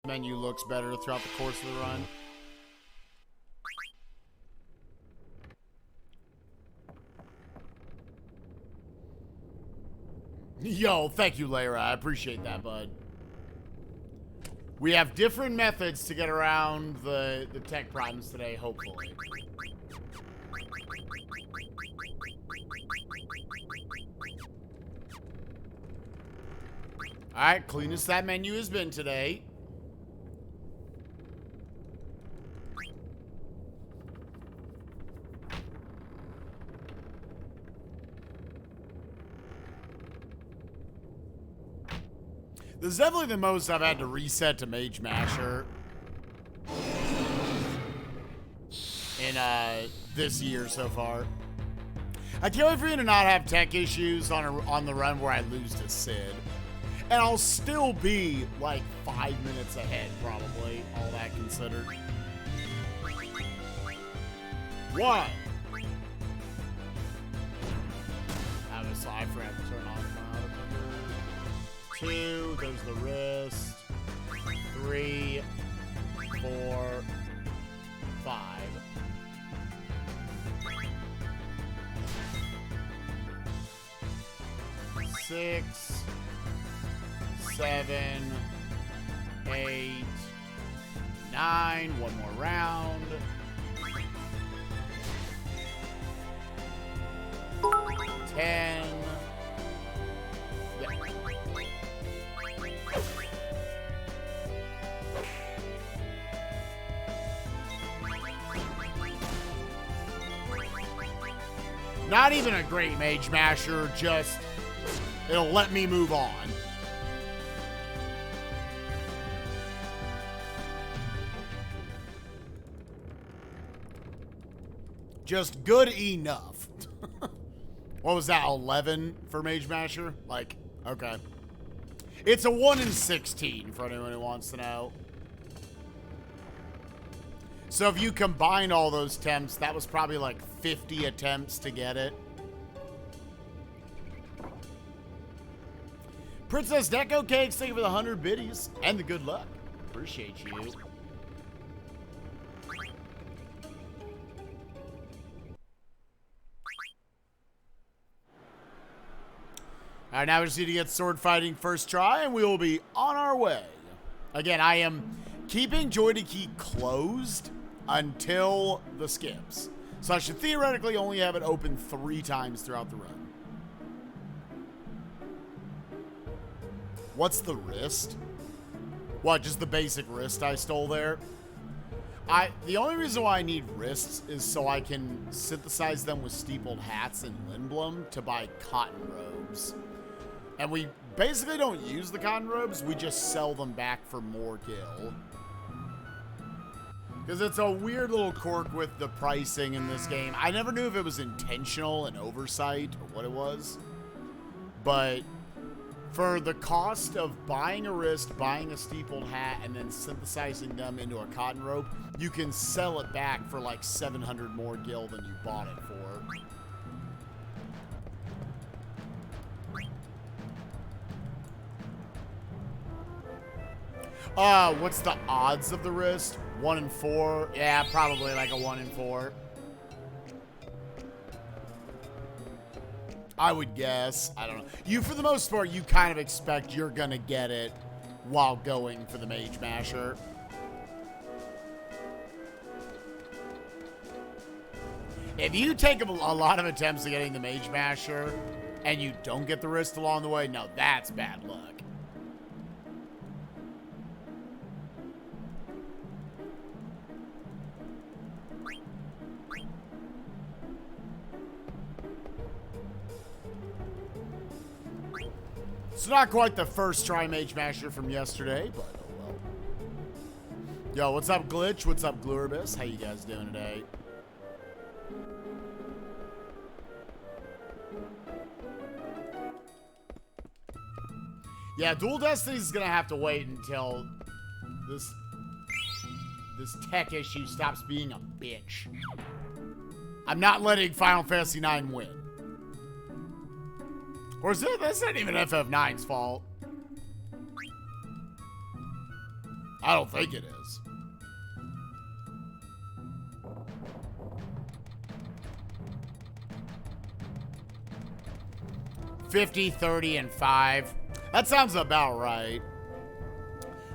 Menu looks better throughout the course of the run. Yo, thank you, Cleyra. I appreciate that, bud. We have different methods to get around the tech problems today, hopefully. Alright, cleanest that menu has been today. This is definitely the most I've had to reset to Mage Masher in this year so far. I can't wait for you to not have tech issues on the run where I lose to Sid. And I'll still be like 5 minutes ahead, probably, all that considered. 1. I was I forgot to turn off. 2, there's the wrist. 3, 4, 5. 6, 7, 8, 9. One more round. 10. Not even a great Mage Masher, just it'll let me move on. Just good enough. What was that, 11 for Mage Masher? Like, okay. It's a 1 in 16 for anyone who wants to know. So if you combine all those attempts, that was probably like 50 attempts to get it. Princess Deco Cakes, thank you for the 100 biddies and the good luck. Appreciate you. All right, now we just need to get sword fighting first try, and we will be on our way. Again, I am keeping Joy to Key closed until the skips. So I should theoretically only have it open 3 times throughout the run. What's the wrist? What, just the basic wrist I stole there? The only reason why I need wrists is so I can synthesize them with steepled hats and Lindblum to buy cotton robes. And we basically don't use the cotton robes, we just sell them back for more gil. Because it's a weird little quirk with the pricing in this game. I never knew if it was intentional and oversight or what it was. But for the cost of buying a wrist, buying a steepled hat, and then synthesizing them into a cotton robe, you can sell it back for like 700 more gil than you bought it for. What's the odds of the wrist? 1 in 4? Yeah, probably like a 1 in 4. I would guess. I don't know. You, for the most part, you kind of expect you're gonna get it while going for the Mage Masher. If you take a lot of attempts at getting the Mage Masher and you don't get the wrist along the way, no, that's bad luck. It's not quite the first try Mage Masher from yesterday, but oh well. Yo, what's up, Glitch? What's up, Glurbus? How you guys doing today? Yeah, Dual Destinies is gonna have to wait until this tech issue stops being a bitch. I'm not letting Final Fantasy IX win. Or is it? That's not even FF9's fault. I don't think it is. $50, $30, and $5. That sounds about right.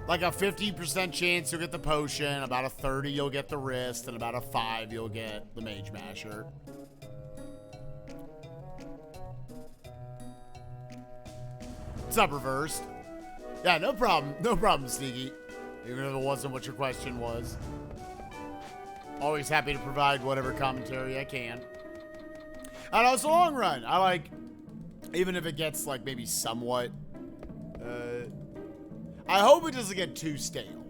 Like a 50% chance you'll get the potion, about a 30 you'll get the wrist, and about a 5 you'll get the Mage Masher. What's up, Reversed? Yeah, no problem. No problem, Sneaky. Even if it wasn't what your question was. Always happy to provide whatever commentary I can. And also long run. I like, even if it gets like maybe somewhat, I hope it doesn't get too stale.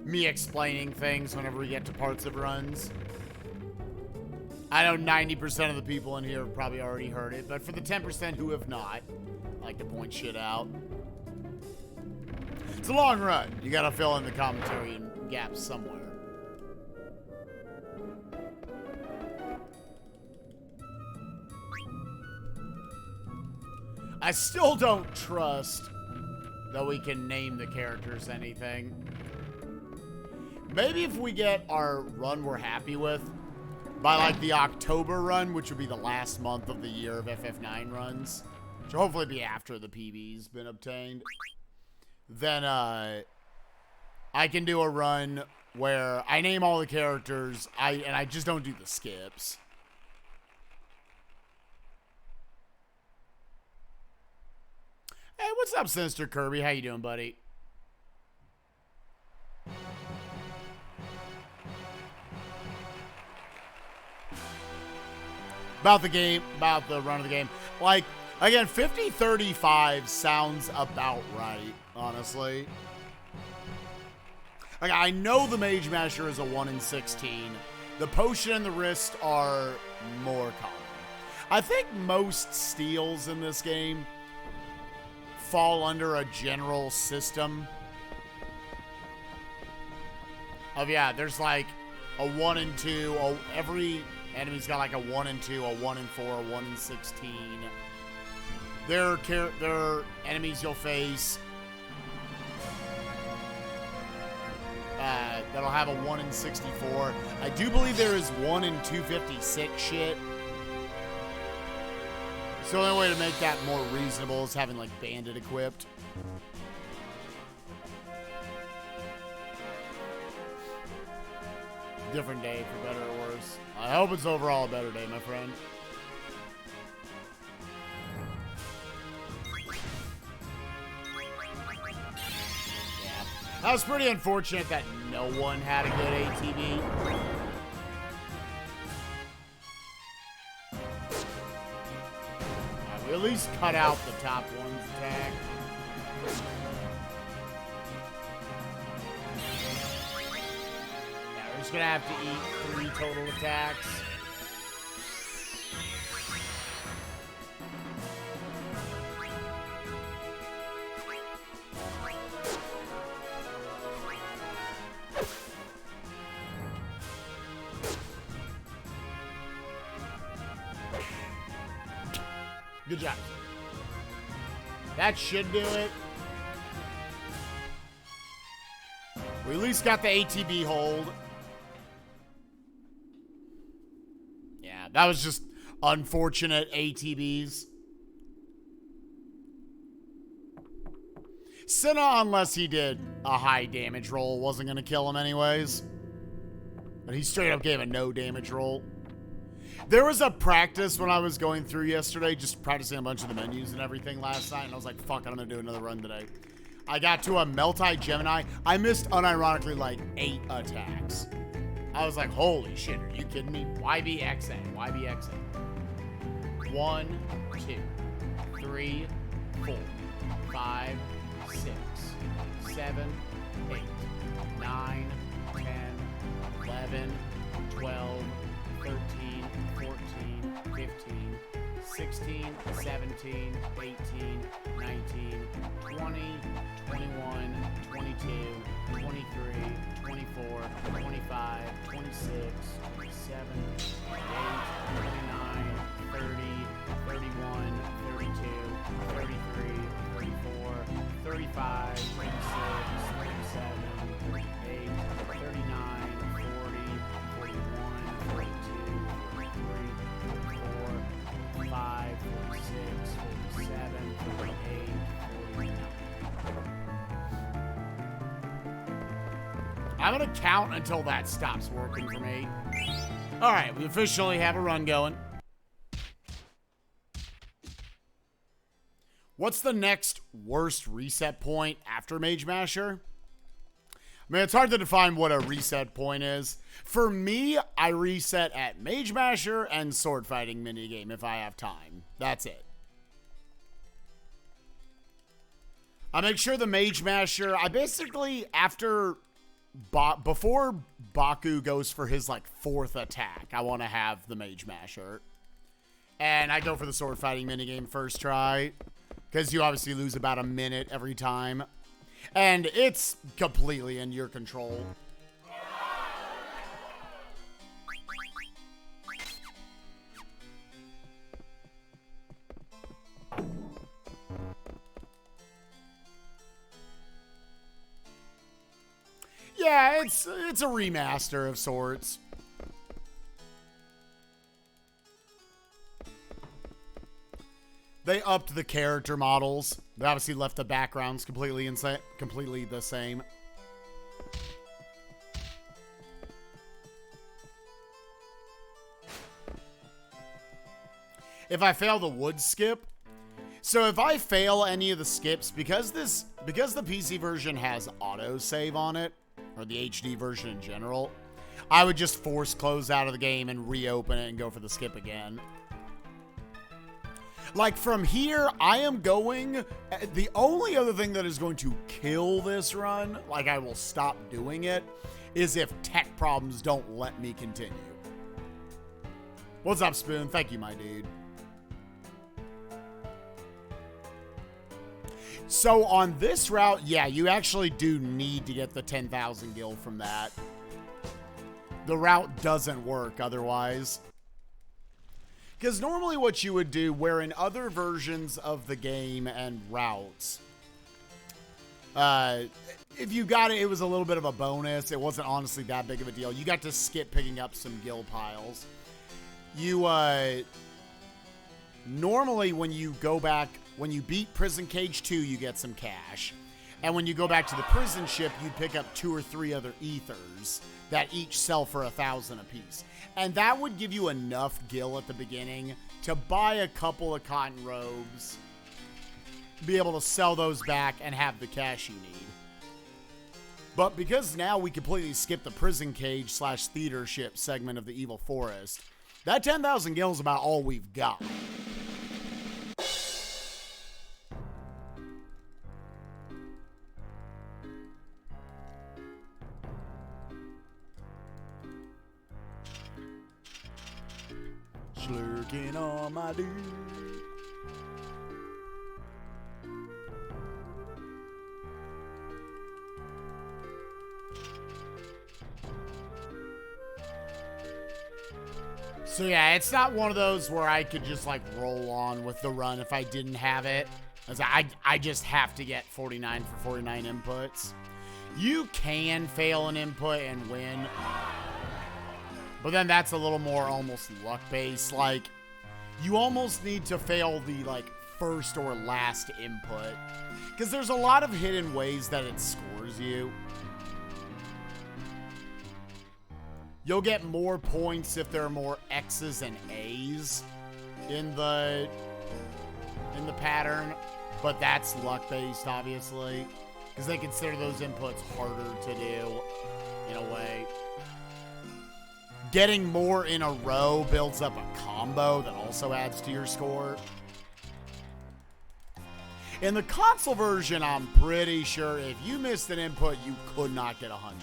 Me explaining things whenever we get to parts of runs. I know 90% of the people in here have probably already heard it, but for the 10% who have not, I like to point shit out. It's a long run. You gotta fill in the commentary and gaps somewhere. I still don't trust that we can name the characters anything. Maybe if we get our run we're happy with by like the October run, which would be the last month of the year of FF9 runs, which will hopefully be after the PB's been obtained, then I can do a run where I name all the characters and I just don't do the skips. Hey, what's up, Sinister Kirby? How you doing, buddy? About the game, about the run of the game. Like, again, 50-35 sounds about right, honestly. Like, I know the Mage Masher is a 1 in 16. The potion and the wrist are more common. I think most steals in this game fall under a general system of, yeah, there's like a 1 in 2. Every enemy's got like a 1 in 2, a 1 in 4, a 1 in 16. There are enemies you'll face that'll have a 1 in 64. I do believe there is 1 in 256 shit. So the only way to make that more reasonable is having like Bandit equipped. Different day, for better or worse. I hope it's overall a better day, my friend. Yeah. That was pretty unfortunate that no one had a good ATB. We at least cut out the top one's attack. Yeah, we're just gonna have to eat 3 total attacks. Good job. That should do it. We at least got the ATB hold. Yeah, that was just unfortunate ATBs. Senna, unless he did a high damage roll, wasn't going to kill him anyways. But he straight up gave a no damage roll. There was a practice when I was going through yesterday, just practicing a bunch of the menus and everything last night, and I was like, fuck it, I'm going to do another run today. I got to a Meltai Gemini. I missed, unironically, like 8 attacks. I was like, holy shit, are you kidding me? YBXA, YBXA. 1, 2, 3, 4, 5, 6, 7, 8, 9, 10, 11, 12, 13, 14, 15, 16, 17, 18, 19, 20, 21, 22, 23, 24, 25, 26, 27, 28, 29, 30, 31, 32, 33, 34, 35, 36, 37, I'm gonna count until that stops working for me. All right, we officially have a run going. What's the next worst reset point after Mage Masher? I mean, it's hard to define what a reset point is. For me, I reset at Mage Masher and Sword Fighting minigame if I have time. That's it. I make sure the Mage Masher, I basically, before Baku goes for his, like, 4th attack, I want to have the Mage Masher. And I go for the Sword Fighting minigame first try, because you obviously lose about a minute every time. And it's completely in your control. Yeah, it's a remaster of sorts. They upped the character models. They obviously left the backgrounds completely the same. If I fail the wood skip, so if I fail any of the skips, because the PC version has autosave on it, or the HD version in general, I would just force close out of the game and reopen it and go for the skip again. Like, from here, I am going... The only other thing that is going to kill this run, like I will stop doing it, is if tech problems don't let me continue. What's up, Spoon? Thank you, my dude. So, on this route, yeah, you actually do need to get the 10,000 gil from that. The route doesn't work otherwise. Because normally what you would do, where in other versions of the game and routes, if you got it, it was a little bit of a bonus. It wasn't honestly that big of a deal. You got to skip picking up some gil piles. You, normally when you go back, when you beat Prison Cage 2, you get some cash. And when you go back to the prison ship, you pick up 2 or 3 other ethers that each sell for 1,000 apiece. And that would give you enough gil at the beginning to buy a couple of cotton robes, be able to sell those back, and have the cash you need. But because now we completely skipped the prison cage / theater ship segment of the Evil Forest, that 10,000 gil is about all we've got. Slurking on my dude. So yeah, it's not one of those where I could just like roll on with the run if I didn't have it. As I just have to get 49 for 49 inputs. You can fail an input and win. But then that's a little more almost luck-based. Like, you almost need to fail the, like, first or last input. Because there's a lot of hidden ways that it scores you. You'll get more points if there are more X's and A's in the pattern. But that's luck-based, obviously. Because they consider those inputs harder to do, in a way. Getting more in a row builds up a combo that also adds to your score. In the console version, I'm pretty sure if you missed an input, you could not get 100.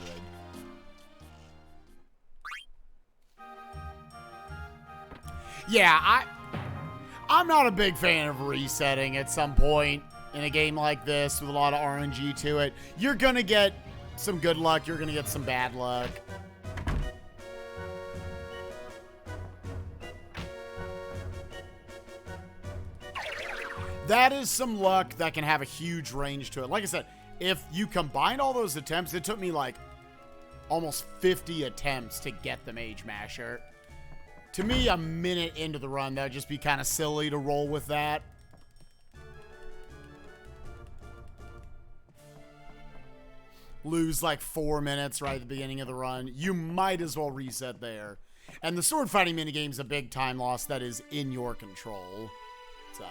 Yeah, I'm not a big fan of resetting at some point in a game like this with a lot of RNG to it. You're going to get some good luck. You're going to get some bad luck. That is some luck that can have a huge range to it. Like I said, if you combine all those attempts, it took me like almost 50 attempts to get the Mage Masher. To me, a minute into the run, that would just be kind of silly to roll with that. lose like 4 minutes right at the beginning of the run, you might as well reset there. And the sword fighting minigame is a big time loss that is in your control. So.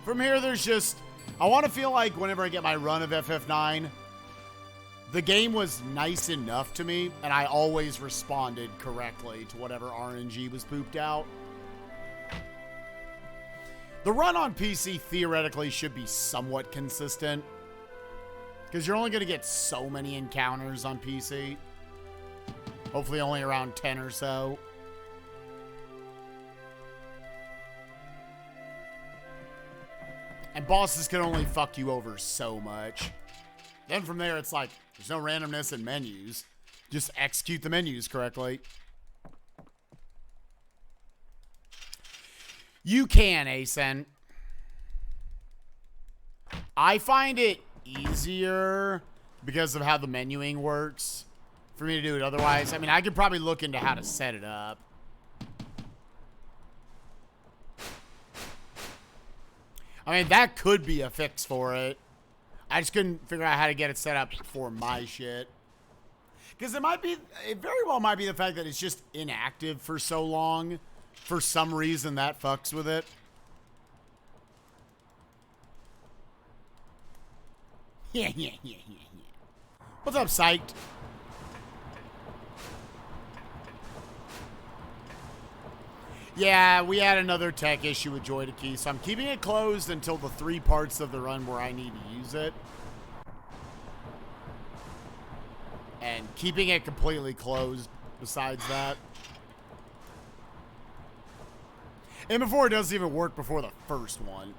From here, there's just, I want to feel like whenever I get my run of FF9, the game was nice enough to me, and I always responded correctly to whatever RNG was pooped out. The run on PC theoretically should be somewhat consistent, because you're only going to get so many encounters on PC. Hopefully only around 10 or so. And bosses can only fuck you over so much. Then from there, it's like, there's no randomness in menus. Just execute the menus correctly. You can, Asen. I find it easier because of how the menuing works for me to do it otherwise. I mean, I could probably look into how to set it up. I mean, that could be a fix for it. I just couldn't figure out how to get it set up for my shit. Because it very well might be the fact that it's just inactive for so long. For some reason, that fucks with it. Yeah. What's up, Psyched? Yeah, we had another tech issue with Iateyourpie, so I'm keeping it closed until the 3 parts of the run where I need to use it. And keeping it completely closed besides that. And before it doesn't even work before the first one.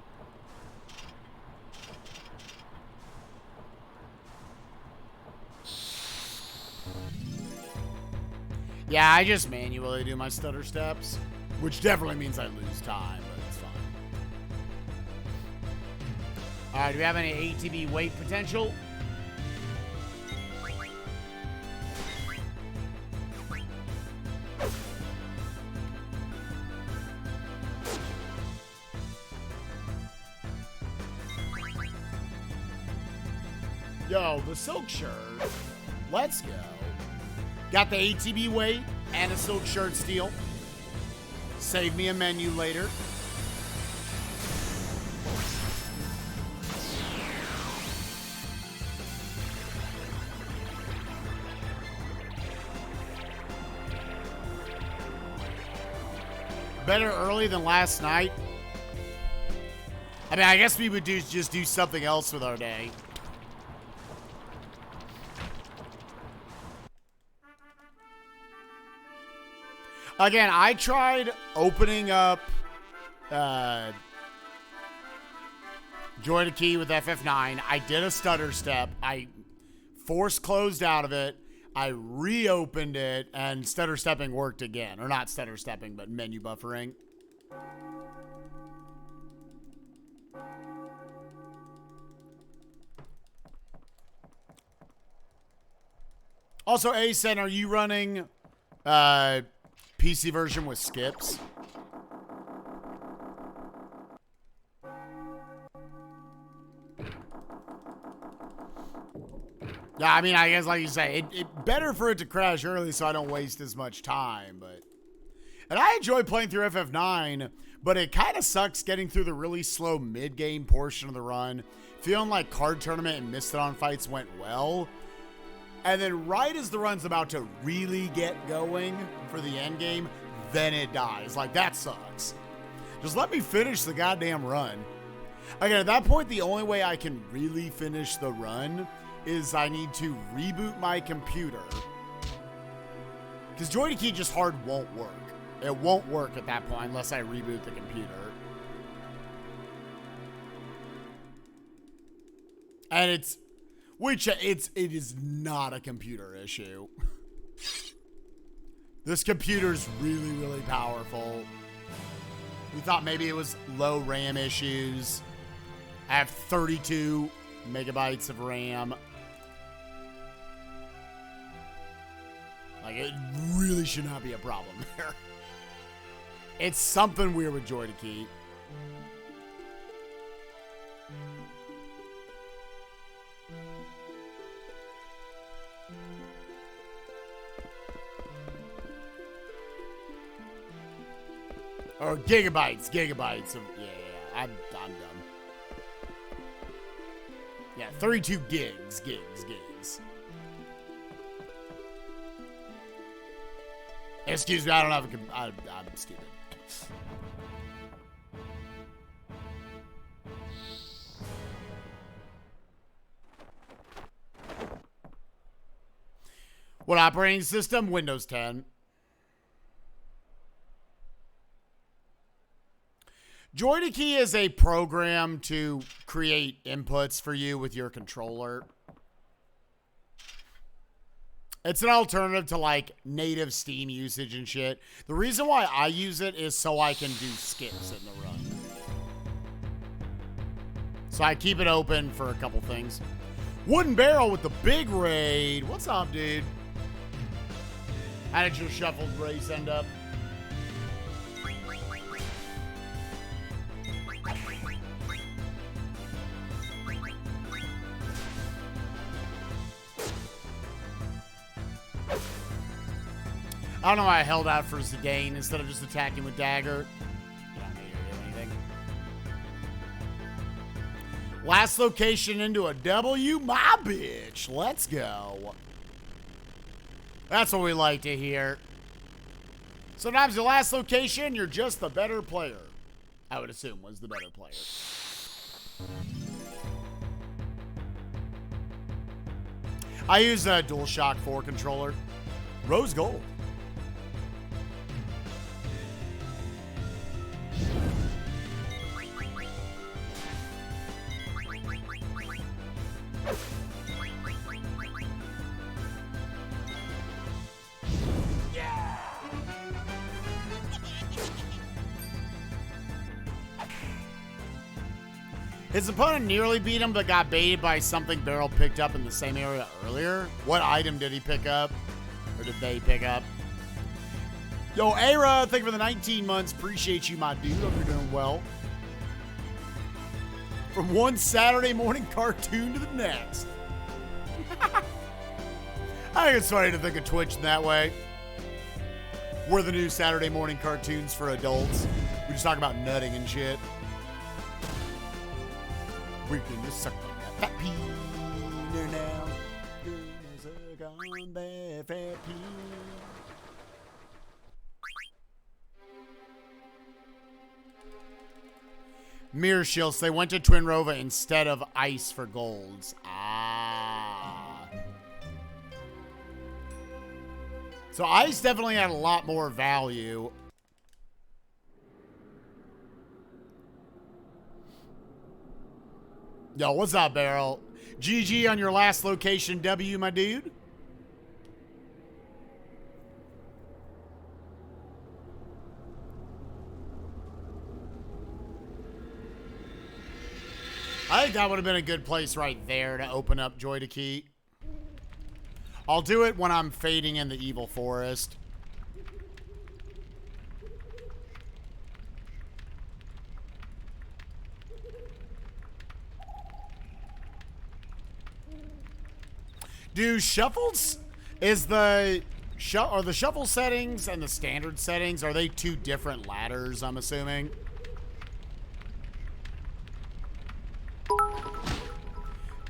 Yeah, I just manually do my stutter steps. Which definitely means I lose time, but it's fine. Alright, do we have any ATB weight potential? Yo, the silk shirt. Let's go. Got the ATB weight and a silk shirt steal. Save me a menu later. Better early than last night. I mean, I guess we would just do something else with our day. Again, I tried opening up Iateyourpie with FF9. I did a stutter step. I force closed out of it. I reopened it, and stutter stepping worked again. Or not stutter stepping, but menu buffering. Also, Asen, are you running PC version with skips? Yeah, I mean, I guess like you say, it better for it to crash early so I don't waste as much time, but... And I enjoy playing through FF9, but it kind of sucks getting through the really slow mid-game portion of the run, feeling like card tournament and Mastodon fights went well. And then right as the run's about to really get going for the end game, then it dies. Like, that sucks. Just let me finish the goddamn run. Again, at that point, the only way I can really finish the run is I need to reboot my computer. Because Iateyourpie just hard won't work. It won't work at that point unless I reboot the computer. And it is not a computer issue. This computer's really, really powerful. We thought maybe it was low RAM issues. I have 32 megabytes of RAM. Like, it really should not be a problem there. It's something weird with Joy to Keep. Or gigabytes of, yeah, I'm dumb. Yeah, 32 gigs. Excuse me, I don't have a I'm stupid. What operating system? Windows 10. Joy to Key is a program to create inputs for you with your controller. It's an alternative to like native Steam usage and shit. The reason why I use it is so I can do skips in the run. So I keep it open for a couple things. Wooden Barrel with the big raid. What's up, dude? How did your shuffled race end up? I don't know why I held out for Zidane instead of just attacking with Dagger. You don't need to do anything. Last location into a W, my bitch. Let's go. That's what we like to hear. Sometimes the last location, you're just the better player. I would assume was the better player. I use a DualShock 4 controller. Rose gold. His opponent nearly beat him, but got baited by something Beryl picked up in the same area earlier. What item did he pick up? Or did they pick up? Yo, Ara, thank you for the 19 months. Appreciate you, my dude. Hope you're doing well. From one Saturday morning cartoon to the next. I think it's funny to think of Twitch in that way. We're the new Saturday morning cartoons for adults. We just talk about nutting and shit. We're gonna suck on that fat peener now. Gonna suck on that fat peen. Mirror Shields, they went to Twin Rova instead of Ice for golds. Ah. So Ice definitely had a lot more value. Yo, what's up, Beryl? GG on your last location W, my dude. I think that would have been a good place right there to open up Joy to Key. I'll do it when I'm fading in the Evil Forest. Do shuffles, is the are the shuffle settings and the standard settings, are they two different ladders, I'm assuming?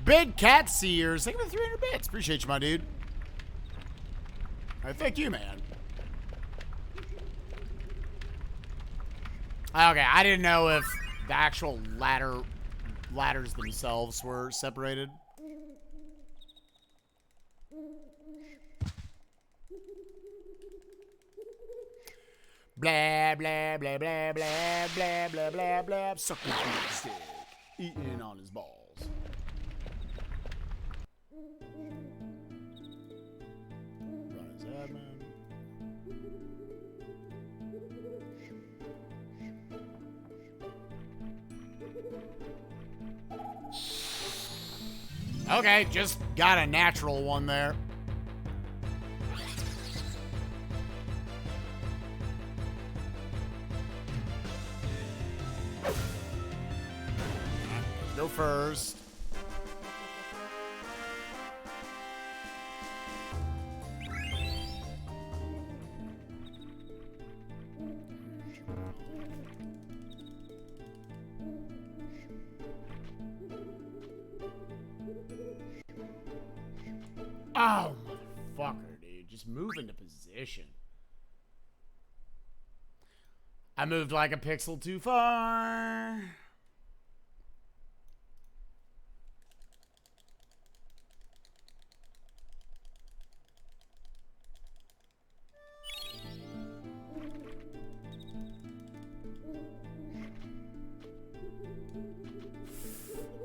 Big Cat Seers, thank you for 300 bits. Appreciate you, my dude. All right, thank you, man. Okay, I didn't know if the actual ladders themselves were separated. Blah, blah, blah, blah, blah, blah, blah, blah, blah. Sucking on his stick. Eating on his balls. Run his admin. Okay, just got a natural one there. Go first. Oh, motherfucker, dude. Just move into position. I moved like a pixel too far.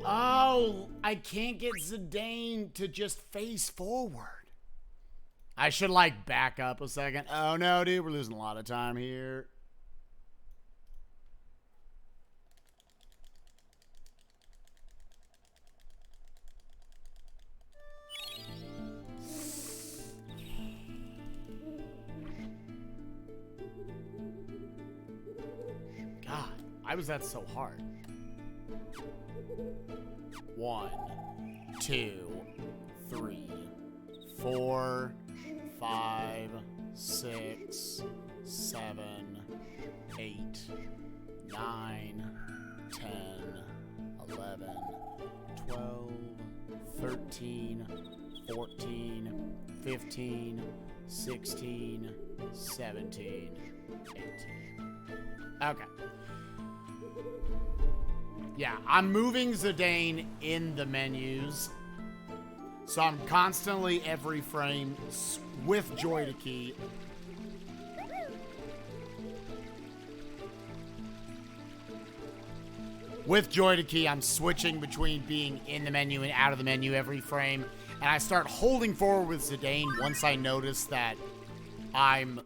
Oh, I can't get Zidane to just face forward. I should, like, back up a second. Oh, no, dude. We're losing a lot of time here. God, why was that so hard? 1, 2, 3, 4, 5, 6, 7, 8, 9, 10, 11, 12, 13, 14, 15, 16, 17, 18. Okay. Yeah, I'm moving Zidane in the menus. So I'm constantly, every frame, with joy to key. With joy to key, I'm switching between being in the menu and out of the menu every frame. And I start holding forward with Zidane once I notice that I'm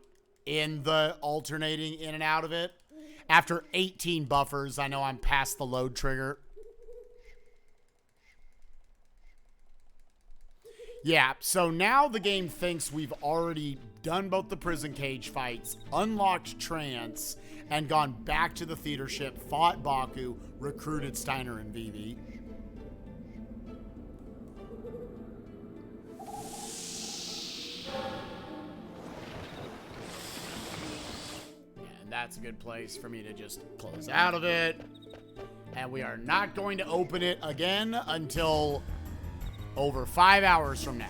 in the alternating in and out of it. After 18 buffers, I know I'm past the load trigger. Yeah, so now the game thinks we've already done both the prison cage fights, unlocked Trance, and gone back to the theater ship, fought Baku, recruited Steiner and Vivi. That's a good place for me to just close out of it. And we are not going to open it again until over 5 hours from now.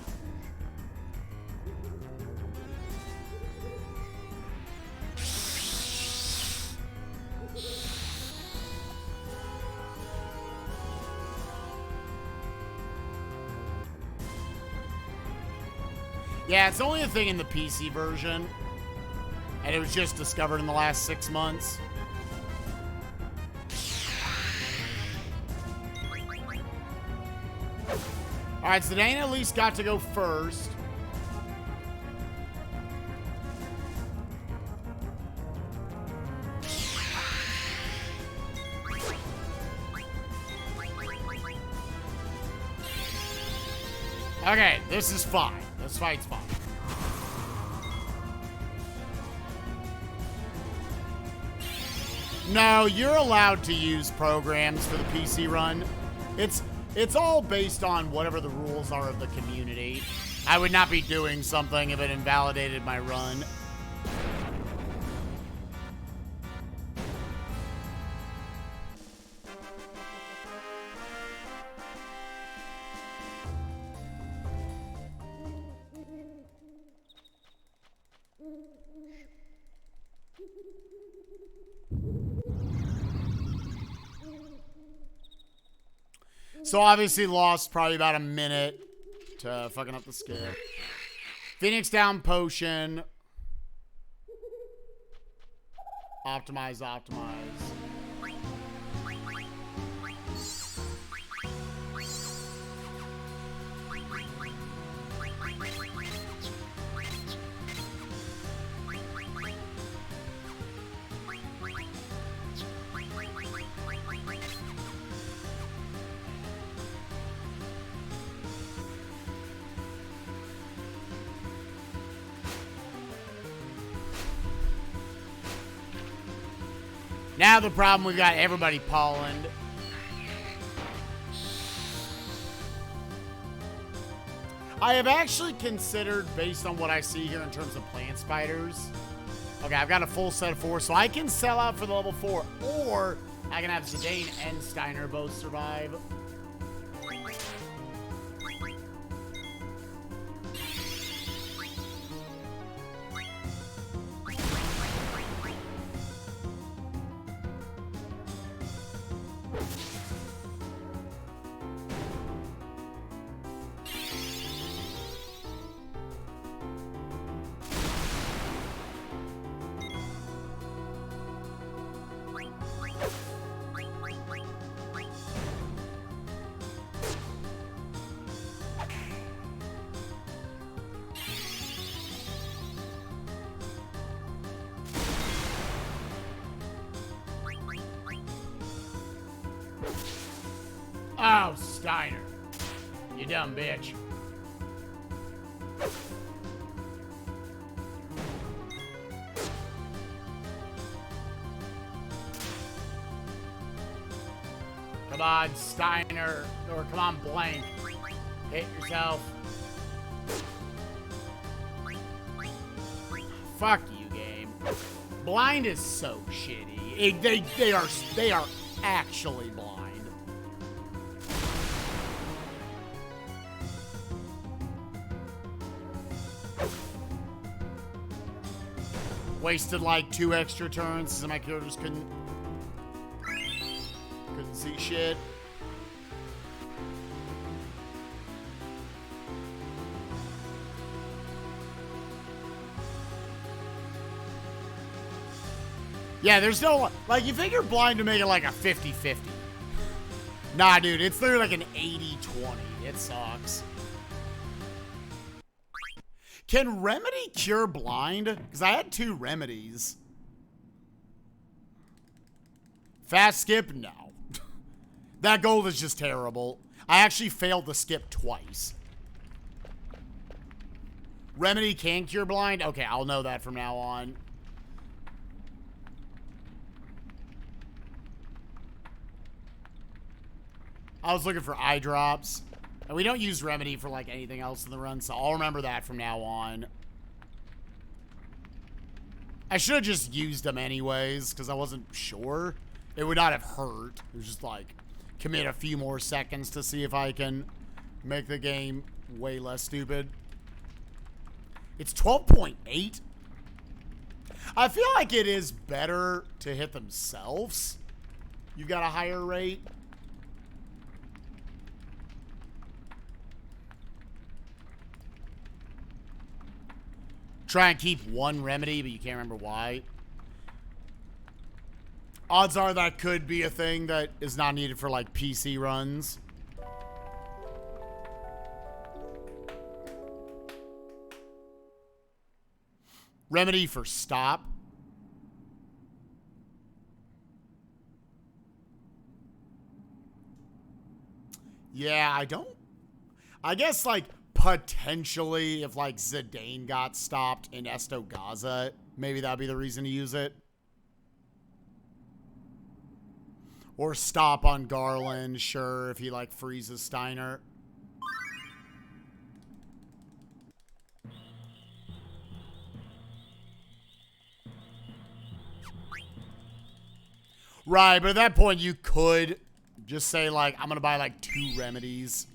Yeah, it's only a thing in the PC version. And it was just discovered in the last 6 months. All right, so Zidane at least got to go first. Okay, this is fine. This fight's fine. No, you're allowed to use programs for the PC run. It's all based on whatever the rules are of the community. I would not be doing something if it invalidated my run. So obviously lost probably about a minute to fucking up the skip. Phoenix down potion. Optimize. Now the problem, we've got everybody pollened. I have actually considered, based on what I see here in terms of plant spiders. Okay, I've got a full set of 4, so I can sell out for the level 4, or I can have Zidane and Steiner both survive. Oh, Steiner. You dumb bitch. Come on, Steiner. Or come on, Blank. Hit yourself. Fuck you, game. Blind is so shitty. They are actually blind. Wasted like 2 extra turns so my characters couldn't see shit. Yeah, there's no, like, you think you're blind to make it like a 50-50. Nah, dude, it's literally like an 80-20. It sucks. Can Remedy cure blind? Because I had 2 remedies. Fast skip? No. That gold is just terrible. I actually failed the skip twice. Remedy can cure blind? Okay, I'll know that from now on. I was looking for eye drops. And we don't use Remedy for, like, anything else in the run, so I'll remember that from now on. I should have just used them anyways, because I wasn't sure. It would not have hurt. It was just, like, commit a few more seconds to see if I can make the game way less stupid. It's 12.8. I feel like it is better to hit themselves. You got a higher rate. Try and keep 1 remedy, but you can't remember why. Odds are that could be a thing that is not needed for, like, PC runs. Remedy for stop. Yeah, I guess, like, potentially, if, like, Zidane got stopped in Estogaza, maybe that'd be the reason to use it. Or stop on Garland, sure, if he, like, freezes Steiner. Right, but at that point, you could just say, like, I'm gonna buy, like, 2 remedies.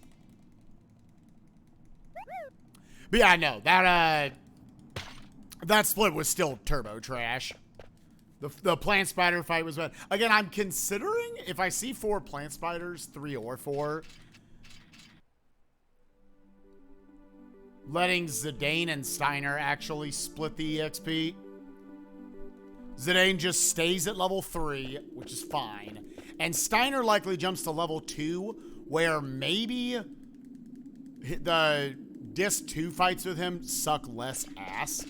But yeah, no, that split was still turbo trash. The plant spider fight was bad. Again, I'm considering if I see 4 plant spiders, 3 or 4, letting Zidane and Steiner actually split the EXP. Zidane just stays at level 3, which is fine. And Steiner likely jumps to level 2, where maybe the Disc 2 fights with him suck less ass.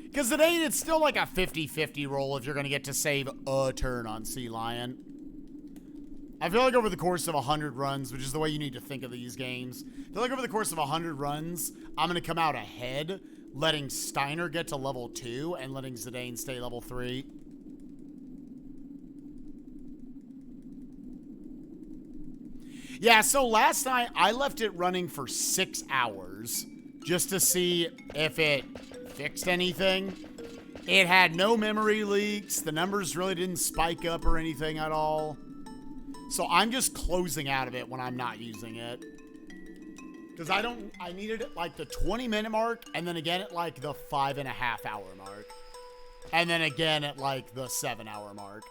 Because Zidane, it's still like a 50-50 roll if you're going to get to save a turn on Sea Lion. I feel like over the course of 100 runs, which is the way you need to think of these games, I feel like over the course of 100 runs, I'm going to come out ahead, letting Steiner get to level 2 and letting Zidane stay level 3. Yeah, so last night I left it running for 6 hours just to see if it fixed anything. It had no memory leaks. The numbers really didn't spike up or anything at all. So I'm just closing out of it when I'm not using it. Because I needed it like the 20-minute mark, and then again at like the 5.5-hour mark. And then again at like the 7-hour mark.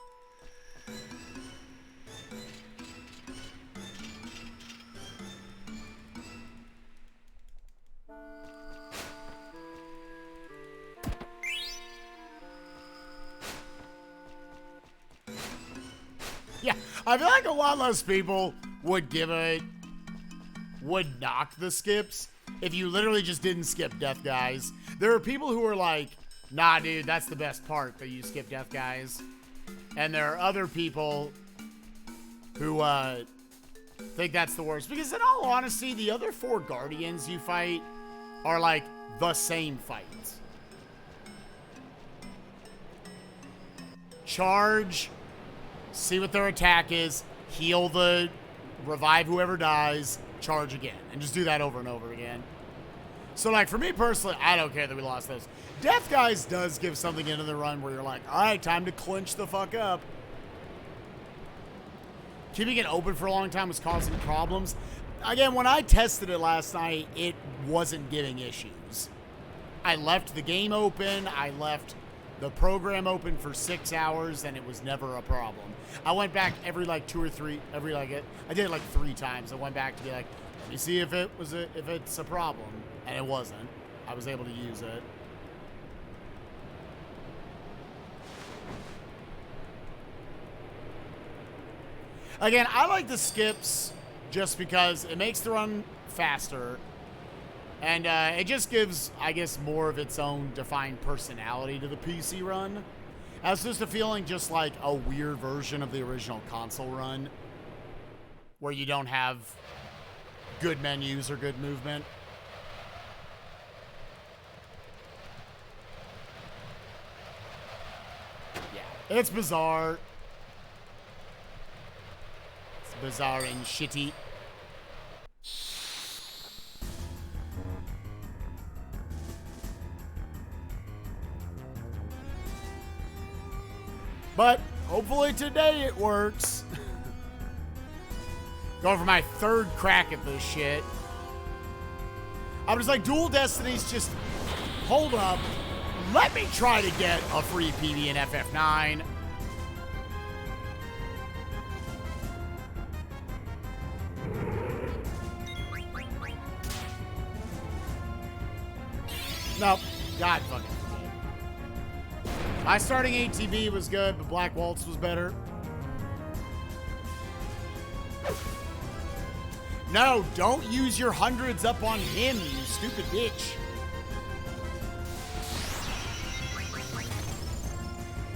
Yeah, I feel like a lot less people would knock the skips if you literally just didn't skip death guys. There are people who are like, nah, dude, that's the best part, that you skip death guys. And there are other people who think that's the worst. Because in all honesty, the other 4 guardians you fight are like the same fight. Charge, see what their attack is, heal revive whoever dies, charge again. And just do that over and over again. So, like, for me personally, I don't care that we lost those. Death Guys does give something into the run where you're like, all right, time to clinch the fuck up. Keeping it open for a long time was causing problems. Again, when I tested it last night, it wasn't giving issues. I left the game open. I left the program open for 6 hours, and it was never a problem. I went back every like 2 or 3, I did it like 3 times. I went back to be like, let me see if it's a problem, and it wasn't. I was able to use it. Again, I like the skips just because it makes the run faster. And it just gives, I guess, more of its own defined personality to the PC run. As just a feeling just like a weird version of the original console run, where you don't have good menus or good movement. Yeah, it's bizarre. It's bizarre and shitty. But hopefully today it works. Going for my 3rd crack at this shit. I'm just like, Dual Destinies, just hold up. Let me try to get a free PB in FF9. Nope. God fucking. My starting ATB was good, but Black Waltz was better. No, don't use your hundreds up on him, you stupid bitch.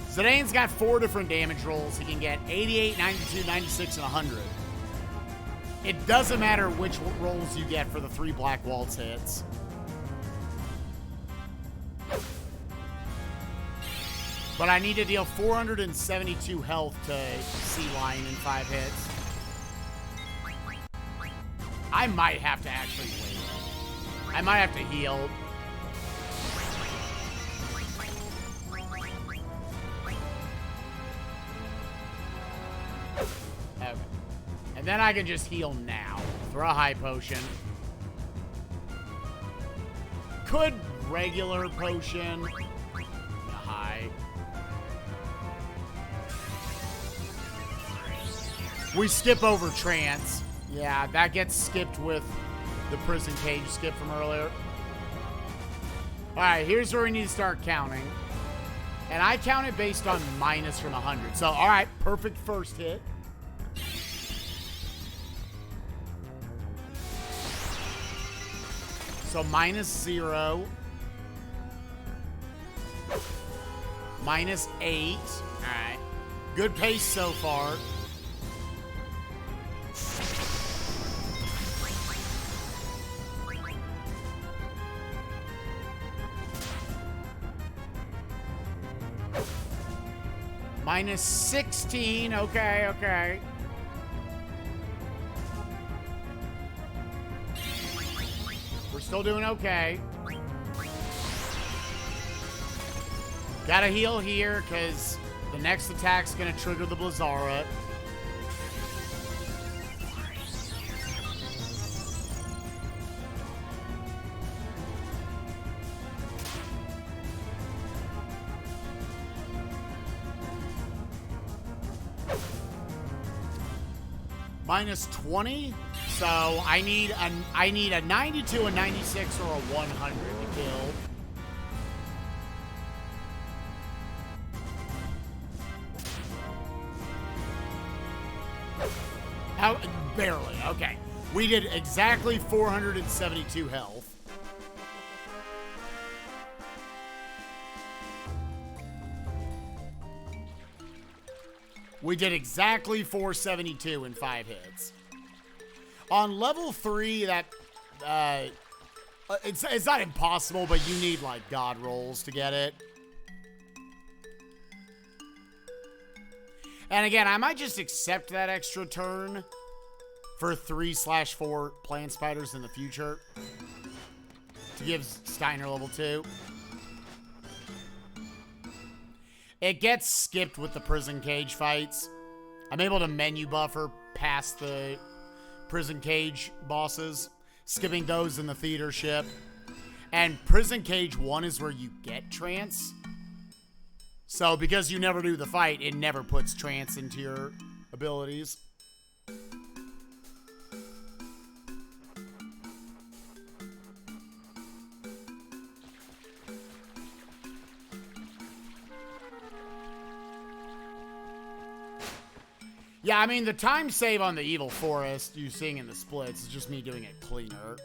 Zidane's got 4 different damage rolls. He can get 88, 92, 96, and 100. It doesn't matter which rolls you get for the 3 Black Waltz hits. But I need to deal 472 health to Sea Lion in 5 hits. I might have to actually wait. I might have to heal. Okay. And then I can just heal now. Throw a high potion. Could regular potion. A high. We skip over trance. Yeah, that gets skipped with the prison cage skip from earlier. Alright, here's where we need to start counting. And I count it based on minus from 100. So, alright, perfect first hit. So, -0. -8. Alright. Good pace so far. -16. Okay, okay. still doing okay. Gotta heal here, because the next attack's gonna trigger the Blizzara. Minus 20, so I need a 92, a 96, or a 100 to kill. How, barely, okay. We did exactly 472 health. We did exactly 472 in 5 hits. On level 3, that it's not impossible, but you need like god rolls to get it. And again, I might just accept that extra turn for 3/4 plant spiders in the future to give Steiner level 2. It gets skipped with the prison cage fights. I'm able to menu buffer past the prison cage bosses, skipping those in the theater ship. And prison cage 1 is where you get trance. So because you never do the fight, it never puts trance into your abilities. Yeah, I mean, the time save on the Evil Forest you seeing in the splits is just me doing it cleaner.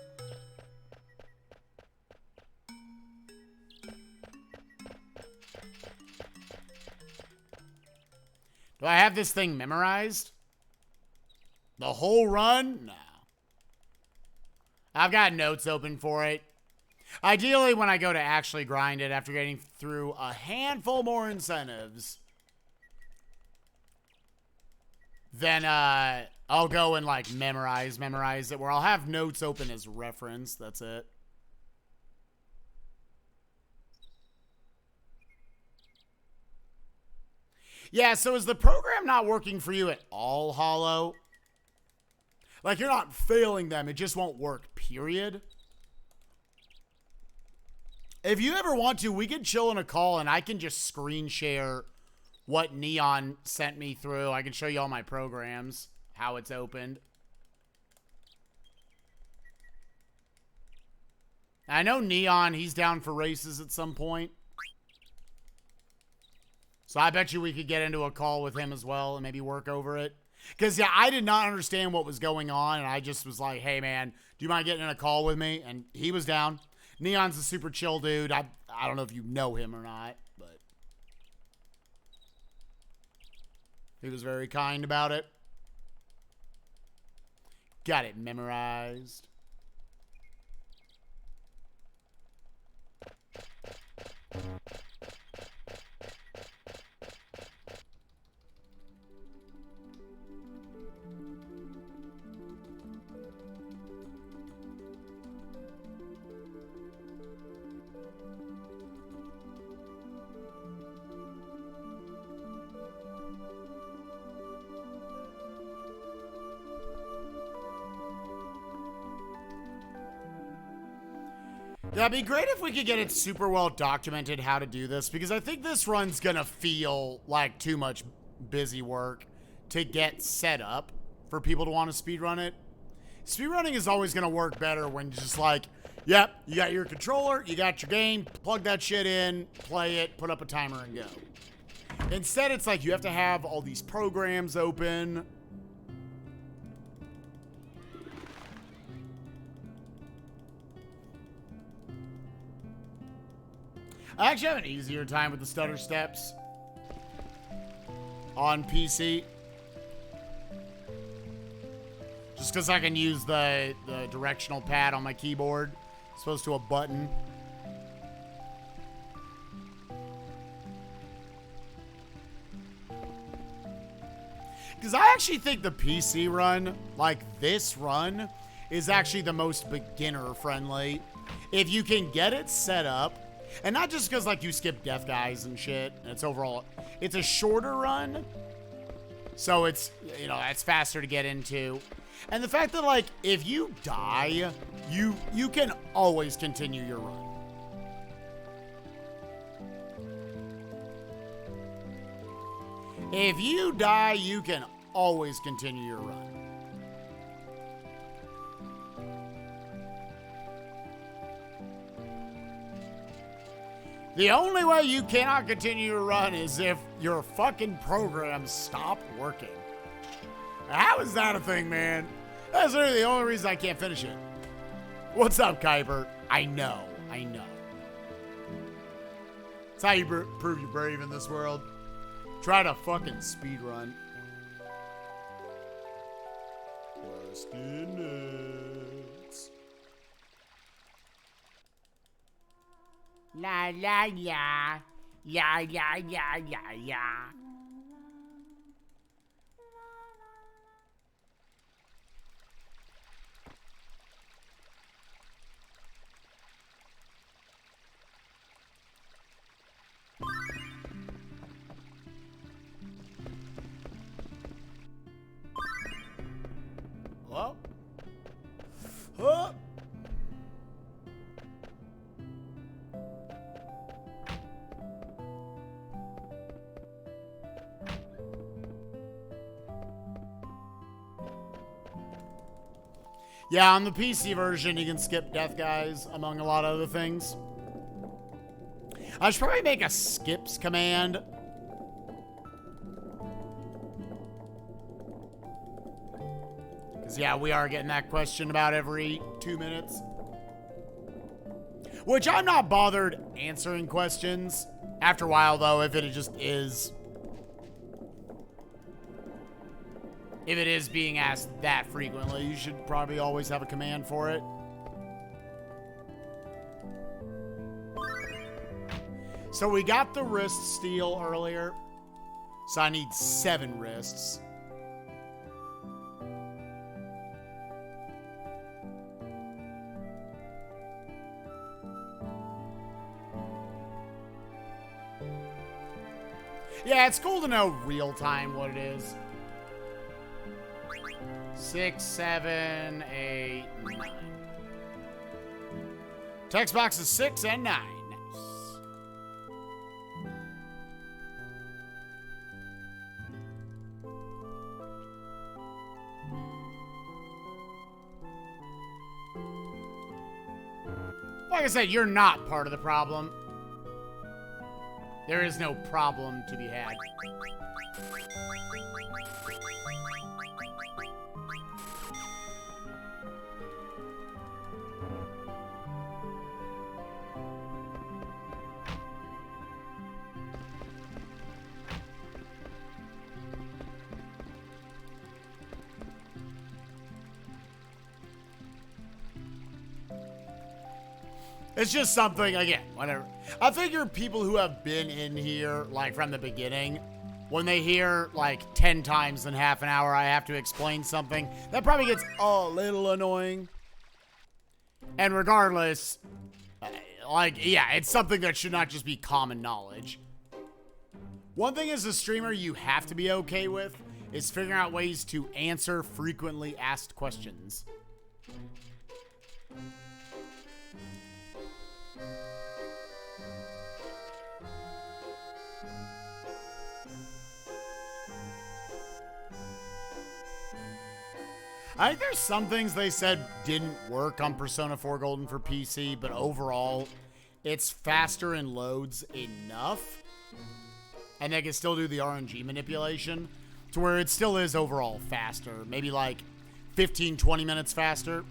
Do I have this thing memorized? The whole run? No. I've got notes open for it. Ideally, when I go to actually grind it after getting through a handful more incentives, then I'll go and like memorize it, where I'll have notes open as reference. That's it. Yeah, so is the program not working for you at all, Hollow? Like, you're not failing them, it just won't work, period. If you ever want to, we can chill in a call and I can just screen share what Neon sent me through. I can show you all my programs, how it's opened. I know Neon, he's down for races at some point. So I bet you we could get into a call with him as well and maybe work over it. Because, yeah, I did not understand what was going on, and I just was like, hey, man, do you mind getting in a call with me? And he was down. Neon's a super chill dude. I don't know if you know him or not, but he was very kind about it. Got it memorized. Yeah, it'd be great if we could get it super well documented how to do this, because I think this run's gonna feel like too much busy work to get set up for people to want to speedrun it. Speedrunning is always gonna work better when you're just like, yep, you got your controller, you got your game, plug that shit in, play it, put up a timer and go. Instead, it's like you have to have all these programs open. I actually have an easier time with the stutter steps on PC. Just because I can use the directional pad on my keyboard as opposed to a button. Because I actually think the PC run, like this run, is actually the most beginner friendly. if you can get it set up, and not just because, like, you skip death guys and shit, and it's overall, it's a shorter run, so it's, you know, it's faster to get into. And the fact that, like, if you die, you can always continue your run. If you die, you can always continue your run. The only way you cannot continue your run is if your fucking programs stop working. How is that a thing, man? That's literally the only reason I can't finish it. What's up, Kuiper? I know. It's how you prove you're brave in this world. Try to fucking speedrun. Questions. La la ya. Ya ya ya ya ya. Hello? Huh? Yeah, on the PC version, you can skip death guys, among a lot of other things. I should probably make a skips command. Because, yeah, we are getting that question about every 2 minutes. Which I'm not bothered answering questions. After a while, though, if it just is... If it is being asked that frequently, you should probably always have a command for it. So we got the wrist steal earlier. So I need 7 wrists. Yeah, it's cool to know real time what it is. 6, 7, 8, 9. Text box is 6 and 9. Nice. Like I said, you're not part of the problem. There is no problem to be had. It's just something, again, whatever. I figure people who have been in here, like, from the beginning, when they hear, like, 10 times in half an hour I have to explain something, that probably gets a little annoying. And regardless, like, yeah, it's something that should not just be common knowledge. One thing as a streamer you have to be okay with is figuring out ways to answer frequently asked questions. I think there's some things they said didn't work on Persona 4 Golden for PC, but overall, it's faster and loads enough. And they can still do the RNG manipulation to where it still is overall faster. Maybe like 15, 20 minutes faster.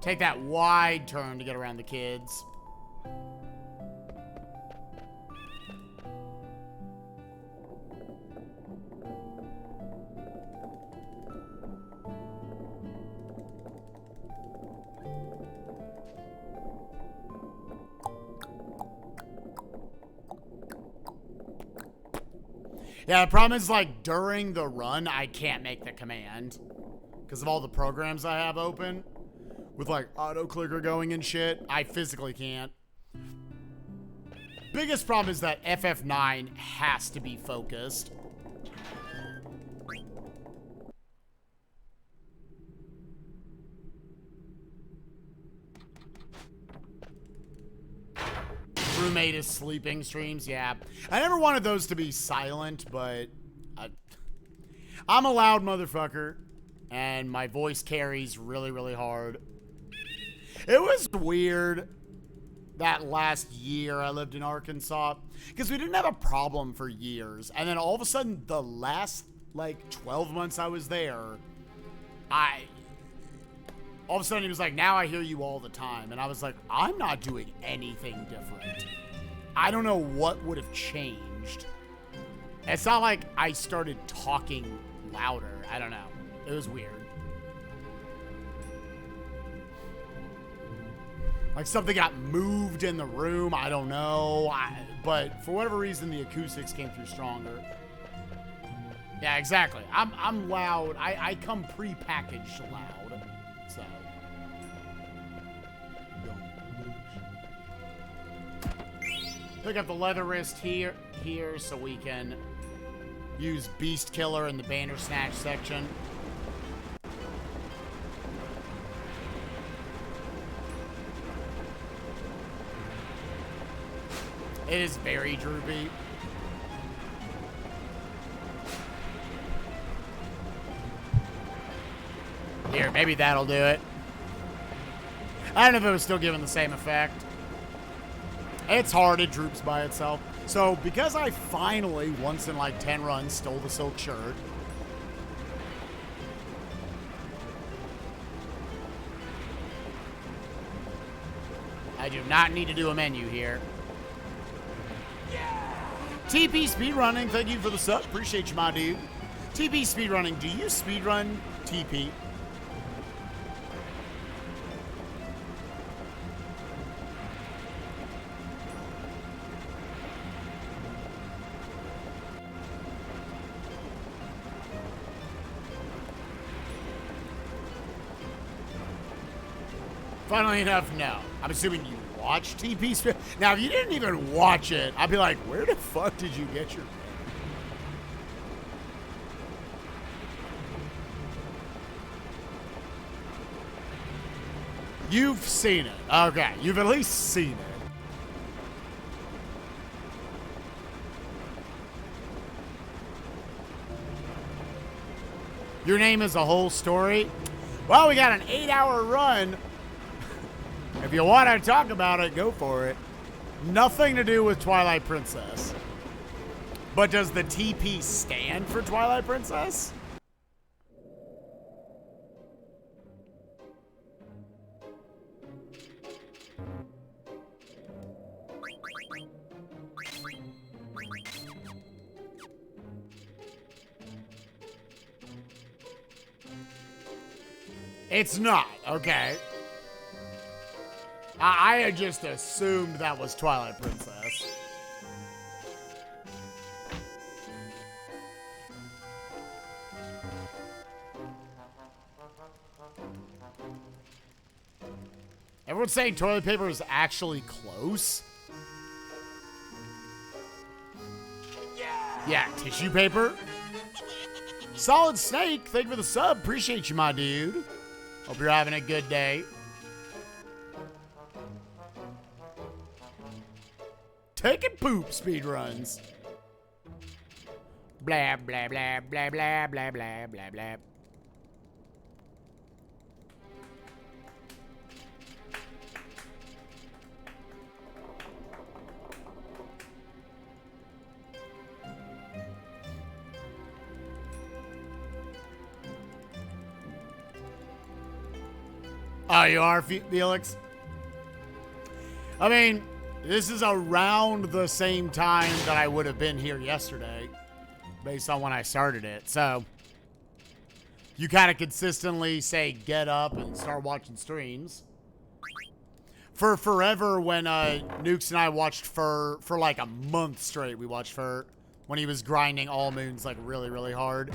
Take that wide turn to get around the kids. Yeah, the problem is, like, during the run, I can't make the command. Because of all the programs I have open. With, like, auto-clicker going and shit. I physically can't. Biggest problem is that FF9 has to be focused. Roommate is sleeping streams, yeah. I never wanted those to be silent, but I'm a loud motherfucker, and my voice carries really, really hard. It was weird that last year I lived in Arkansas, because we didn't have a problem for years, and then all of a sudden, the last, like, 12 months I was there, all of a sudden, he was like, now I hear you all the time. And I was like, I'm not doing anything different. I don't know what would have changed. It's not like I started talking louder. I don't know. It was weird. Like something got moved in the room. I don't know. But for whatever reason, the acoustics came through stronger. Yeah, exactly. I'm loud. I come pre-packaged loud. So. Pick up the leather wrist here so we can use Beast Killer in the Banner Snatch section. It is very droopy. Here, maybe that'll do it. I don't know if it was still giving the same effect. It's hard, it droops by itself. So, because I finally, once in like 10 runs, stole the silk shirt. I do not need to do a menu here. Yeah! TP Speedrunning, thank you for the sub. Appreciate you, my dude. TP Speedrunning, do you speedrun TP? Funnily enough, no. I'm assuming you watch TP Speed. Now, if you didn't even watch it, I'd be like, where the fuck did you get your... You've seen it. Okay, you've at least seen it. Your name is a whole story? Well, we got an 8-hour run. If you want to talk about it, go for it. Nothing to do with Twilight Princess. But does the TP stand for Twilight Princess? It's not, okay. I had just assumed that was Twilight Princess. Everyone's saying toilet paper is actually close. Yeah, tissue paper. Solid Snake, thank you for the sub. Appreciate you, my dude. Hope you're having a good day. Taking poop speedruns. Blah, blah, blah, blah, blah, blah, blah, blah, blah. Oh, you are, Felix? I mean, this is around the same time that I would have been here yesterday, based on when I started it. So, you kind of consistently say, get up and start watching streams. For forever, when Nukes and I watched for like a month straight, we watched for when he was grinding all moons like really, really hard.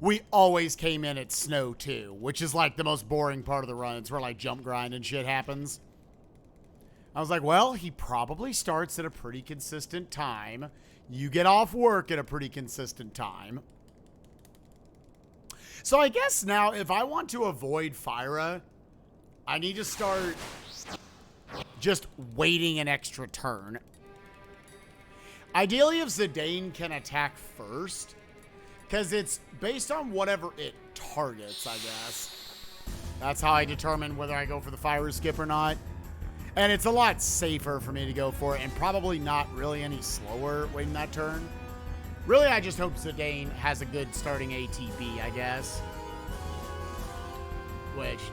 We always came in at Snow 2, which is like the most boring part of the run. It's where like jump grind and shit happens. I was like, well, he probably starts at a pretty consistent time. You get off work at a pretty consistent time. So I guess now, if I want to avoid Fyra, I need to start just waiting an extra turn. Ideally, if Zidane can attack first, because it's based on whatever it targets, I guess. That's how I determine whether I go for the Fyra skip or not. And it's a lot safer for me to go for it, and probably not really any slower waiting that turn. Really, I just hope Zidane has a good starting ATB, I guess. Which doesn't.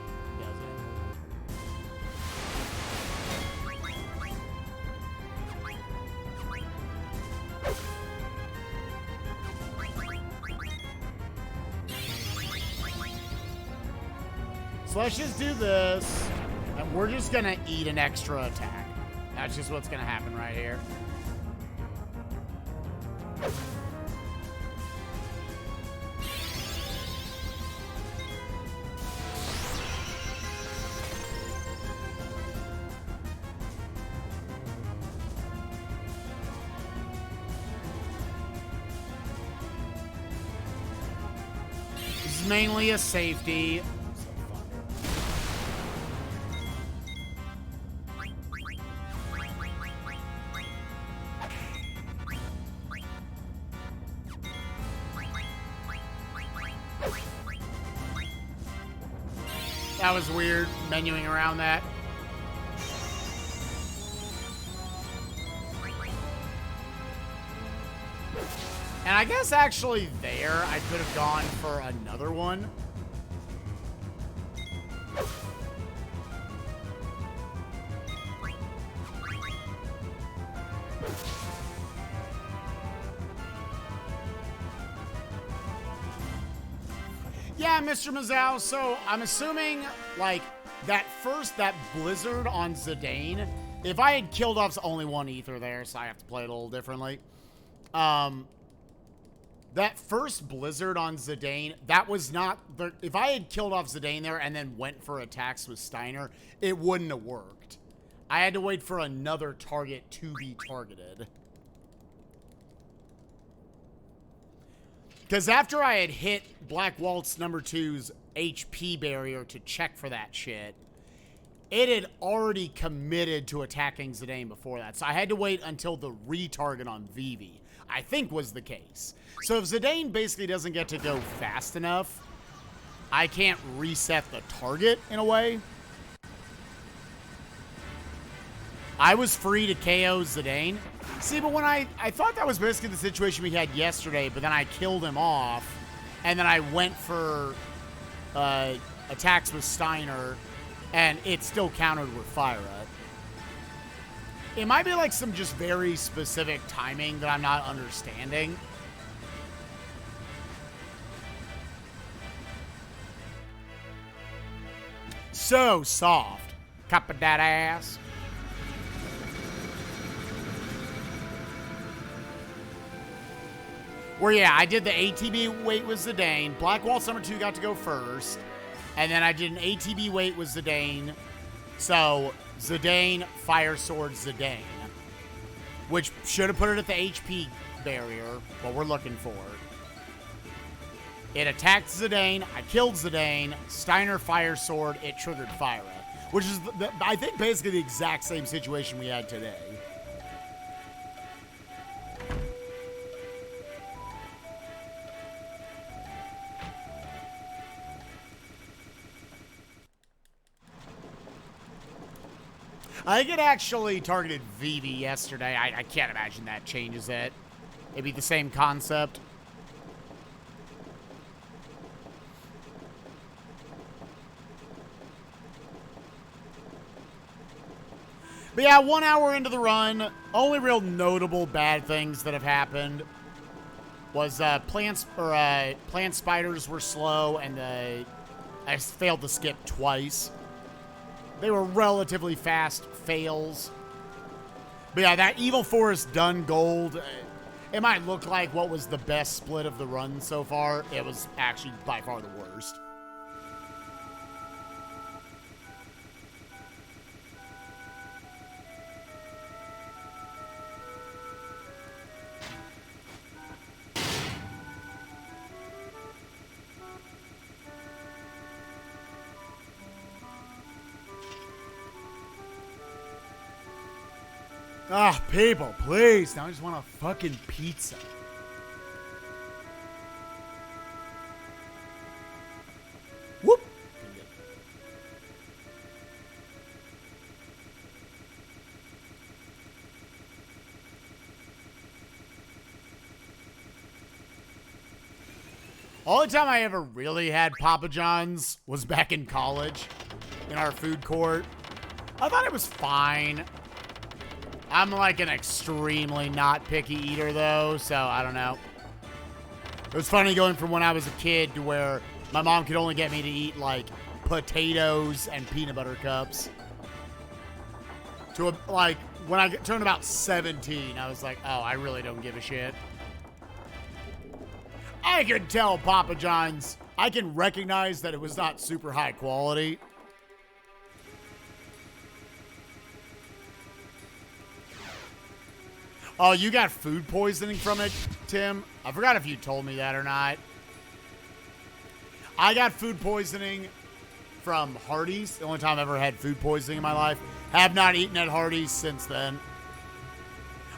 So let's just do this, and we're just gonna eat an extra attack. That's just what's gonna happen right here. This is mainly a safety. That was weird, menuing around that. And I guess actually there, I could have gone for another one. Yeah, Mr. Mazau, so I'm assuming, like, that blizzard on Zidane, if I had killed off only one ether there, so I have to play it a little differently. That first blizzard on Zidane, that was not, if I had killed off Zidane there and then went for attacks with Steiner, it wouldn't have worked. I had to wait for another target to be targeted. Because after I had hit Black Waltz number 2's HP barrier to check for that shit, it had already committed to attacking Zidane before that. So I had to wait until the retarget on Vivi, I think was the case. So if Zidane basically doesn't get to go fast enough, I can't reset the target in a way. I was free to KO Zidane. See, but when I thought that was basically the situation we had yesterday, but then I killed him off, and then I went for attacks with Steiner, and it still countered with Fyra. It might be like some just very specific timing that I'm not understanding. So soft. Cup of that ass. Where, yeah, I did the ATB wait with Zidane. Black Waltz number 2 got to go first. And then I did an ATB wait with Zidane. So, Zidane, Fire Sword, Zidane. Which should have put it at the HP barrier. What we're looking for. It attacked Zidane. I killed Zidane. Steiner, Fire Sword. It triggered Fyra. Which is, I think, basically the exact same situation we had today. I think it actually targeted Vivi yesterday. I can't imagine that changes it. It'd be the same concept. But yeah, 1 hour into the run, only real notable bad things that have happened was plant spiders were slow, and I failed to skip twice. They were relatively fast fails. But yeah, that Evil Forest done gold. It might look like what was the best split of the run so far. It was actually by far the worst. Ah, people, please. Now I just want a fucking pizza. Whoop. Only time I ever really had Papa John's was back in college in our food court. I thought it was fine. I'm like an extremely not picky eater though, so I don't know. It was funny going from when I was a kid to where my mom could only get me to eat like potatoes and peanut butter cups. To like when I turned about 17, I was like, oh, I really don't give a shit. I could tell Papa John's, I can recognize that it was not super high quality. Oh, you got food poisoning from it, Tim? I forgot if you told me that or not. I got food poisoning from Hardee's. The only time I've ever had food poisoning in my life. Have not eaten at Hardee's since then.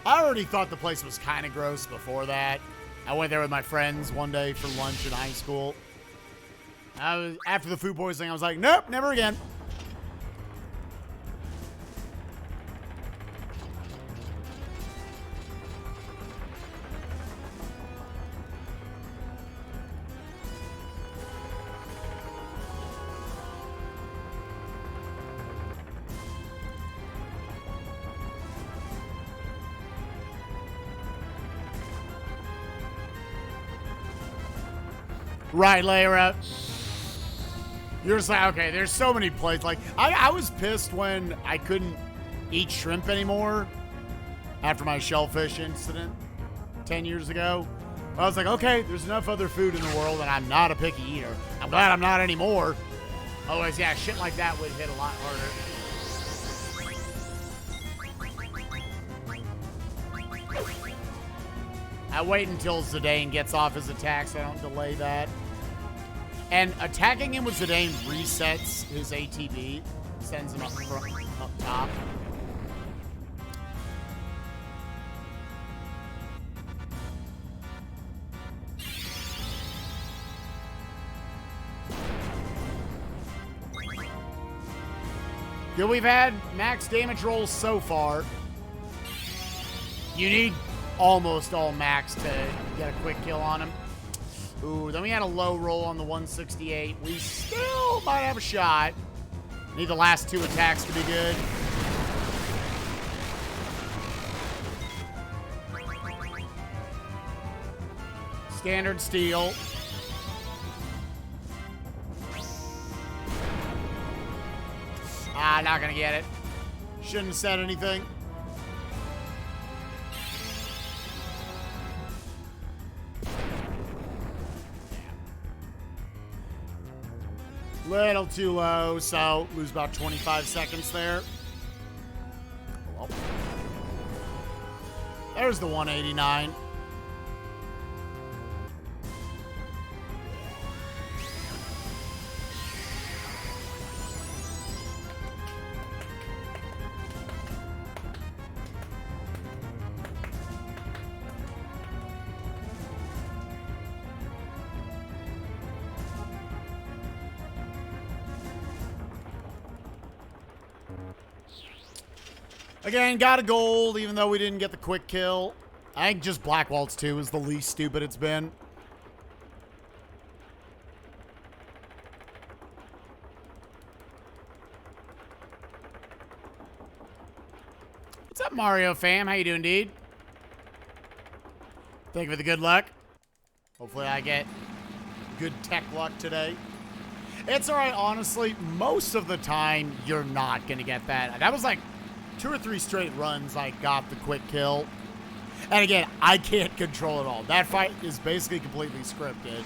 I already thought the place was kind of gross before that. I went there with my friends one day for lunch in high school. After the food poisoning, I was like, nope, never again. Right, Cleyra. You're just like, okay, there's so many places. Like, I was pissed when I couldn't eat shrimp anymore after my shellfish incident 10 years ago. I was like, okay, there's enough other food in the world, and I'm not a picky eater. I'm glad I'm not anymore. Otherwise, yeah, shit like that would hit a lot harder. I wait until Zidane gets off his attack so I don't delay that. And attacking him with Zidane resets his ATB, sends him up top. Yeah, we've had max damage rolls so far. You need almost all max to get a quick kill on him. Ooh, then we had a low roll on the 168. We still might have a shot. Need the last two attacks to be good. Standard steel. Ah, not gonna get it. Shouldn't have said anything. Little too low, so lose about 25 seconds there. Well, there's the 189. Again, got a gold, even though we didn't get the quick kill. I think just Black Waltz 2 is the least stupid it's been. What's up, Mario fam? How you doing, dude? Thank you for the good luck. Hopefully I get good tech luck today. It's alright, honestly. Most of the time, you're not going to get that. That was like 2 or 3 straight runs I got the quick kill. And again, I can't control it all. That fight is basically completely scripted.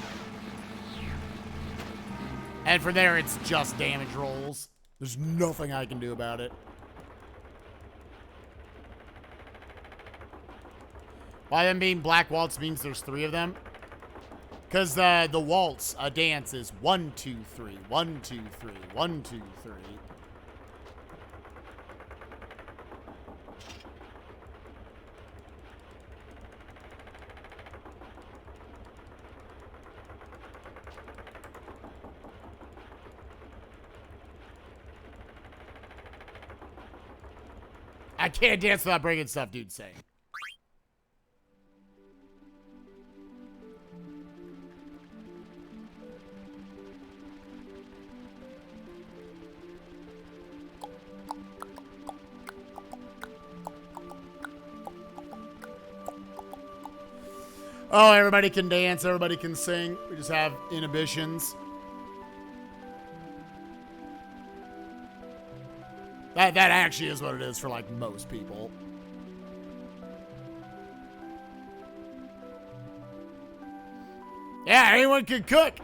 And from there, it's just damage rolls. There's nothing I can do about it. Why them being black waltz means there's 3 of them? Because the waltz, a dance, is 1, 2, 3, 1, 2, 3, 1, 2, 3. I can't dance without breaking stuff, dude saying. Oh, everybody can dance, everybody can sing. We just have inhibitions. That actually is what it is for, like, most people. Yeah, anyone can cook.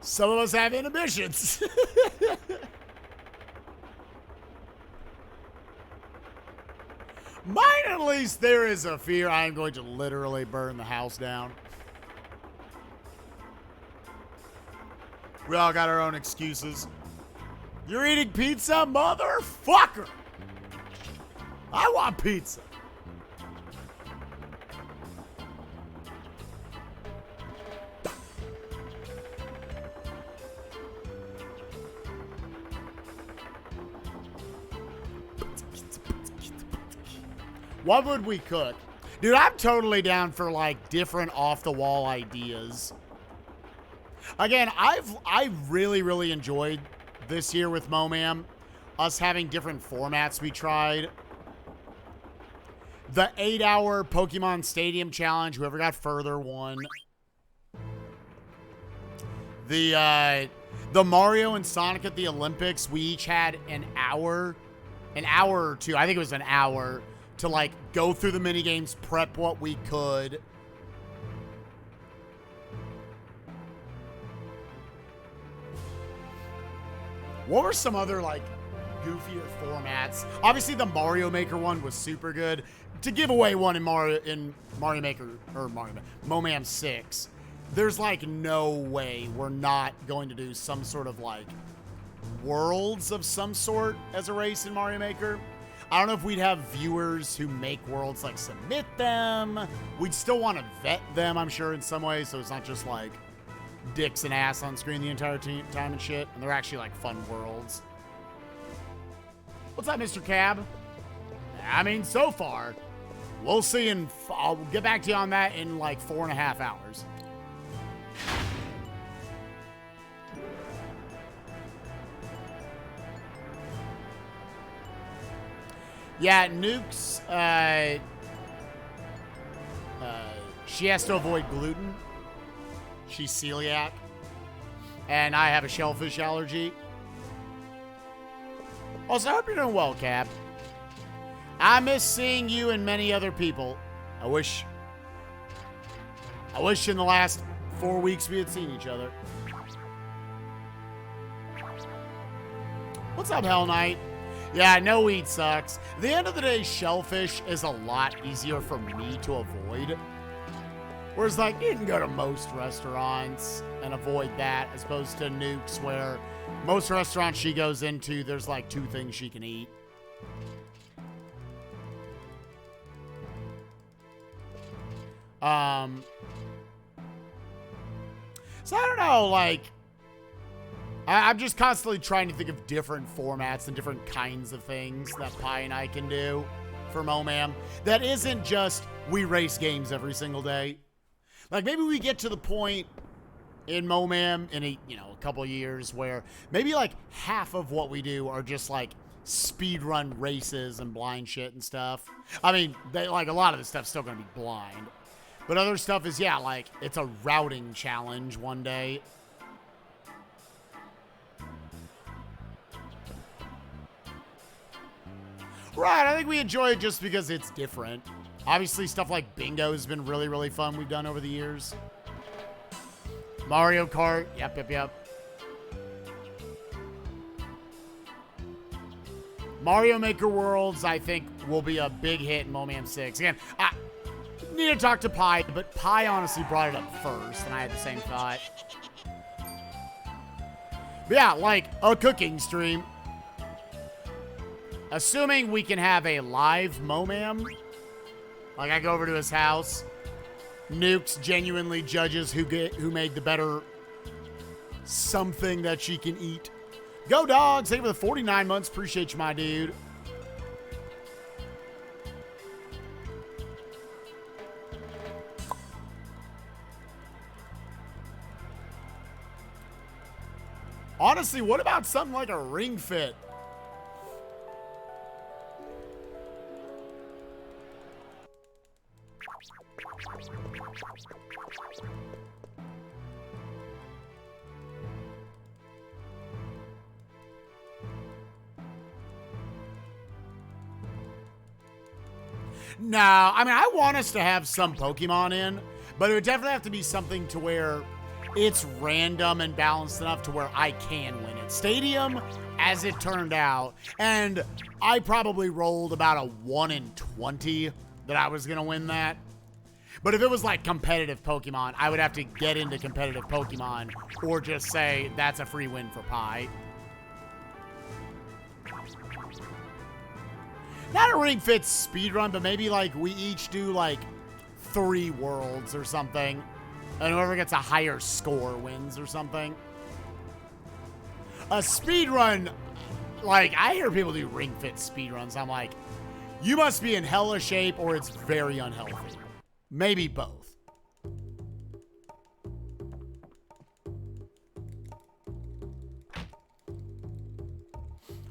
Some of us have inhibitions. Mine, at least, there is a fear I am going to literally burn the house down. We all got our own excuses. You're eating pizza, motherfucker! I want pizza. What would we cook? Dude, I'm totally down for, like, different off-the-wall ideas. Again, I really enjoyed this year with MOMAM, us having different formats we tried. The 8-hour Pokemon Stadium Challenge, whoever got further won. The Mario and Sonic at the Olympics, we each had an hour or two, I think it was an hour, to, like, go through the minigames, prep what we could. What were some other, like, goofier formats? Obviously, the Mario Maker one was super good. To give away one in Mario Maker, or MOMAM 6, there's, like, no way we're not going to do some sort of, like, worlds of some sort as a race in Mario Maker. I don't know if we'd have viewers who make worlds, like, submit them. We'd still want to vet them, I'm sure, in some way, so it's not just, like, dicks and ass on screen the entire time and shit. And they're actually, like, fun worlds. What's up, Mr. Cab? I mean, so far, we'll see, and I'll get back to you on that in, like, 4.5 hours. Yeah, Nuke's, she has to avoid gluten. She's celiac. And I have a shellfish allergy. Also, I hope you're doing well, Cap. I miss seeing you and many other people. I wish in the last 4 weeks we had seen each other. What's up, Hell Knight? Yeah, no weed sucks. At the end of the day, shellfish is a lot easier for me to avoid. Whereas, like, you can go to most restaurants and avoid that, as opposed to Nuke's, where most restaurants she goes into, there's, like, 2 things she can eat. So I don't know, like, I'm just constantly trying to think of different formats and different kinds of things that Pi and I can do for MOMAM. That isn't just we race games every single day. Like, maybe we get to the point in MOMAM in a couple years where maybe, like, half of what we do are just, like, speedrun races and blind shit and stuff. I mean, like, a lot of this stuff's still gonna be blind. But other stuff is, yeah, like, it's a routing challenge one day. Right, I think we enjoy it just because it's different. Obviously, stuff like Bingo has been really, really fun we've done over the years. Mario Kart. Yep. Mario Maker Worlds, I think, will be a big hit in MOMAM 6. Again, I need to talk to Pi, but Pi honestly brought it up first, and I had the same thought. But yeah, like a cooking stream. Assuming we can have a live MOMAM. Like, I go over to his house. Nukes genuinely judges who made the better something that she can eat. Go Dogs! Thank you for the 49 months. Appreciate you, my dude. Honestly, what about something like a Ring Fit? No, I mean, I want us to have some Pokemon in, but it would definitely have to be something to where it's random and balanced enough to where I can win it. Stadium, as it turned out, and I probably rolled about a 1 in 20 that I was going to win that. But if it was like competitive Pokemon, I would have to get into competitive Pokemon or just say that's a free win for Pi. Not a Ring Fit speedrun, but maybe like we each do like 3 worlds or something. And whoever gets a higher score wins or something. A speedrun, like I hear people do Ring Fit speedruns. I'm like, you must be in hella shape or it's very unhealthy. Maybe both.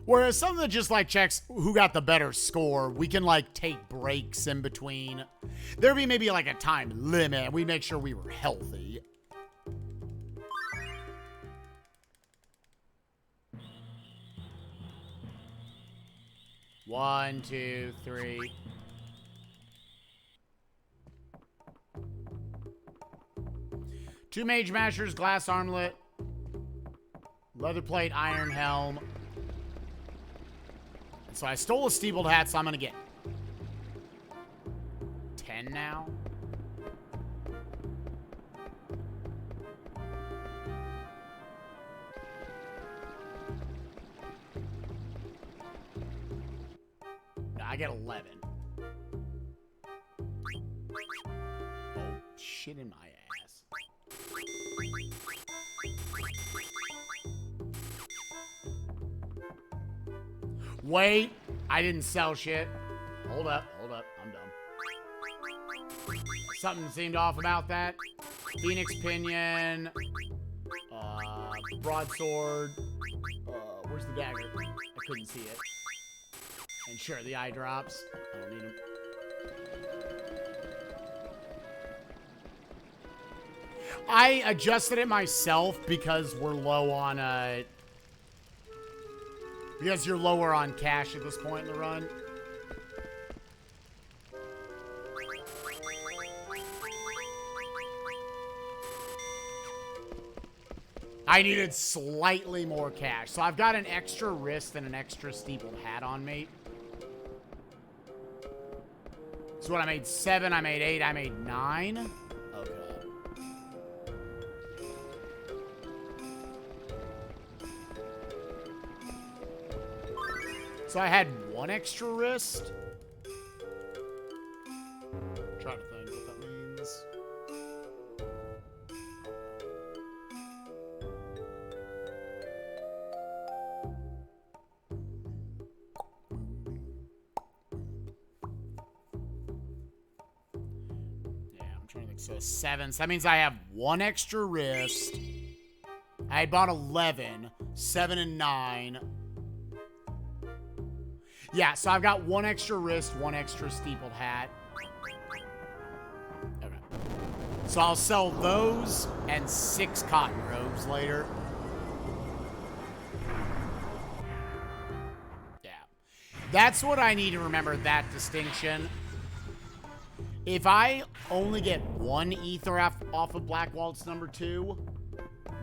Whereas something that just like checks who got the better score, we can like take breaks in between. There'd be maybe like a time limit and we make sure we were healthy. One, two, three. Two Mage Mashers, Glass Armlet, Leather Plate, Iron Helm. So I stole a steepled hat, so I'm going to get 10 now. No, I get 11. Oh, shit in my ass. Wait, I didn't sell shit. Hold up, I'm dumb. Something seemed off about that. Phoenix Pinion. Broadsword. Where's the dagger? I couldn't see it. And sure, the eye drops. I don't need them. I adjusted it myself because we're low on, because you're lower on cash at this point in the run. I needed slightly more cash. So I've got an extra wrist and an extra steepled hat on me. So what, I made 7, I made 8, I made 9. Okay. So I had 1 extra wrist. I'm trying to think what that means. Yeah, I'm trying to think. So 7. So that means I have 1 extra wrist. I had bought 11, 7 and 9. Yeah, so I've got 1 extra wrist, 1 extra steepled hat. Okay. So I'll sell those and 6 cotton robes later. Yeah. That's what I need to remember, that distinction. If I only get one ether off of Black Waltz number 2,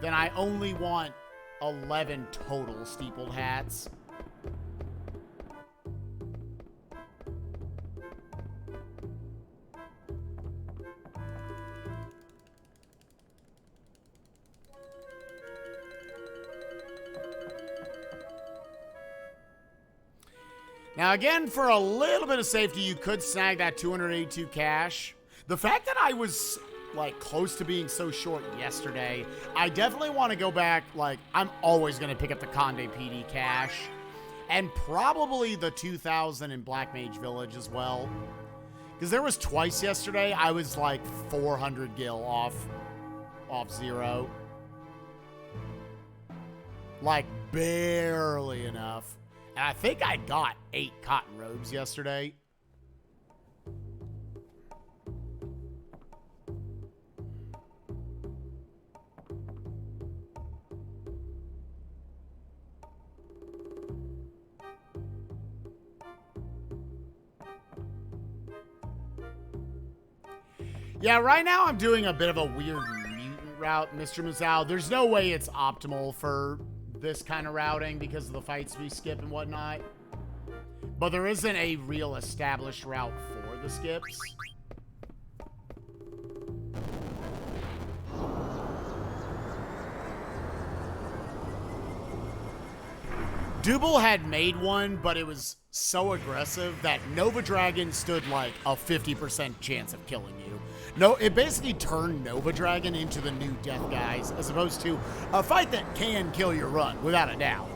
then I only want 11 total steepled hats. Now, again, for a little bit of safety, you could snag that 282 cash. The fact that I was, like, close to being so short yesterday, I definitely want to go back. Like, I'm always going to pick up the Conde PD cash. And probably the 2,000 in Black Mage Village as well. Because there was twice yesterday, I was, like, 400 gil off zero. Like, barely enough. And I think I got 8 cotton robes yesterday. Yeah, right now I'm doing a bit of a weird mutant route, Mr. Mazao. There's no way it's optimal for this kind of routing because of the fights we skip and whatnot. But there isn't a real established route for the skips. Double had made one, but it was so aggressive that Nova Dragon stood like a 50% chance of killing you. No, it basically turned Nova Dragon into the new Death Guys, as opposed to a fight that can kill your run, without a doubt.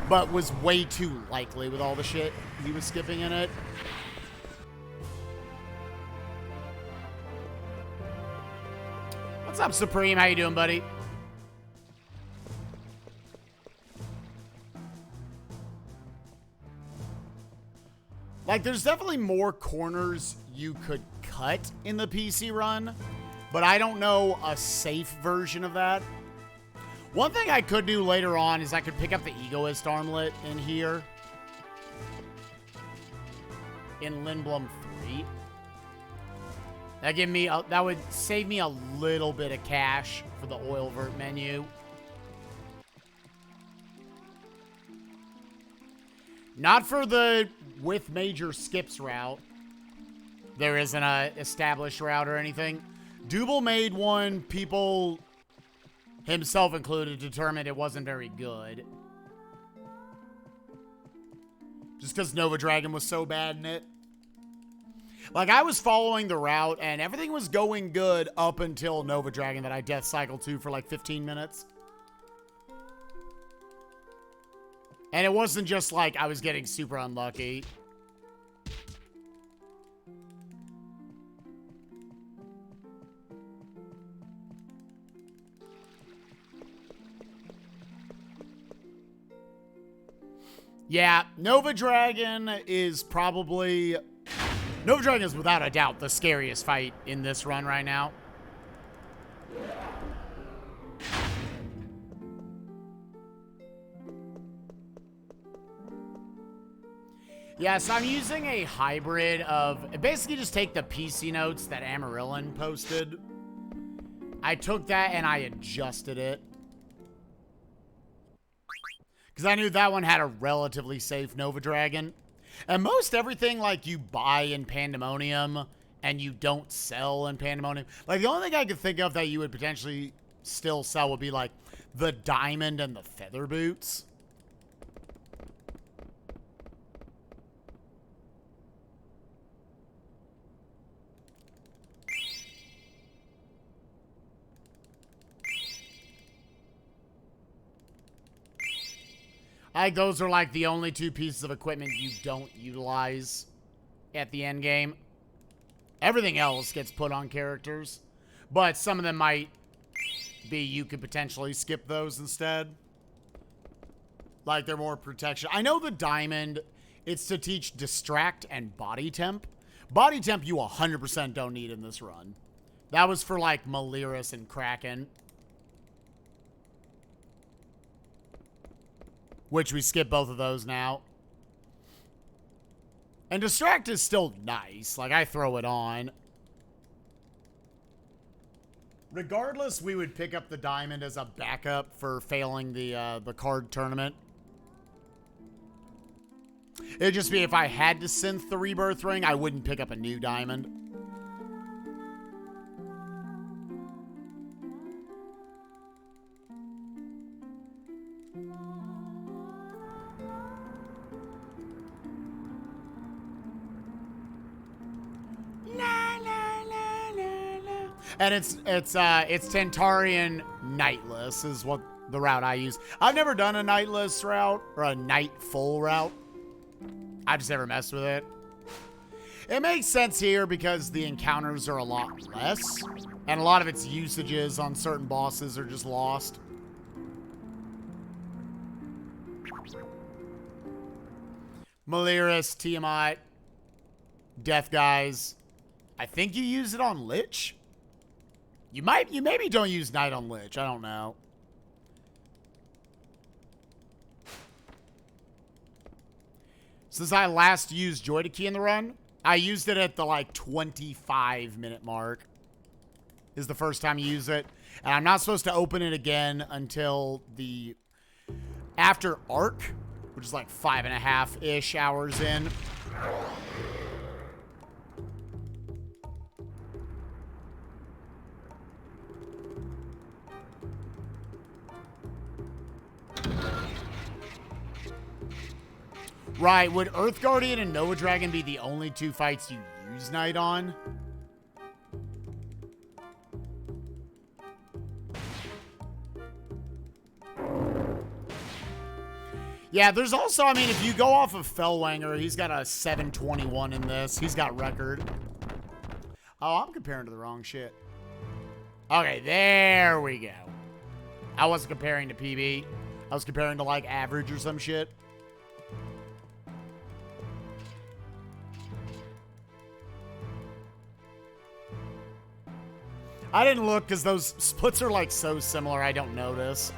But was way too likely with all the shit he was skipping in it. What's up, Supreme? How you doing, buddy? Like, there's definitely more corners you could cut in the PC run, but I don't know a safe version of that. One thing I could do later on is I could pick up the Egoist Armlet in here. In Lindblum 3. That would save me a little bit of cash for the oil vert menu. Not for the with major skips route. There isn't a established route or anything. Double made one. People, himself included, determined it wasn't very good. Just because Nova Dragon was so bad in it. Like, I was following the route, and everything was going good up until Nova Dragon that I death cycled to for like 15 minutes. And it wasn't just like I was getting super unlucky. Yeah, Nova Dragon is probably... Nova Dragon is without a doubt the scariest fight in this run right now. Yes, I'm using a hybrid of... Basically just take the PC notes that Amarillin posted. I took that and I adjusted it. Because I knew that one had a relatively safe Nova Dragon. And most everything, like, you buy in Pandemonium and you don't sell in Pandemonium. Like, the only thing I could think of that you would potentially still sell would be, like, the diamond and the feather boots. Like, those are, like, the only two pieces of equipment you don't utilize at the end game. Everything else gets put on characters. But some of them might be you could potentially skip those instead. Like, they're more protection. I know the diamond, it's to teach distract and body temp. Body temp you 100% don't need in this run. That was for, like, Maliris and Kraken. Which we skip both of those now. And Distract is still nice. Like, I throw it on. Regardless, we would pick up the diamond as a backup for failing the card tournament. It'd just be if I had to synth the rebirth ring, I wouldn't pick up a new diamond. And it's Tentarian Nightless is what the route I use. I've never done a Nightless route or a Nightful route. I just never messed with it. It makes sense here because the encounters are a lot less, and a lot of its usages on certain bosses are just lost. Maliris, Tiamat, Death Guys. I think you use it on Lich. You maybe don't use Night on Lich. I don't know. Since I last used Joy to Key in the run, I used it at the like 25-minute mark. Is the first time you use it. And I'm not supposed to open it again until the after Arc, which is like 5.5-ish hours in. Right, would Earth Guardian and Nova Dragon be the only two fights you use Night on? Yeah, there's also, I mean, if you go off of Fellwanger, he's got a 721 in this. He's got record. Oh, I'm comparing to the wrong shit. Okay, there we go. I wasn't comparing to PB. I was comparing to, like, average or some shit. I didn't look because those splits are like so similar I don't notice.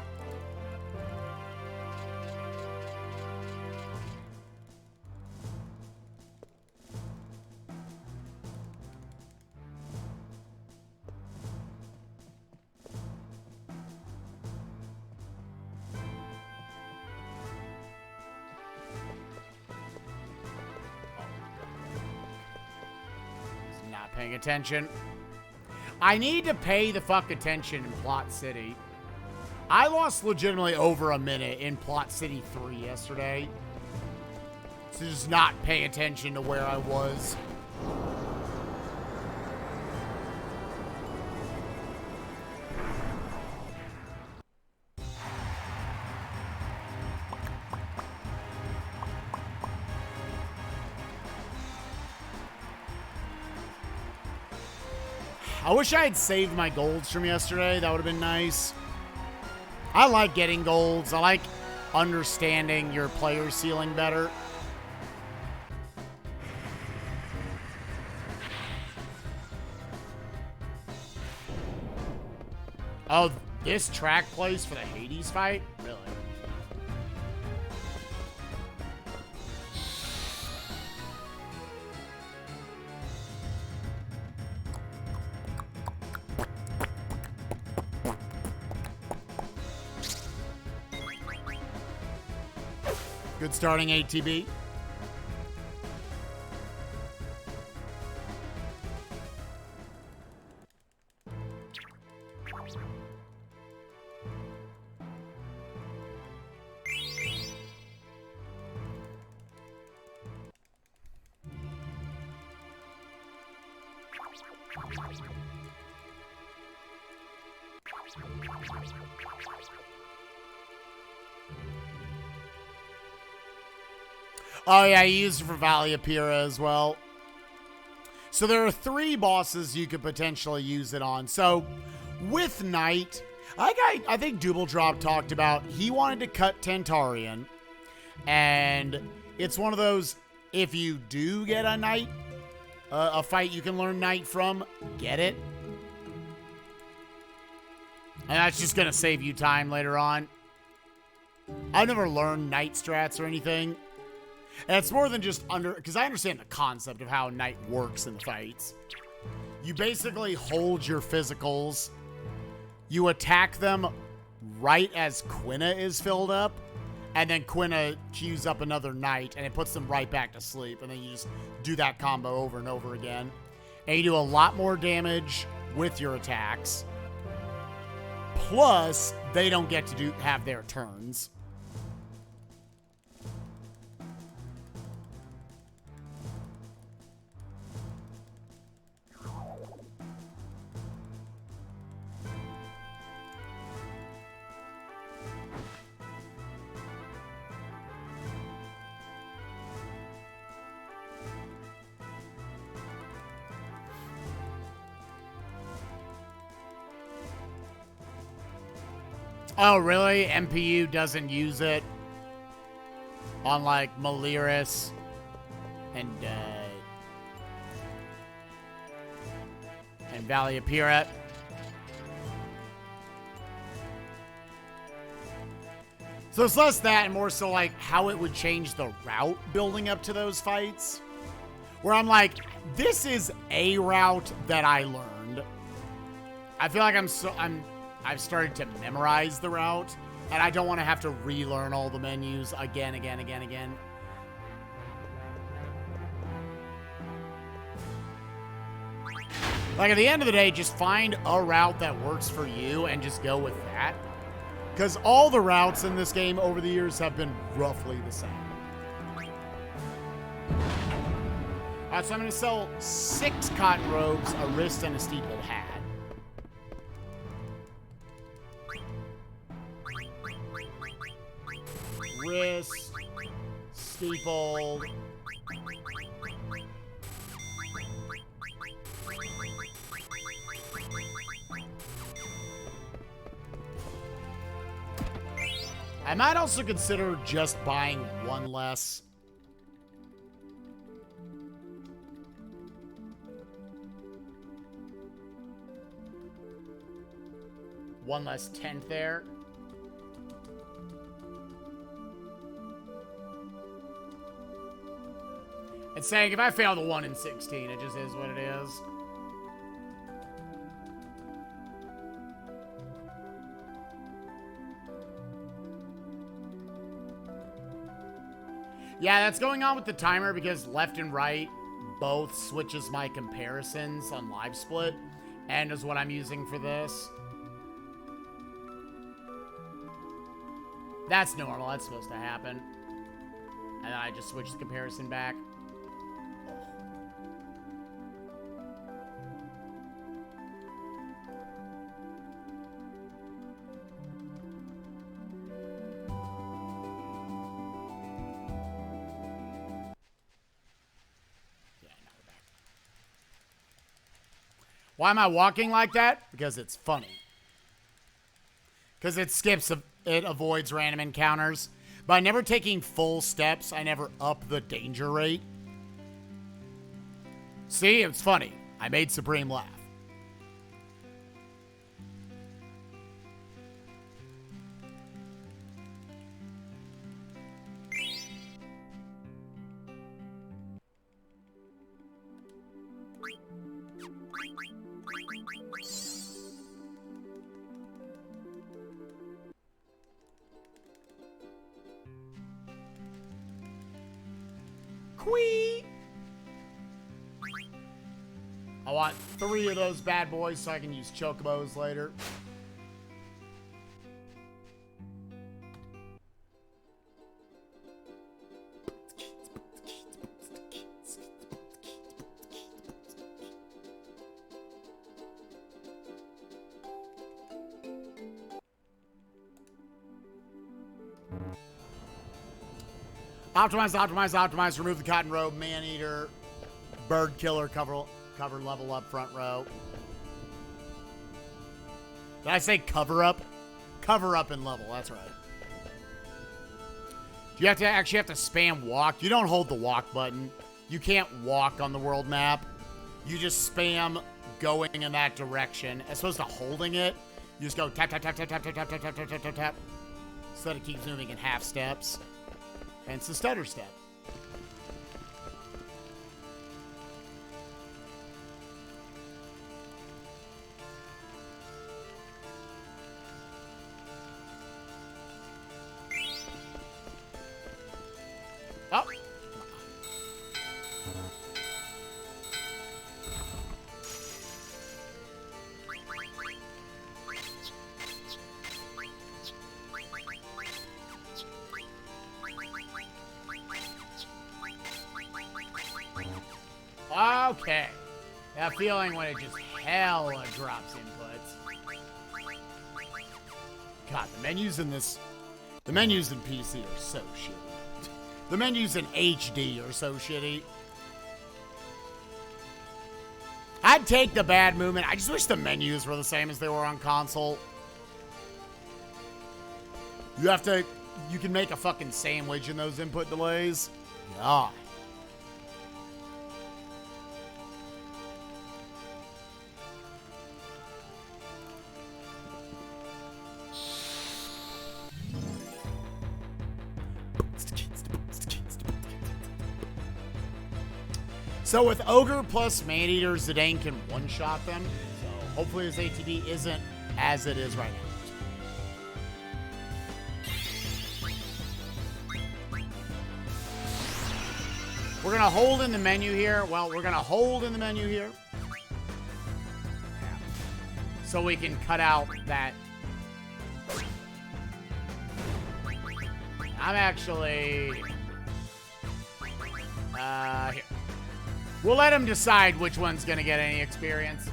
Not paying attention. I need to pay the fuck attention in Plot City. I lost legitimately over a minute in Plot City 3 yesterday. So just not pay attention to where I was. I wish I had saved my golds from yesterday. That would have been nice. I like getting golds. I like understanding your player ceiling better. Oh, this track plays for the Hades fight? Really? Good starting ATB. Oh yeah, you used it for Valiapira as well. So there are 3 bosses you could potentially use it on. So with Knight, I think Double Drop talked about he wanted to cut Tentarian. And it's one of those, if you do get a Knight, a fight you can learn Knight from, get it. And that's just going to save you time later on. I've never learned Knight strats or anything. And it's more than just because I understand the concept of how Knight works in the fights. You basically hold your physicals, you attack them right as Quina is filled up, and then Quina queues up another Knight, and it puts them right back to sleep, and then you just do that combo over and over again. And you do a lot more damage with your attacks. Plus, they don't get to have their turns. Oh, really? MPU doesn't use it on, like, Maliris and Valiapira. So it's less that and more so, like, how it would change the route building up to those fights. Where I'm like, this is a route that I learned. I feel like I've started to memorize the route, and I don't want to have to relearn all the menus again. Like, at the end of the day, just find a route that works for you and just go with that. Because all the routes in this game over the years have been roughly the same. Alright, so I'm going to sell 6 cotton robes, a wrist, and a steepled hat. Wrist, steepled. I might also consider just buying one less. One less tent there. It's saying if I fail the 1 in 16, it just is what it is. Yeah, that's going on with the timer because left and right both switches my comparisons on Live Split, and is what I'm using for this. That's normal. That's supposed to happen. And then I just switch the comparison back. Why am I walking like that? Because it's funny. Because it avoids random encounters. By never taking full steps, I never up the danger rate. See, it's funny. I made Supreme laugh. I want 3 of those bad boys so I can use chocobos later. Optimize, optimize, optimize. Remove the cotton robe, man eater, bird killer, cover level up front row. Did I say cover up? Cover up and level, that's right. Do you have to actually have to spam walk? You don't hold the walk button. You can't walk on the world map. You just spam going in that direction. As opposed to holding it, you just go tap, tap, tap, tap, tap, tap, tap, tap, tap, tap, tap, tap, tap. So that it keeps moving in half steps. And it's the stutter step. Okay. That feeling when it just hella drops inputs. God, the menus in this... The menus in PC are so shitty. The menus in HD are so shitty. I'd take the bad movement. I just wish the menus were the same as they were on console. You can make a fucking sandwich in those input delays. God. So with Ogre plus Maneater, Zidane can one-shot them. So hopefully his ATB isn't as it is right now. We're going to hold in the menu here. Well, we're going to hold in the menu here. So we can cut out that. I'm actually... here. We'll let him decide which one's going to get any experience.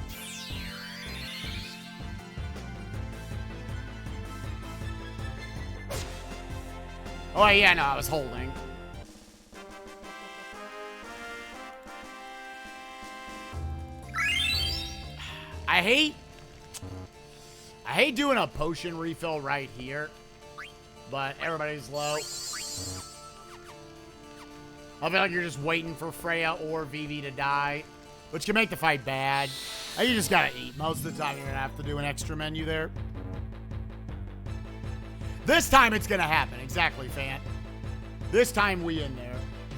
Oh, yeah, no, I was holding. I hate doing a potion refill right here, but everybody's low. I feel like you're just waiting for Freya or Vivi to die, which can make the fight bad. You just gotta eat. Most of the time, you're gonna have to do an extra menu there. This time, it's gonna happen. Exactly, fan. This time, we in there.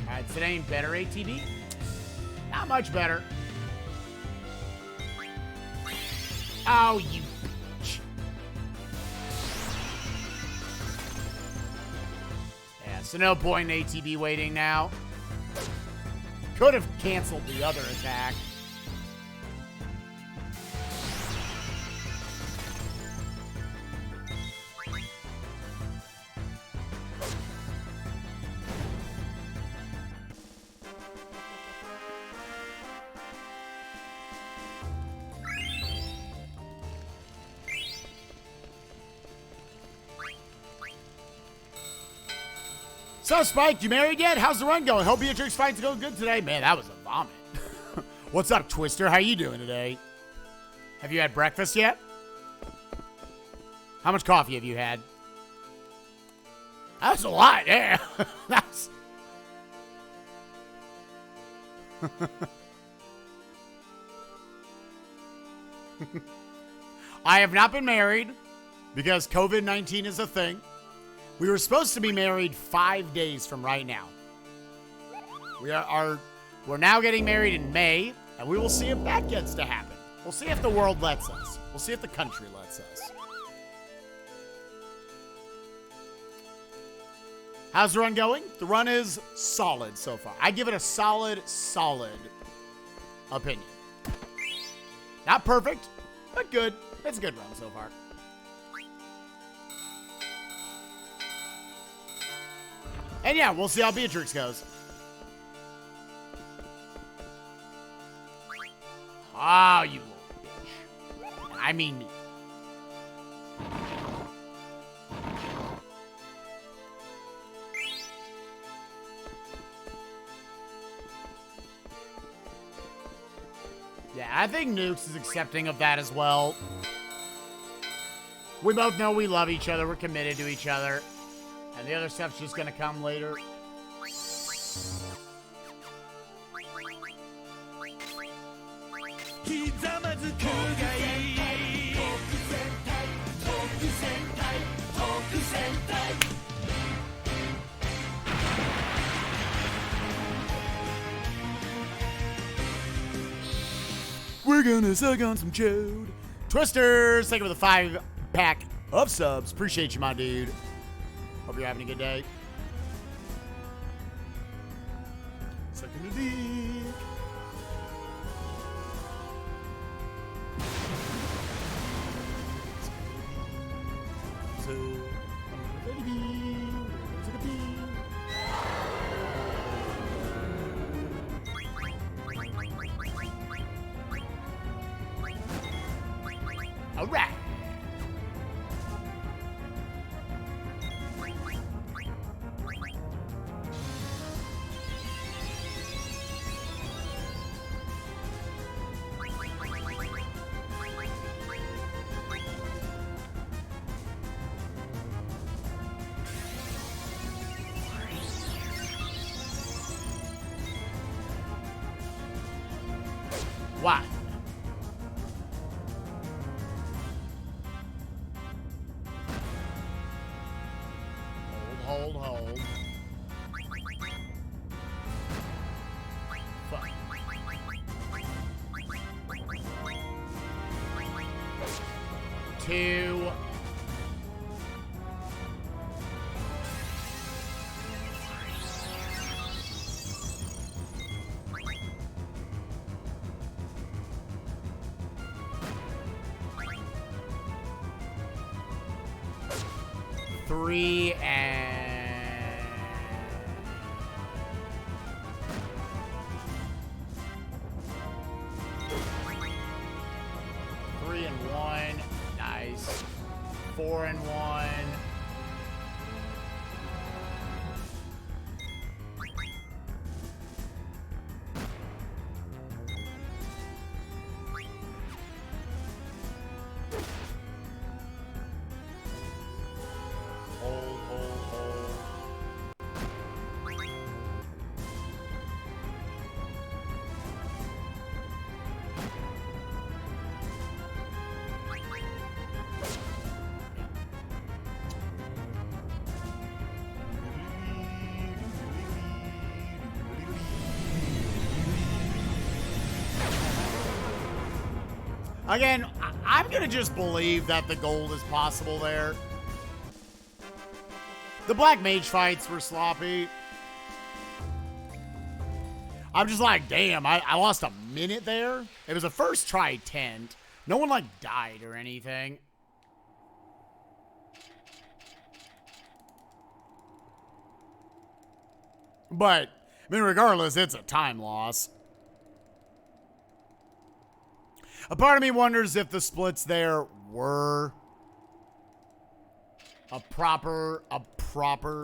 All right, Zidane better ATB? Not much better. Oh, you bitch. Yeah, so no point in ATB waiting now. Could have canceled the other attack. So, Spike, you married yet? How's the run going? Hope Beatrix fight's going good today. Man, that was a vomit. What's up, Twister? How you doing today? Have you had breakfast yet? How much coffee have you had? That's a lot, yeah. That's... I have not been married because COVID-19 is a thing. We were supposed to be married 5 days from right now. We're now getting married in May, and we will see if that gets to happen. We'll see if the world lets us. We'll see if the country lets us. How's the run going? The run is solid so far. I give it a solid opinion. Not perfect, but good. It's a good run so far. And yeah, we'll see how Beatrix goes. Oh, you little bitch. I mean me. Yeah, I think Nukes is accepting of that as well. We both know we love each other. We're committed to each other. And the other stuff's just gonna come later. We're gonna suck on some chode. Twisters, thank you for the 5-pack of subs. Appreciate you, my dude. Hope you're having a good day. Sucking a dick. So, baby, suck a dick. What? Hold. Fuck. Two. Three and 3 and 1. Nice. 4 and 1. Again, I'm going to just believe that the gold is possible there. The black mage fights were sloppy. I'm just like, damn, I lost a minute there. It was a first try tent. No one, like, died or anything. But, I mean, regardless, it's a time loss. A part of me wonders if the splits there were a proper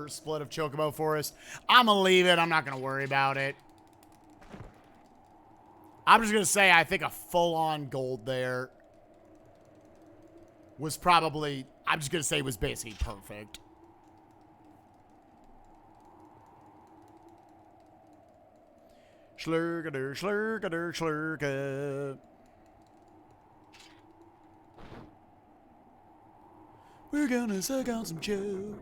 split of Chocobo Forest. I'm gonna leave it. I'm not gonna worry about it. I'm just gonna say I think a full-on gold there was probably, I'm just gonna say it was basically perfect. Schlurgader, schlurgader, schlurga. We're gonna suck on some chode.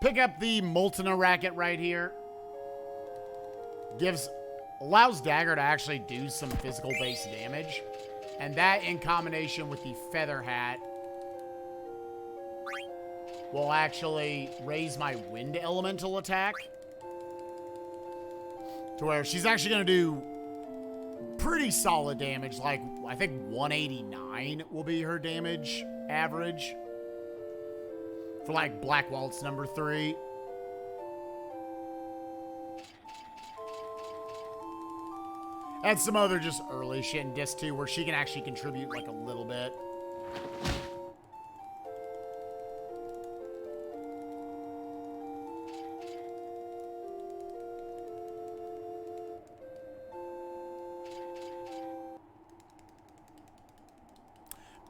Pick up the Moltena racket right here. Allows Dagger to actually do some physical based damage. And that in combination with the Feather Hat will actually raise my Wind Elemental attack. To where she's actually going to do pretty solid damage. Like, I think 189 will be her damage average. For, like, Black Waltz number 3. And some other just early shit in Disc 2 where she can actually contribute, like, a little bit.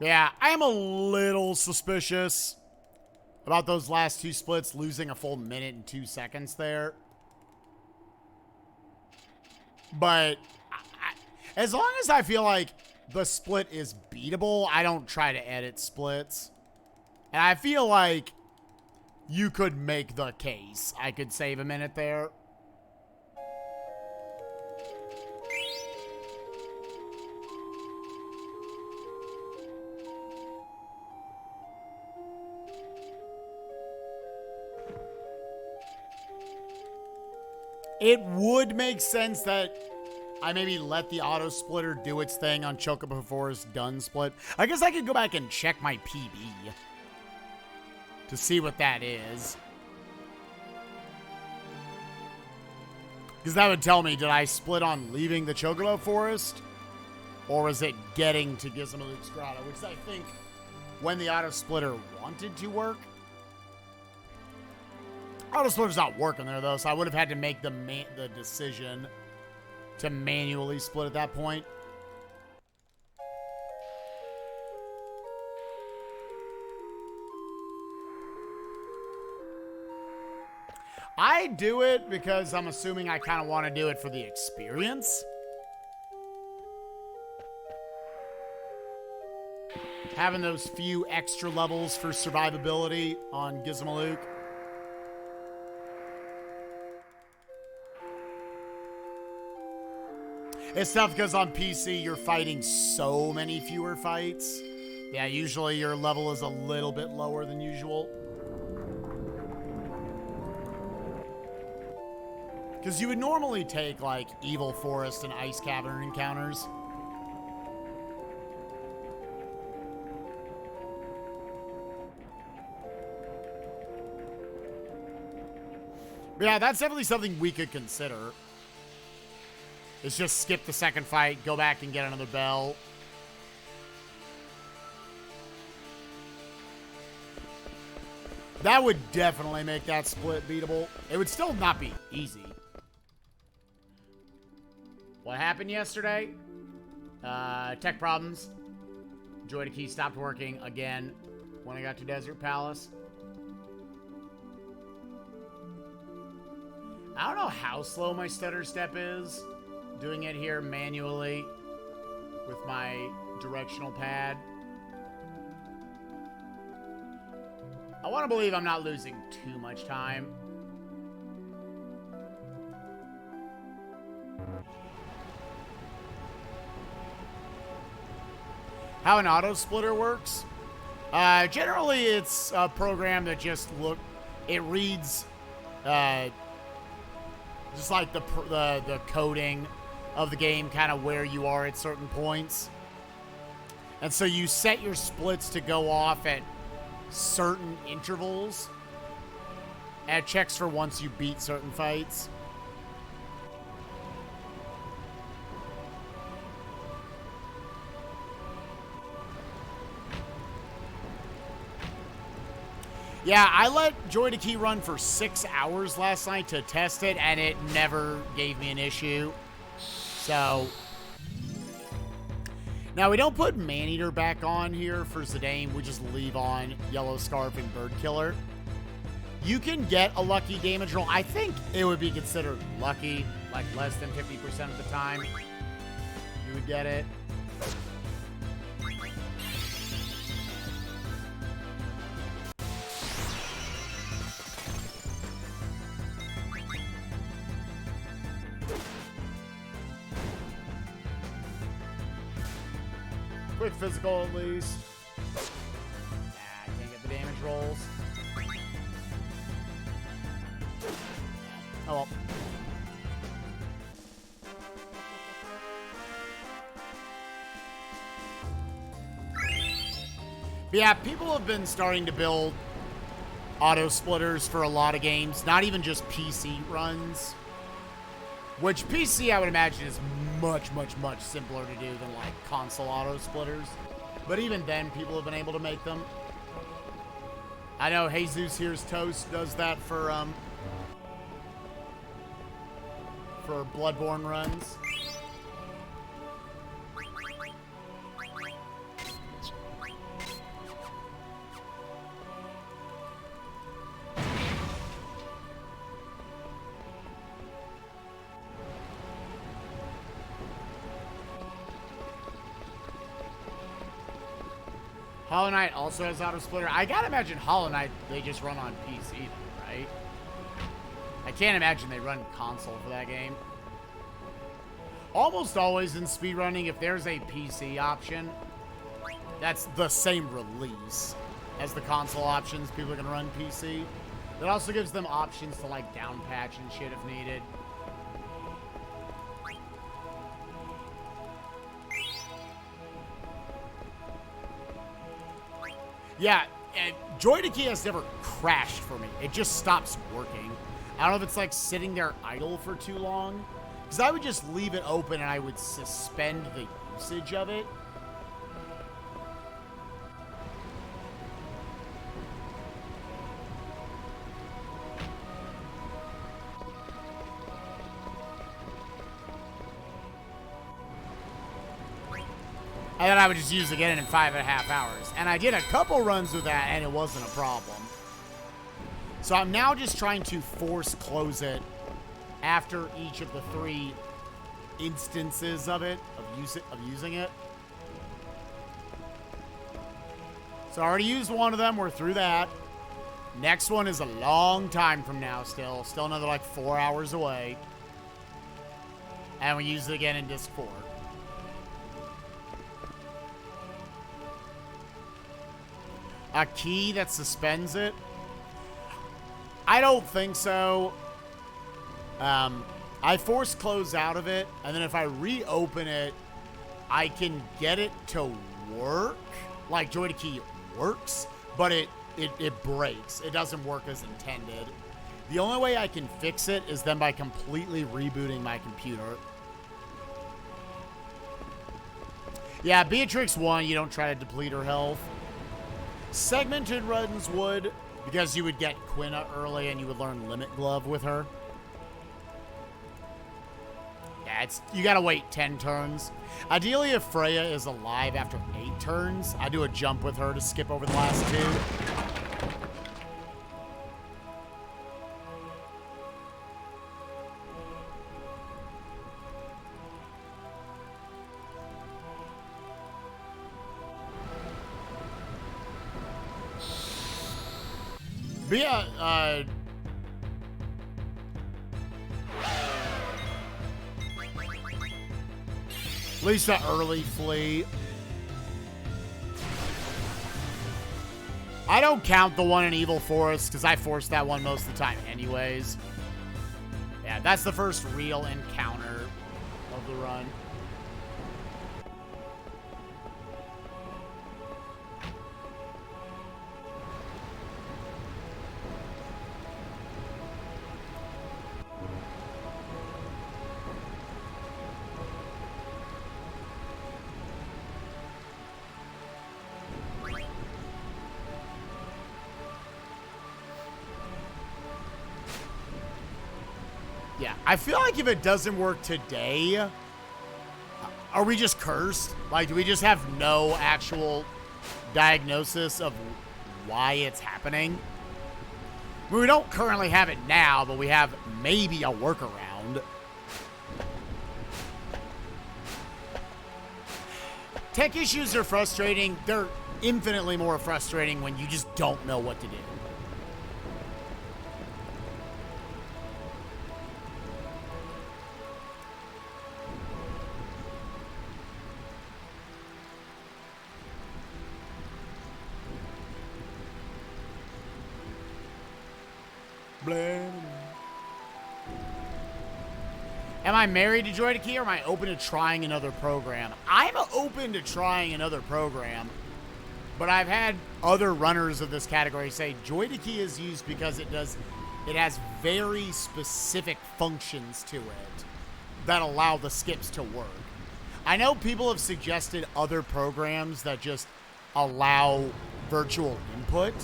Yeah, I am a little suspicious about those last two splits, losing a full minute and 2 seconds there. But as long as I feel like the split is beatable, I don't try to edit splits. And I feel like you could make the case I could save a minute there. It would make sense that I maybe let the auto splitter do its thing on Chocobo Forest done split. I guess I could go back and check my PB to see what that is. Because that would tell me, did I split on leaving the Chocobo Forest? Or was it getting to Gizamaluke's Grotto? Which I think when the auto splitter wanted to work. Auto splitter's not working there, though, so I would have had to make the decision to manually split at that point. I do it because I'm assuming I kind of want to do it for the experience. Having those few extra levels for survivability on Gizamaluke. It's tough because on PC you're fighting so many fewer fights. Yeah, usually your level is a little bit lower than usual. Because you would normally take, like, Evil Forest and Ice Cavern encounters. But yeah, that's definitely something we could consider. Is just skip the second fight, go back and get another bell. That would definitely make that split beatable. It would still not be easy. What happened yesterday? Tech problems. Iateyourpie stopped working again when I got to Desert Palace. I don't know how slow my stutter step is. Doing it here manually with my directional pad. I want to believe I'm not losing too much time. How an auto splitter works? Generally, it's a program that just it reads just like the coding of the game, kind of where you are at certain points. And so you set your splits to go off at certain intervals. And it checks for once you beat certain fights. Yeah, I let Iateyourpie run for 6 hours last night to test it, and it never gave me an issue. So, now we don't put Maneater back on here for Zidane. We just leave on Yellow Scarf and Bird Killer. You can get a lucky damage roll. I think it would be considered lucky, like less than 50% of the time. You would get it. Quick physical, at least. Nah, can't get the damage rolls. Oh well. But yeah, people have been starting to build auto splitters for a lot of games, not even just PC runs. Which PC, I would imagine, is much, much, much simpler to do than, like, console auto splitters. But even then, people have been able to make them. I know Jesus Here's Toast does that for Bloodborne runs. Hollow Knight also has auto splitter. I gotta imagine Hollow Knight, they just run on PC then, right? I can't imagine they run console for that game. Almost always in speedrunning, if there's a PC option, that's the same release as the console options. People are gonna run PC. It also gives them options to, like, down patch and shit if needed. Yeah, Iateyourpie has never crashed for me. It just stops working. I don't know if it's like sitting there idle for too long. Because I would just leave it open and I would suspend the usage of it. And then I would just use it again in 5.5 hours. And I did a couple runs with that, and it wasn't a problem. So I'm now just trying to force close it after each of the 3 instances of it, of using it. So I already used one of them. We're through that. Next one is a long time from now still. Still another like 4 hours away. And we use it again in Disc 4. A key that suspends it? I don't think so. I force close out of it, and then if I reopen it, I can get it to work. Like, Joy to Key works, but it breaks. It doesn't work as intended. The only way I can fix it is then by completely rebooting my computer. Yeah, Beatrix 1, you don't try to deplete her health. Segmented runs would, because you would get Quina early and you would learn Limit Glove with her. Yeah, you gotta wait 10 turns. Ideally, if Freya is alive after 8 turns, I do a jump with her to skip over the last 2. But yeah, at least the early flee. I don't count the one in Evil Forest because I force that one most of the time anyways. Yeah, that's the first real encounter of the run. Yeah, I feel like if it doesn't work today, are we just cursed? Like, do we just have no actual diagnosis of why it's happening? I mean, we don't currently have it now, but we have maybe a workaround. Tech issues are frustrating. They're infinitely more frustrating when you just don't know what to do. Am I married to Joy to Key or am I open to trying another program? I'm open to trying another program, but I've had other runners of this category say Joy to Key is used because it has very specific functions to it that allow the skips to work. I know people have suggested other programs that just allow virtual input,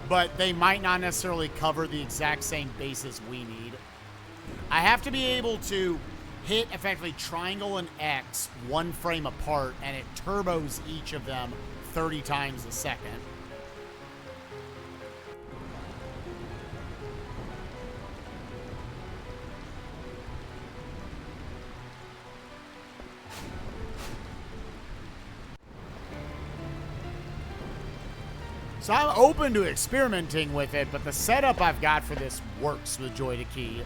but they might not necessarily cover the exact same bases we need. I have to be able to hit effectively triangle and X 1 frame apart, and it turbos each of them 30 times a second. So I'm open to experimenting with it, but the setup I've got for this works with Joy to Key.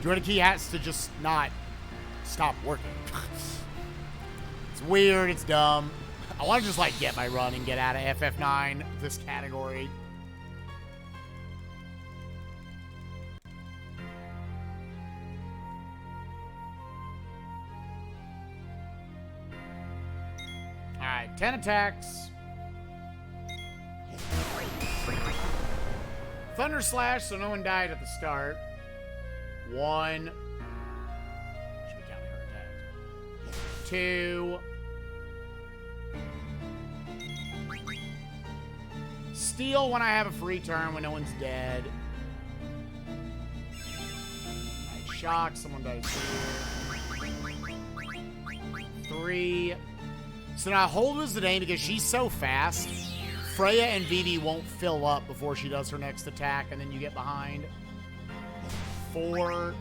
Joy to Key has to just not stop working. It's weird, it's dumb. I want to just like get my run and get out of FF9, this category. Alright, 10 attacks. Thunder Slash, so no one died at the start. 1. Should be counting her attacks. 2. Steal when I have a free turn when no one's dead. I shock, someone dies here. 3. So now hold was the name because she's so fast. Freya and Vivi won't fill up before she does her next attack, and then you get behind. 4.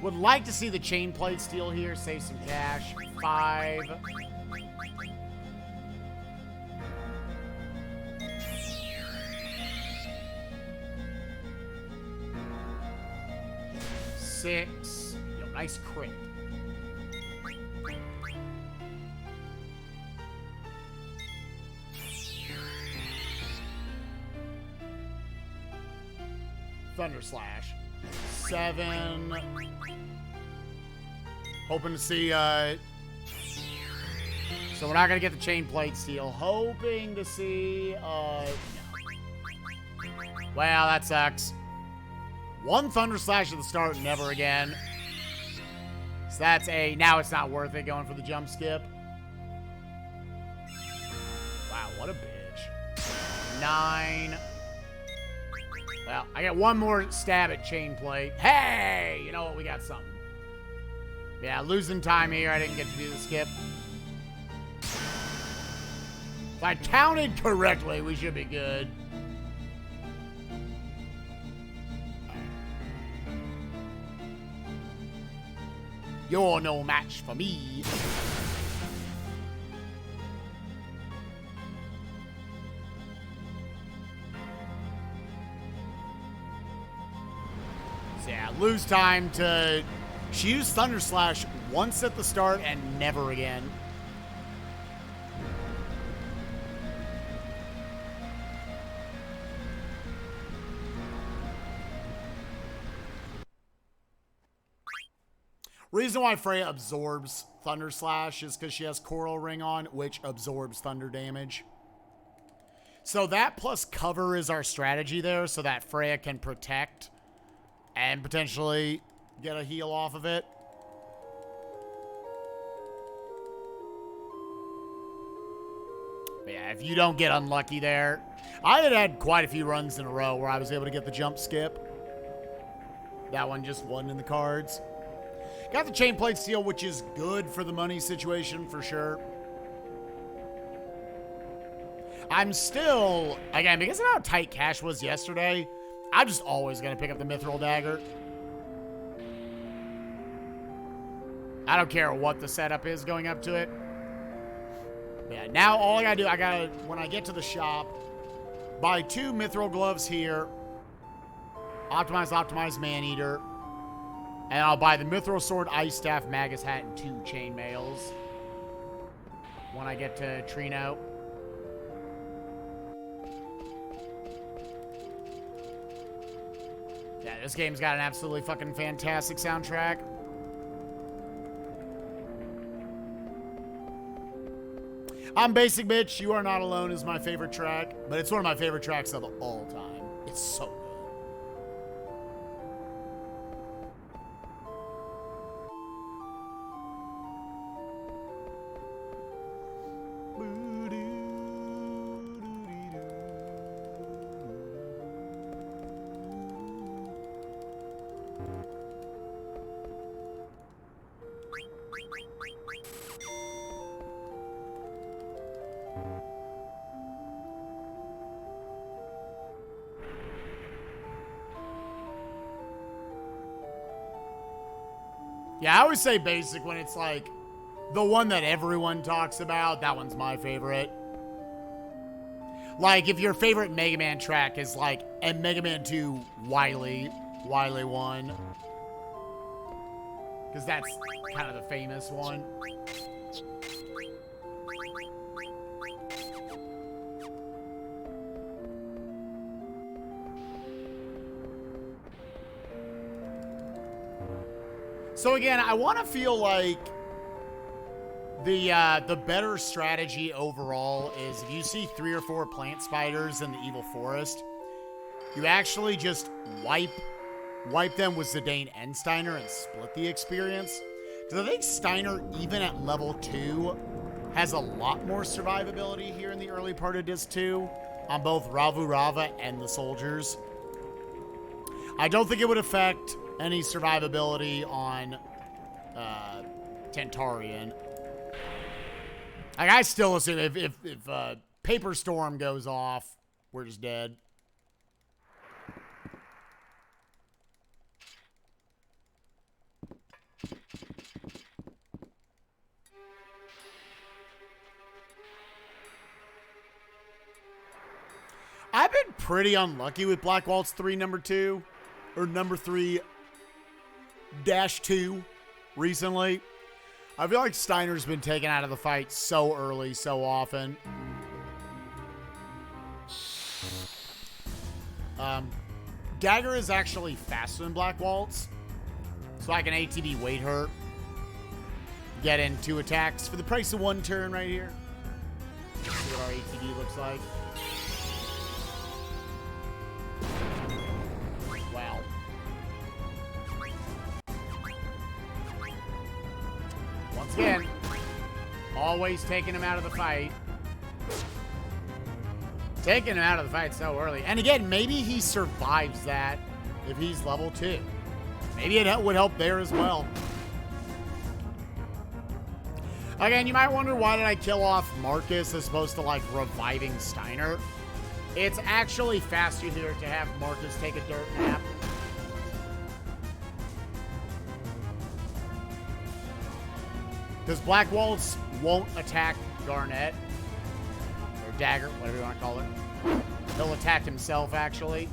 Would like to see the chain plate steal here, save some cash. 5. Six. Yo, nice crit. Thunder Slash. 7. Hoping to see, so we're not going to get the chain plate steal. Hoping to see, no. Well, that sucks. 1 Thunder Slash at the start, never again. So that's a, now it's not worth it going for the jump skip. Wow, what a bitch. 9. Well, I got 1 more stab at chain plate. Hey, you know what? We got something. Yeah, losing time here. I didn't get to do the skip. If I counted correctly, we should be good. You're no match for me. So yeah, lose time to... She used Thunder Slash once at the start and never again. Reason why Freya absorbs Thunder Slash is because she has Coral Ring on, which absorbs thunder damage. So that plus cover is our strategy there, so that Freya can protect and potentially get a heal off of it. But yeah, if you don't get unlucky there. I had quite a few runs in a row where I was able to get the jump skip. That one just wasn't in the cards. Got the chain plate steal, which is good for the money situation for sure. I'm still, again, because of how tight cash was yesterday, I'm just always going to pick up the Mithril Dagger. I don't care what the setup is going up to it. Yeah, now all I gotta do, when I get to the shop, buy 2 Mithril Gloves here, optimize Maneater, and I'll buy the Mithril Sword, Ice Staff, Magus Hat, and 2 Chainmails when I get to Trino. Yeah, this game's got an absolutely fucking fantastic soundtrack. I'm Basic Bitch, You Are Not Alone is my favorite track, but it's one of my favorite tracks of all time. It's so good. Yeah, I always say basic when it's like the one that everyone talks about. That one's my favorite. Like if your favorite Mega Man track is like a Mega Man 2 Wily 1. Because that's kind of the famous one. So again, I want to feel like the better strategy overall is if you see 3 or 4 plant spiders in the evil forest, you actually just wipe them with Zidane and Steiner and split the experience. Because I think Steiner, even at level 2, has a lot more survivability here in the early part of Disc 2 on both Ravu Rava and the soldiers. I don't think it would affect any survivability on Tentarian. Like, I still assume if Paper Storm goes off, we're just dead. I've been pretty unlucky with Black Waltz 3 number 2, or number 3-2 recently. I feel like Steiner's been taken out of the fight so early, so often. Dagger is actually faster than Black Waltz, so I can ATB wait her. Get in 2 attacks for the price of 1 turn right here. Let's see what our ATB looks like. Wow. Once again, always taking him out of the fight. Taking him out of the fight so early. And again, maybe he survives that if he's level 2. Maybe it would help there as well. Again, you might wonder, why did I kill off Marcus as opposed to, like, reviving Steiner? It's actually faster here to have Marcus take a dirt nap. Because Black Waltz won't attack Garnet. Or Dagger, whatever you want to call it. He'll attack himself, actually.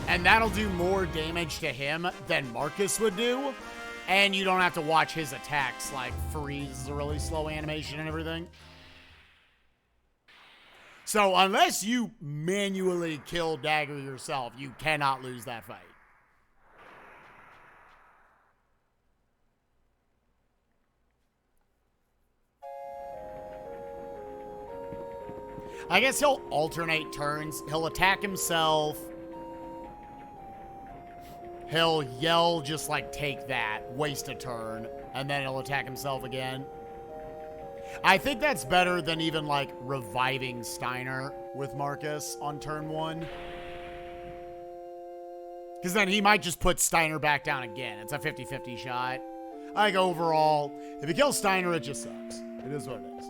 And that'll do more damage to him than Marcus would do. And you don't have to watch his attacks, like freeze a really slow animation and everything. So unless you manually kill Dagger yourself, you cannot lose that fight. I guess he'll alternate turns. He'll attack himself. He'll yell, just like, take that, waste a turn, and then he'll attack himself again. I think that's better than even, like, reviving Steiner with Marcus on turn 1. Because then he might just put Steiner back down again. It's a 50-50 shot. Like, overall, if he kills Steiner, it just sucks. It is what it is.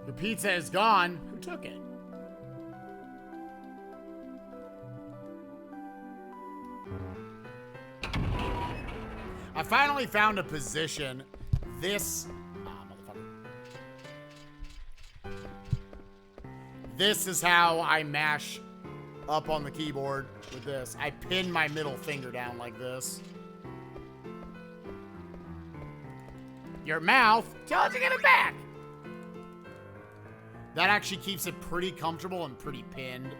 The pizza is gone. Who took it? I finally found a position. This... motherfucker. This is how I mash up on the keyboard with this. I pin my middle finger down like this. Your mouth tells you to get it back. That actually keeps it pretty comfortable and pretty pinned.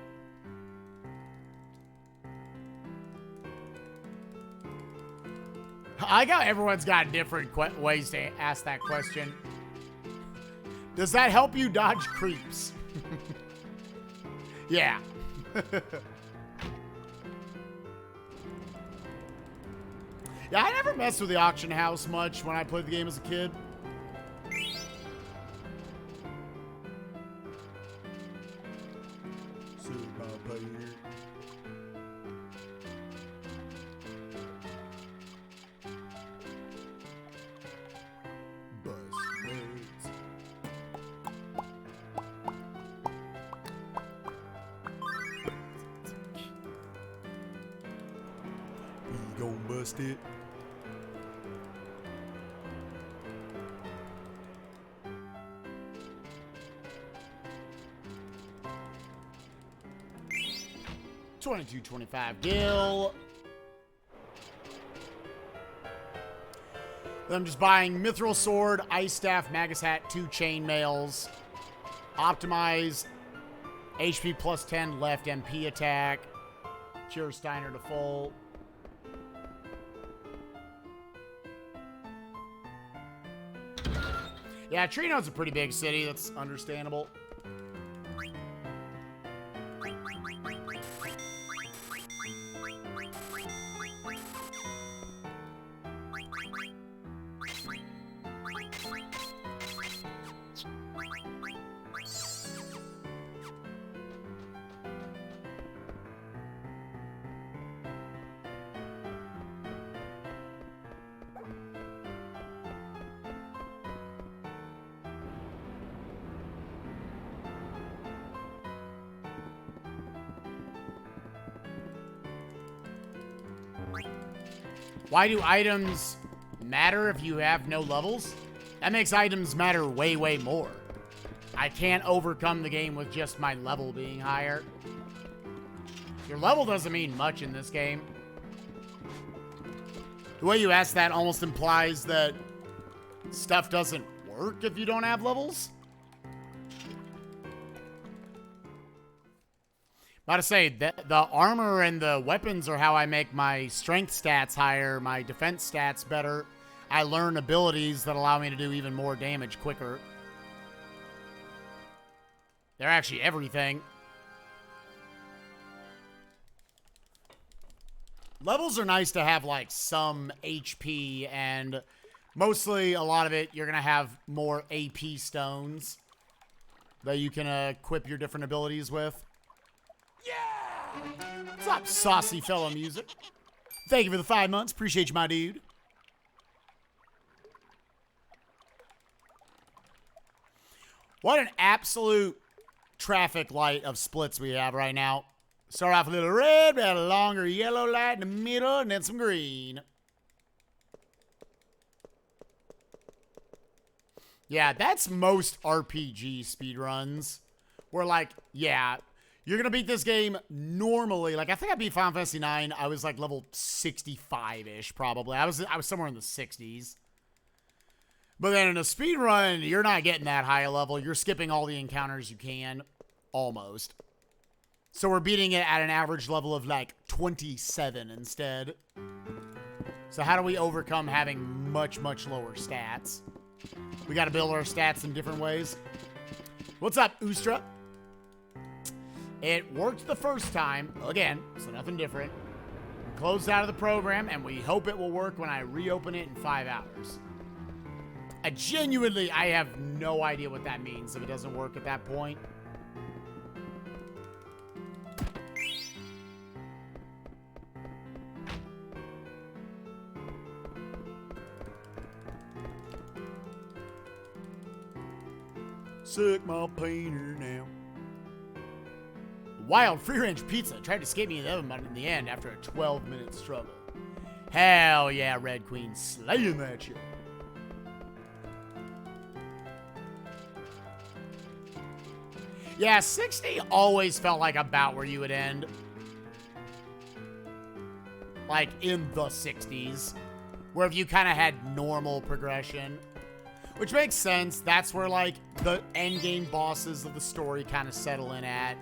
I got everyone's got different ways to ask that question. Does that help you dodge creeps? Yeah. Yeah, I never messed with the auction house much when I played the game as a kid. It. 2225 gil. Then I'm just buying Mithril Sword, Ice Staff, Magus Hat, 2 Chainmails. Optimize, HP plus 10 left MP attack. Cure Steiner to full. Yeah, Trino's a pretty big city. That's understandable. Why do items matter if you have no levels? That makes items matter way, way more. I can't overcome the game with just my level being higher. Your level doesn't mean much in this game. The way you ask that almost implies that stuff doesn't work if you don't have levels. About to say, the armor and the weapons are how I make my strength stats higher, my defense stats better. I learn abilities that allow me to do even more damage quicker. They're actually everything. Levels are nice to have, like, some HP, and mostly a lot of it, you're going to have more AP stones that you can equip your different abilities with. Yeah! What's up, saucy fellow music? Thank you for the 5 months. Appreciate you, my dude. What an absolute traffic light of splits we have right now. Start off a little red, we had a longer yellow light in the middle, and then some green. Yeah, that's most RPG speedruns. Where, like, yeah, you're going to beat this game normally. Like, I think I beat Final Fantasy IX. I was, like, level 65-ish, probably. I was somewhere in the 60s. But then in a speedrun, you're not getting that high a level. You're skipping all the encounters you can. Almost. So we're beating it at an average level of, like, 27 instead. So how do we overcome having much, much lower stats? We got to build our stats in different ways. What's up, Ustra? It worked the first time. Again, so nothing different. We closed out of the program, and we hope it will work when I reopen it in 5 hours. I have no idea what that means if it doesn't work at that point. Suck my painter now. Wild free-range pizza tried to escape me in the oven, but in the end, after a 12-minute struggle. Hell yeah, Red Queen, slaying that shit. Yeah, 60 always felt like about where you would end. Like, in the 60s. Where if you kind of had normal progression. Which makes sense. That's where, like, the endgame bosses of the story kind of settle in at.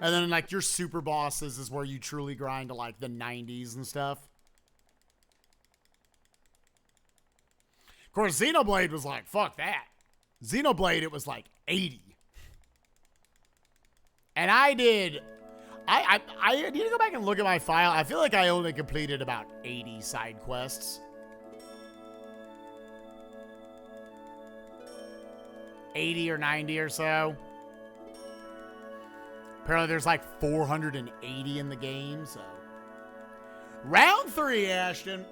And then, like, your super bosses is where you truly grind to, like, the 90s and stuff. Of course, Xenoblade was like, fuck that. Xenoblade, it was, like, 80. And I need to go back and look at my file. I feel like I only completed about 80 side quests. 80 or 90 or so. Apparently there's like 480 in the game, so. Round 3, Ashton.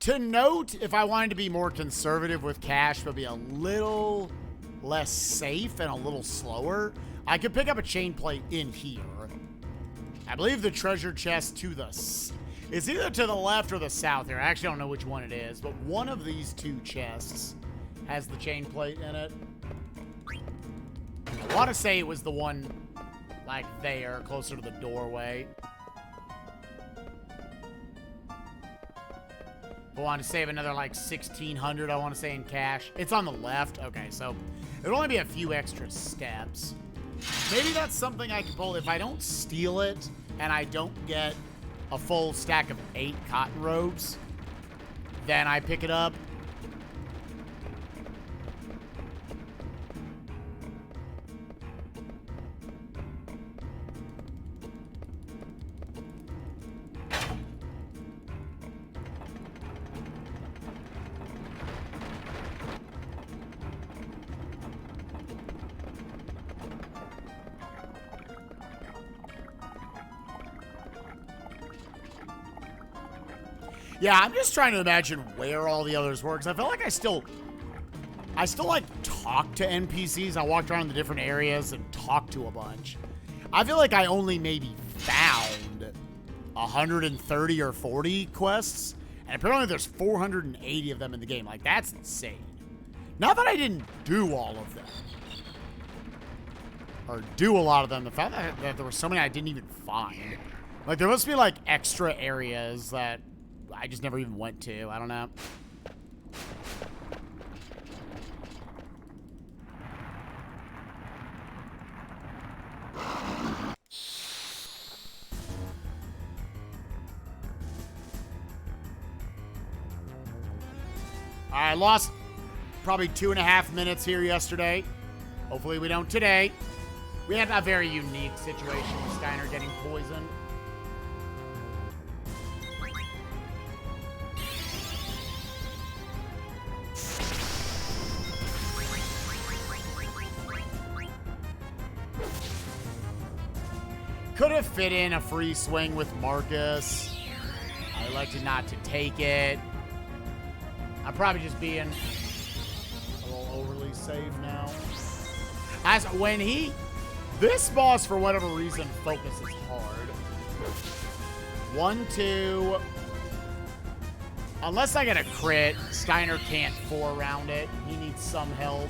To note, if I wanted to be more conservative with cash, but be a little less safe and a little slower, I could pick up a chain plate in here. I believe the treasure chest to the... It's either to the left or the south here. I actually don't know which one it is, but one of these two chests has the chain plate in it. I want to say it was the one, like, there, closer to the doorway. I want to save another, like, 1,600, I want to say, in cash. It's on the left. Okay, so it'll only be a few extra steps. Maybe that's something I can pull. If I don't steal it and I don't get a full stack of 8 cotton robes, then I pick it up. Yeah, I'm just trying to imagine where all the others were, because I feel like I still like talk to NPCs. I walked around the different areas and talked to a bunch. I feel like I only maybe found 130 or 40 quests, and apparently there's 480 of them in the game. Like, that's insane. Not that I didn't do all of them, or do a lot of them. The fact that there were so many I didn't even find. Like, there must be like extra areas that I just never even went to. I don't know. I lost probably 2.5 minutes here yesterday. Hopefully we don't today. We had a very unique situation with Steiner getting poisoned. Could have fit in a free swing with Marcus. I elected not to take it. I'm probably just being a little overly safe now. As when this boss, for whatever reason, focuses hard. 1, 2. Unless I get a crit, Steiner can't 4-round it. He needs some help.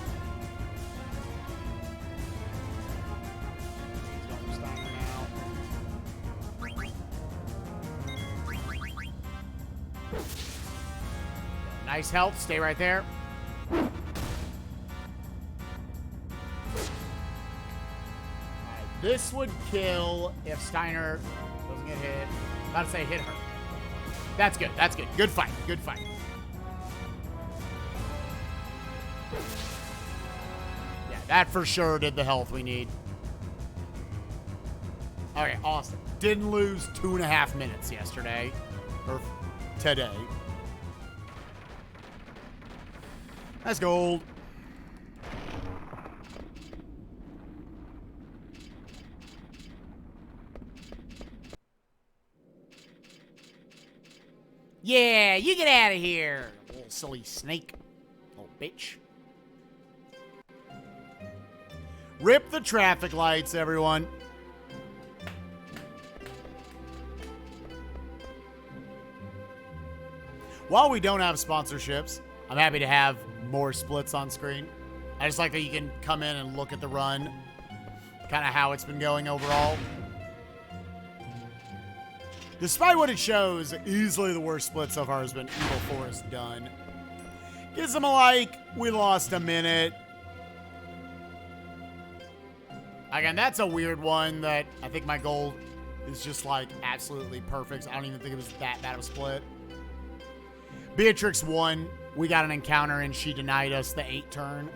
Nice health. Stay right there. All right, this would kill if Steiner doesn't get hit. I'm about to say hit her. That's good. That's good. Good fight. Good fight. Yeah, that for sure did the health we need. Okay, awesome. Didn't lose 2.5 minutes yesterday. Or today. That's gold. Yeah, you get out of here, little silly snake. Little bitch. Rip the traffic lights, everyone. While we don't have sponsorships, I'm happy to have more splits on screen. I just like that you can come in and look at the run, kind of how it's been going overall. Despite what it shows, easily the worst split so far has been Evil Forest done. Gizamaluke, we lost a minute. Again, that's a weird one that I think my gold is just like absolutely perfect. I don't even think it was that bad of a split. Beatrix won. We got an encounter and she denied us the 8 turn.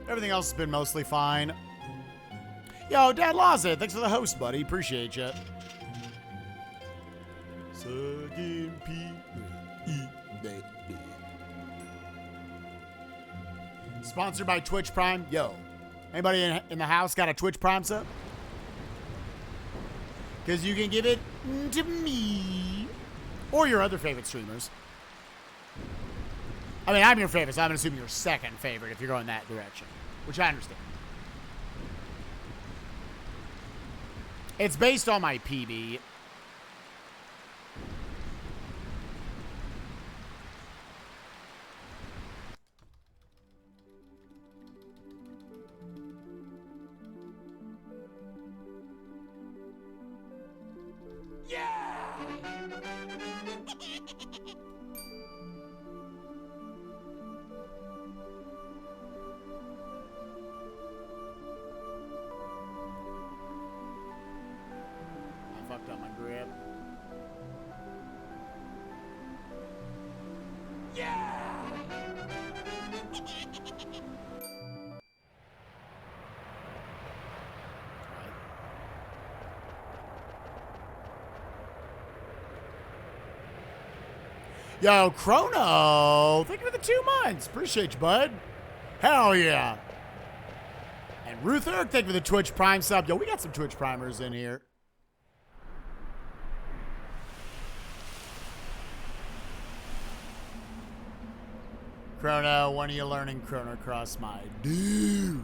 Everything else has been mostly fine. Yo, Dad Laza, thanks for the host, buddy. Appreciate you. Sponsored by Twitch Prime. Yo, anybody in the house got a Twitch Prime sub? Because you can give it to me. Or your other favorite streamers. I mean, I'm your favorite, so I'm assuming your second favorite if you're going that direction. Which I understand. It's based on my PB. Yo, Chrono, thank you for the 2 months. Appreciate you, bud. Hell yeah. And Ruth Eric, thank you for the Twitch Prime sub. Yo, we got some Twitch Primers in here. Chrono, when are you learning Chrono Cross, my dude?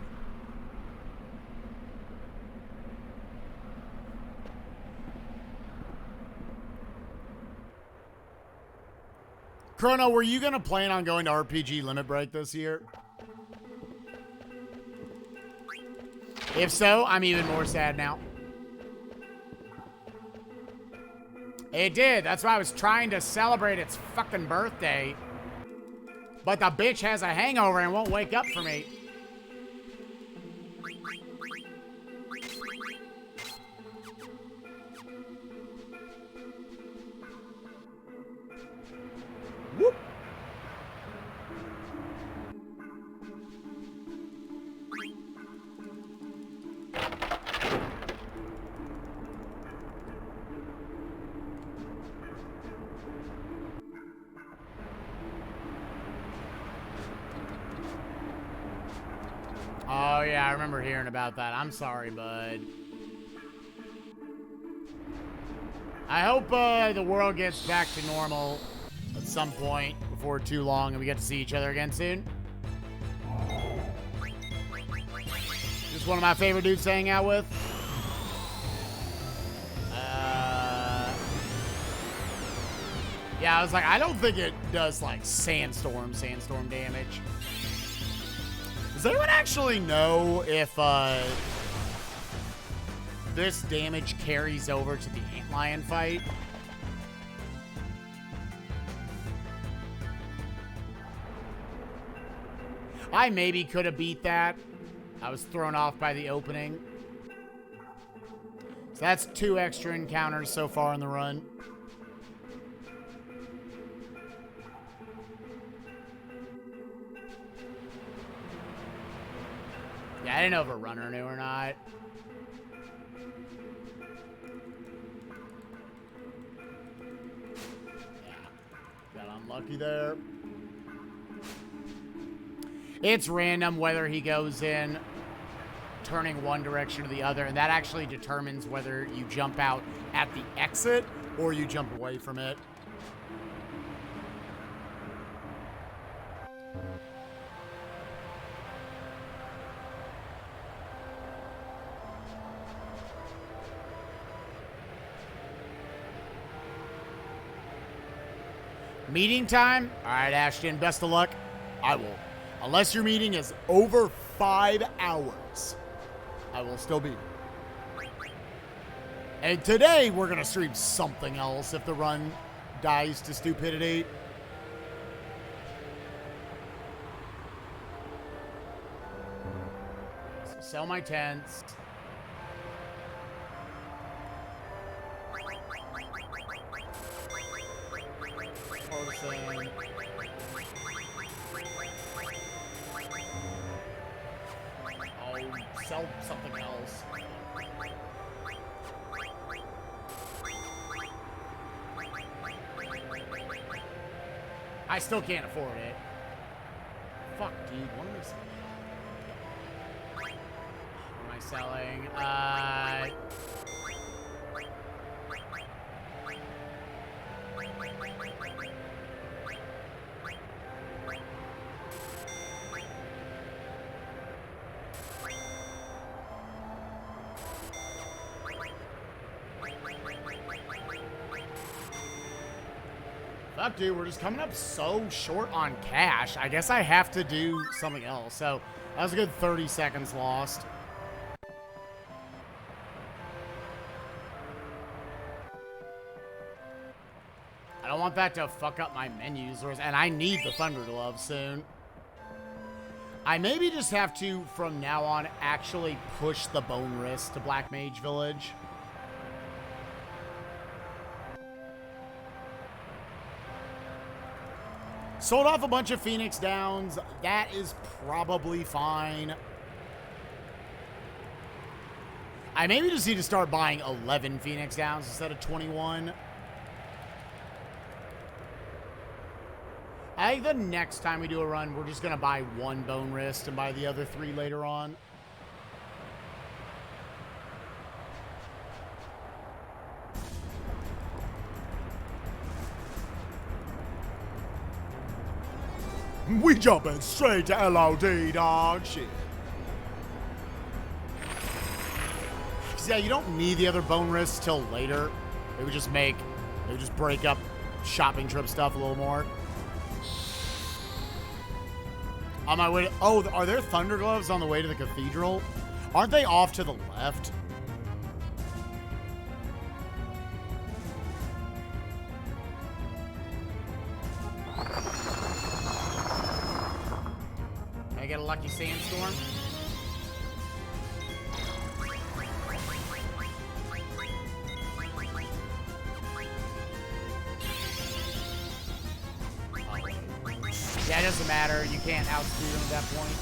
Chrono, were you going to plan on going to RPG Limit Break this year? If so, I'm even more sad now. It did. That's why I was trying to celebrate its fucking birthday. But the bitch has a hangover and won't wake up for me. Whoop. Oh, yeah, I remember hearing about that. I'm sorry, bud. I hope the world gets back to normal at some point before too long and we get to see each other again soon. Just one of my favorite dudes to hang out with. Yeah, I was like, I don't think it does like sandstorm damage. Does anyone actually know if this damage carries over to the antlion fight? I maybe could have beat that. I was thrown off by the opening. So that's 2 extra encounters so far in the run. Yeah, I didn't know if a runner knew or not. Yeah, got unlucky there. It's random whether he goes in turning one direction or the other, and that actually determines whether you jump out at the exit or you jump away from it. Meeting time? All right, Ashton, best of luck. I will. Unless your meeting is over 5 hours, I will still be here. And today, we're going to stream something else if the run dies to stupidity. So sell my tents. I'll sell something else. I still can't afford it. Fuck, dude. What am I selling? What am I selling? Fuck, dude, we're just coming up so short on cash. I guess I have to do something else. So that was a good 30 seconds lost. I don't want that to fuck up my menus, and I need the Thunder Glove soon. I maybe just have to, from now on, actually push the Bone Wrist to Black Mage Village. Sold off a bunch of Phoenix Downs. That is probably fine. I maybe just need to start buying 11 Phoenix Downs instead of 21. I think the next time we do a run, we're just going to buy one Bone Wrist and buy the other 3 later on. We jumping straight to LOD, dog shit. Cause yeah, you don't need the other Bone Wrists till later. It would just break up shopping trip stuff a little more. On my way to, oh, are there Thunder Gloves on the way to the cathedral? Aren't they off to the left? Can I get a lucky sandstorm? Yeah, it doesn't matter. You can't outspeed him at that point.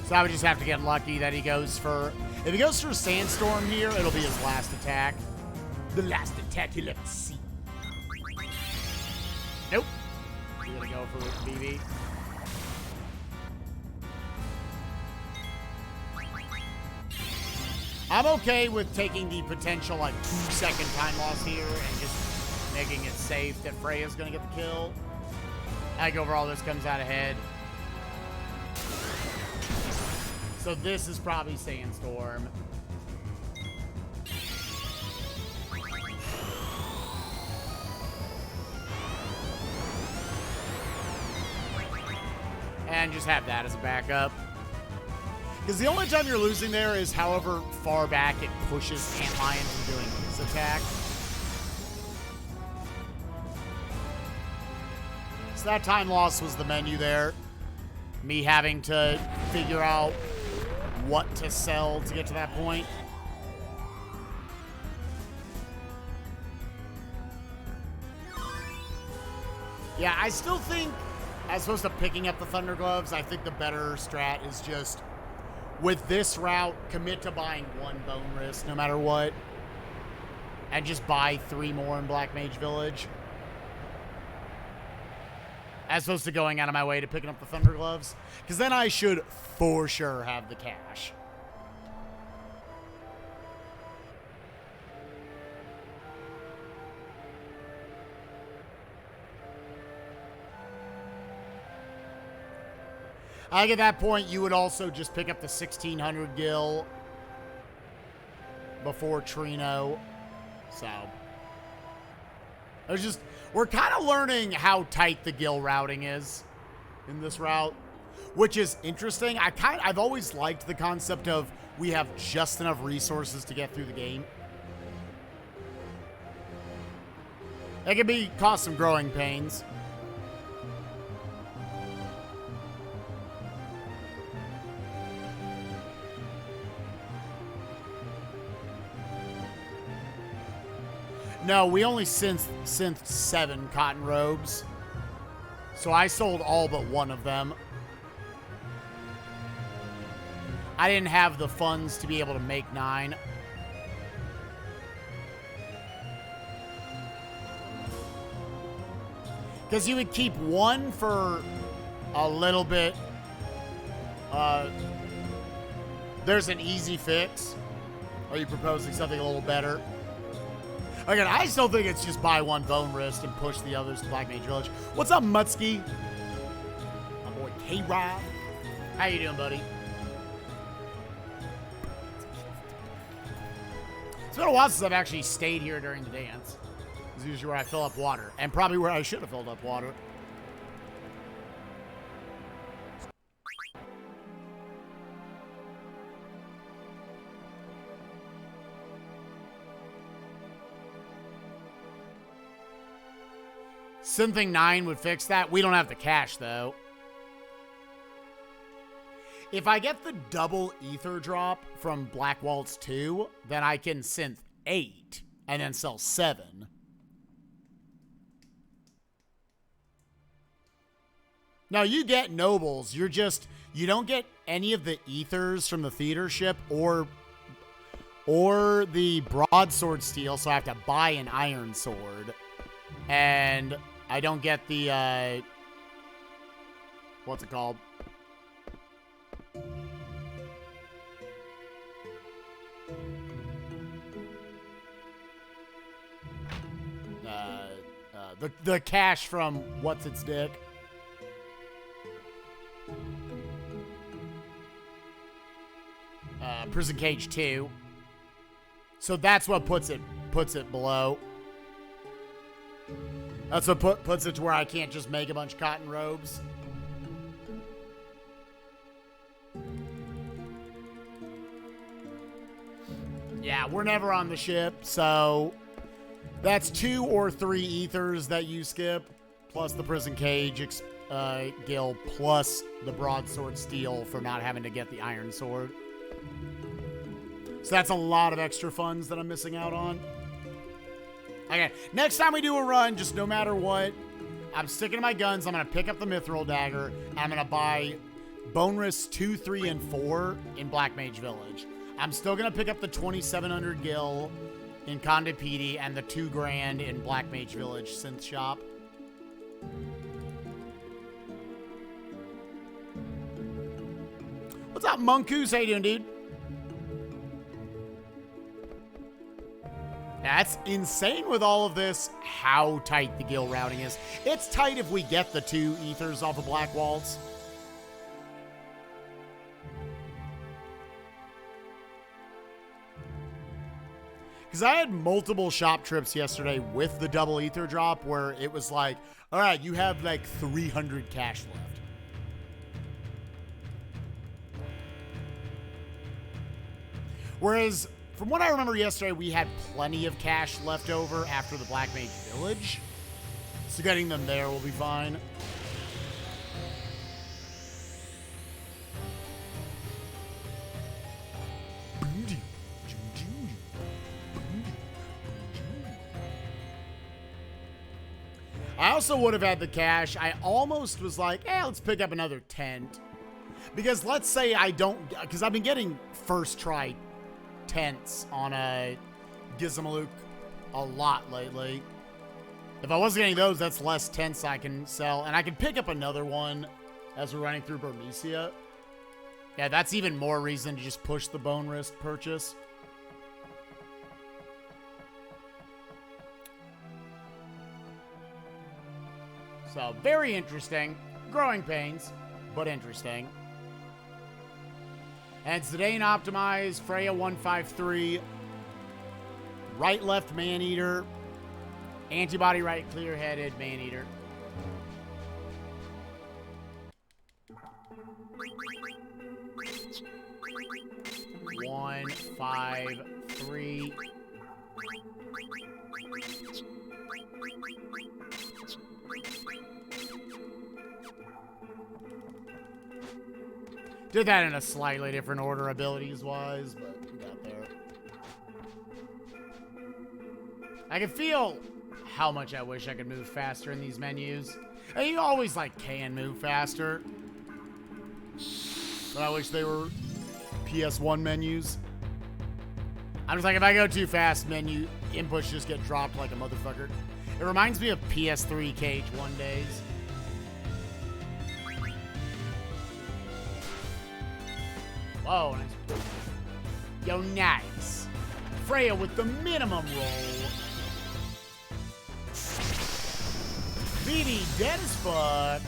So I would just have to get lucky that he goes for... If he goes for a Sandstorm here, it'll be his last attack. The last attack you'll ever see. Nope. You're gonna go for BB. I'm okay with taking the potential, like, 2-second time loss here and just making it safe that Freya's gonna get the kill. I think overall this comes out ahead. So this is probably Sandstorm. And just have that as a backup. Because the only time you're losing there is however far back it pushes Antlion from doing his attack. So that time loss was the menu there. Me having to figure out what to sell to get to that point. Yeah, I still think, as opposed to picking up the Thunder Gloves, I think the better strat is just, with this route, commit to buying one Bone Wrist no matter what. And just buy 3 more in Black Mage Village. As opposed to going out of my way to picking up the Thunder Gloves. Because then I should for sure have the cash. I think at that point you would also just pick up the 1600 gil before Trino. So it was just, we're kind of learning how tight the gil routing is in this route, which is interesting. I've always liked the concept of we have just enough resources to get through the game. It can cause some growing pains. No, we only synthed 7 cotton robes. So I sold all but 1 of them. I didn't have the funds to be able to make 9. Because you would keep 1 for a little bit. There's an easy fix. Are you proposing something a little better? Again, I still think it's just buy one bone wrist and push the others to Black Mage Village. What's up, Mutsky? My boy K-Rob. How you doing, buddy? It's been a while since I've actually stayed here during the dance. It's usually where I fill up water, and probably where I should have filled up water. Synthing 9 would fix that. We don't have the cash, though. If I get the double ether drop from Black Waltz 2, then I can synth 8 and then sell 7. Now, you get nobles. You don't get any of the ethers from the theater ship or the broadsword steel, so I have to buy an iron sword. And I don't get the, what's it called? The cash from What's Its Dick. Prison Cage 2. So that's what puts it below. That's what puts it to where I can't just make a bunch of cotton robes. Yeah, we're never on the ship, so that's 2 or 3 ethers that you skip, plus the prison cage gil, plus the broadsword steel for not having to get the iron sword. So that's a lot of extra funds that I'm missing out on. Okay, next time we do a run, just no matter what, I'm sticking to my guns. I'm going to pick up the Mithril Dagger, and I'm going to buy Bone Wrists 2, 3, and 4 in Black Mage Village. I'm still going to pick up the 2700 gil in Conde Petie and the 2 grand in Black Mage Village synth shop. What's up, Monkoos? How you doing, dude? That's insane with all of this, how tight the gil routing is. It's tight if we get the 2 ethers off of Black Waltz. Because I had multiple shop trips yesterday with the double ether drop where it was like, all right, you have like 300 cash left. Whereas, from what I remember yesterday, we had plenty of cash left over after the Black Mage Village. So getting them there will be fine. I also would have had the cash. I almost was like, let's pick up another tent. Because let's say I don't, because I've been getting first try tents on a Gizamaluke a lot lately. If I wasn't getting those, that's less tents I can sell. And I can pick up another one as we're running through Burmesia. Yeah, that's even more reason to just push the Bone Wrist purchase. So, very interesting. Growing pains, but interesting. And Zidane optimized, Freya 153, right left Maneater, antibody right clear headed Maneater. One, 5, 3. Did that in a slightly different order abilities-wise, but we got there. I can feel how much I wish I could move faster in these menus. And you always, like, can move faster. But I wish they were PS1 menus. I'm just like, if I go too fast, menu inputs just get dropped like a motherfucker. It reminds me of PS3 KH1 days. Oh, nice. Yo, nice. Freya with the minimum roll. Petie dead as fuck.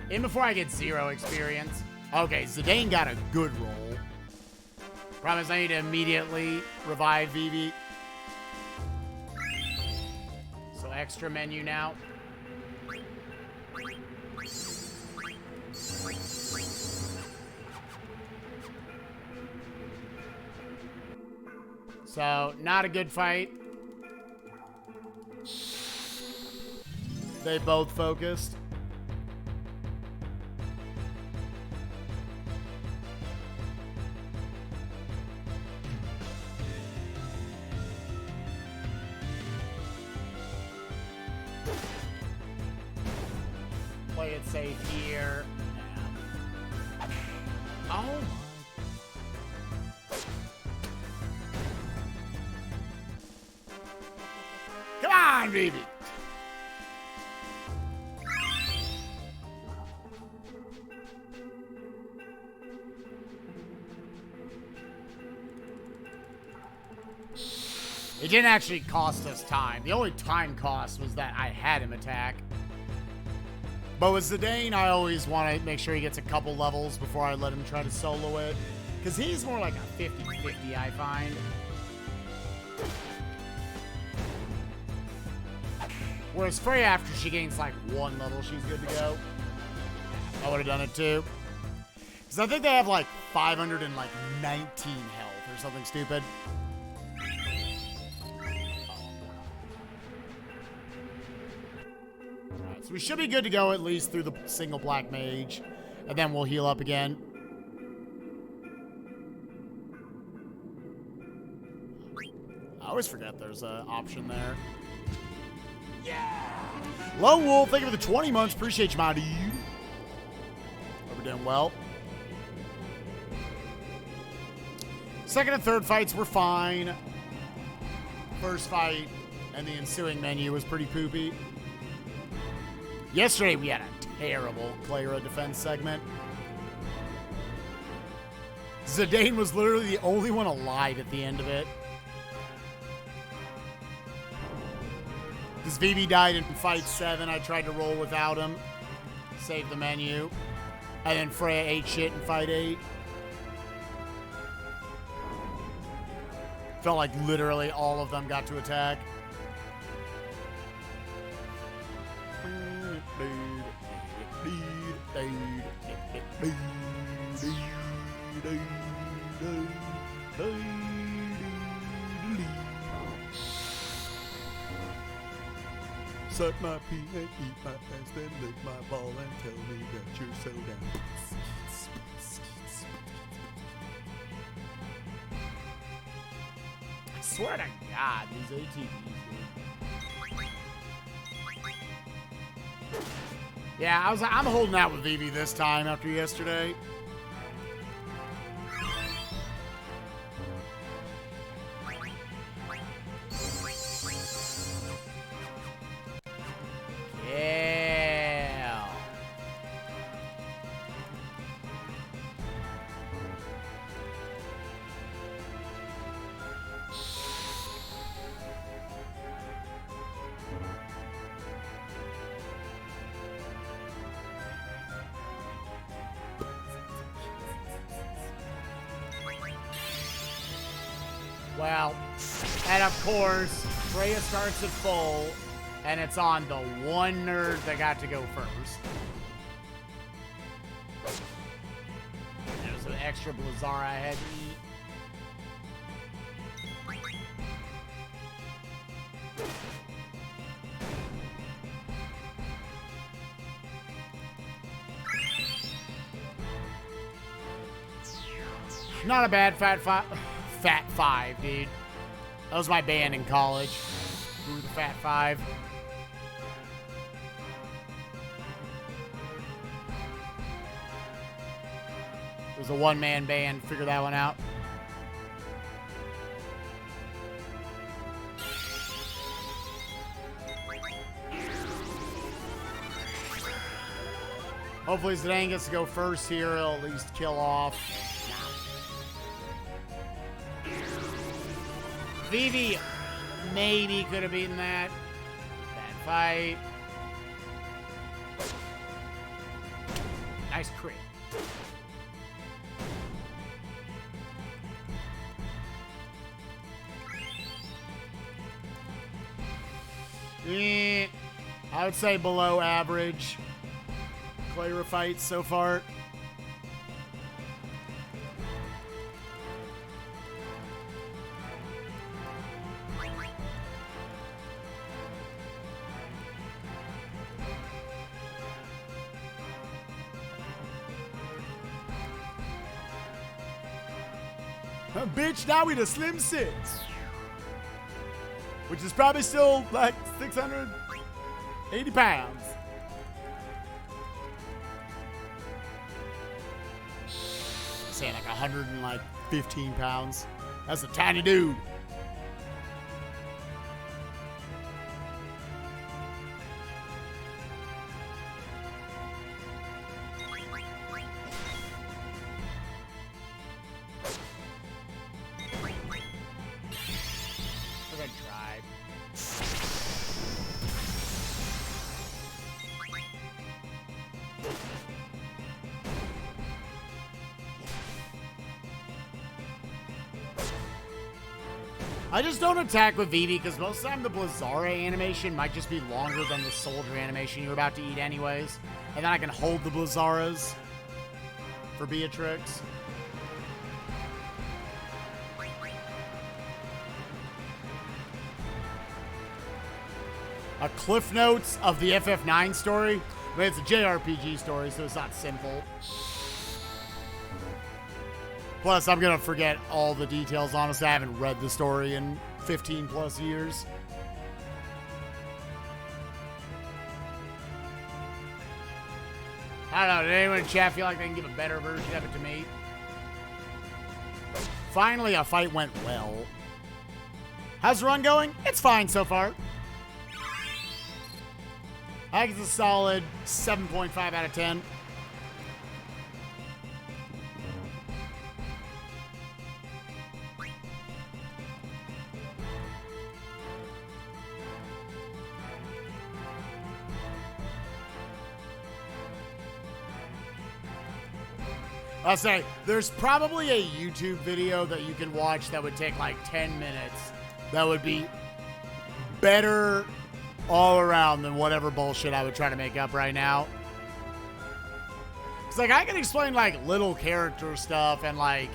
In before I get 0 experience. Okay, Zidane got a good roll. Promise I need to immediately revive Vivi. So extra menu now. So, not a good fight. They both focused. Play it safe here. Oh. Come on, baby. It didn't actually cost us time. The only time cost was that I had him attack. But with Zidane, I always want to make sure he gets a couple levels before I let him try to solo it. Because he's more like a 50-50, I find. Whereas Freya, after she gains like 1 level, she's good to go. I would have done it too. Because I think they have like 519 health or something stupid. Alright, so we should be good to go at least through the single black mage. And then we'll heal up again. I always forget there's an option there. Yeah! Lone Wolf, thank you for the 20 months. Appreciate you, my dude. Hope we're doing well. Second and third fights were fine. First fight and the ensuing menu was pretty poopy. Yesterday we had a terrible Cleyra defense segment. Zidane was literally the only one alive at the end of it. Because Vivi died in fight 7, I tried to roll without him. Save the menu. And then Freya ate shit in fight 8. Felt like literally all of them got to attack. Suck my pee and eat my ass, then lick my ball and tell me that you're so down. I swear to God, these ATVs, dude. Yeah, I'm holding out with Vivi this time after yesterday. Yeah. Well, and of course, Freya starts at full, and it's on the one nerd that got to go first. There's an extra Blizzara I had to eat. Not a bad Fat Five, dude. That was my band in college. We were the Fat Five. It was a one-man band. Figure that one out. Hopefully Zidane gets to go first here. He'll at least kill off. Vivi maybe could have beaten that. Bad fight. Nice crit. I would say below average Cleyra fights so far. Bitch, now we the Slim Six. Which is probably still like 680 pounds. Say like 115 pounds. That's a tiny dude. I just don't attack with Vivi because most of the time the Blizzara animation might just be longer than the soldier animation you're about to eat anyways. And then I can hold the Blizzaras for Beatrix. A Cliff Notes of the FF9 story. But it's a JRPG story, so it's not simple. Plus, I'm going to forget all the details. Honestly, I haven't read the story in 15 plus years. I don't know. Did anyone in chat feel like they can give a better version of it to me? Finally, a fight went well. How's the run going? It's fine so far. I think it's a solid 7.5 out of 10. I'll say, there's probably a YouTube video that you can watch that would take like 10 minutes. That would be better all around than whatever bullshit I would try to make up right now. It's like, I can explain like little character stuff and like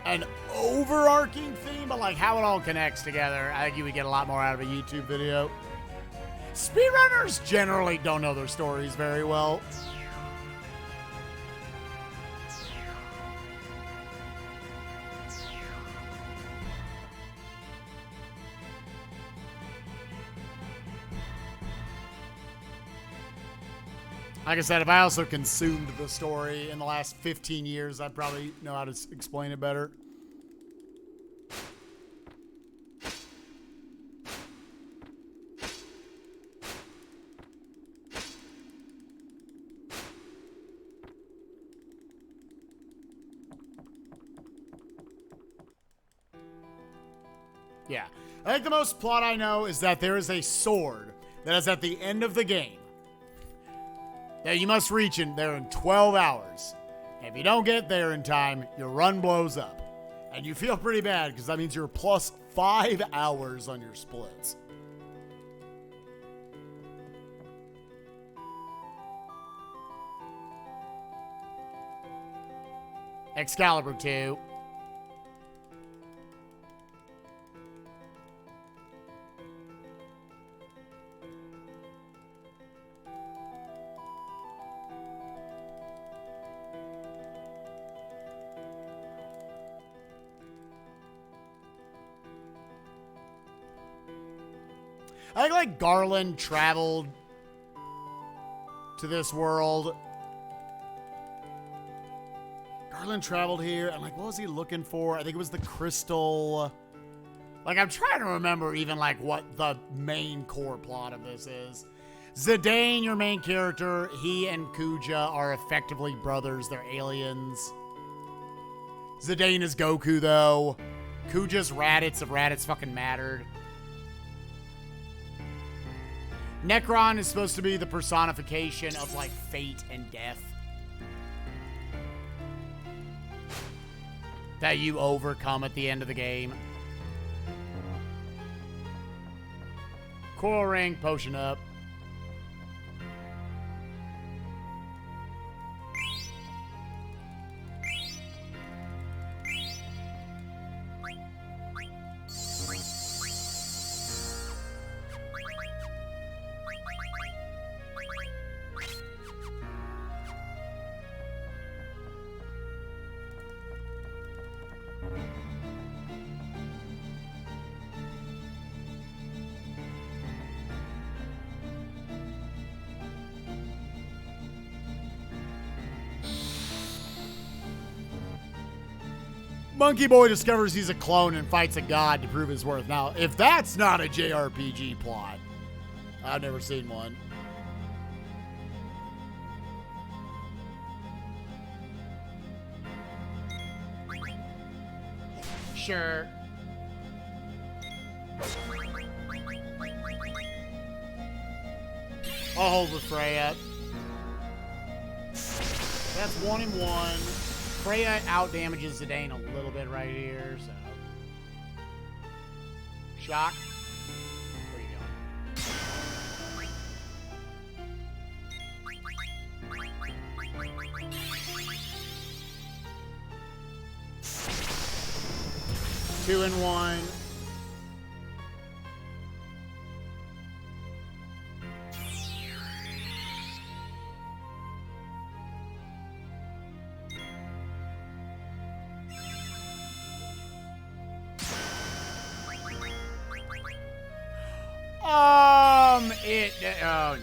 an overarching theme, but like how it all connects together, I think you would get a lot more out of a YouTube video. Speedrunners generally don't know their stories very well. Like I said, if I also consumed the story in the last 15 years, I'd probably know how to explain it better. Yeah. I think the most plot I know is that there is a sword that is at the end of the game that you must reach in there in 12 hours. And if you don't get there in time, your run blows up. And you feel pretty bad because that means you're plus 5 hours on your splits. Excalibur 2. I think like Garland traveled to this world. Garland traveled here, and like, what was he looking for? I think it was the crystal. Like, I'm trying to remember even like what the main core plot of this is. Zidane, your main character, he and Kuja are effectively brothers. They're aliens. Zidane is Goku, though. Kuja's Raditz if Raditz fucking mattered. Necron is supposed to be the personification of, like, fate and death. That you overcome at the end of the game. Coral ring, potion up. Monkey Boy discovers he's a clone and fights a god to prove his worth. Now, if that's not a JRPG plot, I've never seen one. Sure. I'll hold with Freya. That's 1 and 1. Freya out-damages Zidane a little bit right here, so... Shock. Where you going? 2 and 1. Oh,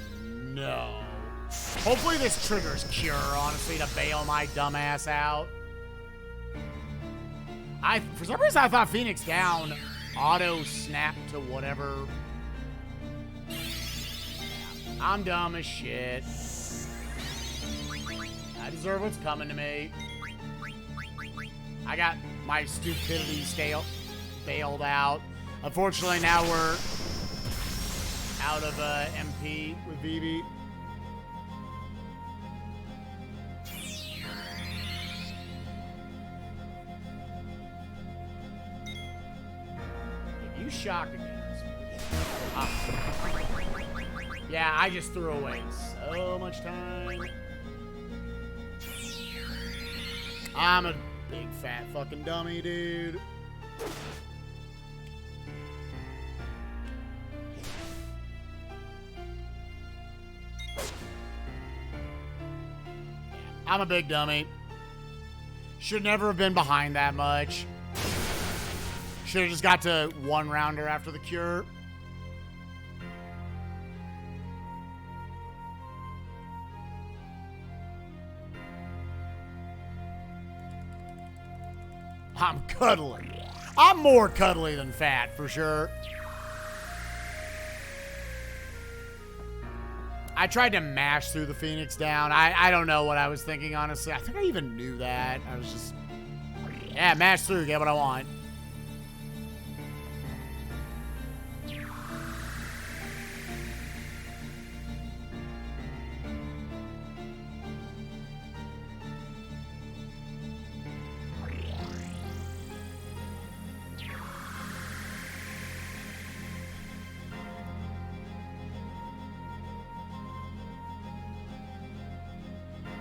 no. Hopefully this triggers Cure, honestly, to bail my dumbass out. For some reason, I thought Phoenix Down auto-snapped to whatever. I'm dumb as shit. I deserve what's coming to me. I got my stupidity bailed out. Unfortunately, now we're out of MP with Vivi. If you shock again. Yeah, I just threw away so much time. I'm a big fat fucking dummy, dude. I'm a big dummy. Should never have been behind that much. Should have just got to 1 rounder after the cure. I'm cuddly. I'm more cuddly than fat, for sure. I tried to mash through the Phoenix Down. I don't know what I was thinking, honestly. I think I even knew that. I was just... Yeah, mash through, get what I want.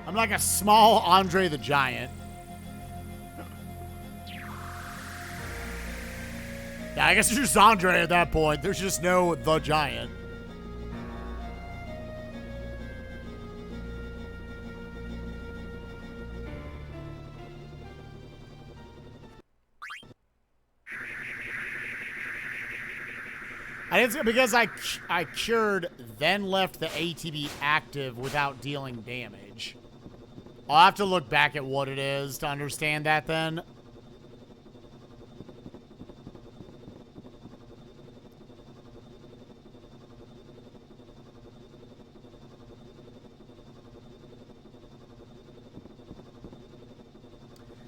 I'm like a small Andre the Giant. Yeah, I guess it's just Andre at that point. There's just no the Giant. I didn't, because I cured, then left the ATB active without dealing damage. I'll have to look back at what it is to understand that then.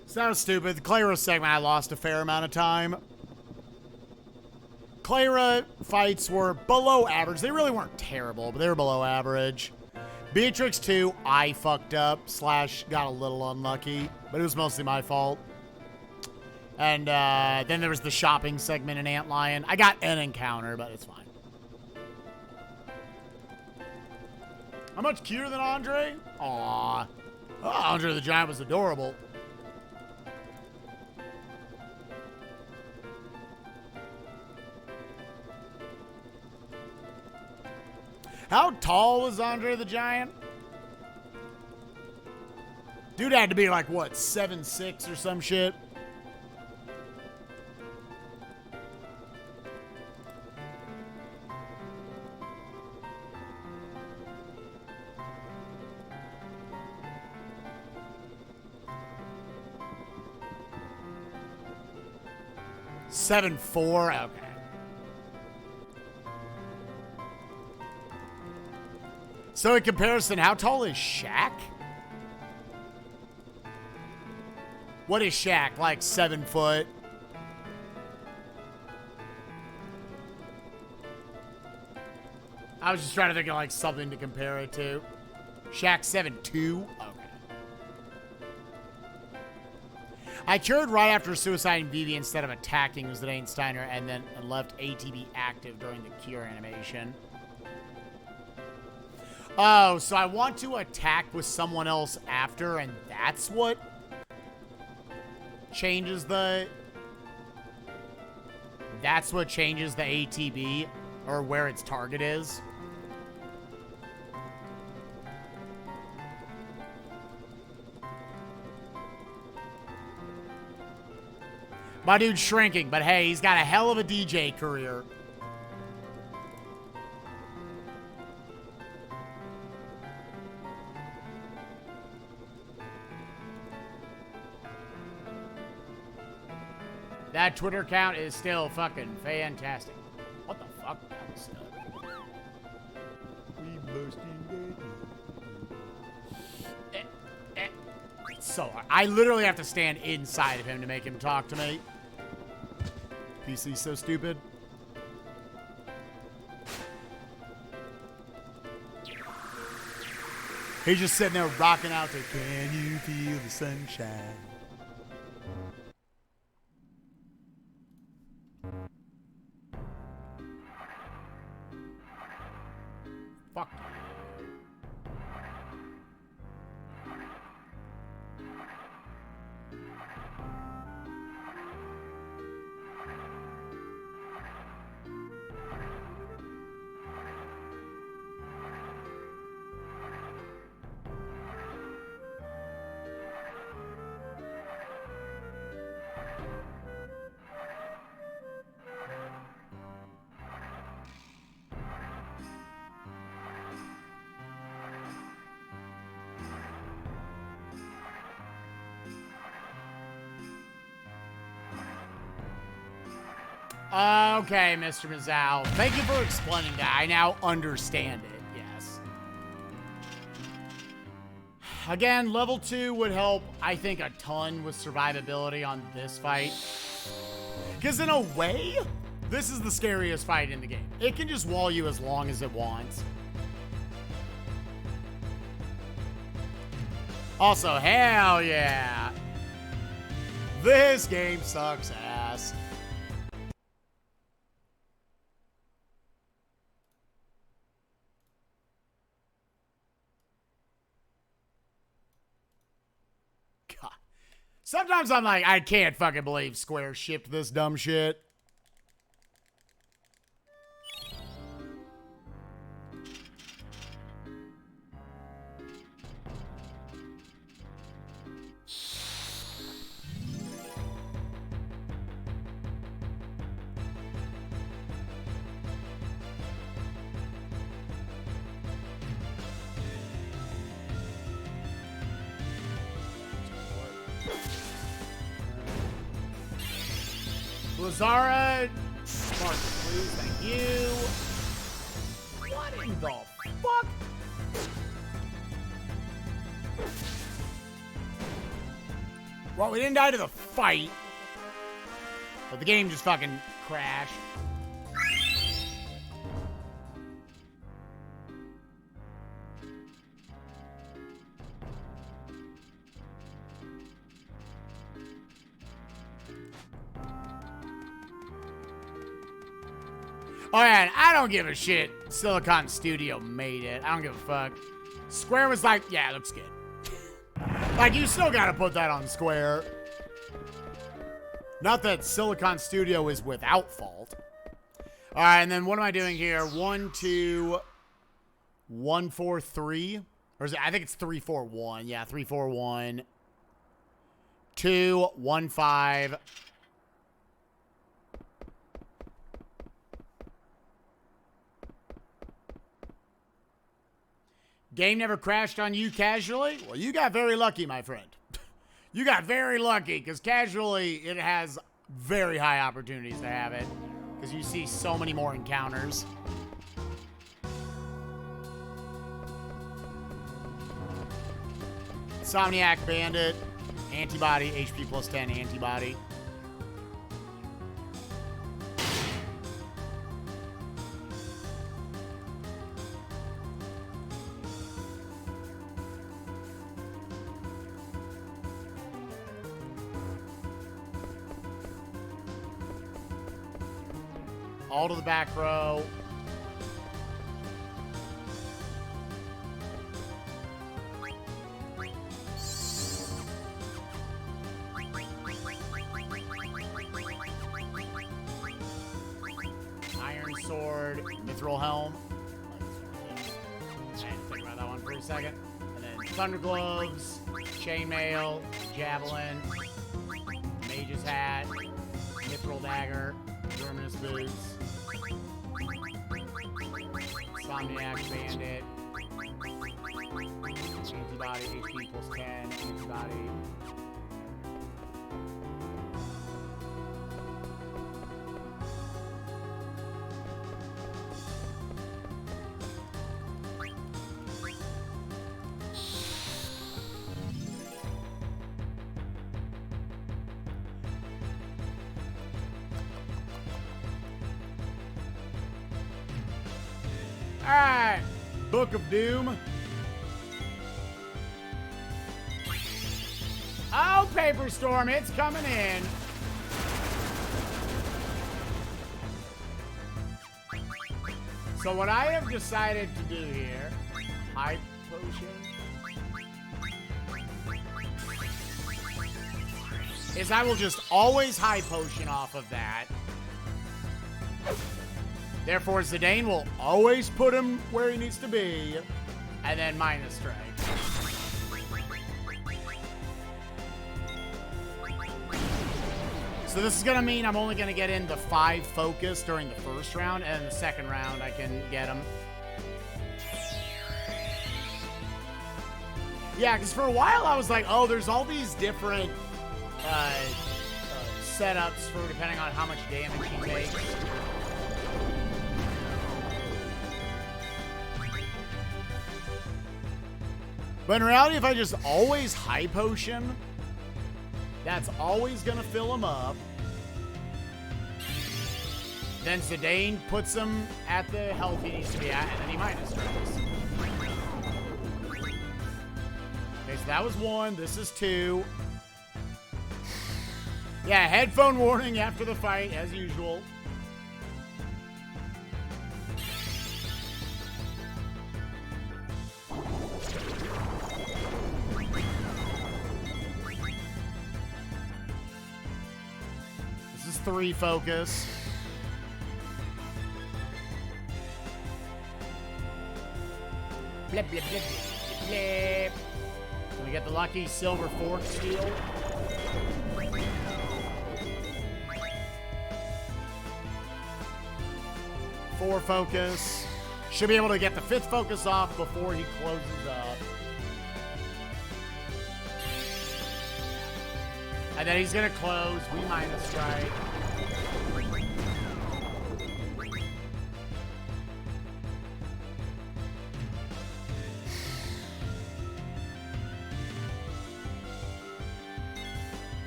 So that was stupid. The Cleyra segment, I lost a fair amount of time. Cleyra fights were below average. They really weren't terrible, but they were below average. Beatrix 2, I fucked up / got a little unlucky, but it was mostly my fault. And then there was the shopping segment in Antlion. I got an encounter, but it's fine. How much cuter than Andre? Aww. Oh, Andre the Giant was adorable. How tall was Andre the Giant? Dude had to be like, what, 7'6" or some shit? $7'4", okay. So in comparison, how tall is Shaq? What is Shaq? Like 7 foot? I was just trying to think of like something to compare it to. Shaq 7'2"? Okay. I cured right after suicide in Vivi instead of attacking was Zidane Steiner and then left ATB active during the cure animation. Oh, so I want to attack with someone else after, and that's what changes the... That's what changes the ATB, or where its target is. My dude's shrinking, but hey, he's got a hell of a DJ career. That Twitter account is still fucking fantastic. What the fuck? That was It's so hard. I literally have to stand inside of him to make him talk to me. PC's so stupid. He's just sitting there rocking out to Can You Feel the Sunshine? Fuck. Okay, Mr. Mazal. Thank you for explaining that. I now understand it, yes. Again, level 2 would help, I think, a ton with survivability on this fight. Because in a way, this is the scariest fight in the game. It can just wall you as long as it wants. Also, hell yeah. This game sucks ass. Sometimes I'm like, I can't fucking believe Square shipped this dumb shit. Lazara, Mark, please, thank you. What in the fuck? Well, we didn't die to the fight, but the game just fucking crashed. Oh, yeah, I don't give a shit. Silicon Studio made it. I don't give a fuck. Square was like, yeah, it looks good. Like, you still gotta put that on Square. Not that Silicon Studio is without fault. All right, and then what am I doing here? 1, 2, 1, 4, 3. Or is it? I think it's 3, 4, 1. Yeah, 3, 4, 1. 2, 1, 5. Game never crashed on you casually? Well, you got very lucky, my friend. You got very lucky, because casually, it has very high opportunities to have it. Because you see so many more encounters. Insomniac Bandit. Antibody, HP plus 10 antibody. All to the back row. Iron Sword, Mithril Helm. I had to think about that one for a second. And then Thunder Gloves, Chainmail, Javelin, Mage's Hat, Mithril Dagger, Verminous Boots, Insomniac Bandit, Antibody, HP plus 10, Antibody. Alright, Book of Doom. Oh, Paper Storm, it's coming in. So what I have decided to do here, High Potion, is I will just always High Potion off of that. Therefore, Zidane will always put him where he needs to be, and then minus strike. So this is going to mean I'm only going to get into 5 focus during the first round, and in the second round I can get him. Yeah, because for a while I was like, oh, there's all these different setups for depending on how much damage he takes. But in reality, if I just always High Potion, that's always going to fill him up. Then Zidane puts him at the health he needs to be at, and then he minus strikes. Okay, so that was 1. This is 2. Yeah, headphone warning after the fight, as usual. This is 3 focus. Blip, blip, blip, blip, blip. Can we get the lucky silver fork steal? Four focus. Should be able to get the 5th focus off before he closes up. And then he's gonna close. We minus strike.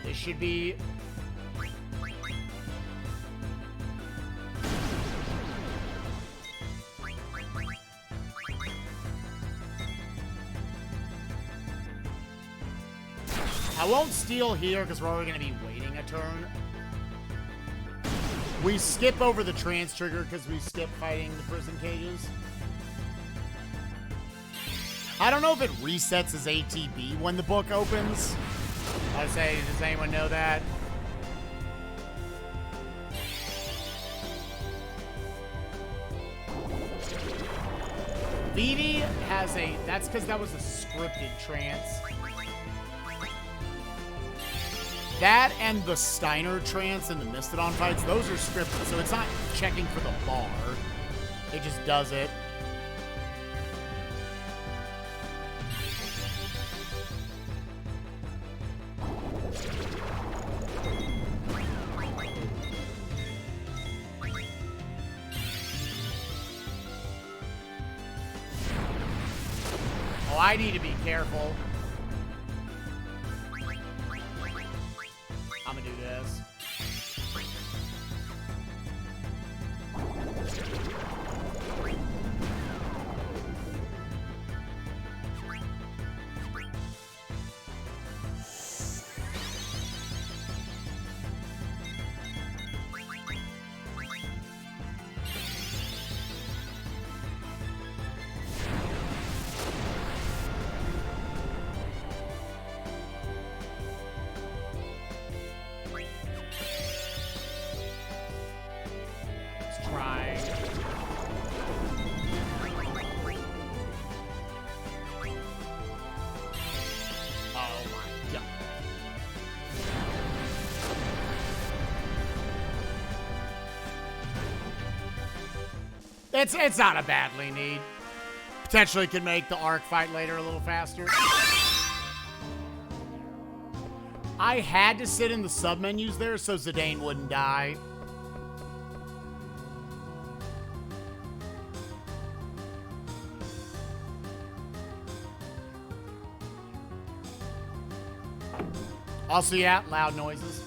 This should be... I won't steal here because we're already going to be waiting a turn. We skip over the trance trigger because we skip fighting the prison cages. I don't know if it resets as ATB when the book opens. I say, does anyone know that? Petie has a... That's because that was a scripted trance. That and the Steiner trance and the Mastodon fights, those are scripted, so it's not checking for the bar. It just does it. Oh, I need to be careful. I'm gonna do this. It's not a badly need. Potentially could make the arc fight later a little faster. I had to sit in the sub-menus there so Zidane wouldn't die. Also, yeah, loud noises.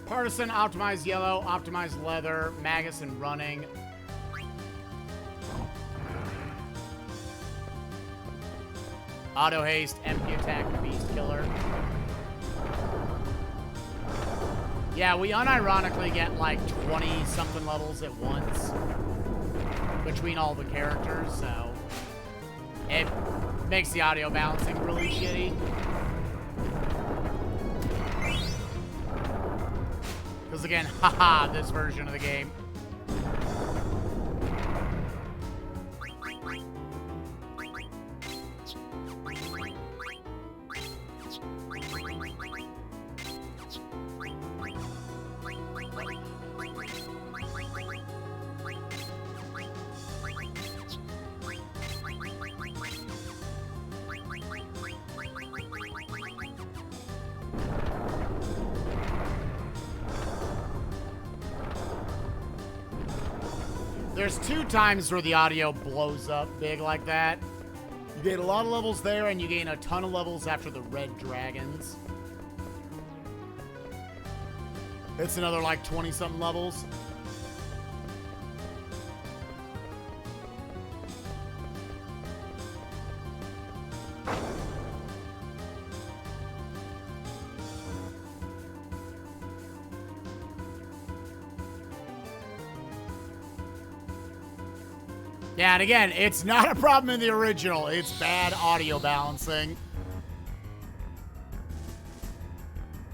Partisan, optimize yellow, optimize leather, Magus and running. Auto haste, MP attack, beast killer. Yeah, we unironically get like 20 something levels at once between all the characters, so it makes the audio balancing really shitty. Because again, haha, this version of the game. There's 2 times where the audio blows up big like that. You gain a lot of levels there, and you gain a ton of levels after the red dragons. It's another like 20-something levels. Yeah, and again, it's not a problem in the original. It's bad audio balancing.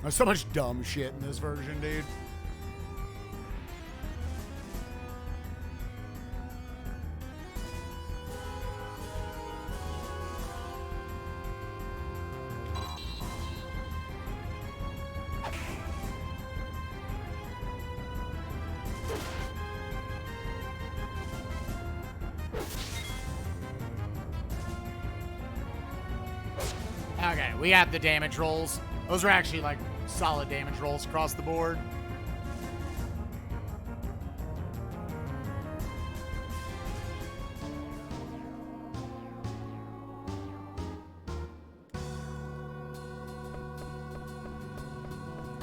There's so much dumb shit in this version, dude. Okay, we got the damage rolls. Those are actually like solid damage rolls across the board.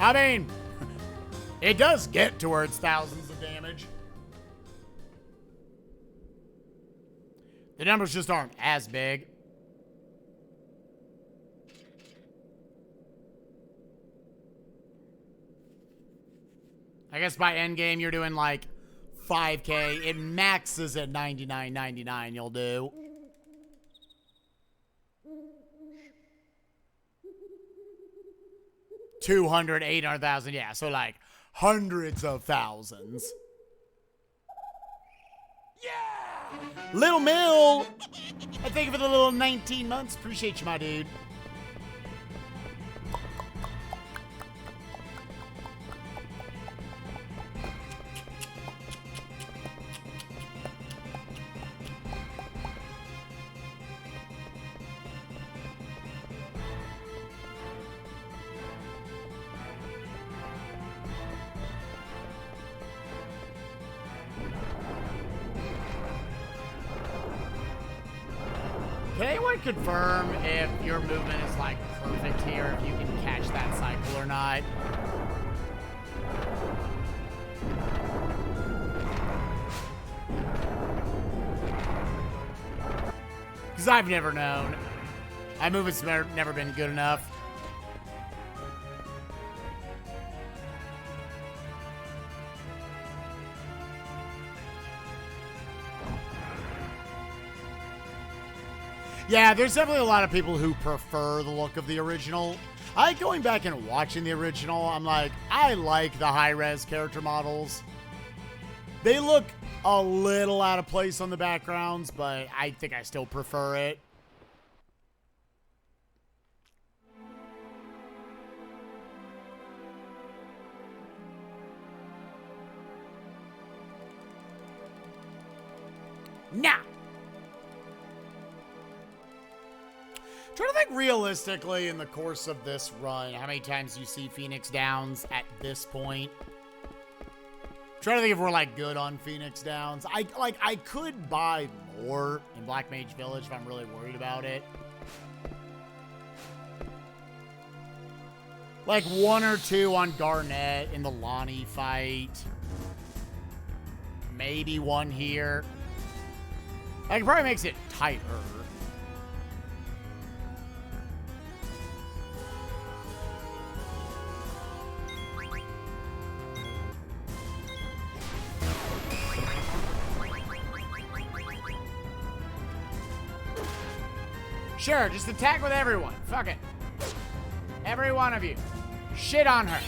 I mean, it does get towards thousands of damage. The numbers just aren't as big. I guess by endgame you're doing like 5K. It maxes at 99.99. You'll do. $200,000, $800,000. Yeah, so like hundreds of thousands. Yeah! Little Mill! I thank you for the little 19 months. Appreciate you, my dude. Can anyone confirm if your movement is like perfect here, if you can catch that cycle or not? Because I've never known. My movement's never been good enough. Yeah, there's definitely a lot of people who prefer the look of the original. I like going back and watching the original. I'm like, I like the high-res character models. They look a little out of place on the backgrounds, but I think I still prefer it. Nah. Trying to think realistically in the course of this run, how many times you see Phoenix Downs at this point. Trying to think if we're like good on Phoenix Downs. I could buy more in Black Mage Village if I'm really worried about it. Like 1 or 2 on Garnet in the Lonnie fight. Maybe 1 here. Like, it probably makes it tighter. Sure, just attack with everyone. Fuck it. Every one of you. Shit on her.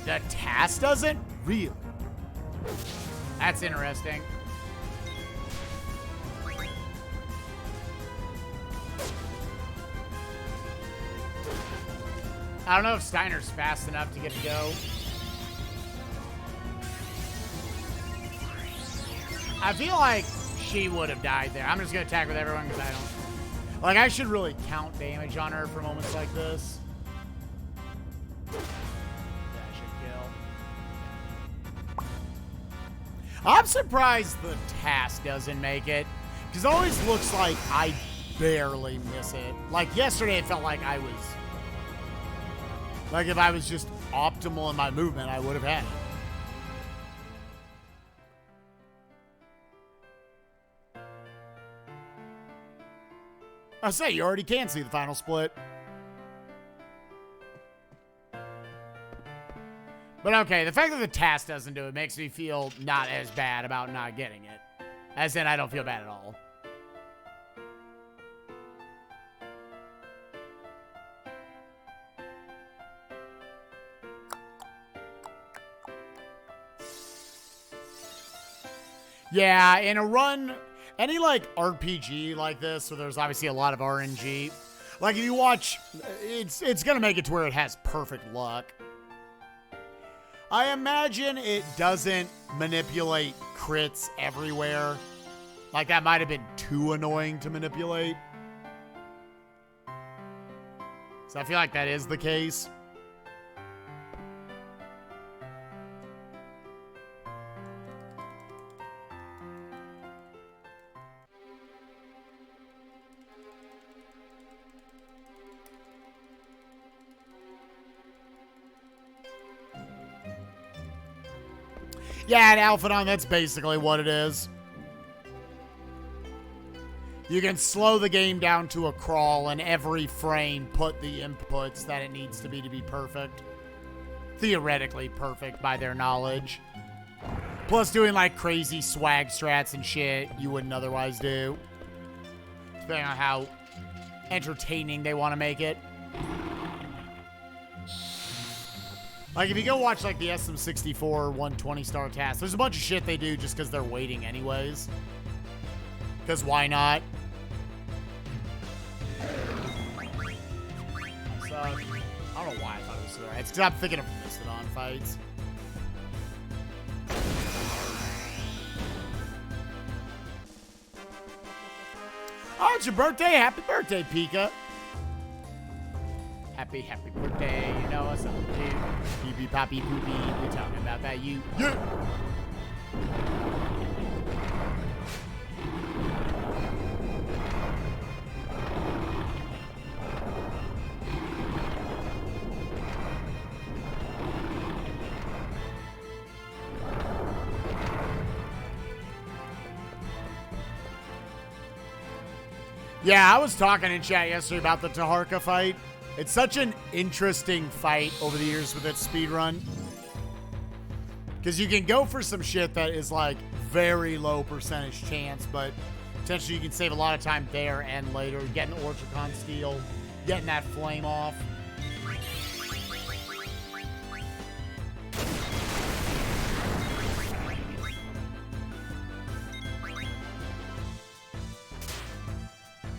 The task doesn't? Really? That's interesting. I don't know if Steiner's fast enough to get to go. I feel like she would have died there. I'm just going to attack with everyone because I don't... Like, I should really count damage on her for moments like this. That should kill. I'm surprised the task doesn't make it. Because it always looks like I barely miss it. Like, yesterday it felt like I was... Like, if I was just optimal in my movement, I would have had it. I say, you already can see the final split. But okay, the fact that the task doesn't do it makes me feel not as bad about not getting it. As in, I don't feel bad at all. Yeah, in a run... Any, like, RPG like this, where there's obviously a lot of RNG, like, if you watch, it's going to make it to where it has perfect luck. I imagine it doesn't manipulate crits everywhere. Like, that might have been too annoying to manipulate. So I feel like that is the case. Yeah, an Alphadon, that's basically what it is. You can slow the game down to a crawl and every frame put the inputs that it needs to be perfect. Theoretically perfect by their knowledge. Plus doing like crazy swag strats and shit you wouldn't otherwise do. Depending on how entertaining they want to make it. Like if you go watch like the SM64 120 star task, there's a bunch of shit they do just because they're waiting anyways. Because why not? So, I don't know why I thought it was there. It's because I'm thinking of Mastodon fights. Oh, it's your birthday. Happy birthday, Pika. Happy birthday. You know what's up, dude. Pee-pee, poppy, poopy. We talking about that, you. Yeah. Yeah, I was talking in chat yesterday about the Taharka fight. It's such an interesting fight over the years with its speedrun. Because you can go for some shit that is like very low percentage chance, but potentially you can save a lot of time there and later. Getting the Orchicon steal, getting that flame off.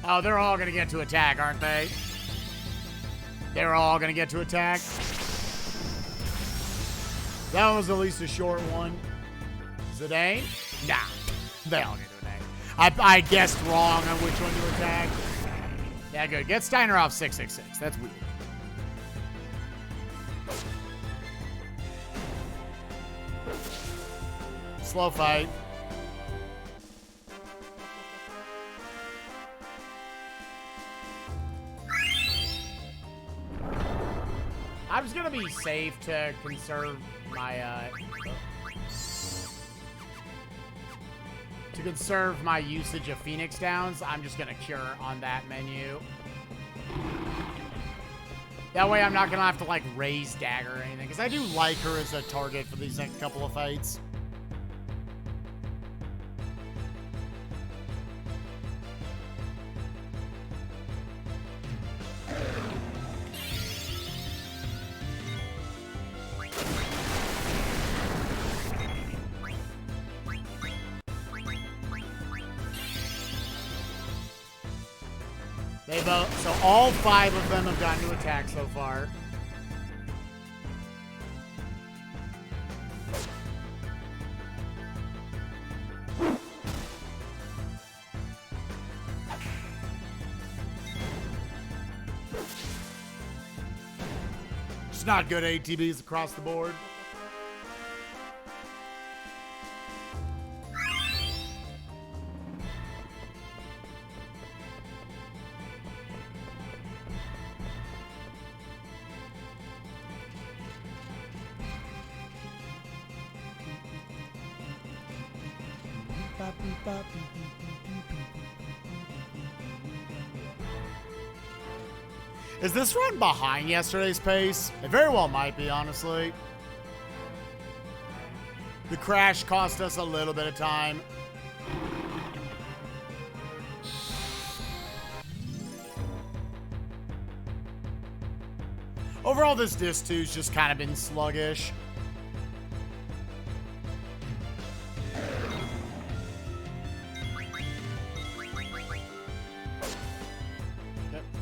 Oh, they're all going to get to attack, aren't they? They're all going to get to attack. That one was at least a short one. Zidane? Nah. They all get to attack. I guessed wrong on which one to attack. Yeah, good. Get Steiner off 666. That's weird. Slow fight. I was gonna be safe to conserve my usage of Phoenix Downs. I'm just gonna cure on that menu. That way I'm not gonna have to like raise dagger or anything, because I do like her as a target for these next couple of fights. So all 5 of them have gotten to attack so far. It's not good ATBs across the board. Is this run behind yesterday's pace? It very well might be, honestly. The crash cost us a little bit of time. Overall, this Disc 2's just kind of been sluggish.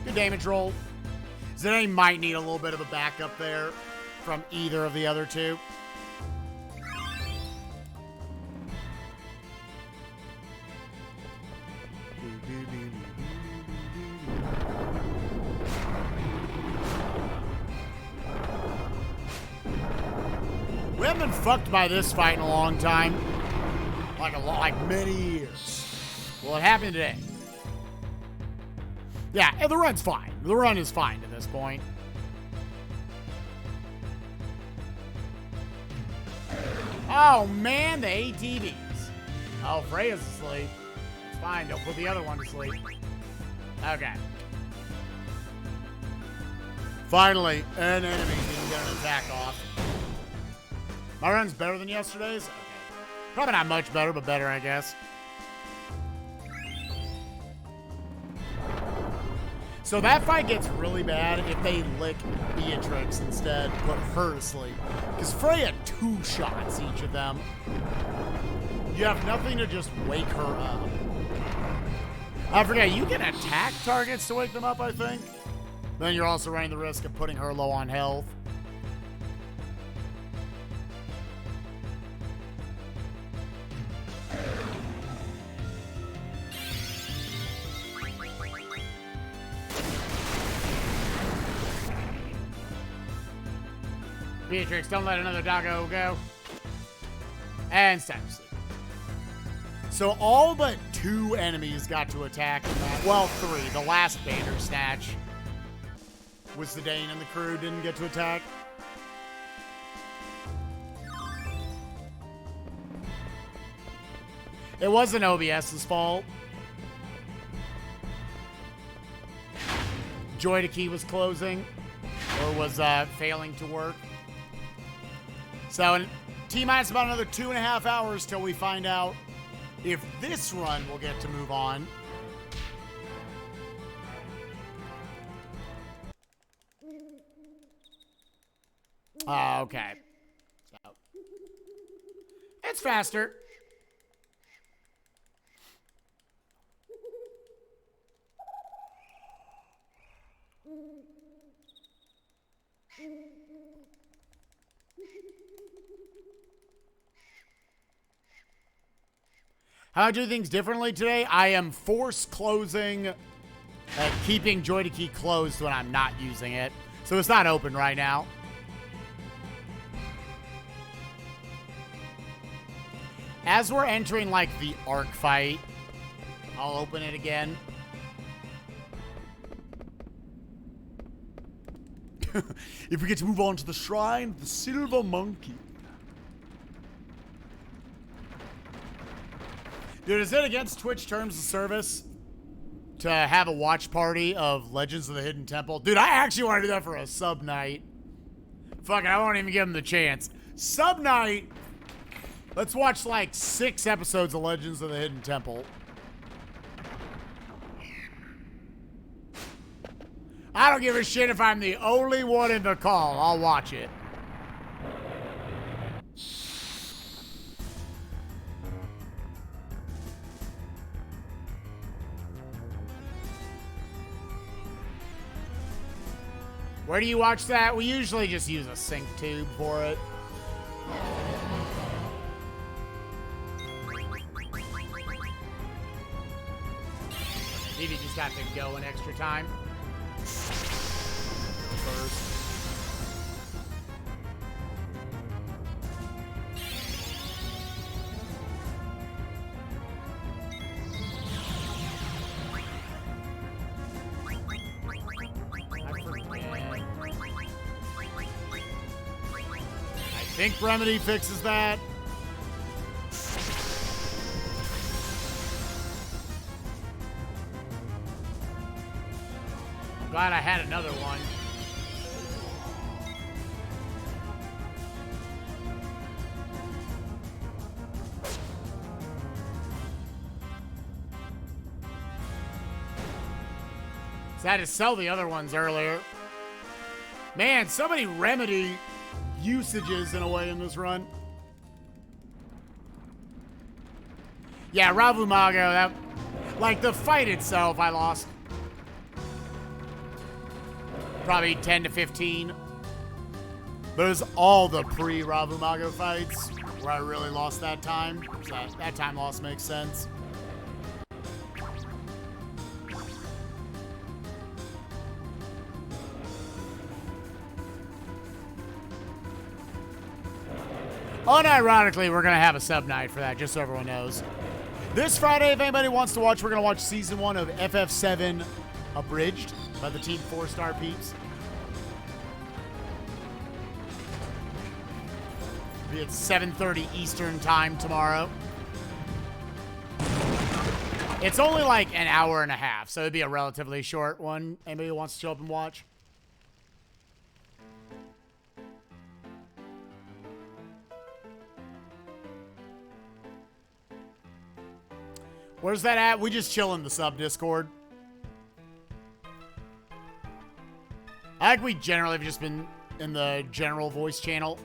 Good damage roll. Zidane might need a little bit of a backup there from either of the other two. We haven't been fucked by this fight in a long time. Like many years. Well, it happened today. Yeah, the run's fine. The run is fine at this point. Oh, man, the ATVs. Oh, Freya's asleep. It's fine. Don't put the other one to sleep. Okay. Finally, an enemy didn't get an attack off. My run's better than yesterday's? Okay. Probably not much better, but better, I guess. So that fight gets really bad if they lick Beatrix instead, put her to sleep. Because Frey had 2 shots, each of them. You have nothing to just wake her up. I forget, you can attack targets to wake them up, I think. Then you're also running the risk of putting her low on health. Beatrix, don't let another doggo go. And step to sleep. So all but 2 enemies got to attack in that. Well, 3. The last Bandersnatch was the Dane and the crew didn't get to attack. It wasn't OBS's fault. Joy to Key was closing or was failing to work. So in T-minus about another 2.5 hours till we find out if this run will get to move on. Okay. So it's faster. How I do things differently today? I am force closing, keeping Joy to Key closed when I'm not using it. So it's not open right now. As we're entering, like, the arc fight, I'll open it again. If we get to move on to the Shrine of the Silver Monkey. Dude, is it against Twitch terms of service to have a watch party of Legends of the Hidden Temple? Dude, I actually want to do that for a sub night. Fuck it, I won't even give him the chance. Sub night, let's watch like 6 episodes of Legends of the Hidden Temple. I don't give a shit if I'm the only one in the call. I'll watch it. Where do you watch that? We usually just use a sync tube for it. Maybe just got to go an extra time. First. I think Remedy fixes that. I'm glad I had another one. So I had to sell the other ones earlier. Man, so many Remedy usages in a way in this run. Yeah, Ravumago, that, like the fight itself, I lost probably 10 to 15. But it was all the pre-Ravumago fights where I really lost that time. So that time loss makes sense. Unironically, we're going to have a sub night for that, just so everyone knows. This Friday, if anybody wants to watch, we're going to watch Season 1 of FF7 Abridged by the Team 4-Star Peeps. It'll be at 7:30 Eastern Time tomorrow. It's only like an hour and a half, so it'd be a relatively short one. Anybody who wants to show up and watch? Where's that at? We just chill in the sub Discord. I think we generally have just been in the general voice channel.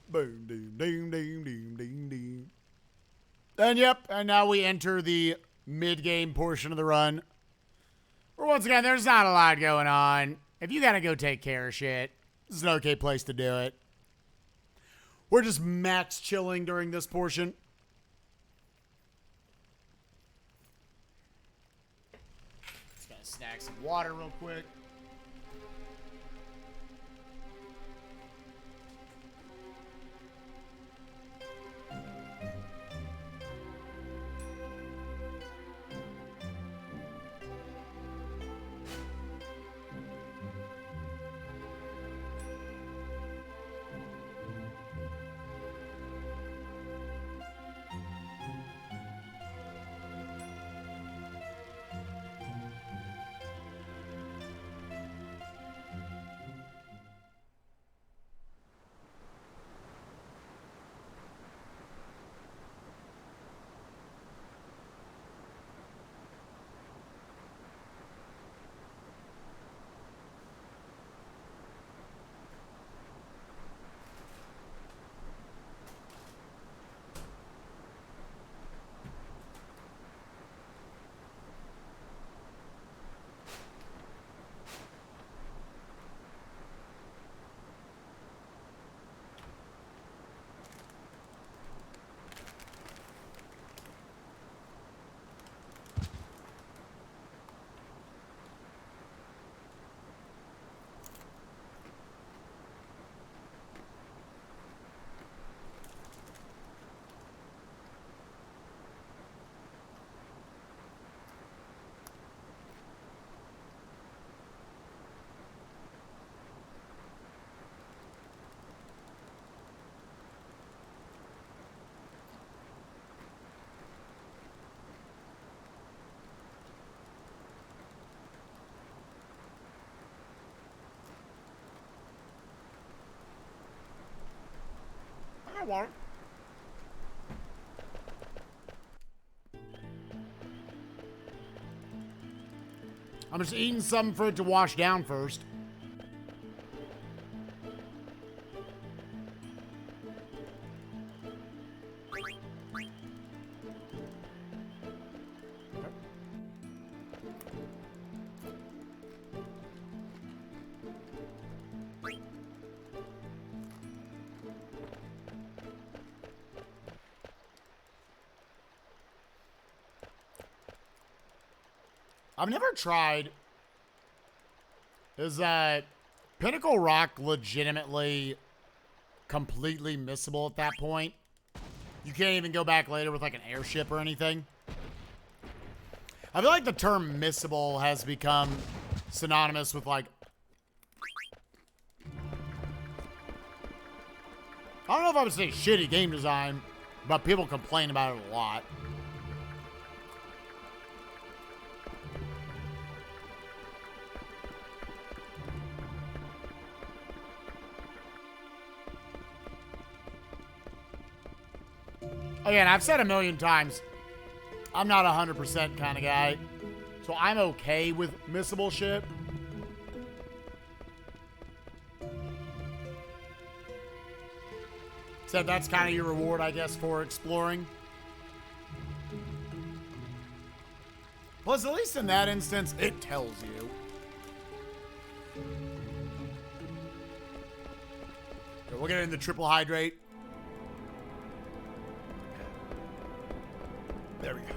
Boom, doom, doom, doom, doom, doom, doom. And yep, and now we enter the mid-game portion of the run. Where once again, there's not a lot going on. If you gotta go take care of shit, this is an okay place to do it. We're just max chilling during this portion. Just gotta snag some water real quick. I won't. I'm just eating something for it to wash down first. I've never tried. Is Pinnacle Rock legitimately completely missable at that point? You can't even go back later with like an airship or anything? I feel like the term missable has become synonymous with like... I don't know if I would say shitty game design, but people complain about it a lot. Again, I've said a million times, I'm not a 100% kind of guy, so I'm okay with missable shit. So that's kind of your reward, I guess, for exploring. Plus, at least in that instance, it tells you. Okay, we'll get in the triple hydrate. There we go.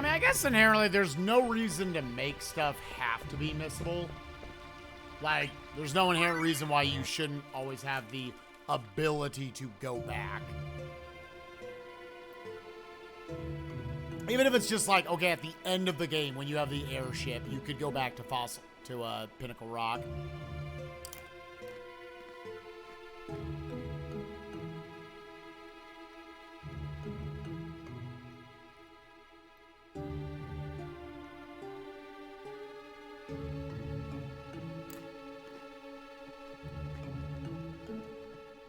I mean, I guess inherently there's no reason to make stuff have to be missable. Like, there's no inherent reason why you shouldn't always have the ability to go back. Even if it's just like, okay, at the end of the game when you have the airship, you could go back to Pinnacle Rock.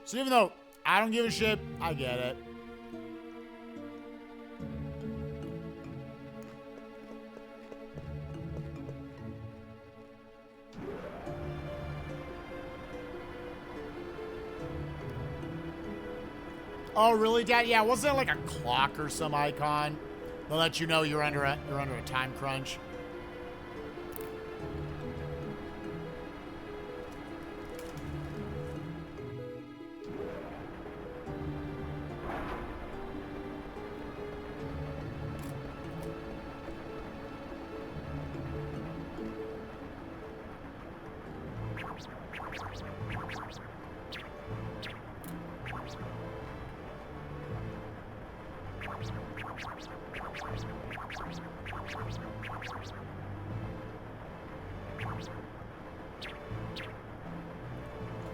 So even though I don't give a shit, I get it. Oh, really, Dad? Yeah, wasn't there like a clock or some icon that let you know you're under a time crunch?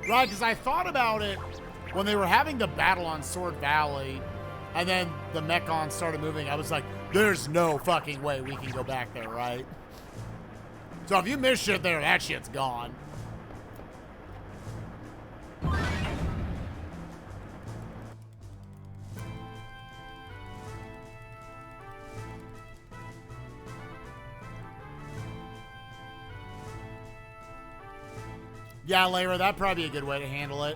Right, because I thought about it when they were having the battle on Sword Valley, and then the Mechon started moving. I was like, there's no fucking way we can go back there, right? So if you miss shit there, that shit's gone. Yeah, Cleyra, that'd probably be a good way to handle it.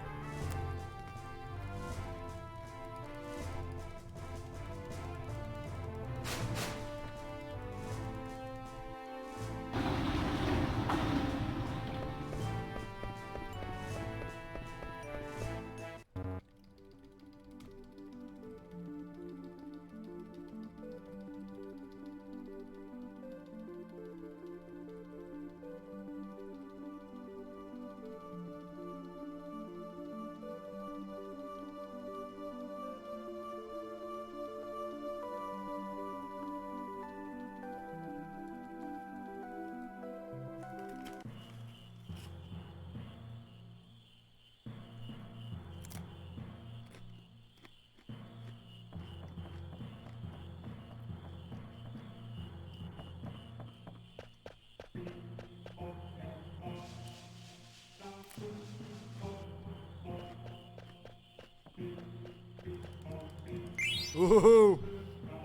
Ooh,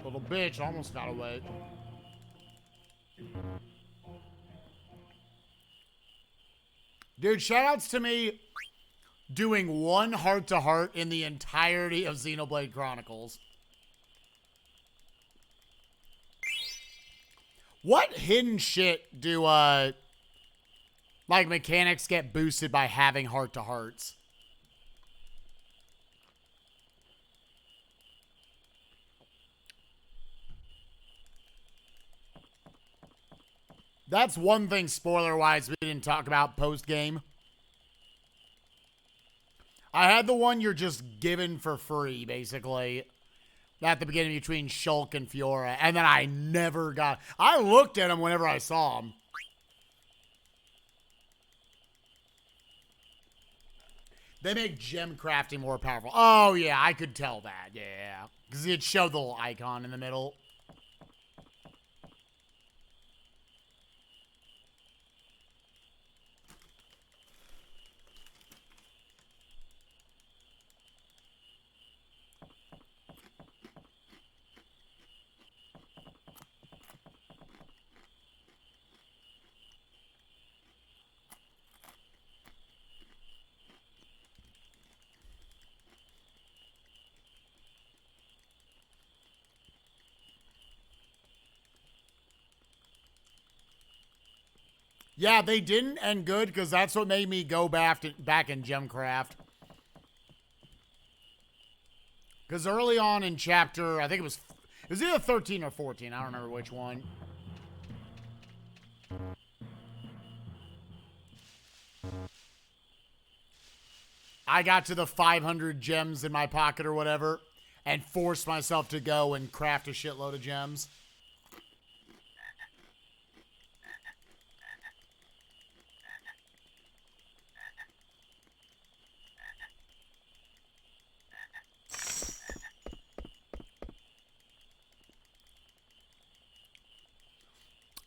little bitch almost got away. Dude, shoutouts to me doing one heart-to-heart in the entirety of Xenoblade Chronicles. What hidden shit do, like, mechanics get boosted by having heart-to-hearts? That's one thing, spoiler-wise, we didn't talk about post-game. I had the one you're just given for free, basically, at the beginning between Shulk and Fiora, and then I never got... I looked at him whenever I saw him. They make gem crafting more powerful. Oh, yeah, I could tell that, yeah. Because it showed the little icon in the middle. Yeah, they didn't, and good, because that's what made me go back in Gemcraft. Because early on in chapter, I think It was either 13 or 14. I don't remember which one. I got to the 500 gems in my pocket or whatever and forced myself to go and craft a shitload of gems.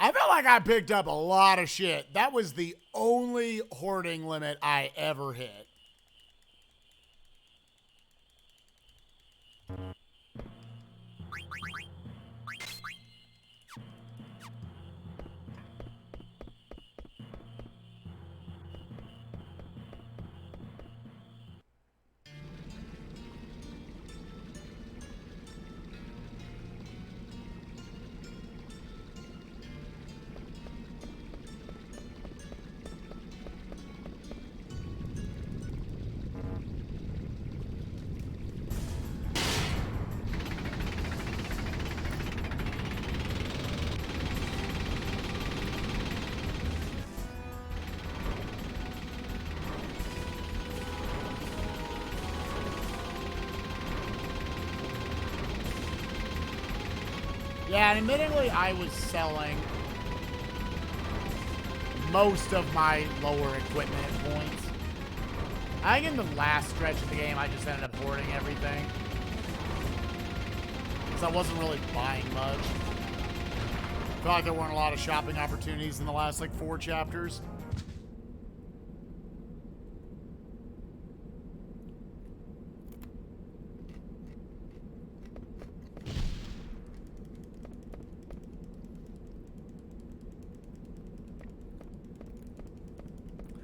I felt like I picked up a lot of shit. That was the only hoarding limit I ever hit. Yeah, and admittedly, I was selling most of my lower equipment at points. I think in the last stretch of the game, I just ended up hoarding everything. Because I wasn't really buying much. I felt like there weren't a lot of shopping opportunities in the last, like, 4 chapters.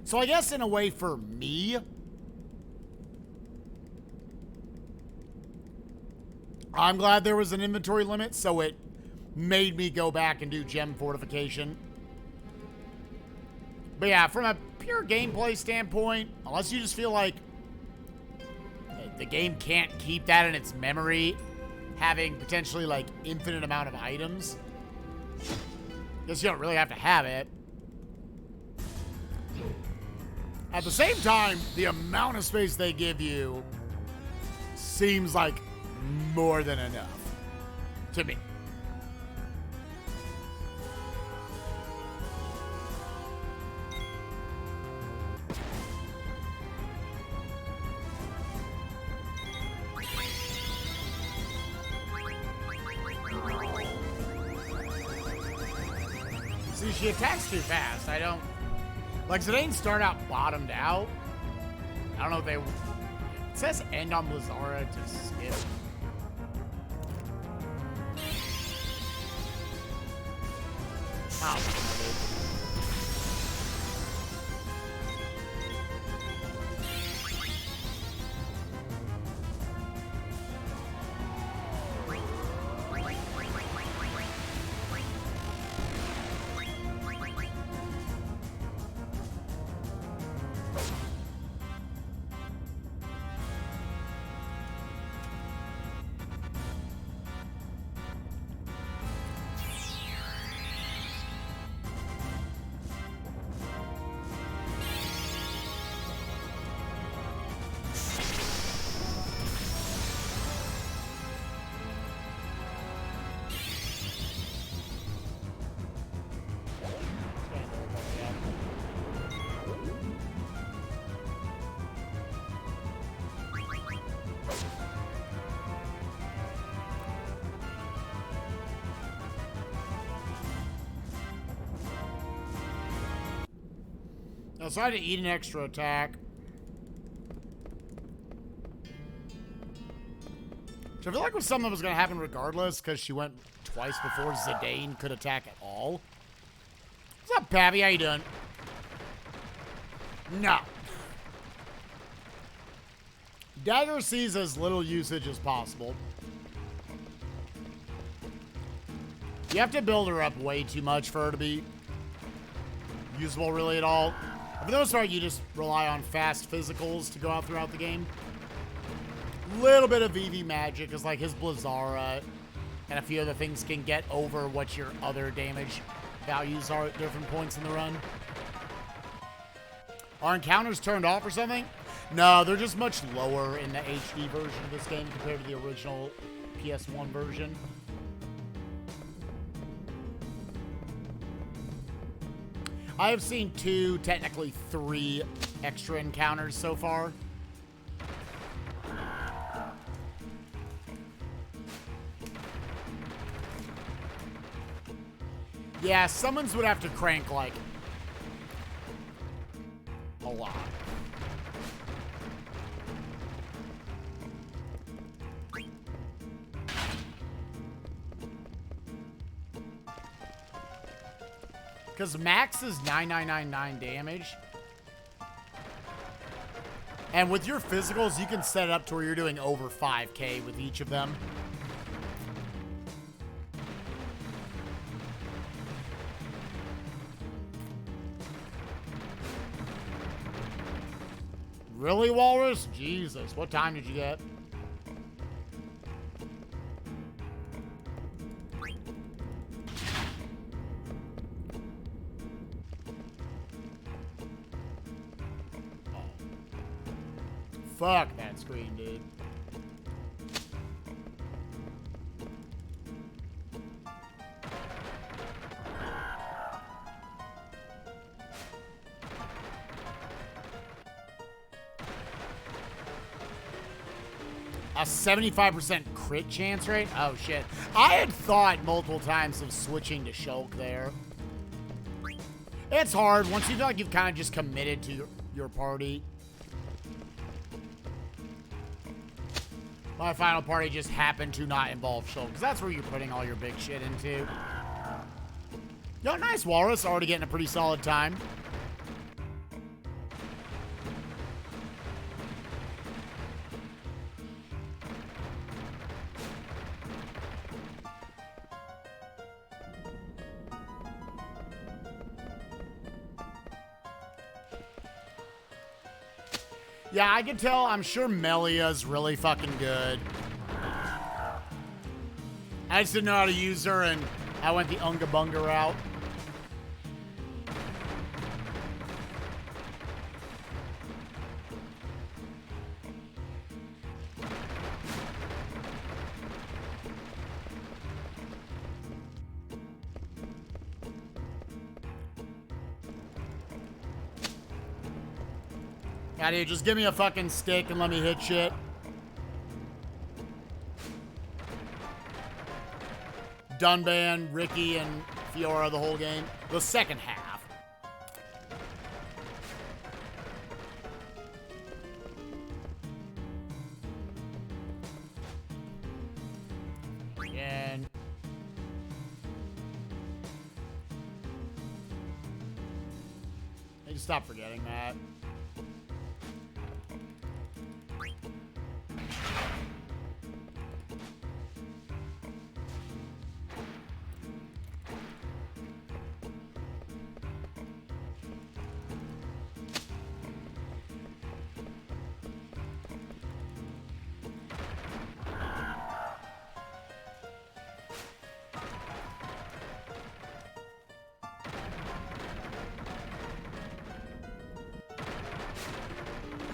So I guess in a way for me, I'm glad there was an inventory limit, so it made me go back and do gem fortification. But yeah, from a pure gameplay standpoint, unless you just feel like the game can't keep that in its memory, having potentially like infinite amount of items, I guess you don't really have to have it. At the same time, the amount of space they give you seems like more than enough to me. See, she attacks too fast. I don't... Like, Zidane start out bottomed out. I don't know if they... It says end on Blizara to skip. Oh, so I had to eat an extra attack. Which I feel like was something that was going to happen regardless, because she went twice before Zidane could attack at all. What's up, Pappy? How you doing? No. Dagger sees as little usage as possible. You have to build her up way too much for her to be usable really at all. For the most part, you just rely on fast physicals to go out throughout the game. Little bit of VV magic is like his Blizara And a few other things can get over what your other damage values are at different points in the run. Are encounters turned off or something? No, they're just much lower in the HD version of this game compared to the original PS1 version. I have seen 2, technically 3 extra encounters so far. Yeah, summons would have to crank, like, a lot. Because max is 9999 damage. And with your physicals, you can set it up to where you're doing over 5k with each of them. Really, Walrus? Jesus, what time did you get? Oh. Fuck that screen, dude. A 75% crit chance rate? Oh, shit. I had thought multiple times of switching to Shulk there. It's hard. Once you feel like you've kind of just committed to your party. My final party just happened to not involve Shulk, because that's where you're putting all your big shit into. Yo, nice, Walrus. Already getting a pretty solid time. Yeah, I can tell. I'm sure Melia's really fucking good. I just didn't know how to use her, and I went the Unga Bunga route. Yeah, dude, just give me a fucking stick and let me hit shit. Dunban, Ricky, and Fiora the whole game. The second half. Again. I need to stop forgetting that.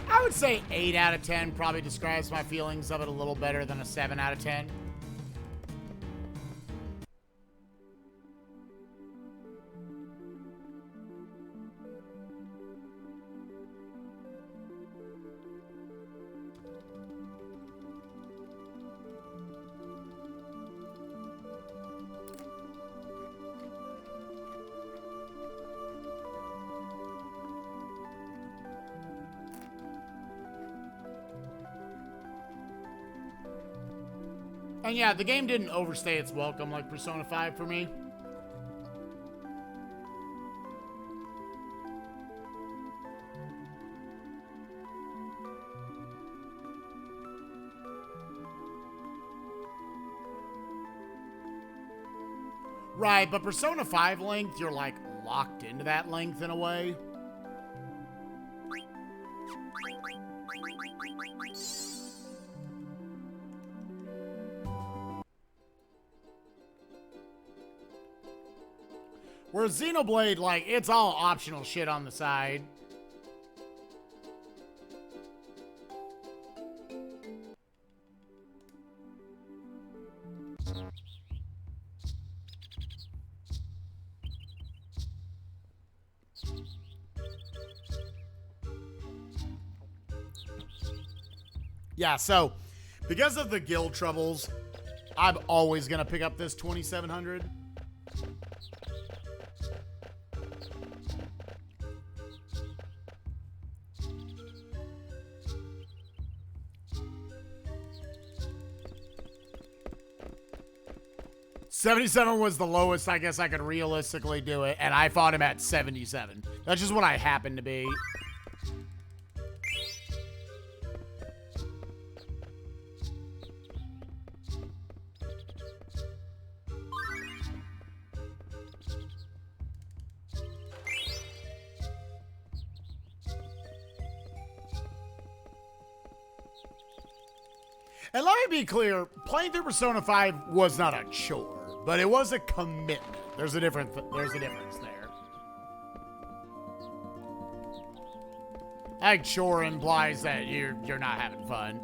I would say 8 out of 10 probably describes my feelings of it a little better than a 7 out of 10. And yeah, the game didn't overstay its welcome like Persona 5 for me. Right, but Persona 5 length, you're like locked into that length in a way. Where Xenoblade, like, it's all optional shit on the side. Yeah, so because of the guild troubles, I'm always going to pick up this 2700. $77 was the lowest I guess I could realistically do it, and I fought him at 77. That's just what I happened to be. And let me be clear, playing through Persona 5 was not a chore, but it was a commitment. There's a difference there. I think chore implies that you're not having fun.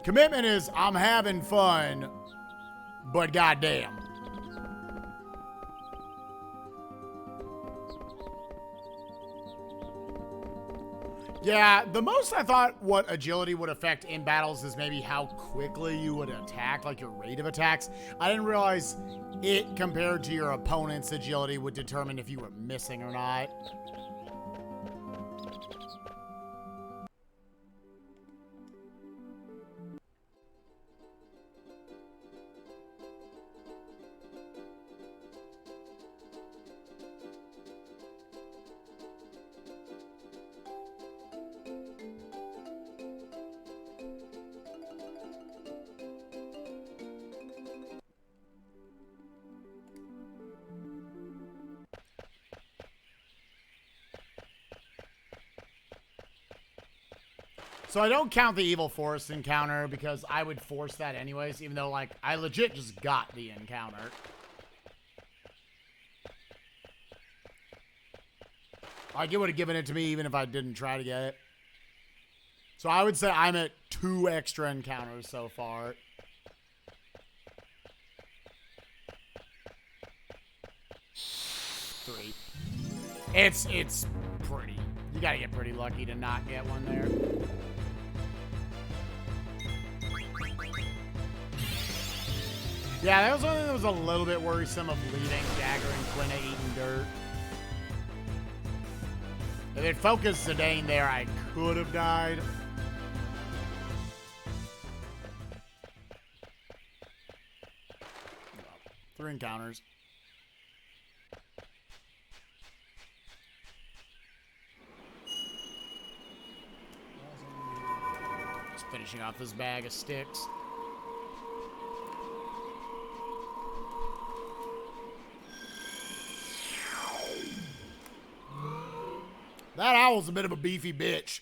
Commitment is I'm having fun, but goddamn. Yeah, the most I thought what agility would affect in battles is maybe how quickly you would attack, like your rate of attacks. I didn't realize it compared to your opponent's agility would determine if you were missing or not. So I don't count the Evil Forest encounter because I would force that anyways, even though, like, I legit just got the encounter. Like, it would have given it to me even if I didn't try to get it. So I would say I'm at 2 extra encounters so far. Three. It's pretty. You gotta get pretty lucky to not get one there. Yeah, that was one thing that was a little bit worrisome of leaving Dagger and Quina eating dirt. If it focused Zidane there, I could have died. Well, 3 encounters. Just finishing off this bag of sticks. That owl's a bit of a beefy bitch.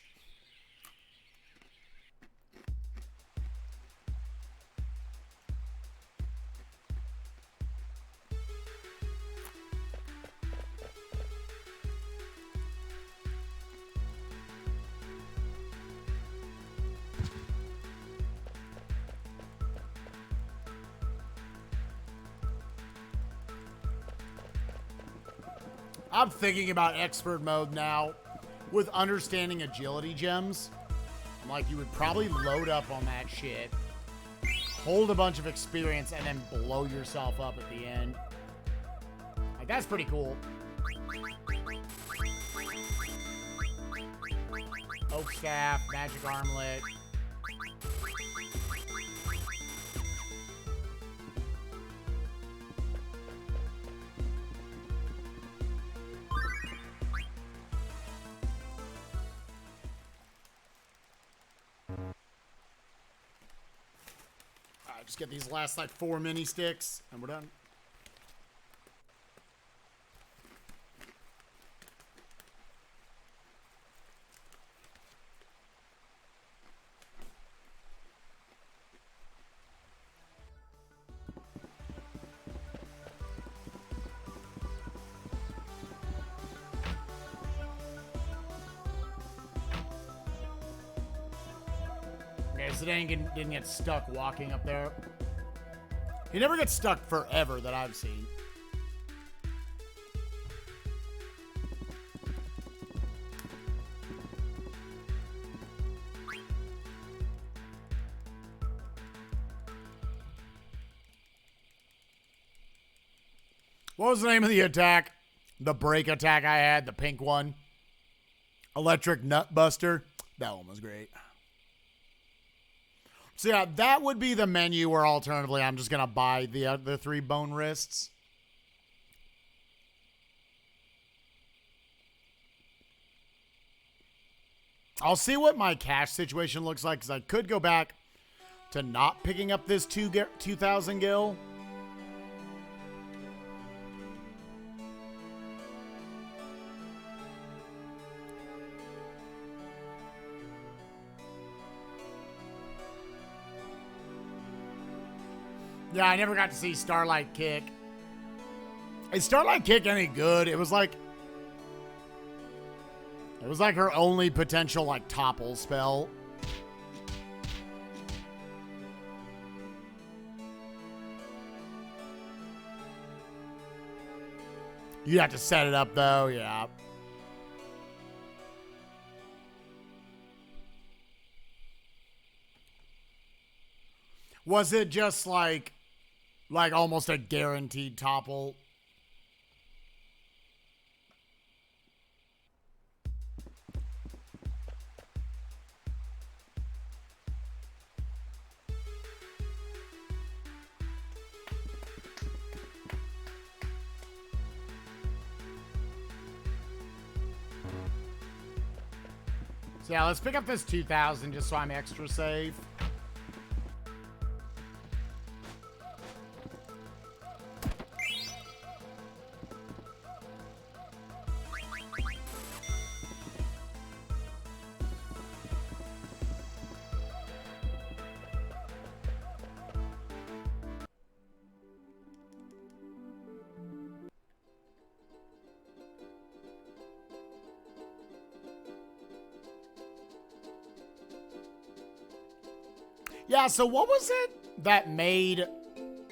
I'm thinking about expert mode now with understanding agility gems. I'm like, you would probably load up on that shit, hold a bunch of experience, and then blow yourself up at the end. Like, that's pretty cool. Oak staff, magic armlet. Just get these last, like, 4 mini sticks, and we're done. Okay, so then he didn't get stuck walking up there. He never gets stuck forever that I've seen. What was the name of the attack? The break attack I had, the pink one. Electric Nut Buster. That one was great. So yeah, that would be the menu, or alternatively, I'm just going to buy the 3 bone wrists. I'll see what my cash situation looks like, because I could go back to not picking up this 2,000 gil. Yeah, I never got to see Starlight Kick. Is Starlight Kick any good? It was like her only potential, like, topple spell. You'd have to set it up, though, yeah. Was it just like almost a guaranteed topple? So yeah, let's pick up this 2,000 just so I'm extra safe. Yeah, so what was it that made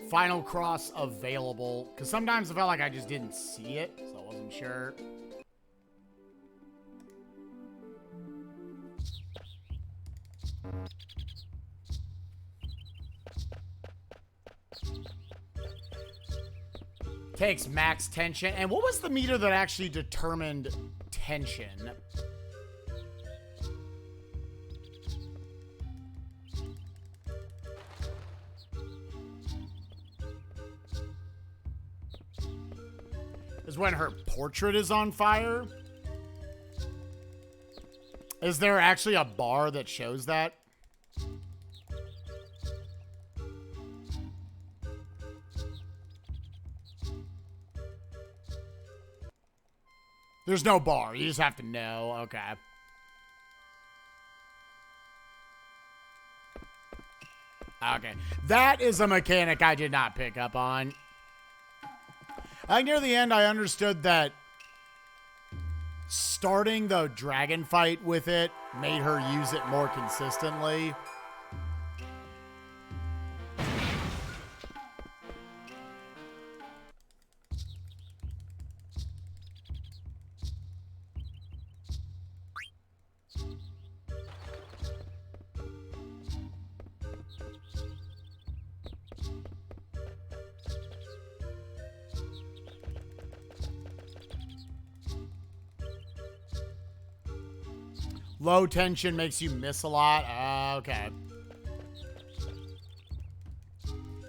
Final Cross available? Because sometimes I felt like I just didn't see it, so I wasn't sure. Takes max tension. And what was the meter that actually determined tension? Is when her portrait is on fire? Is there actually a bar that shows that? There's no bar. You just have to know. Okay. Okay. That is a mechanic I did not pick up on. I think near the end, I understood that starting the dragon fight with it made her use it more consistently. Low tension makes you miss a lot. Okay.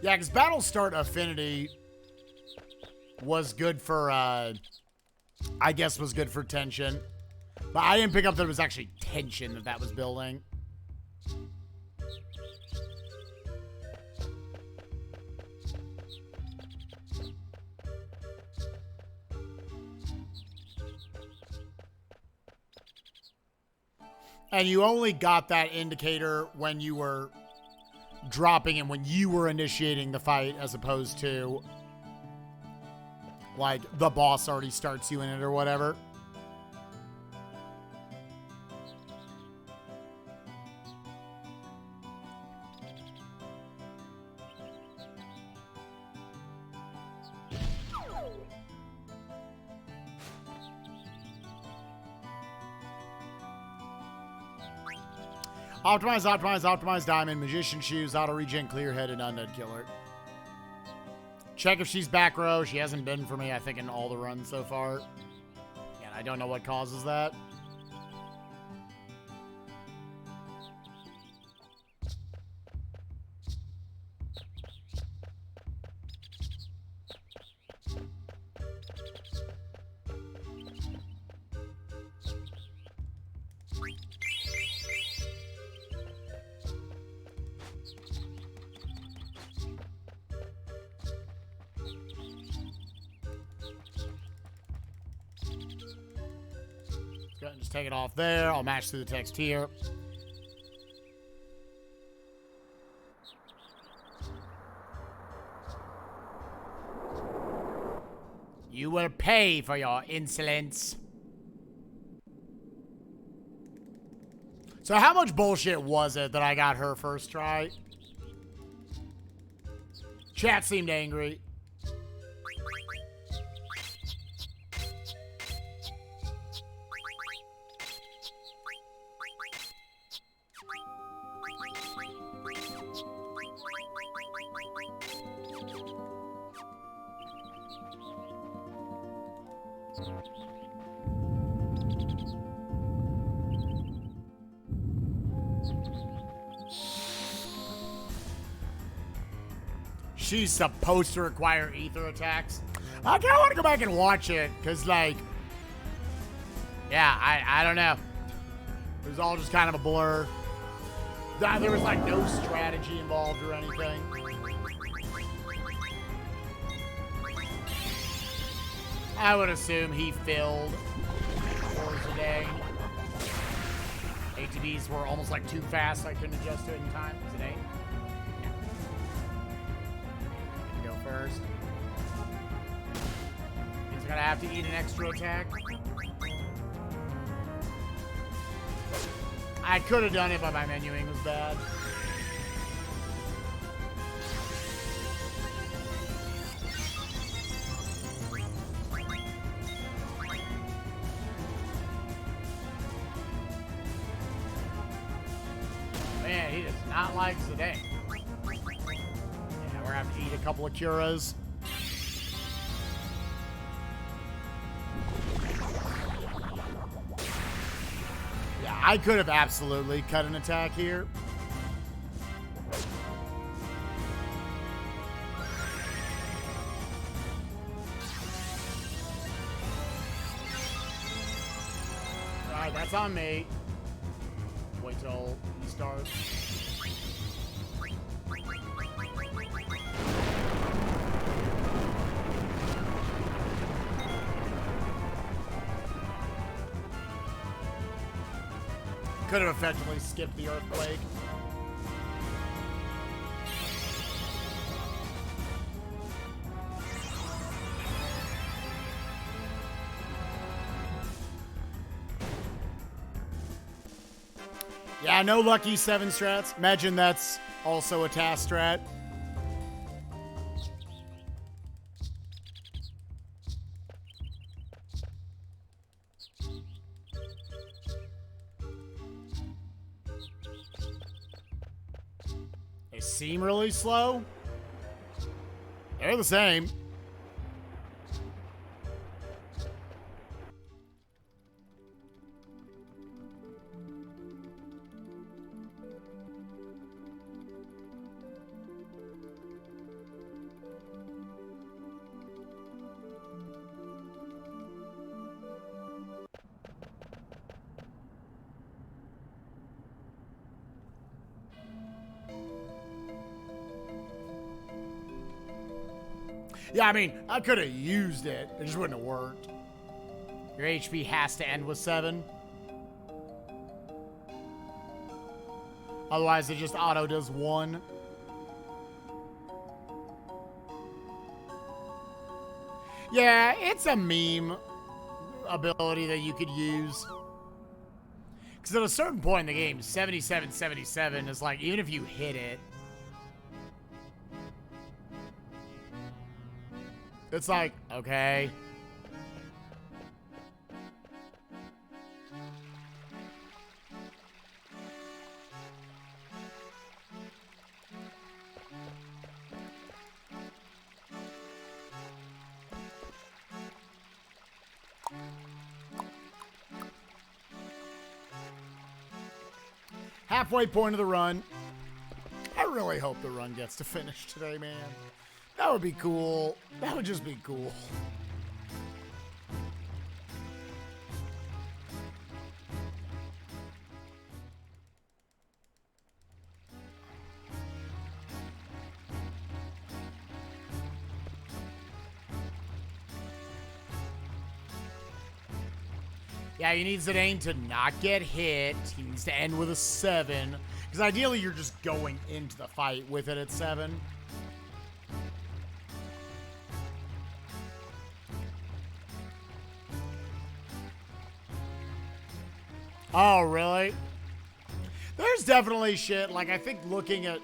Yeah, because Battle Start Affinity was good for, I guess was good for tension. But I didn't pick up that it was actually tension that was building. And you only got that indicator when you were dropping and when you were initiating the fight, as opposed to, like, the boss already starts you in it or whatever. Optimize, optimize, optimize diamond, magician shoes, auto regen, clear headed, undead killer. Check if she's back row. She hasn't been for me, I think, in all the runs so far. And I don't know what causes that. Go ahead and just take it off there. I'll match through the text here. You will pay for your insolence. So how much bullshit was it that I got her first try? Chat seemed angry. She's supposed to require ether attacks. I kind of want to go back and watch it, because, like, yeah, I don't know. It was all just kind of a blur. There was, like, no strategy involved or anything. I would assume he filled hours a day. ATVs were almost, like, too fast, so I couldn't adjust to it in time. Was it 8? First. He's gonna have to eat an extra attack. I could have done it, but my menuing was bad. Man, he does not like Zidane. We're gonna have to eat a couple of Curas. Yeah, I could have absolutely cut an attack here. Alright, that's on me. Wait till he starts. Could have effectively skipped the earthquake. Yeah, no lucky 7 strats. Imagine that's also a task strat. They seem really slow. They're the same. Yeah, I mean, I could have used it. It just wouldn't have worked. Your HP has to end with 7. Otherwise, it just auto does 1. Yeah, it's a meme ability that you could use. Because at a certain point in the game, 77-77 is like, even if you hit it, it's like, okay. Halfway point of the run. I really hope the run gets to finish today, man. That would be cool. That would just be cool. Yeah, you need Zidane to not get hit. He needs to end with a 7. Because ideally, you're just going into the fight with it at 7. Oh, really? There's definitely shit. Like, I think looking at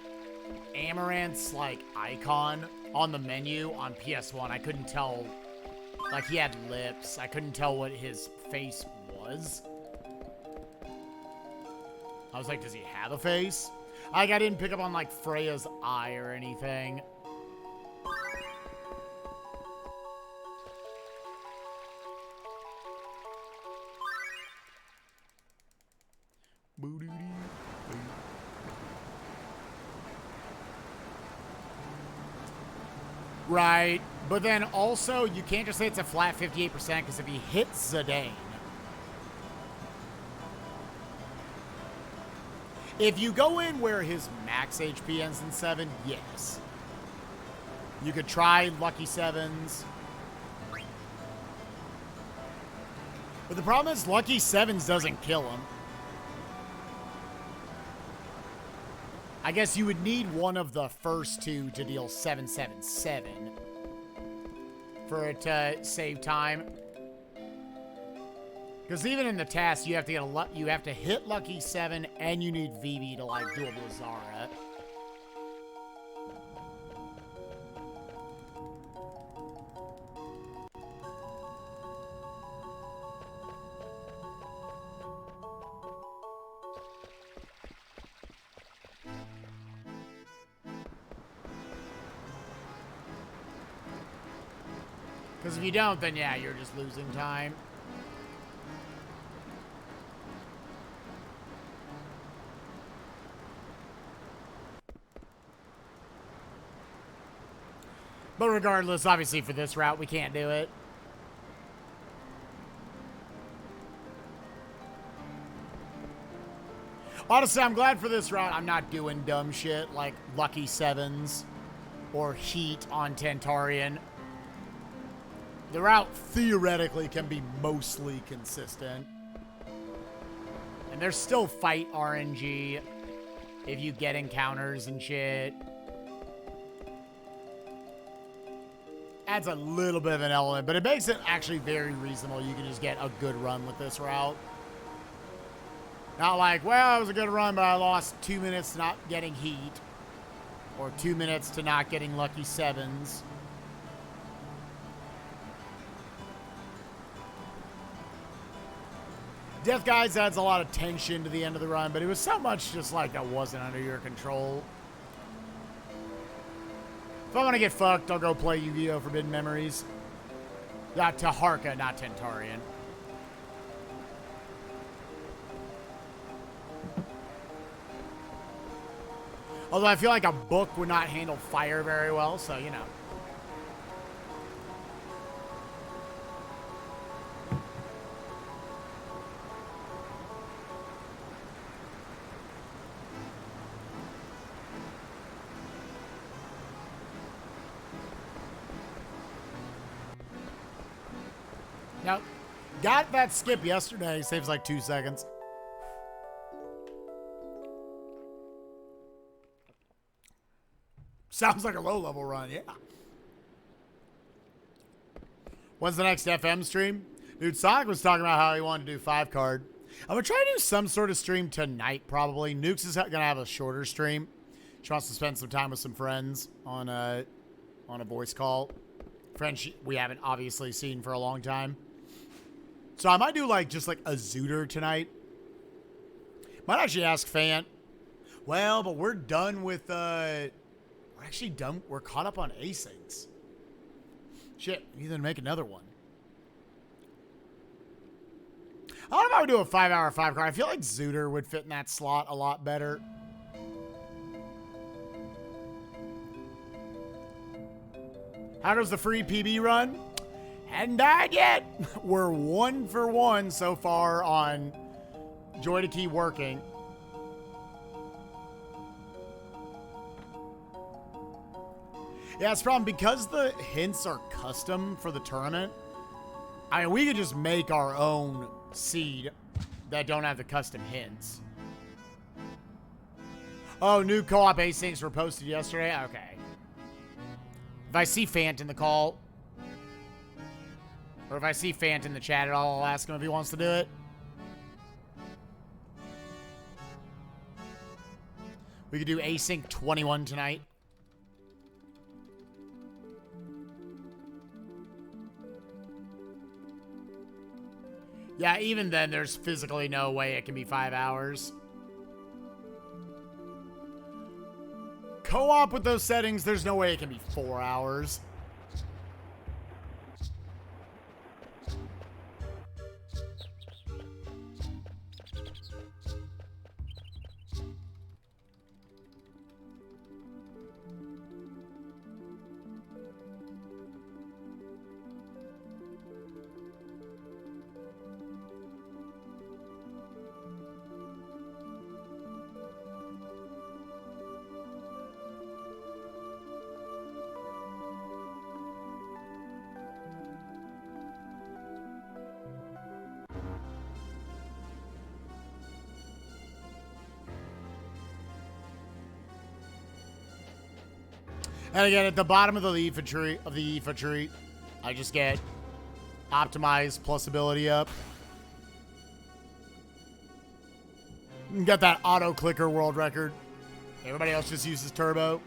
Amaranth's, like, icon on the menu on PS1, I couldn't tell. Like, he had lips. I couldn't tell what his face was. I was like, does he have a face? Like, I didn't pick up on, like, Freya's eye or anything. Right, but then also, you can't just say it's a flat 58%, because if he hits Zidane, if you go in where his max HP ends in 7, yes. You could try Lucky 7s. But the problem is, Lucky 7s doesn't kill him. I guess you would need one of the first two to deal 777 for it to save time. Because even in the task, you have to get you have to hit Lucky 7, and you need Vivi to like do a Blizzara. Because if you don't, then yeah, you're just losing time. But regardless, obviously for this route, we can't do it. Honestly, I'm glad for this route I'm not doing dumb shit like Lucky 7s or Heat on Tentarian. The route theoretically can be mostly consistent. And there's still fight RNG if you get encounters and shit. Adds a little bit of an element, but it makes it actually very reasonable. You can just get a good run with this route. Not like, well, it was a good run, but I lost 2 minutes to not getting Heat. Or 2 minutes to not getting Lucky 7s. Death Guides adds a lot of tension to the end of the run, but it was so much just like that wasn't under your control. If I want to get fucked, I'll go play Yu-Gi-Oh! Forbidden Memories. Not Taharka, not Tentarian. Although I feel like a book would not handle fire very well, so, you know. Now, got that skip yesterday. Saves like 2 seconds. Sounds like a low-level run, yeah. When's the next FM stream? Dude, Sonic was talking about how he wanted to do 5-card. I'm going to try to do some sort of stream tonight, probably. Nukes is going to have a shorter stream. She wants to spend some time with some friends on a voice call. Friends we haven't obviously seen for a long time. So I might do like just like a Zooter tonight. Might actually ask Fant. Well, but we're done with we're actually done. We're caught up on asyncs. Shit, we need to make another one. I don't know if I would do a 5-hour 5-card. I feel like Zooter would fit in that slot a lot better. How does the free PB run? Hadn't died yet. We're 1 for 1 so far on Joy to Keep Working. Yeah, it's a problem because the hints are custom for the tournament. I mean, we could just make our own seed that don't have the custom hints. Oh, new co-op asyncs were posted yesterday? Okay. If I see Fant in the call, or if I see Fant in the chat at all, I'll ask him if he wants to do it. We could do async 21 tonight. Yeah, even then, there's physically no way it can be 5 hours. Co-op with those settings, there's no way it can be 4 hours. And again, at the bottom of the infantry, I just get optimized plus ability up. Got that auto clicker world record. Everybody else just uses turbo.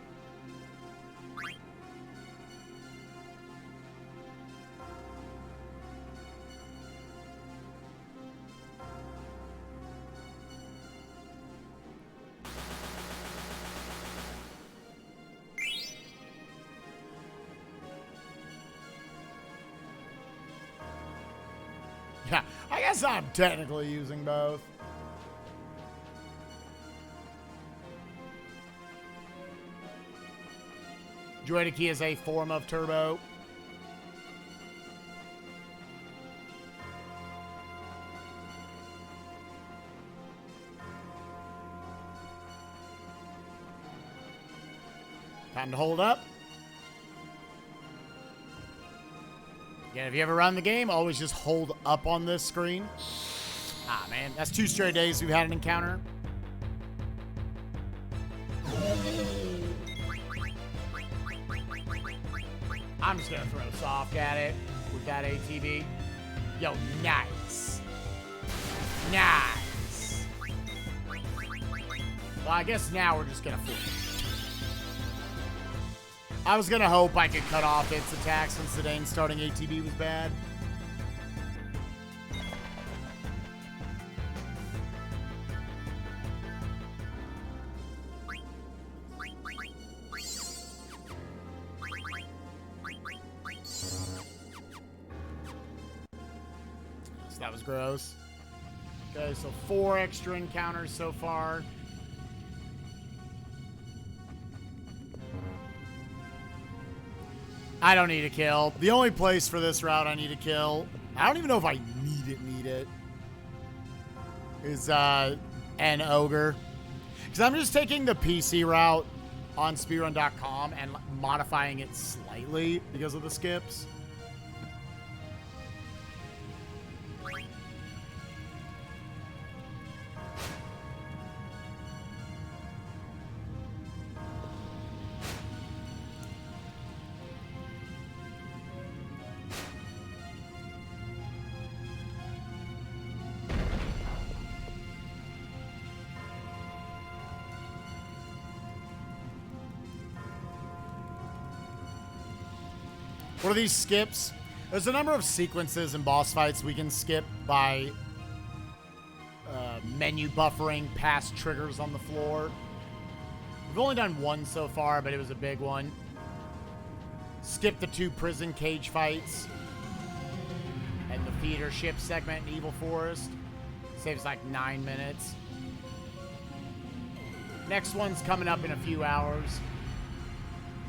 Yeah, I guess I'm technically using both. Joy key is a form of turbo. Time to hold up. Again, if you ever run the game, always just hold up on this screen. Ah, man, that's 2 straight days we've had an encounter. I'm just gonna throw soft at it with that ATB. Yo, nice. Nice. Well, I guess now we're just gonna flip. I was gonna hope I could cut off its attacks since Zidane's starting ATB was bad. So that was gross. Okay, so 4 extra encounters so far. I don't need a kill. The only place for this route I need a kill, I don't even know if I need it, is an ogre. Because I'm just taking the PC route on speedrun.com and modifying it slightly because of the skips. What are these skips? There's a number of sequences and boss fights we can skip by menu buffering past triggers on the floor. We've only done 1 so far, but it was a big one. Skip the 2 prison cage fights and the theater ship segment in Evil Forest. Saves like 9 minutes. Next one's coming up in a few hours.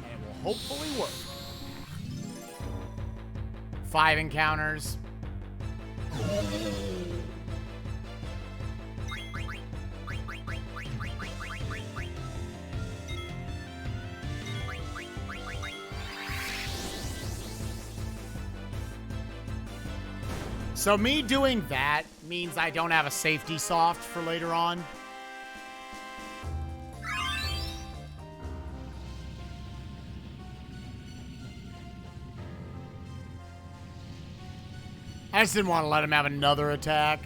And it will hopefully work. 5 encounters. So me doing that means I don't have a safety soft for later on. I just didn't want to let him have another attack.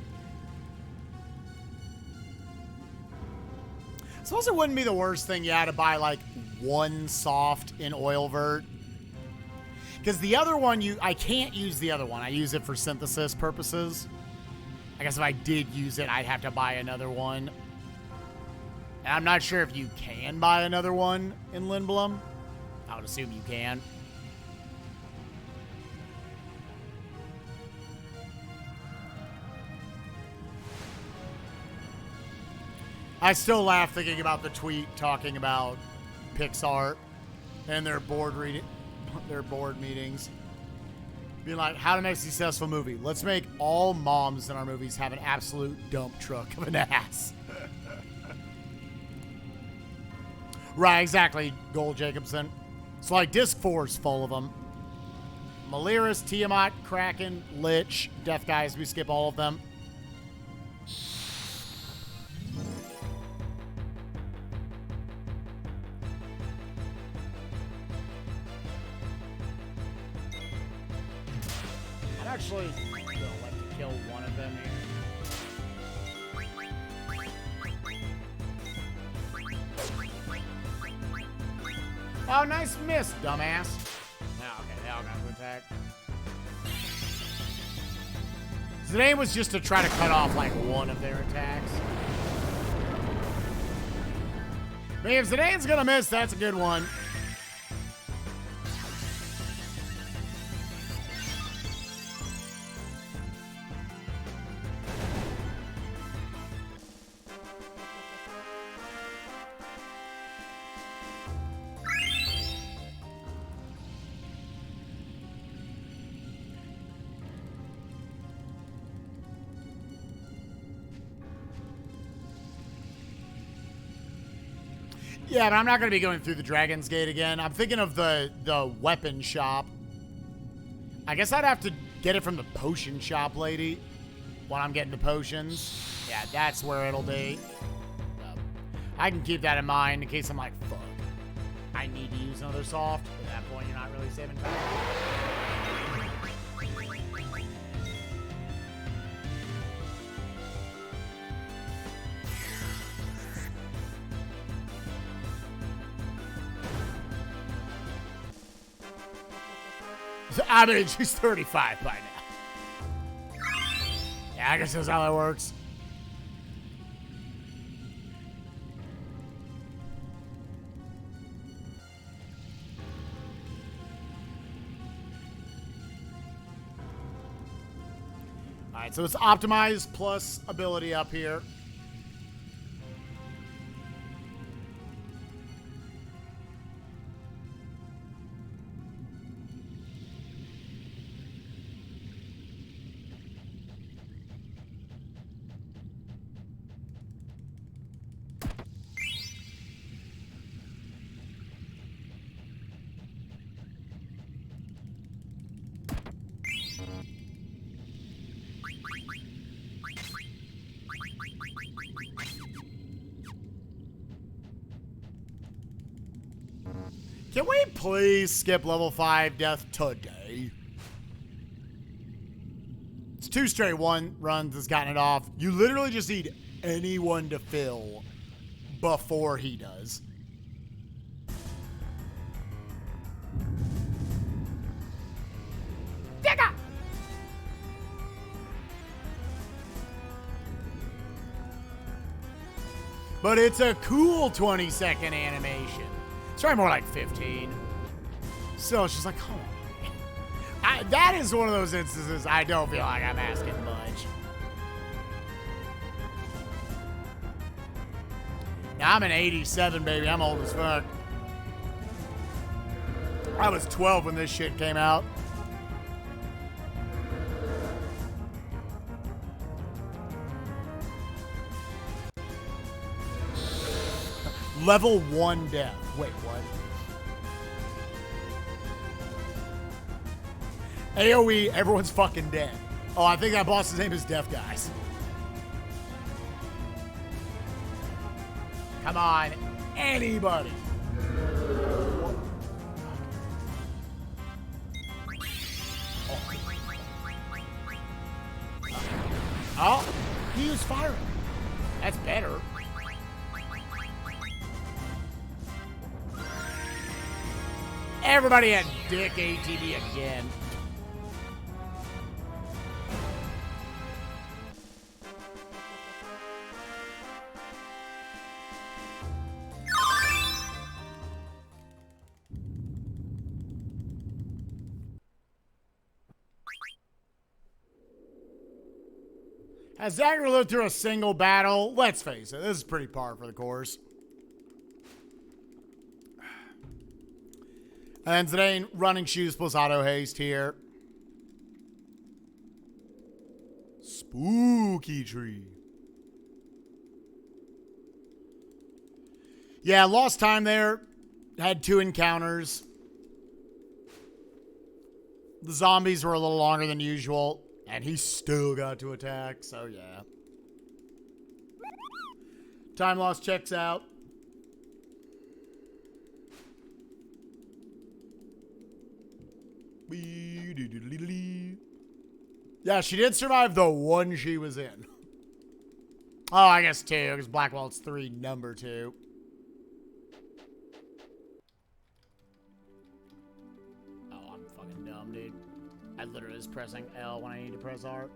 I suppose it wouldn't be the worst thing you had to buy like one soft in oil vert. Because the other one, I can't use the other one. I use it for synthesis purposes. I guess if I did use it, I'd have to buy another one. And I'm not sure if you can buy another one in Lindblum. I would assume you can. I still laugh thinking about the tweet talking about Pixar and their board meetings. Being like, how to make a successful movie. Let's make all moms in our movies have an absolute dump truck of an ass. Right, exactly, Gold Jacobson. So like Disc 4's full of them. Maliris, Tiamat, Kraken, Lich, Death Guys, we skip all of them. Actually, I'd like to kill one of them here. Oh, nice miss, dumbass. Oh, okay, they all got to attack. So the aim was just to try to cut off, like, one of their attacks. I mean, if Zidane's gonna miss, that's a good one. Yeah, but I'm not going to be going through the Dragon's Gate again. I'm thinking of the weapon shop. I guess I'd have to get it from the potion shop lady when I'm getting the potions. Yeah, that's where it'll be. I can keep that in mind in case I'm like, fuck, I need to use another soft. At that point, you're not really saving time. I mean, she's 35 by now. Yeah, I guess that's how that works. Alright, so it's optimized plus ability up here. Can we please skip level 5 death today? It's 2 straight runs that's gotten it off. You literally just need anyone to fill before he does. Digga! But it's a cool 20-second animation. It's probably more like 15. So she's like, come on. That is one of those instances I don't feel like I'm asking much. Now, I'm an 87, baby. I'm old as fuck. I was 12 when this shit came out. Level 1 death. Wait, what? AoE, everyone's fucking dead. Oh, I think that boss's name is Death Guys. Come on, anybody. Oh, he used fire. That's better. Everybody had dick ATV again. Has Zachary lived through a single battle? Let's face it, this is pretty par for the course. And today, running shoes plus auto haste here. Spooky tree. Yeah, lost time there. Had 2 encounters. The zombies were a little longer than usual. And he still got to attack, so yeah. Time lost checks out. Yeah, she did survive the one she was in. Oh, I guess 2, because Black Walt's 3, number 2. Oh, I'm fucking dumb, dude. I literally was pressing L when I need to press R.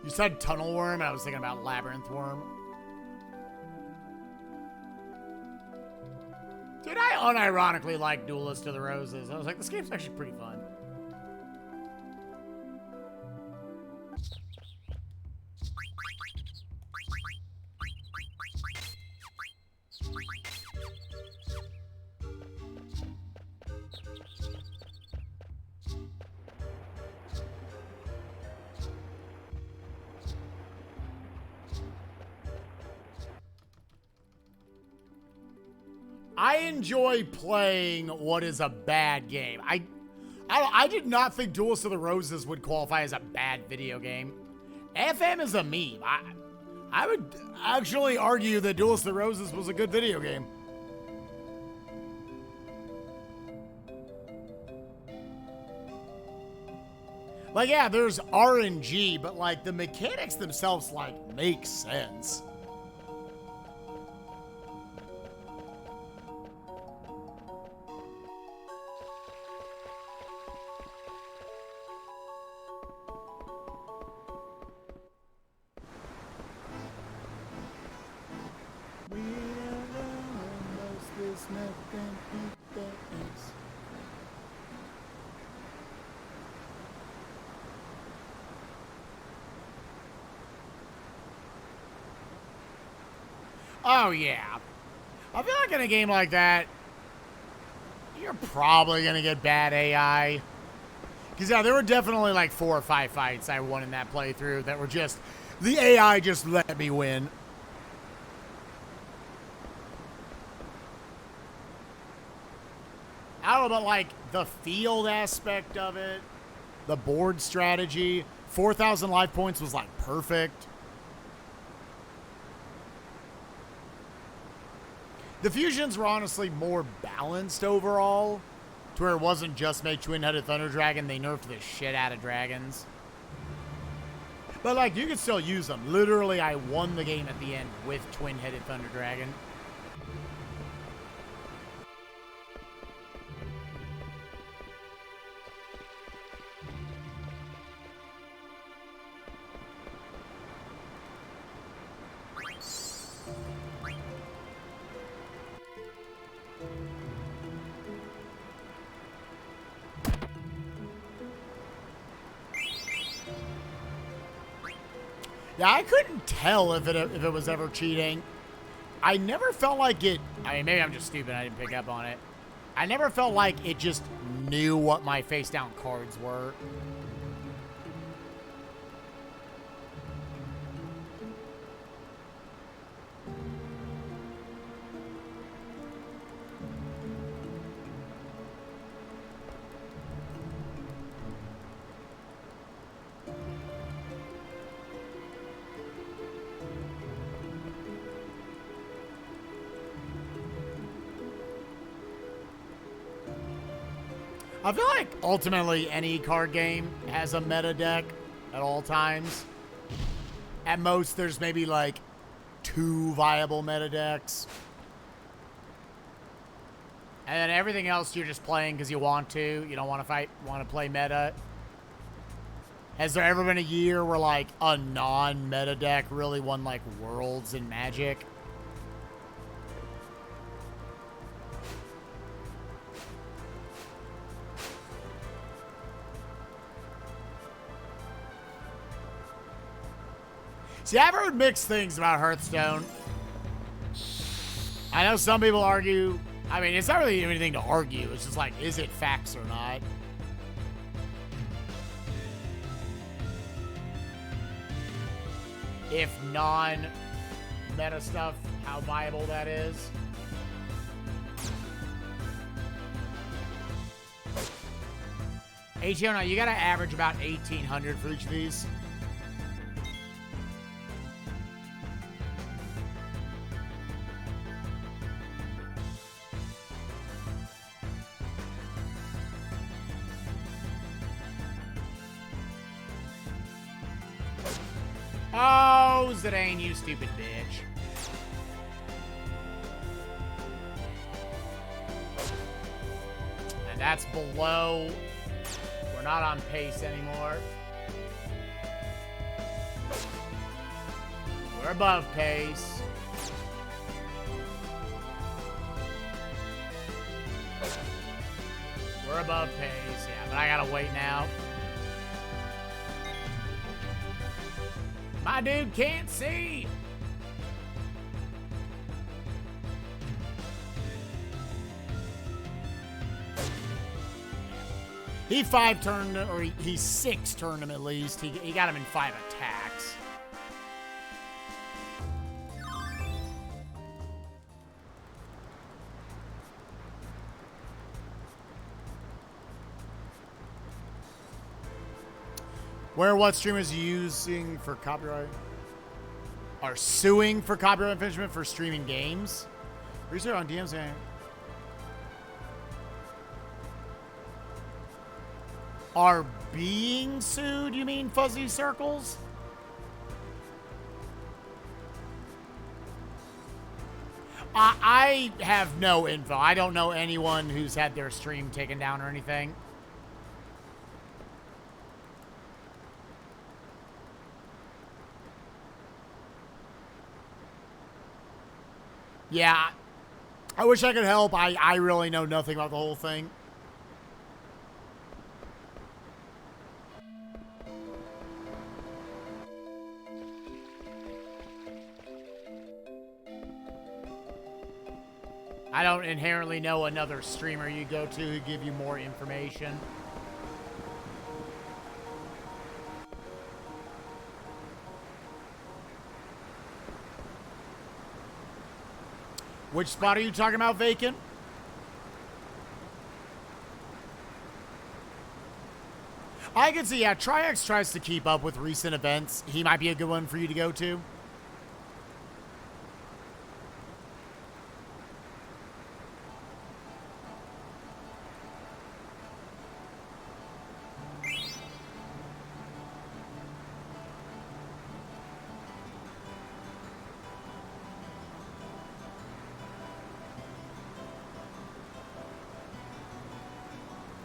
You said tunnel worm, and I was thinking about labyrinth worm. Dude, I unironically like Duelist of the Roses. I was like, this game's actually pretty fun. I enjoy playing what is a bad game. I did not think Duelist of the Roses would qualify as a bad video game. FM is a meme. I would actually argue that Duelist of the Roses was a good video game. Like, yeah, there's RNG, but like the mechanics themselves like make sense. Oh, yeah. I feel like in a game like that, you're probably going to get bad AI. Because, yeah, there were definitely like 4 or 5 fights I won in that playthrough that were just, the AI just let me win. I don't know, but like the field aspect of it, the board strategy, 4,000 life points was like perfect. The fusions were honestly more balanced overall, to where it wasn't just make twin-headed Thunder Dragon, they nerfed the shit out of dragons. But like, you could still use them. Literally, I won the game at the end with twin-headed Thunder Dragon. Yeah, I couldn't tell if it was ever cheating. I never felt like it. I mean, maybe I'm just stupid. I didn't pick up on it. I never felt like it just knew what my face down cards were. I feel like ultimately any card game has a meta deck at all times. At most, there's maybe like 2 viable meta decks. And then everything else you're just playing because you want to. You don't want to fight, want to play meta. Has there ever been a year where like a non-meta deck really won like Worlds in Magic? See, I've heard mixed things about Hearthstone. I know some people argue. I mean, it's not really anything to argue. It's just like, is it facts or not? If non-meta stuff, how viable that is. Iateyourpie, you gotta average about 1,800 for each of these. Oh, Zidane, you stupid bitch. And that's below. We're not on pace anymore. We're above pace. We're above pace, yeah, but I gotta wait now. My dude can't see. He 5 turned, or he 6 turned him at least. He got him in 5 attacks. Where what streamers using for copyright are suing for copyright infringement for streaming games? Research on DMs saying are being sued, you mean, Fuzzy Circles? I have no info. I don't know anyone who's had their stream taken down or anything. Yeah, I wish I could help. I really know nothing about the whole thing. I don't inherently know another streamer you go to who give you more information. Which spot are you talking about vacant? I can see, yeah, Triax tries to keep up with recent events. He might be a good one for you to go to.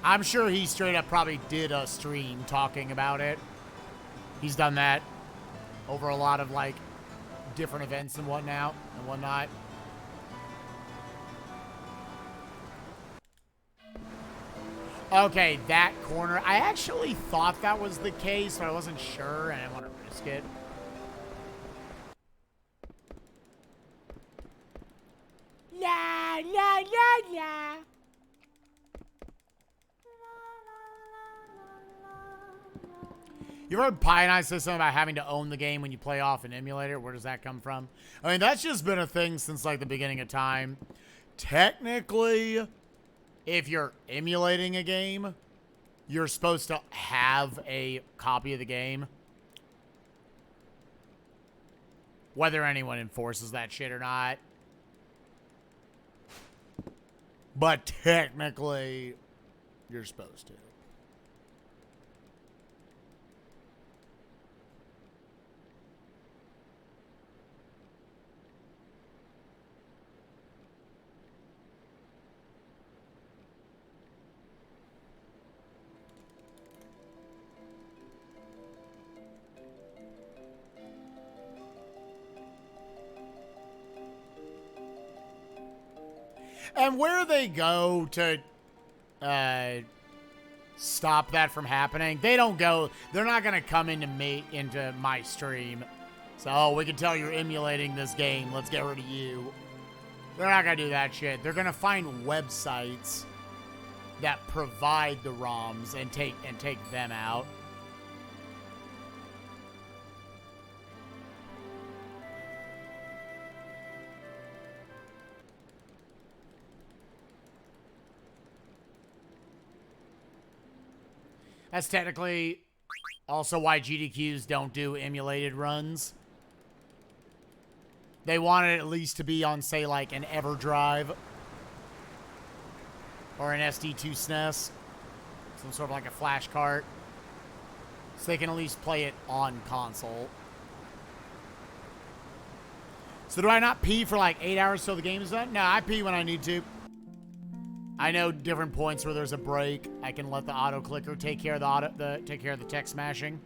I'm sure he straight up probably did a stream talking about it. He's done that over a lot of, like, different events and whatnot. Okay, that corner. I actually thought that was the case, but I wasn't sure, and I didn't want to risk it. You heard Pie and I say something about having to own the game when you play off an emulator? Where does that come from? I mean, that's just been a thing since, like, the beginning of time. Technically, if you're emulating a game, you're supposed to have a copy of the game. Whether anyone enforces that shit or not. But technically, you're supposed to. And where they go to stop that from happening, they don't go. They're not going to come into my stream. So, oh, we can tell you're emulating this game. Let's get rid of you. They're not going to do that shit. They're going to find websites that provide the ROMs and take them out. That's technically also why GDQs don't do emulated runs. They want it at least to be on, say, like an EverDrive or an SD2 SNES, some sort of like a flash cart, so they can at least play it on console. So do I not pee for like 8 hours till the game is done? No, I pee when I need to. I know different points where there's a break. I can let the auto clicker take care of the text smashing.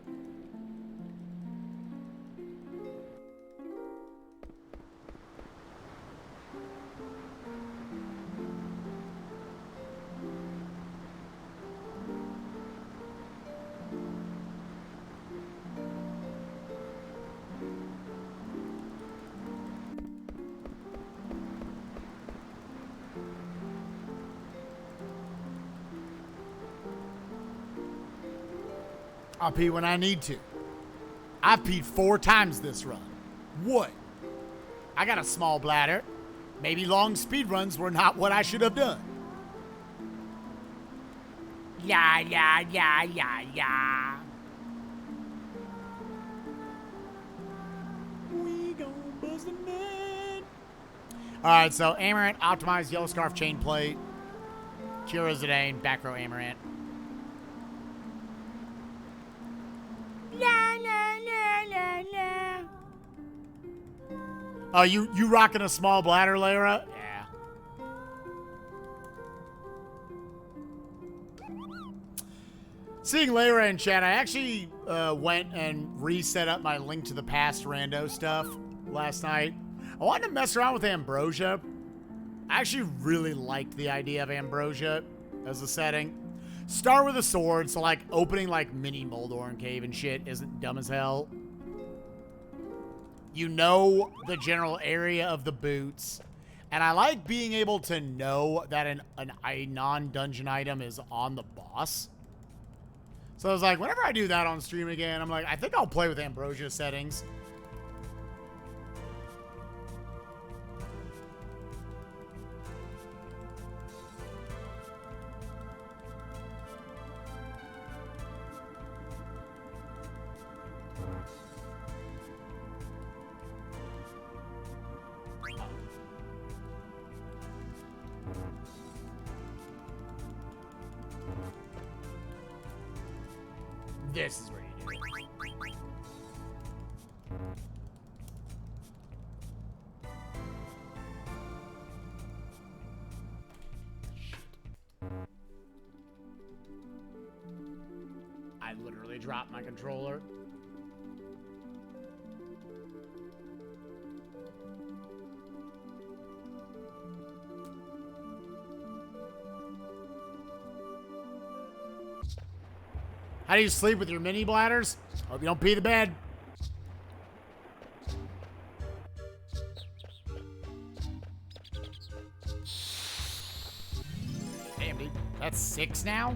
I'll pee when I need to. I've peed 4 times this run. What? I got a small bladder. Maybe long speed runs were not what I should have done. Yeah. We gon' buzz the man. Alright, so Amaranth, optimized yellow scarf chain plate. Kira Zidane, back row Amaranth. Oh, you rocking a small bladder, Cleyra? Yeah. Seeing Cleyra in chat, I actually went and reset up my Link to the Past rando stuff last night. I wanted to mess around with Ambrosia. I actually really liked the idea of Ambrosia as a setting. Start with a sword, so like opening like mini Moldorn cave and shit isn't dumb as hell. You know the general area of the boots. And I like being able to know that a non-dungeon item is on the boss. So I was like, whenever I do that on stream again, I'm like, I think I'll play with Ambrosia settings. This is where you do it. I literally dropped my controller. How do you sleep with your mini bladders? Hope you don't pee the bed. Damn, dude. That's 6 now?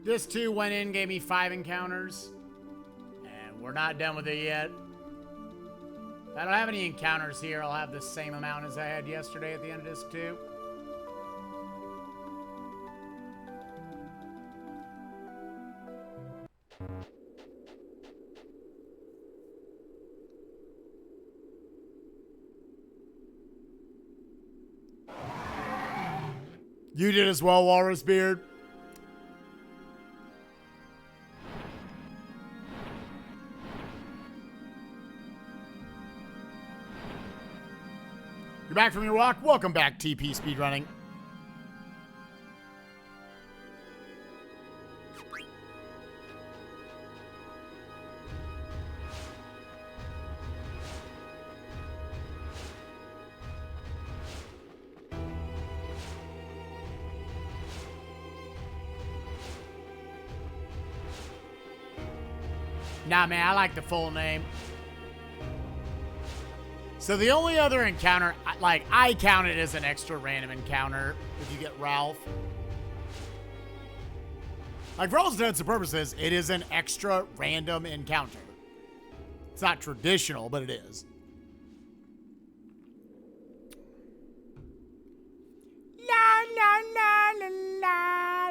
Disc 2 went in, gave me 5 encounters. And we're not done with it yet. If I don't have any encounters here, I'll have the same amount as I had yesterday at the end of Disc 2. You did as well, Walrus Beard. You're back from your walk? Welcome back, TP Speedrunning. Nah, man, I like the full name. So the only other encounter, like, I count it as an extra random encounter if you get Ralph. Like, for all intents and purposes, it is an extra random encounter. It's not traditional, but it is. La, la, la, la,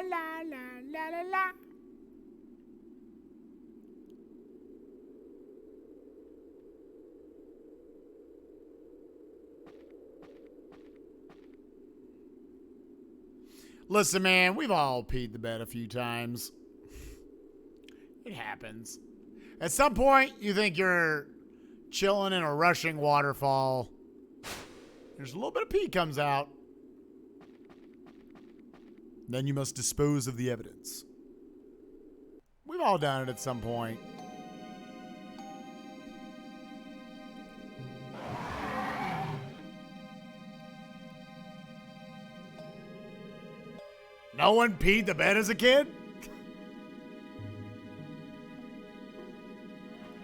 la, la, la, la, la. Listen, man, we've all peed the bed a few times. It happens. At some point, you think you're chilling in a rushing waterfall. There's a little bit of pee comes out. Then you must dispose of the evidence. We've all done it at some point. No one peed the bed as a kid?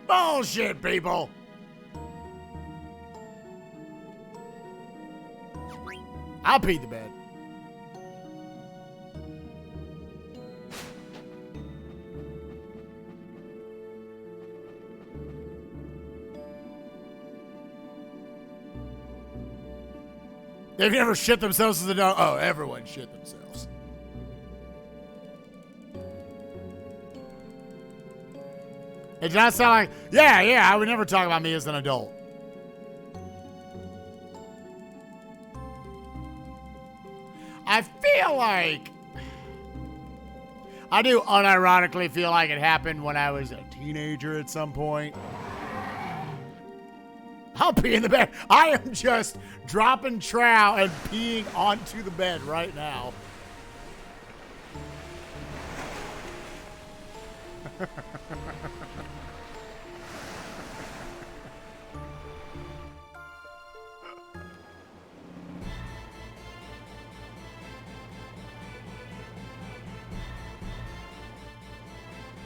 Bullshit, people! I'll pee the bed. They've never shit themselves as a dog. Oh, everyone shit themselves. It does not sound like, yeah, I would never talk about me as an adult. I feel like, I do unironically feel like it happened when I was a teenager at some point. I'll pee in the bed. I am just dropping trow and peeing onto the bed right now.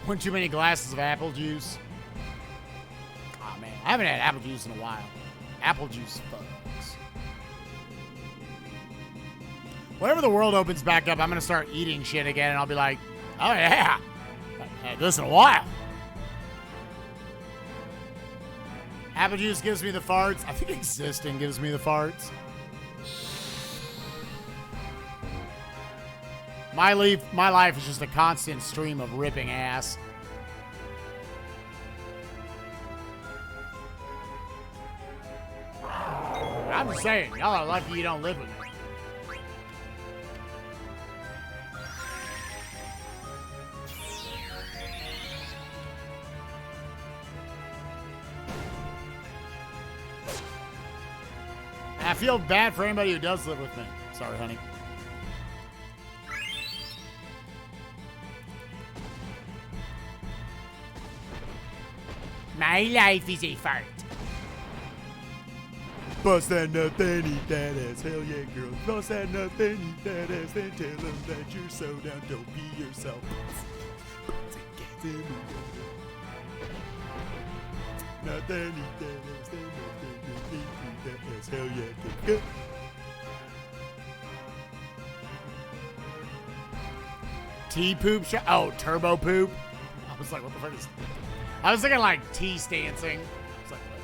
One too many glasses of apple juice. Oh man, I haven't had apple juice in a while. Apple juice fucks. Whenever the world opens back up, I'm gonna start eating shit again, and I'll be like, oh yeah, I haven't had this in a while. Apple juice gives me the farts. I think existing gives me the farts. My life is just a constant stream of ripping ass. I'm just saying, y'all are lucky you don't live with me. I feel bad for anybody who does live with me. Sorry, honey. My life is a fart. Bust that nothing, eat that ass. Hell yeah, girl. Bust that nothing, eat that ass. Then tell them that you're so down. Don't be yourself. Nothing, eat that ass. Then nothing, eat that ass. Hell yeah, good. T-poop shot? Oh, turbo poop? I was like, what the fuck is... I was thinking like T-stancing. I was like, what?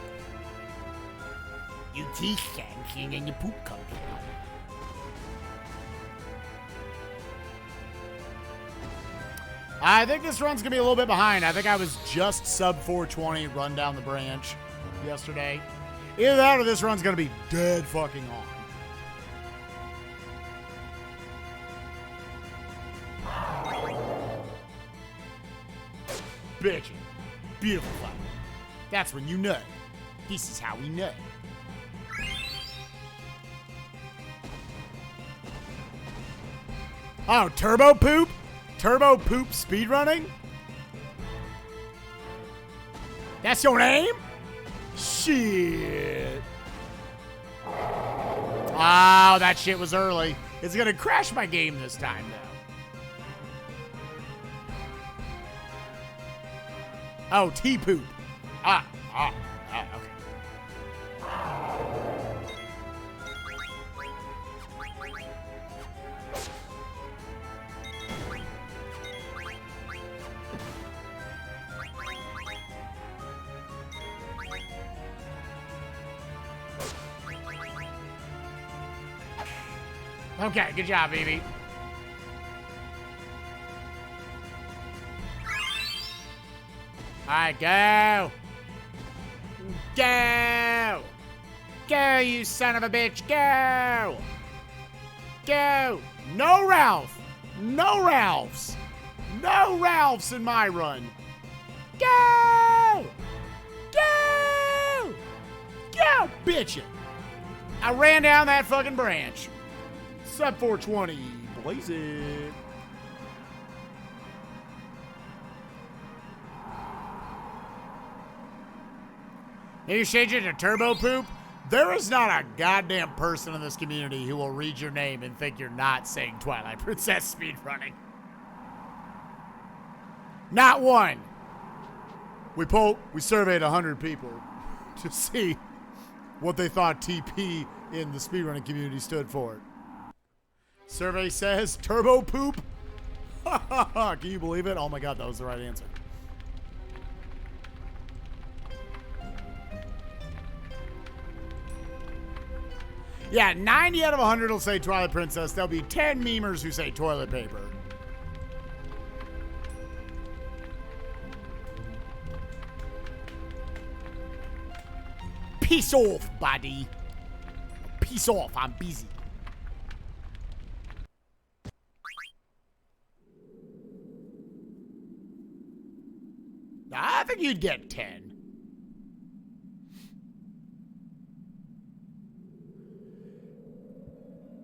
You T-stancing and your poop comes out. I think this run's going to be a little bit behind. I think I was just sub 420 run down the branch yesterday. Either that or this run's going to be dead fucking on. Bitchin'. Beautiful flower. That's when you nut. This is how we nut. Oh, turbo poop? Turbo poop speedrunning? That's your name? Shit. Oh, that shit was early. It's gonna crash my game this time, though. Oh, T-poop. Okay. Okay, good job, baby. All right, go. Go. Go, you son of a bitch. Go. Go. No Ralph. No Ralphs. No Ralphs in my run. Go. Go. Go, bitchin'. I ran down that fucking branch. Sub 420. Blaze it. Maybe change it to turbo poop. There is not a goddamn person in this community who will read your name and think you're not saying Twilight Princess speedrunning. Not one. We surveyed 100 people to see what they thought TP in the speedrunning community stood for. Survey says turbo poop. Can you believe it? Oh my god, that was the right answer. Yeah, 90 out of 100 will say Twilight Princess. There'll be 10 memers who say toilet paper. Peace off, buddy. Peace off, I'm busy. I think you'd get 10.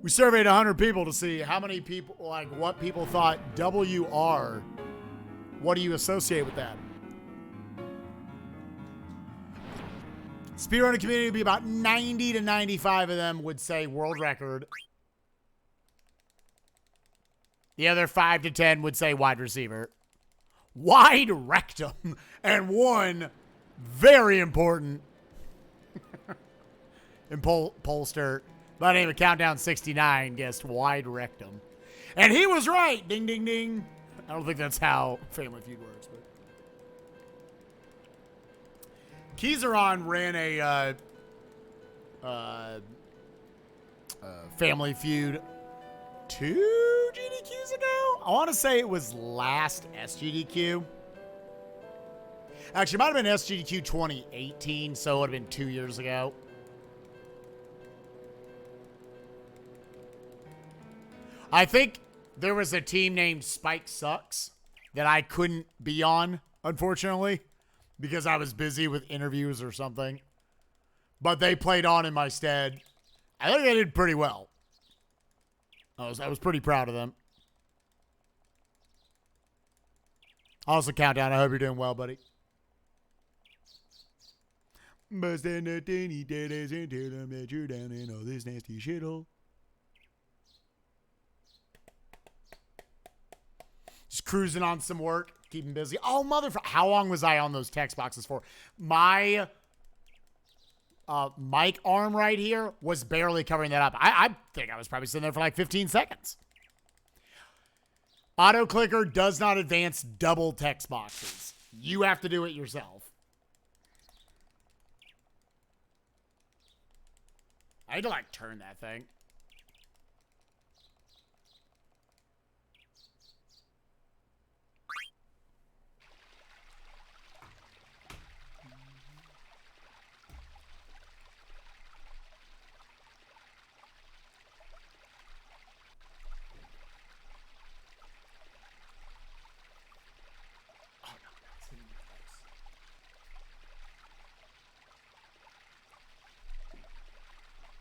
We surveyed 100 people to see how many people, like what people thought WR. What do you associate with that? Speedrunning community would be about 90 to 95 of them would say world record. The other 5 to 10 would say wide receiver. Wide rectum. And one very important pollster by the name of Countdown 69 guessed wide rectum. And he was right. Ding, ding, ding. I don't think that's how Family Feud works. But Kizaron ran a Family Feud 2 GDQs ago? I want to say it was last SGDQ. Actually, it might have been SGDQ 2018, so it would have been 2 years ago. I think there was a team named Spike Sucks that I couldn't be on, unfortunately, because I was busy with interviews or something. But they played on in my stead. I think they did pretty well. I was pretty proud of them. Also, Countdown, I hope you're doing well, buddy. Busting the teeny titties into them that you're down in all this nasty shithole. Just cruising on some work, keeping busy. Oh, motherfucker. How long was I on those text boxes for? My mic arm right here was barely covering that up. I think I was probably sitting there for like 15 seconds. Auto clicker does not advance double text boxes. You have to do it yourself. I had to like turn that thing.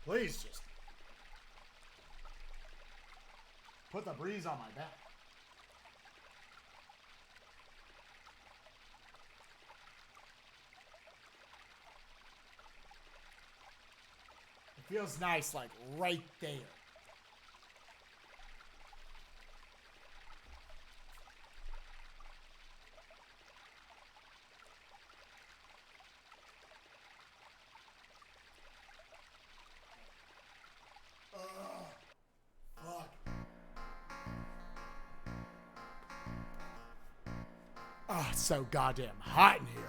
Please just put the breeze on my back. It feels nice, like right there. Oh, it's so goddamn hot in here.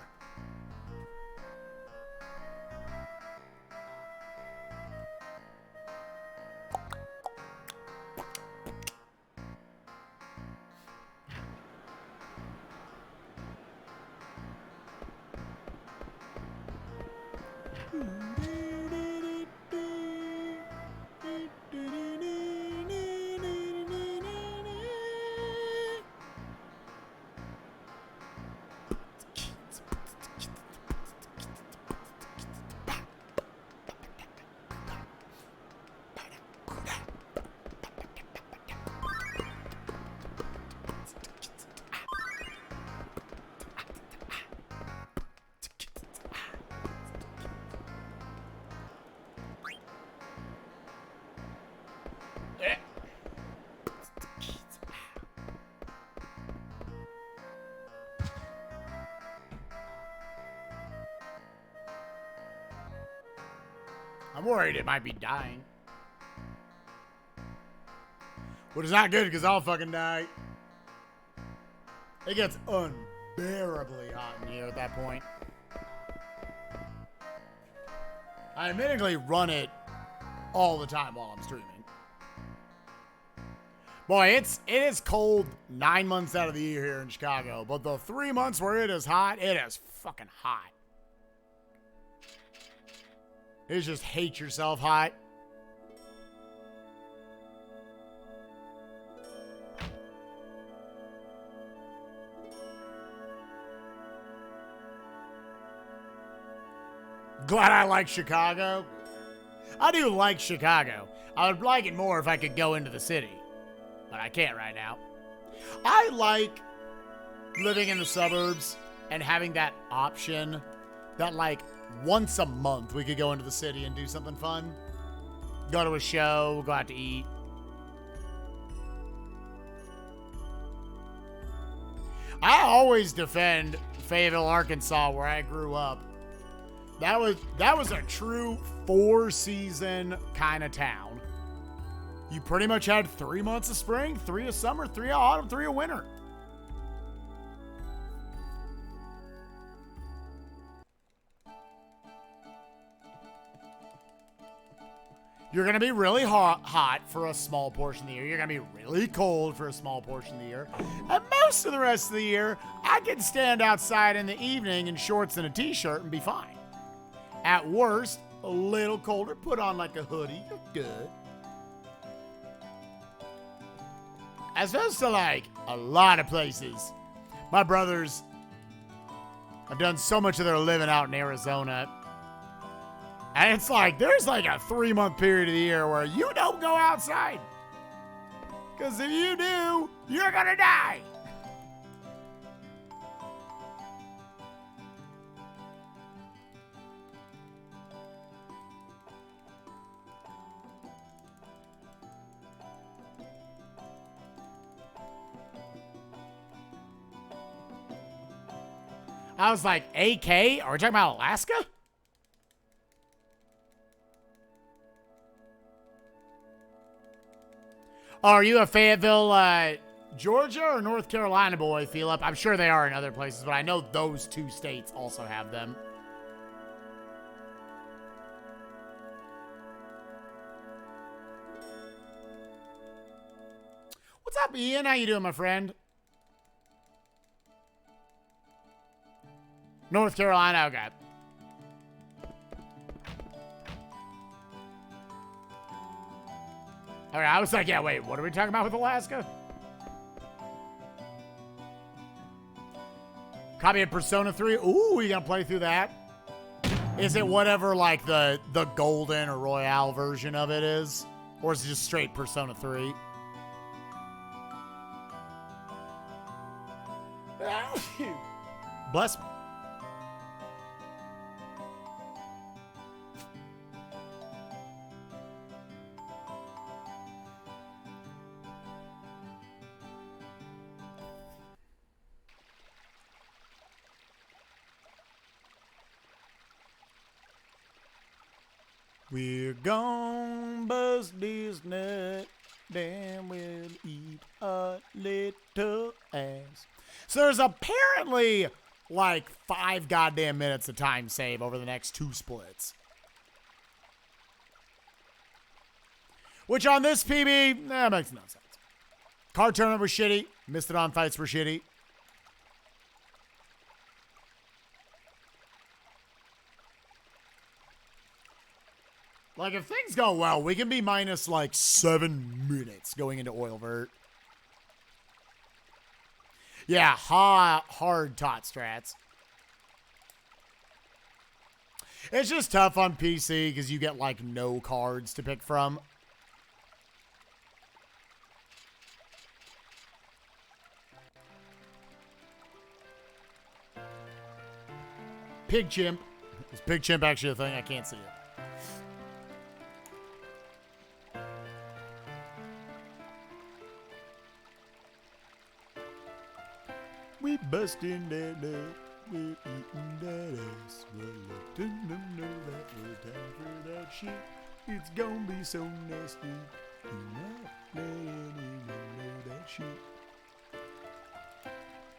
I'm worried it might be dying. Which is not good because I'll fucking die. It gets unbearably hot in here at that point. I admittedly run it all the time while I'm streaming. Boy, it is cold 9 months out of the year here in Chicago, but the 3 months where it is hot, it is fucking hot. It's just hate yourself hot. Glad I like Chicago. I do like Chicago. I would like it more if I could go into the city, but I can't right now. I like living in the suburbs and having that option that like once a month we could go into the city and do something fun. Go to a show, go out to eat. I always defend Fayetteville, Arkansas, where I grew up. That was a true 4-season kind of town. You pretty much had 3 months of spring, 3 of summer, 3 of autumn, 3 of winter. You're going to be really hot for a small portion of the year. You're going to be really cold for a small portion of the year. And most of the rest of the year, I can stand outside in the evening in shorts and a t-shirt and be fine. At worst, a little colder, put on like a hoodie, you're good. As opposed to like a lot of places. My brothers have done so much of their living out in Arizona. And it's like, there's like a 3-month period of the year where you don't go outside. Because if you do, you're going to die. I was like, AK? Are we talking about Alaska? Oh, are you a Fayetteville Georgia or North Carolina boy, Philip? I'm sure they are in other places, but I know those two states also have them. What's up, Ian? How you doing, my friend? North Carolina, okay. Okay, I was like, yeah, wait, what are we talking about with Alaska? Copy of Persona 3. Ooh, you gonna play through that? Is it whatever, like, the golden or royale version of it is? Or is it just straight Persona 3? Bless me. We're gonna bust this nut, then we'll eat a little ass. So there's apparently like 5 goddamn minutes of time save over the next 2 splits. Which on this PB, that makes no sense. Card tournament was shitty. Missed it on fights were shitty. Like, if things go well, we can be minus, like, 7 minutes going into oil vert. Yeah, hard tot strats. It's just tough on PC because you get, like, no cards to pick from. Pig chimp. Is pig chimp actually a thing? I can't see it. We bustin' that nut, we're eating that ass. We're letting them know that we're down for that shit. It's gonna be so nasty. Do not let anyone know that shit.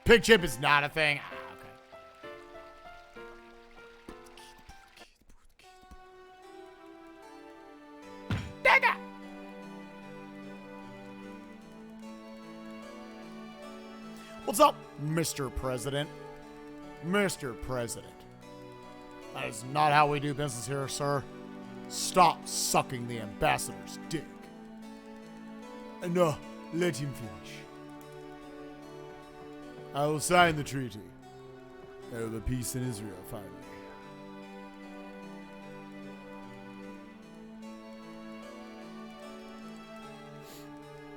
Pig chip is not a thing. Ah, okay. Dagger! What's up, Mr. President? Mr. President. That is not how we do business here, sir. Stop sucking the ambassador's dick. And let him finish. I will sign the treaty. There will be peace in Israel, finally.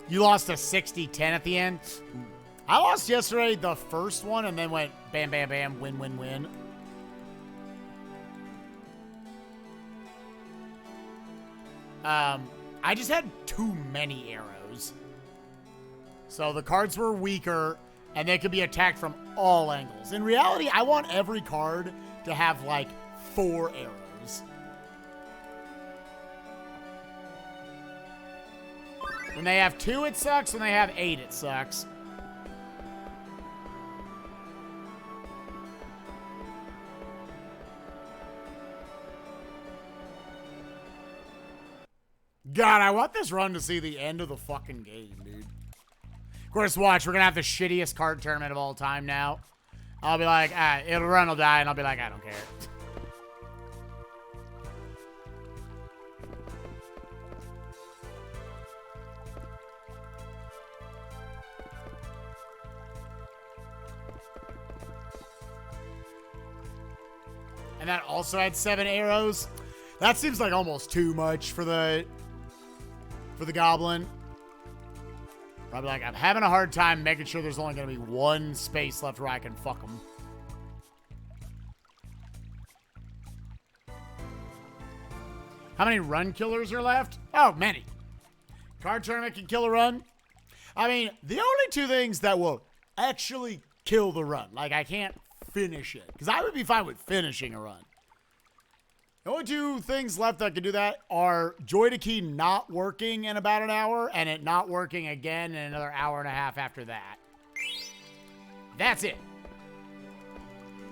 You lost a 60-10 at the end? I lost yesterday the first one and then went bam, bam, bam, win, win, win. I just had too many arrows. So the cards were weaker and they could be attacked from all angles. In reality, I want every card to have like 4 arrows. When they have 2, it sucks. When they have 8, it sucks. God, I want this run to see the end of the fucking game, dude. Of course, watch, we're gonna have the shittiest card tournament of all time now. I'll be like, it'll run, will die, and I'll be like, I don't care. And that also had 7 arrows. That seems like almost too much for the goblin. Probably like, I'm having a hard time making sure there's only going to be 1 space left where I can fuck them. How many run killers are left? Oh, many. Card tournament can kill a run. I mean, the only 2 things that will actually kill the run, like I can't finish it, because I would be fine with finishing a run, The only two things left that can do that are Joy to Key not working in about an hour and it not working again in another hour and a half after that. That's it.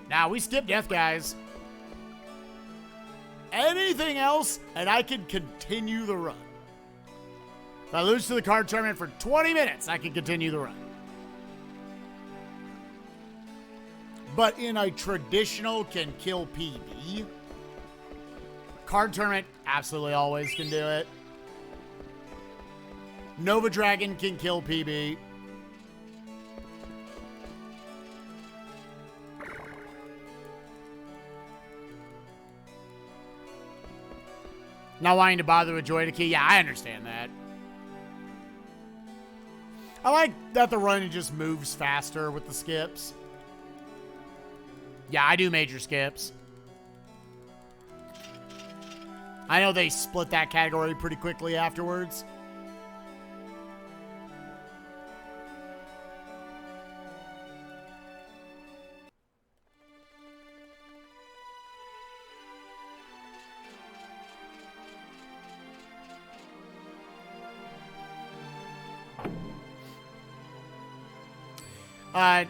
Now, we skip death, guys. Anything else, and I can continue the run. If I lose to the card tournament for 20 minutes, I can continue the run. But in a traditional can kill PB, card tournament absolutely always can do it. Nova Dragon can kill PB. Not wanting to bother with Joy to Key. Yeah, I understand that. I like that the run just moves faster with the skips. Yeah, I do major skips. I know they split that category pretty quickly afterwards.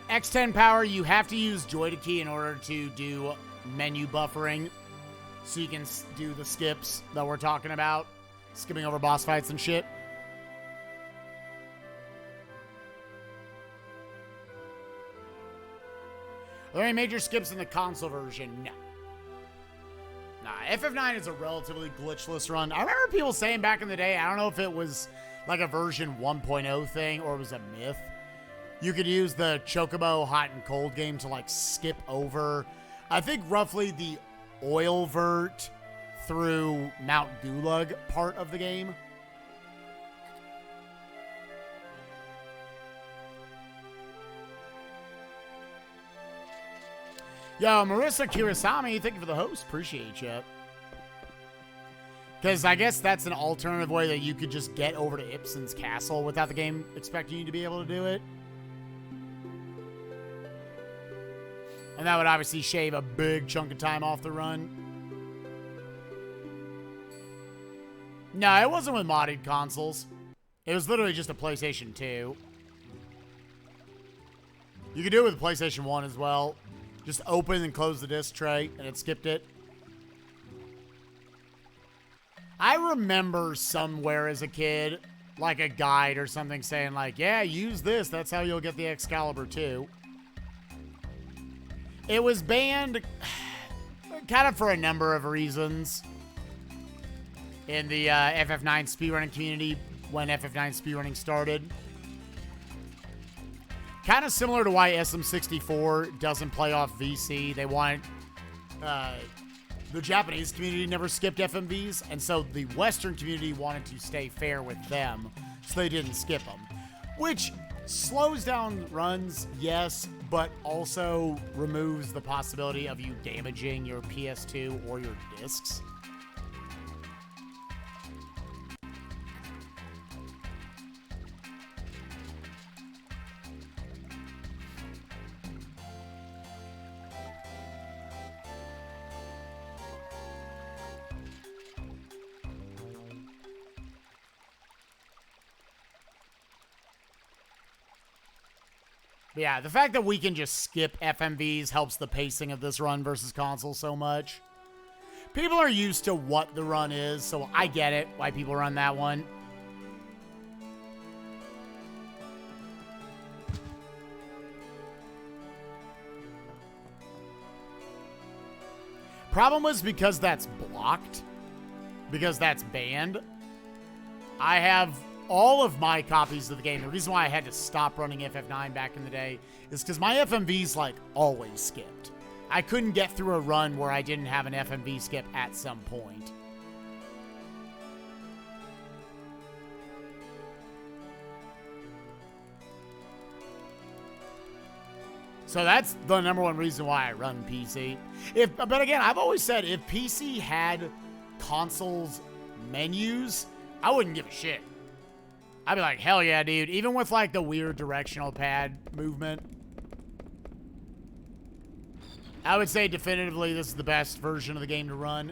X10 power, you have to use Joy to Key in order to do menu buffering. So you can do the skips that we're talking about. Skipping over boss fights and shit. Are there any major skips in the console version? No. Nah, FF9 is a relatively glitchless run. I remember people saying back in the day, I don't know if it was like a version 1.0 thing or it was a myth. You could use the Chocobo Hot and Cold game to like skip over, I think roughly the oil vert through Mount Gulag part of the game. Yo, Marissa Kirasami, thank you for the host. Appreciate you. Because I guess that's an alternative way that you could just get over to Ipsen's castle without the game expecting you to be able to do it. And that would obviously shave a big chunk of time off the run. No, it wasn't with modded consoles. It was literally just a PlayStation 2. You could do it with PlayStation 1 as well. Just open and close the disc tray, and it skipped it. I remember somewhere as a kid, like a guide or something saying like, yeah, use this. That's how you'll get the Excalibur 2. It was banned kind of for a number of reasons in the FF9 speedrunning community when FF9 speedrunning started. Kind of similar to why SM64 doesn't play off VC. They want the Japanese community never skipped FMVs, and so the Western community wanted to stay fair with them, so they didn't skip them. Which slows down runs, yes, but also removes the possibility of you damaging your PS2 or your discs. But yeah, the fact that we can just skip FMVs helps the pacing of this run versus console so much. People are used to what the run is, so I get it, why people run that one. Problem was because that's blocked, because that's banned, I have all of my copies of the game. The reason why I had to stop running FF9 back in the day is because my FMVs, like, always skipped. I couldn't get through a run where I didn't have an FMV skip at some point. So that's the number one reason why I run PC. But again, I've always said if PC had consoles menus, I wouldn't give a shit. I'd be like, hell yeah, dude. Even with, like, the weird directional pad movement. I would say definitively this is the best version of the game to run.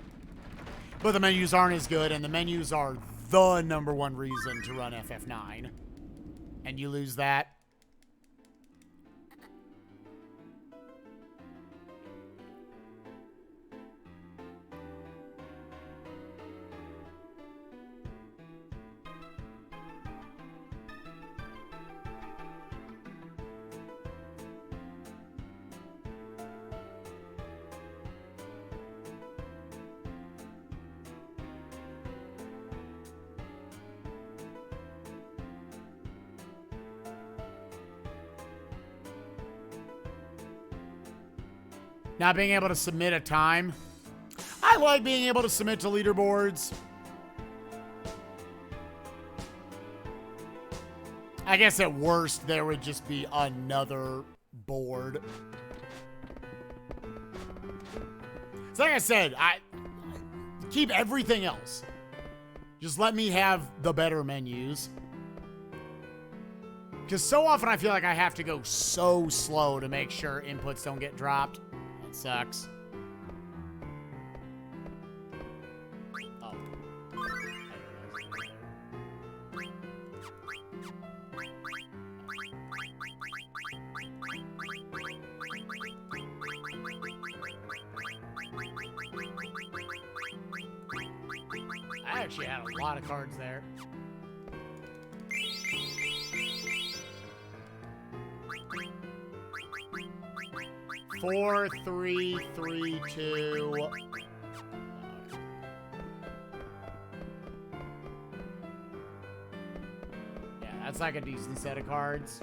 But the menus aren't as good, and the menus are the #1 reason to run FF9. And you lose that. Not being able to submit a time. I like being able to submit to leaderboards. I guess at worst, there would just be another board. So like I said, I keep everything else. Just let me have the better menus. Because so often I feel like I have to go so slow to make sure inputs don't get dropped. It sucks. Oh. I actually had a lot of cards there. Four, three, 2. Yeah, that's like a decent set of cards.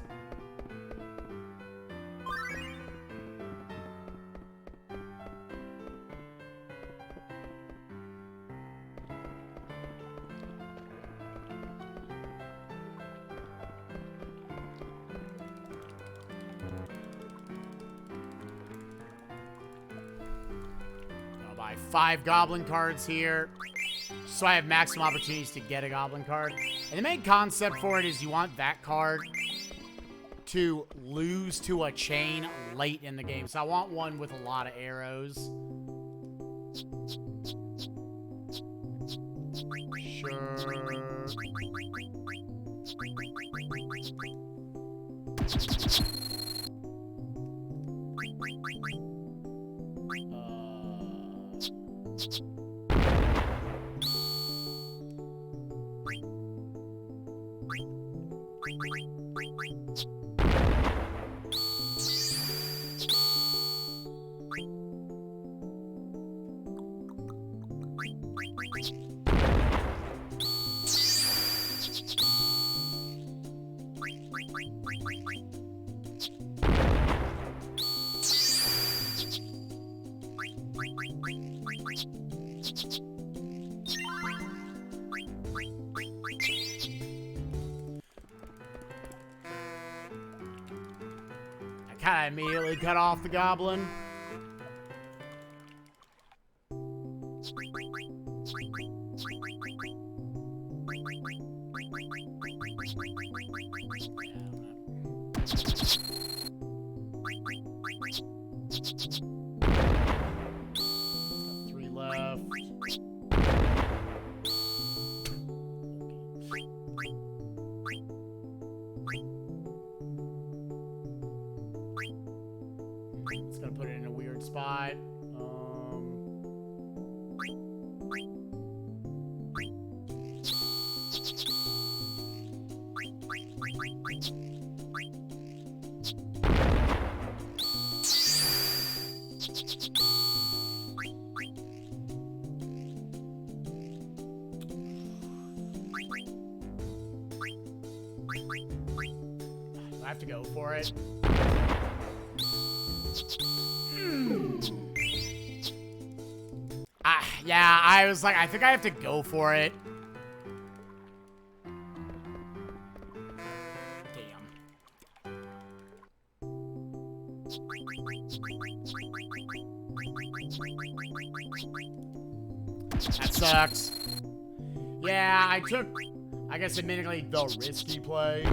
Buy 5 goblin cards here, so I have maximum opportunities to get a goblin card. And the main concept for it is you want that card to lose to a chain late in the game. So I want one with a lot of arrows. Sure. I immediately cut off the goblin. Three left. It's gonna put it in a weird spot. I have to go for it. Yeah, I was like, I think I have to go for it. Damn. That sucks. Yeah, I took, I guess admittedly, the risky play.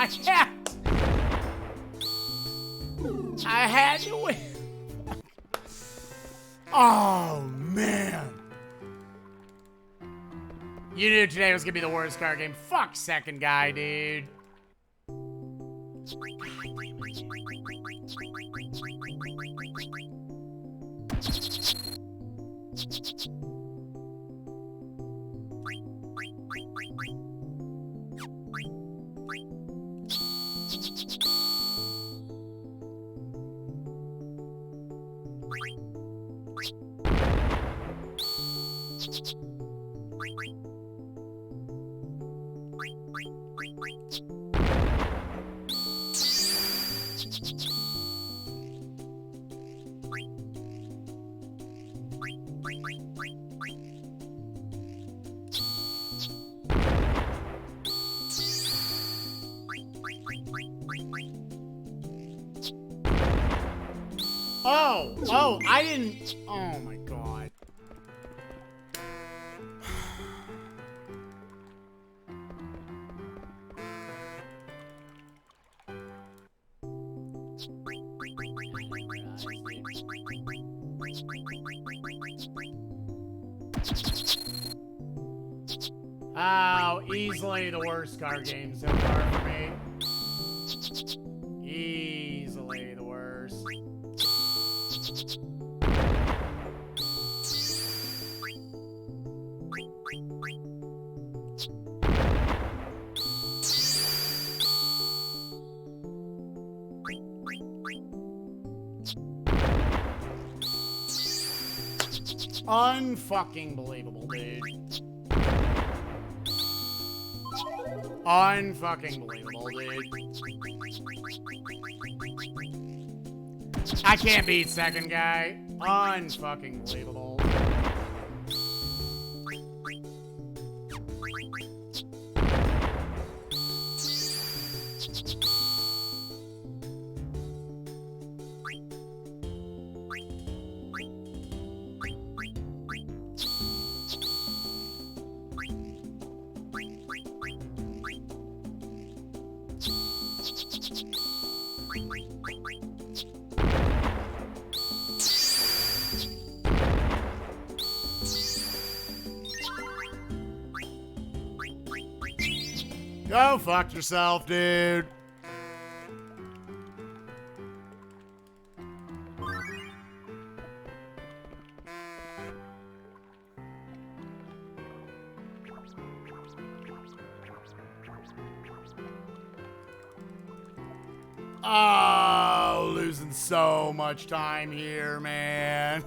I had to win. Oh, man. You knew today was going to be the worst card game. Fuck second guy, dude. Oh, I didn't. Oh my god. Oh, easily the worst card game so far for me. Easily the worst. Unfucking believable, dude. Unfucking believable, dude. I can't beat second guy. Unfucking believable. Go fuck yourself, dude. Oh, losing so much time here, man.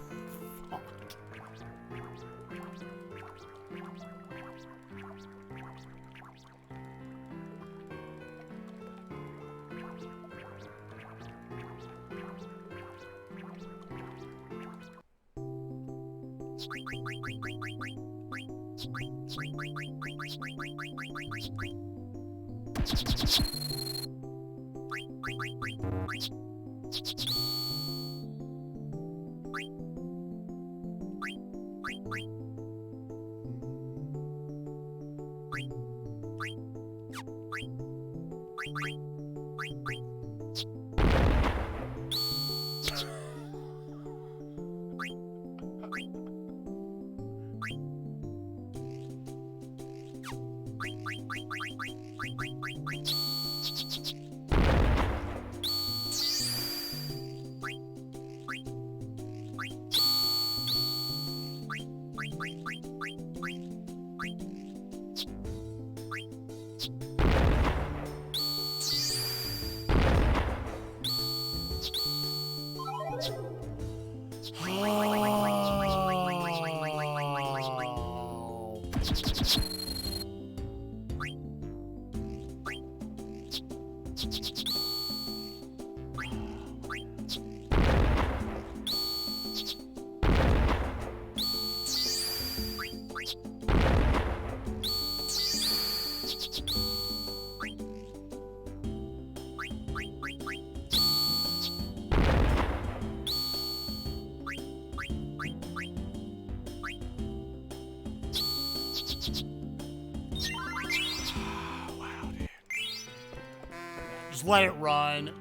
Just let it run.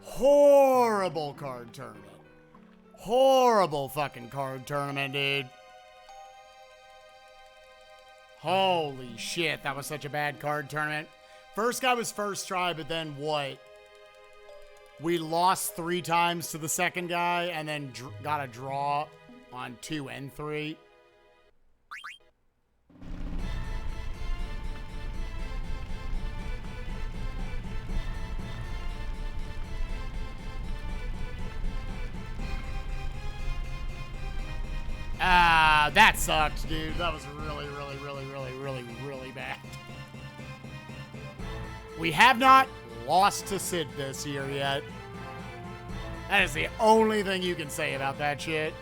Horrible card tournament. Horrible fucking card tournament, dude. Holy shit, that was such a bad card tournament. First guy was first try, but then what? We lost 3 times to the second guy and then got a draw on 2 and 3. That sucked, dude. That was really, really, really, really, really, really bad. We have not lost to Sid this year yet. That is the only thing you can say about that shit.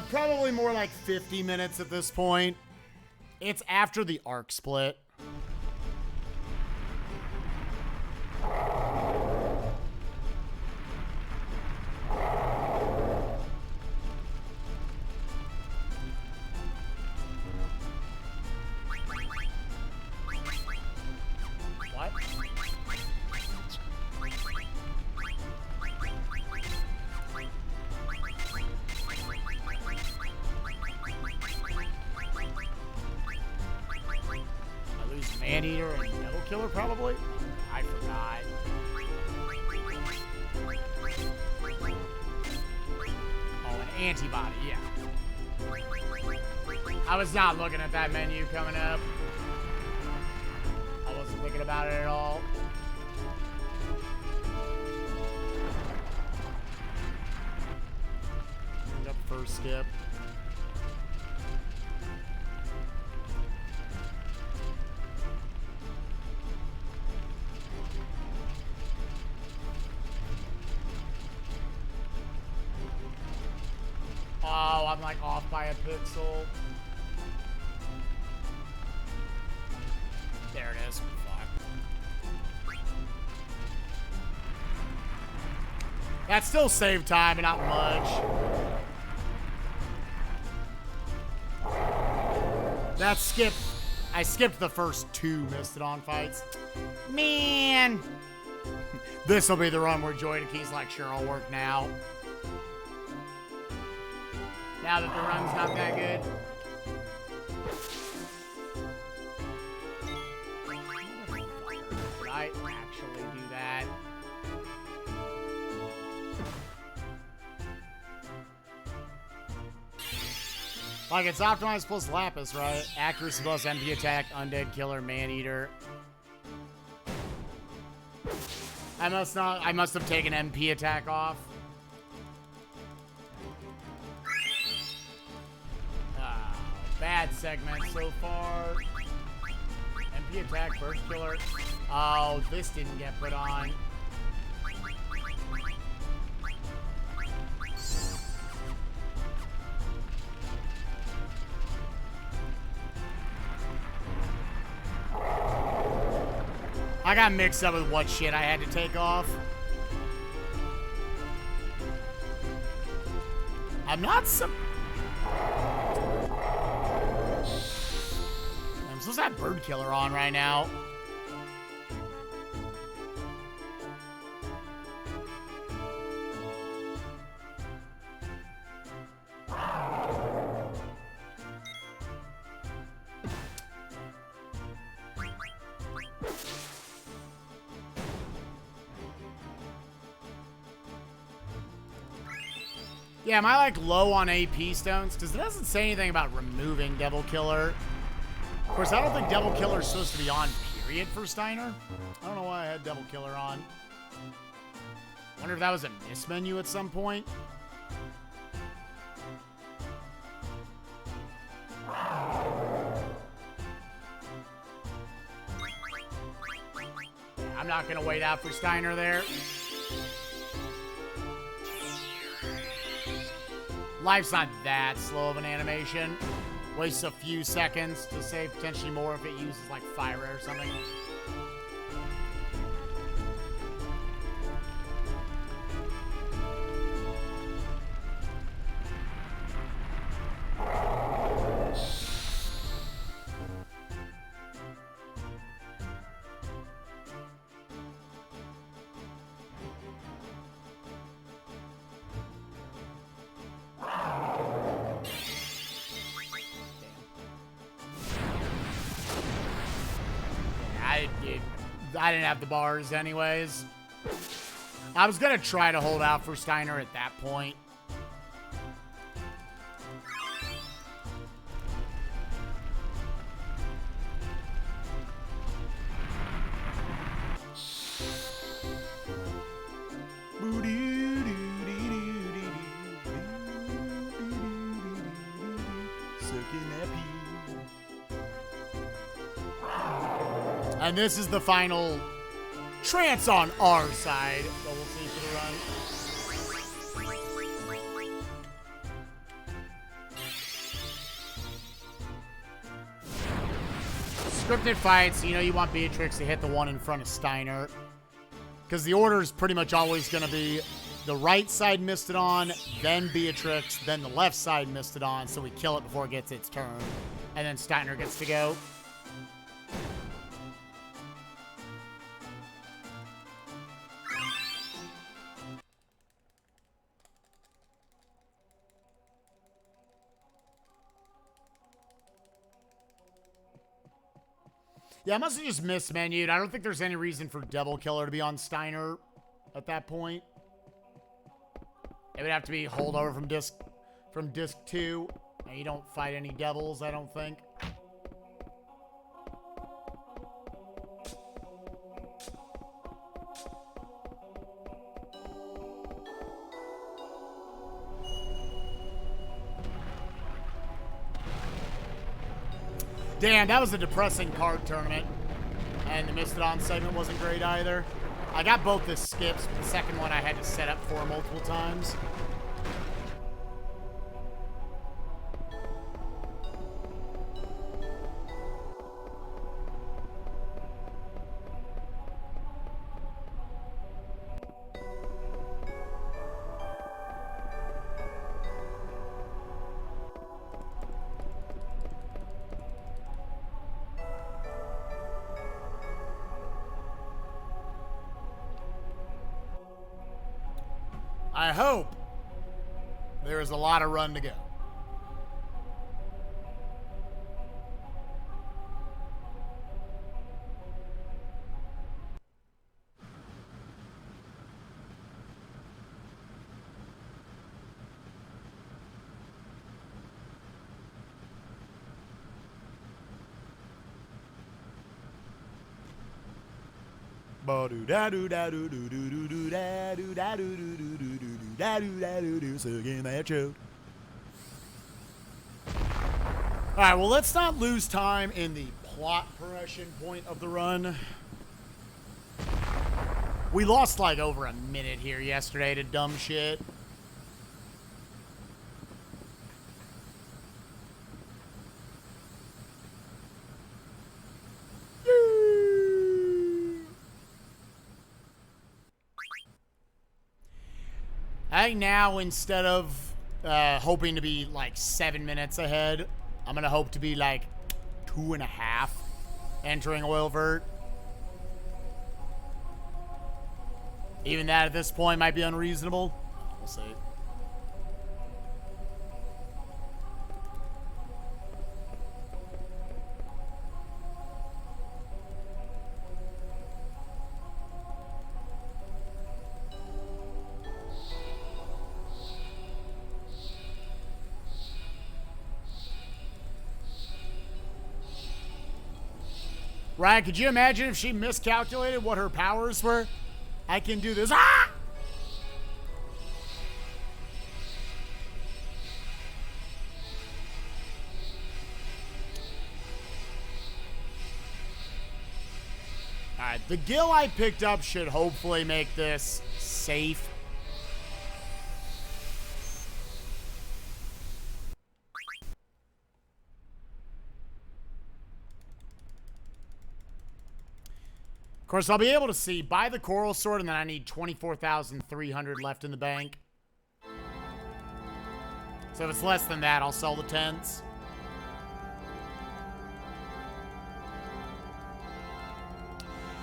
Probably more like 50 minutes at this point. It's after the arc split. Maneater and Devil Killer, probably? I forgot. Oh, an antibody, yeah. I was not looking at that menu coming up. I wasn't thinking about it at all. Up first skip. Oh, I'm like off by a pixel. There it is. Fuck. That still saved time, but not much. That skipped. I skipped the first 2 Mistodon fights. Man. This will be the run where Joy-Daki's like, sure, I'll work now. Now that the run's not that good. Did I actually do that? Like, it's optimized plus Lapis, right? Accuracy plus MP attack, Undead Killer, Maneater. I must have taken MP attack off. Bad segment so far. MP attack, Burst Killer. Oh, this didn't get put on. I got mixed up with what shit I had to take off. I'm not some... I'm supposed to have Bird Killer on right now. Yeah, am I like low on AP stones? Because it doesn't say anything about removing Devil Killer. Of course, I don't think Devil Killer is supposed to be on period for Steiner. I don't know why I had Devil Killer on. Wonder if that was a miss menu at some point. I'm not going to wait out for Steiner there. Life's not that slow of an animation. Wastes a few seconds to save potentially more if it uses like fire or something. I didn't have the bars anyways. I was going to try to hold out for Steiner at that point. And this is the final trance on our side. So we'll see for the run. Scripted fights, you know you want Beatrix to hit the one in front of Steiner. Because the order is pretty much always going to be the right side missed it on, then Beatrix, then the left side missed it on, so we kill it before it gets its turn. And then Steiner gets to go. Yeah, I must have just mismenued. I don't think there's any reason for Devil Killer to be on Steiner at that point. It would have to be holdover from disc 2. And you don't fight any devils, I don't think. Damn, that was a depressing card tournament. And the Missed It On segment wasn't great either. I got both the skips, but the second one I had to set up for multiple times. I hope there is a lot of run to go. Alright, well, let's not lose time in the plot progression point of the run. We lost like over a minute here yesterday to dumb shit. I think now, instead of hoping to be like 7 minutes ahead, I'm going to hope to be like 2.5 entering Oilvert. Even that at this point might be unreasonable. We'll see. Ryan, could you imagine if she miscalculated what her powers were? I can do this. Ah! Alright, the gill I picked up should hopefully make this safe. Of course, I'll be able to see, buy the coral sword, and then I need 24,300 left in the bank. So if it's less than that, I'll sell the tents.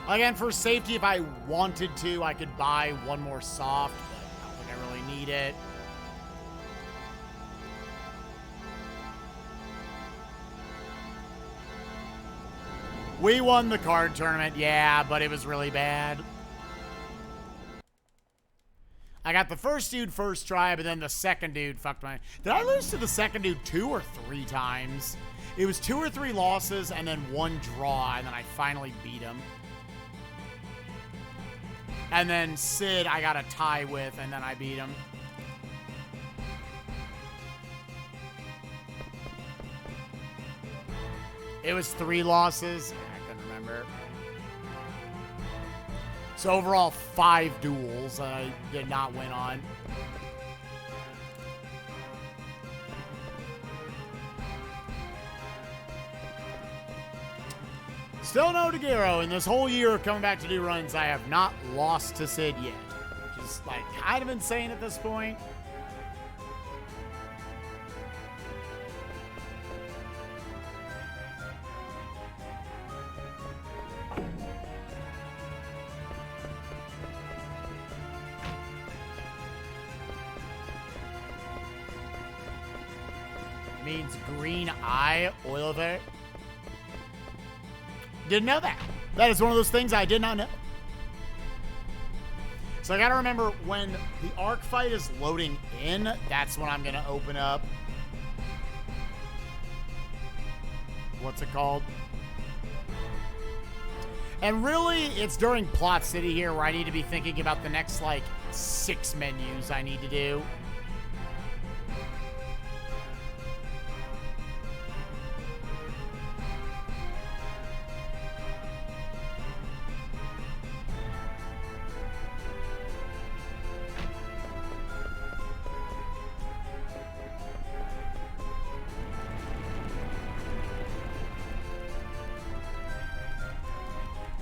Again, for safety, if I wanted to, I could buy one more soft, but I don't think I really need it. We won the card tournament, yeah, but it was really bad. I got the first dude first try, but then the second dude fucked my... Did I lose to the second dude 2 or 3 times? It was 2 or 3 losses and then 1 draw, and then I finally beat him. And then Sid, I got a tie with, and then I beat him. It was 3 losses. I couldn't remember. So overall, 5 duels I did not win on. Still no Daguerreo. In this whole year of coming back to do runs, I have not lost to Sid yet. Which is like kind of insane at this point. Means green eye, Oliver. Didn't know that. That is one of those things I did not know. So I gotta remember when the arc fight is loading in, that's when I'm gonna open up. What's it called? And really, it's during Plot City here where I need to be thinking about the next, like, 6 menus I need to do.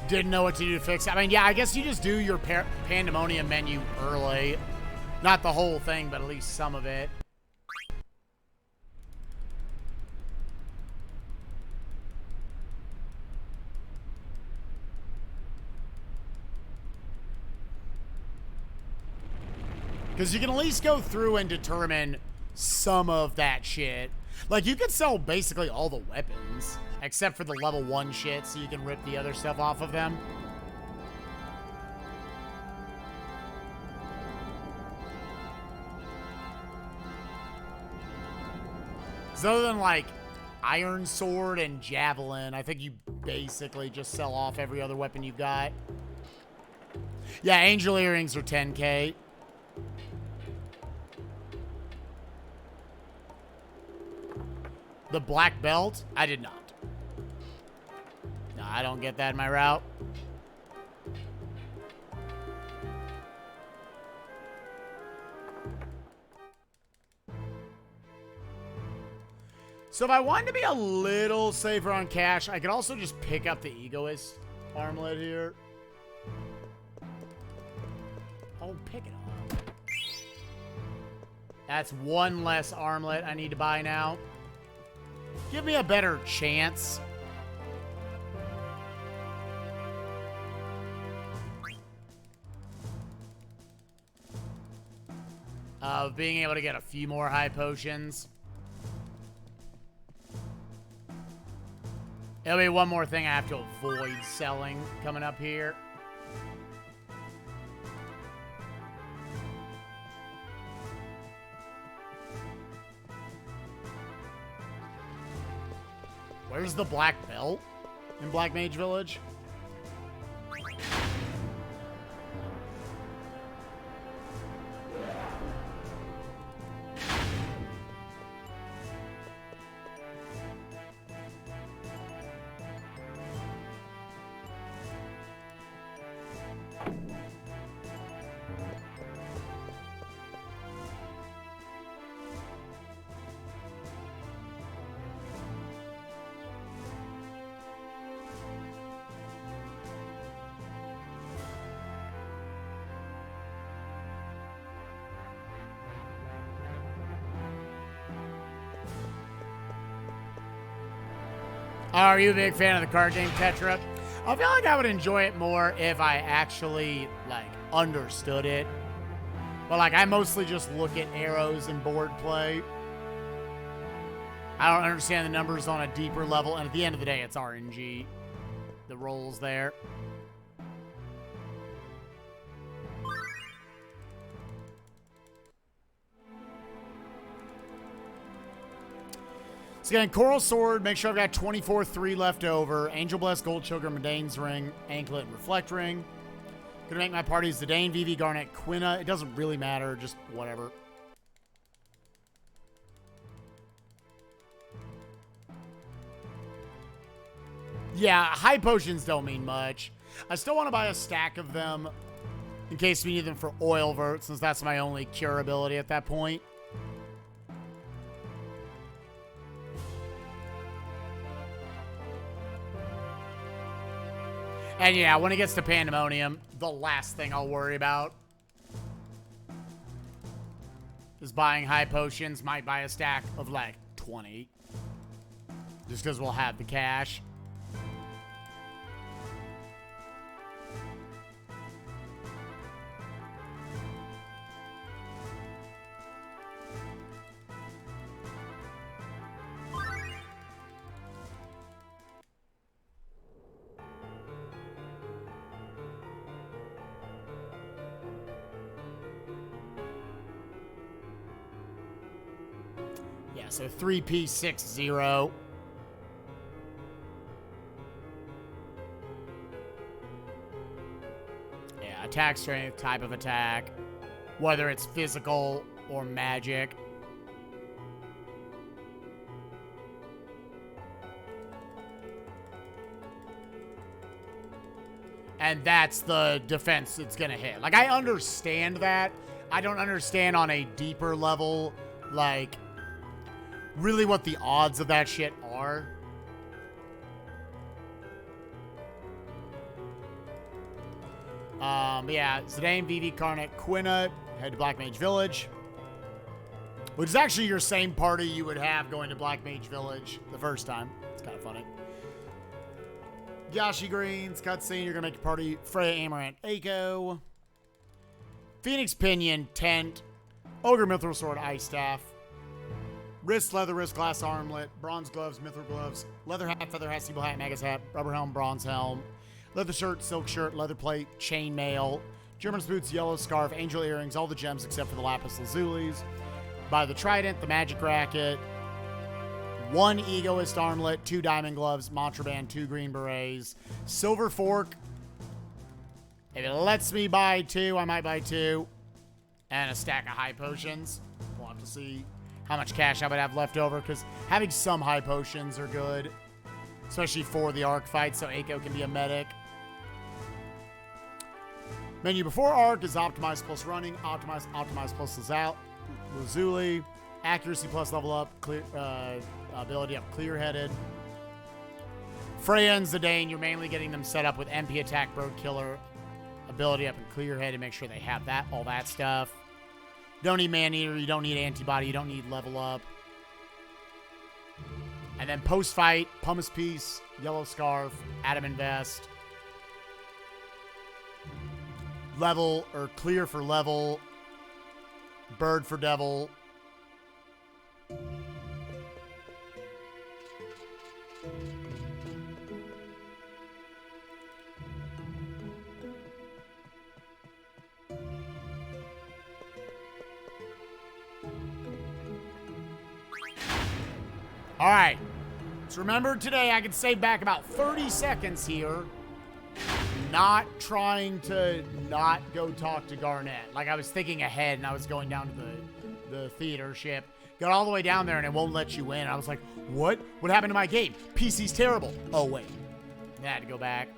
Didn't know what to do to fix it. I mean, yeah, I guess you just do your Pandemonium menu early. Not the whole thing, but at least some of it. Because you can at least go through and determine some of that shit. Like, you could sell basically all the weapons. Except for the level 1 shit, so you can rip the other stuff off of them. So other than, like, Iron Sword and Javelin, I think you basically just sell off every other weapon you've got. Yeah, Angel Earrings are 10k. The Black Belt? I did not. No, I don't get that in my route. So if I wanted to be a little safer on cash, I could also just pick up the Egoist armlet here. Oh, pick it up. That's 1 less armlet I need to buy now. Give me a better chance. Of being able to get a few more high potions. There'll be one more thing I have to avoid selling coming up here. Where's the black belt? in Black Mage Village. Are you a big fan of the card game Tetra? I feel like I would enjoy it more if I actually, like, understood it. But, like, I mostly just look at arrows and board play. I don't understand the numbers on a deeper level, and at the end of the day, it's RNG. The rolls there. So again, Coral Sword, make sure I've got 24-3 left over. Angel Bless, Gold Choker, Madain's Ring, Anklet, and Reflect Ring. Gonna make my parties Zidane, Vivi, Garnet, Quina. It doesn't really matter, just whatever. Yeah, high potions don't mean much. I still want to buy a stack of them in case we need them for oil vert, since that's my only cure ability at that point. And yeah, when it gets to Pandemonium, the last thing I'll worry about is buying high potions. Might buy a stack of like 20. Just because we'll have the cash. So 3P60. Yeah, attack strength, type of attack. Whether it's physical or magic. And that's the defense it's gonna hit. Like, I understand that. I don't understand on a deeper level, like, really what the odds of that shit are. But yeah, Zidane, Vivi, Garnet, Quina, head to Black Mage Village. Which is actually your same party you would have going to Black Mage Village the first time. It's kind of funny. Yashi Greens, cutscene, you're gonna make your party Freya, Amaranth, Aiko. Phoenix Pinion, Tent. Ogre, Mithril Sword, Ice Staff. Wrist, leather wrist, glass armlet, bronze gloves, mithril gloves, leather hat, feather hat, steeple hat, magus hat, rubber helm, bronze helm, leather shirt, silk shirt, leather plate, chain mail, German's boots, yellow scarf, angel earrings, all the gems except for the lapis lazulis. Buy the trident, the magic racket, 1 egoist armlet, 2 diamond gloves, mantra band, 2 green berets, silver fork. If it lets me buy 2, I might buy 2, and a stack of high potions. We'll have to see how much cash I would have left over, because having some high potions are good, especially for the arc fight, so Aiko can be a medic. Menu before arc is optimize plus running, optimize plus Lazuli, accuracy plus level up, clear, ability up clear-headed. Freya and Zidane, you're mainly getting them set up with MP attack, bird killer, ability up and clear-headed, make sure they have that, all that stuff. You don't need Man-Eater, you don't need Antibody, you don't need Level Up. And then post-fight, Pumice Piece, Yellow Scarf, Adamant Vest. Level, or Clear for Level. Bird for Devil. All right. seconds. Remember today I could save back about 30 seconds here. Not trying to not go talk to Garnet. Like I was thinking ahead and I was going down to the theater ship. Got all the way down there and it won't let you in. I was like, what? What happened to my game? PC's terrible. Oh, wait. I had to go back.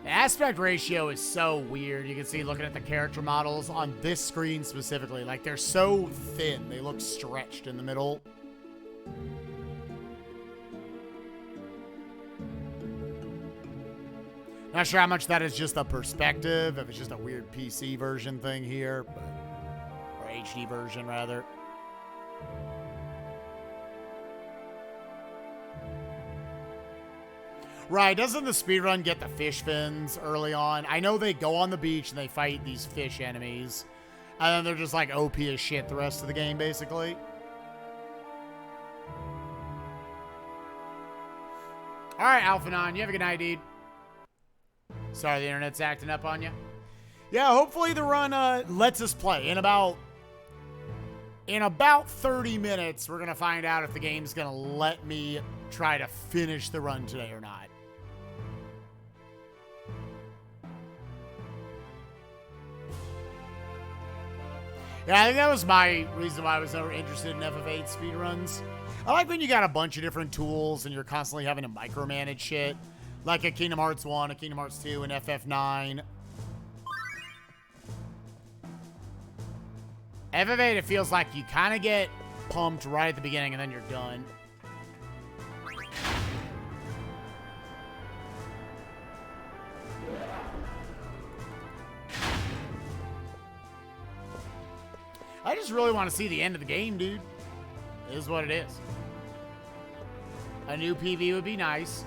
The aspect ratio is so weird. You can see looking at the character models on this screen specifically, like they're so thin. They look stretched in the middle. Not sure how much that is just a perspective, if it's just a weird PC version thing here, but, or HD version rather. Right, doesn't the speedrun get the fish fins early on? I know they go on the beach and they fight these fish enemies. And then they're just like OP as shit the rest of the game, basically. Alright, Alphanon, you have a good night, dude. Sorry the internet's acting up on you. Yeah, hopefully the run lets us play. In about 30 minutes, we're going to find out if the game's going to let me try to finish the run today or not. Yeah, I think that was my reason why I was never interested in FF8 speedruns. I like when you got a bunch of different tools and you're constantly having to micromanage shit. Like a Kingdom Hearts 1, a Kingdom Hearts 2, and FF9. FF8, it feels like you kind of get pumped right at the beginning and then you're done. I just really want to see the end of the game, dude. It is what it is. A new PV would be nice.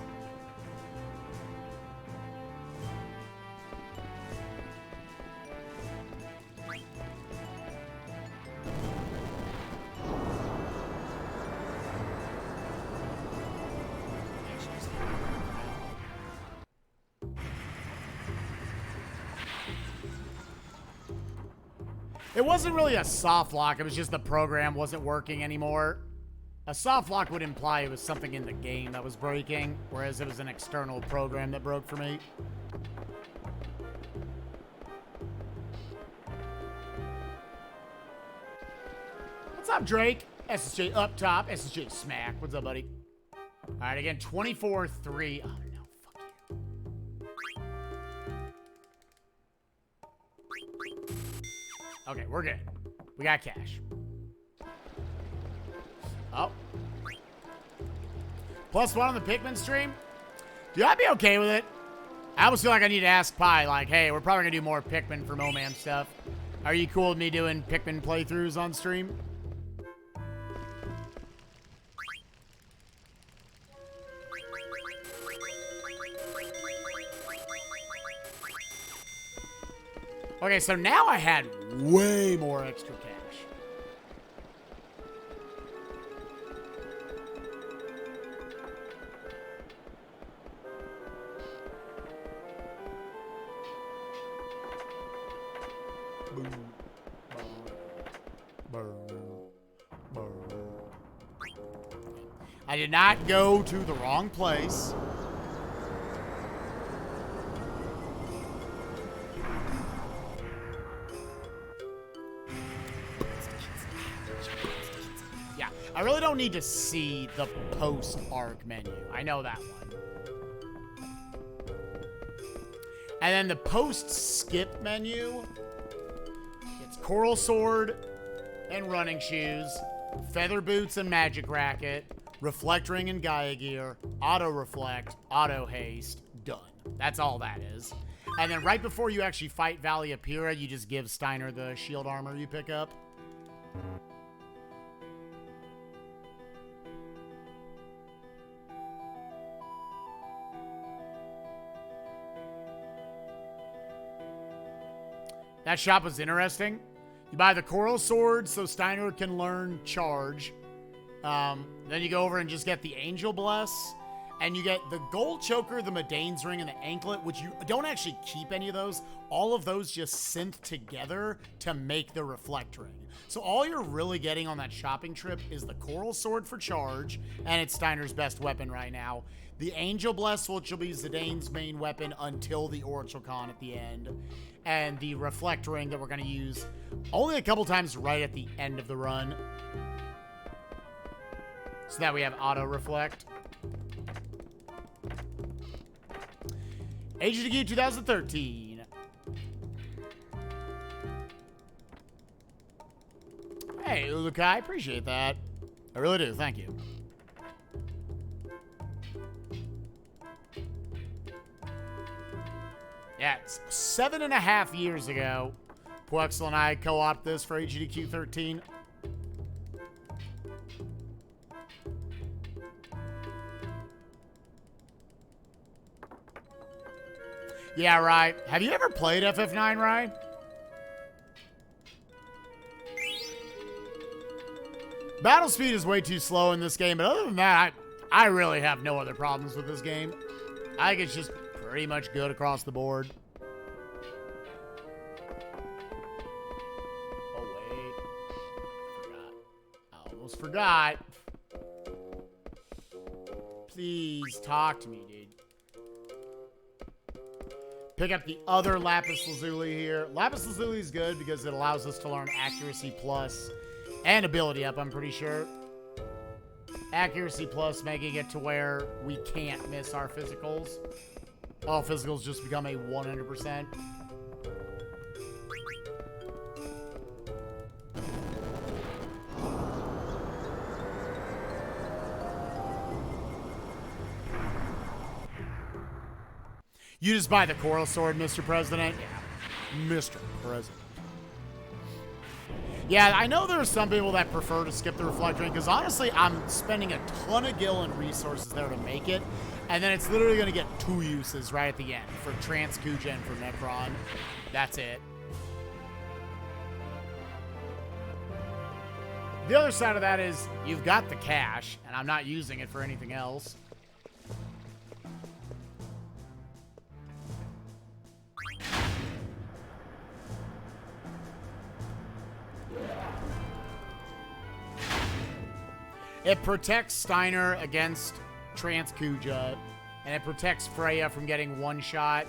It wasn't really a soft lock, it was just the program wasn't working anymore. A soft lock would imply it was something in the game that was breaking, whereas it was an external program that broke for me. What's up, Drake? SSJ up top, SSJ smack. What's up, buddy? All right, again, 24-3. Oh, no, fuck you. Okay, we're good. We got cash. Oh. +1 on the Pikmin stream? Dude, I'd be okay with it. I almost feel like I need to ask Pi, like, hey, we're probably going to do more Pikmin for MOMAM stuff. Are you cool with me doing Pikmin playthroughs on stream? Okay, so now I had way more extra cash. I did not go to the wrong place. Yeah, I really don't need to see the post-arc menu. I know that one. And then the post-skip menu, it's Coral Sword and Running Shoes, Feather Boots and Magic Racket, Reflect Ring and Gaia Gear, Auto Reflect, Auto Haste, done. That's all that is. And then right before you actually fight Valiapira, you just give Steiner the shield armor you pick up. That shop was interesting. You buy the Coral Sword so Steiner can learn Charge. Then you go over and just get the Angel Bless. And you get the Gold Choker, the Madain's Ring, and the Anklet, which you don't actually keep any of those. All of those just synth together to make the Reflect Ring. So all you're really getting on that shopping trip is the Coral Sword for Charge, and it's Steiner's best weapon right now. The Angel Bless, which will be Zidane's main weapon until the Orchilcon at the end. And the Reflect Ring that we're going to use only a couple times right at the end of the run. So that we have Auto Reflect. Age of the Geek 2013. Hey, Ulukai, I appreciate that. I really do, thank you. Yeah, it's 7.5 years ago, Puexel and I co-opted this for HDQ 13. Yeah, right. Have you ever played FF9, Ryan? Battle speed is way too slow in this game, but other than that, I really have no other problems with this game. I think it's just pretty much good across the board. Oh, wait. I almost forgot. Please talk to me, dude. Pick up the other Lapis Lazuli here. Lapis Lazuli is good because it allows us to learn Accuracy Plus and Ability Up, I'm pretty sure. Accuracy Plus making it to where we can't miss our physicals. All physicals just become a 100%. You just buy the Coral Sword, Mr. President? Yeah, Mr. President. Yeah, I know there are some people that prefer to skip the Reflect Ring, because honestly, I'm spending a ton of gil and resources there to make it, and then it's literally going to get 2 uses right at the end, for Trans Kuja and for Necron. That's it. The other side of that is, you've got the cash, and I'm not using it for anything else. It protects Steiner against Trans Kuja, and it protects Freya from getting one shot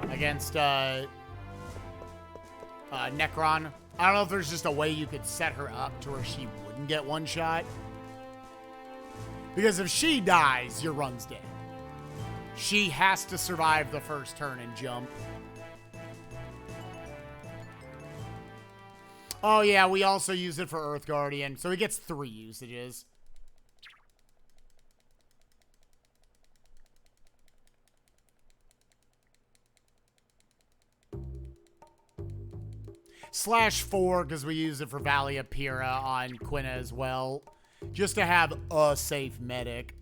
against Necron. I don't know if there's just a way you could set her up to where she wouldn't get one shot. Because if she dies, your run's dead. She has to survive the first turn and jump. Oh, yeah, we also use it for Earth Guardian, so he gets 3 usages. /4, because we use it for Valia Pira on Quina as well. Just to have a safe medic.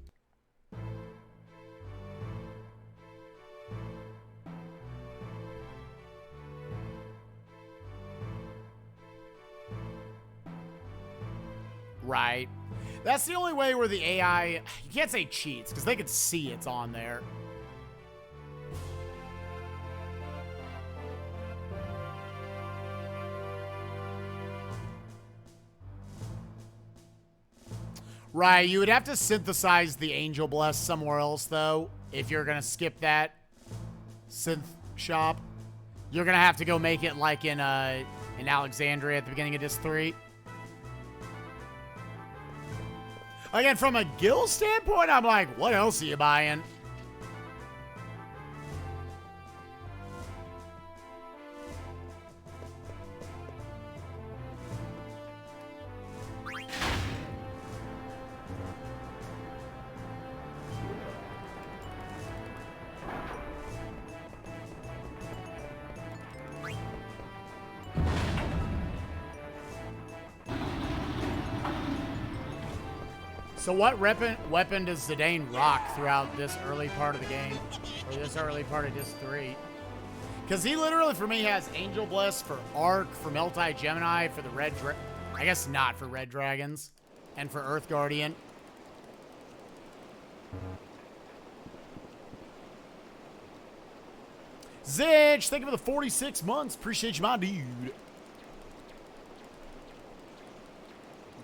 Right. That's the only way where the AI... You can't say cheats, because they could see it's on there. Right, you would have to synthesize the Angel Bless somewhere else, though, if you're going to skip that synth shop. You're going to have to go make it like in Alexandria at the beginning of Disc 3. Again, from a guild standpoint, I'm like, what else are you buying? So what weapon does Zidane rock throughout this early part of the game? Or this early part of Disc 3? Because he literally, for me, has Angel Bless for Arc, for Meltai Gemini, for the Red I guess not for Red Dragons, and for Earth Guardian. Zitch, thank you for the 46 months. Appreciate you, my dude.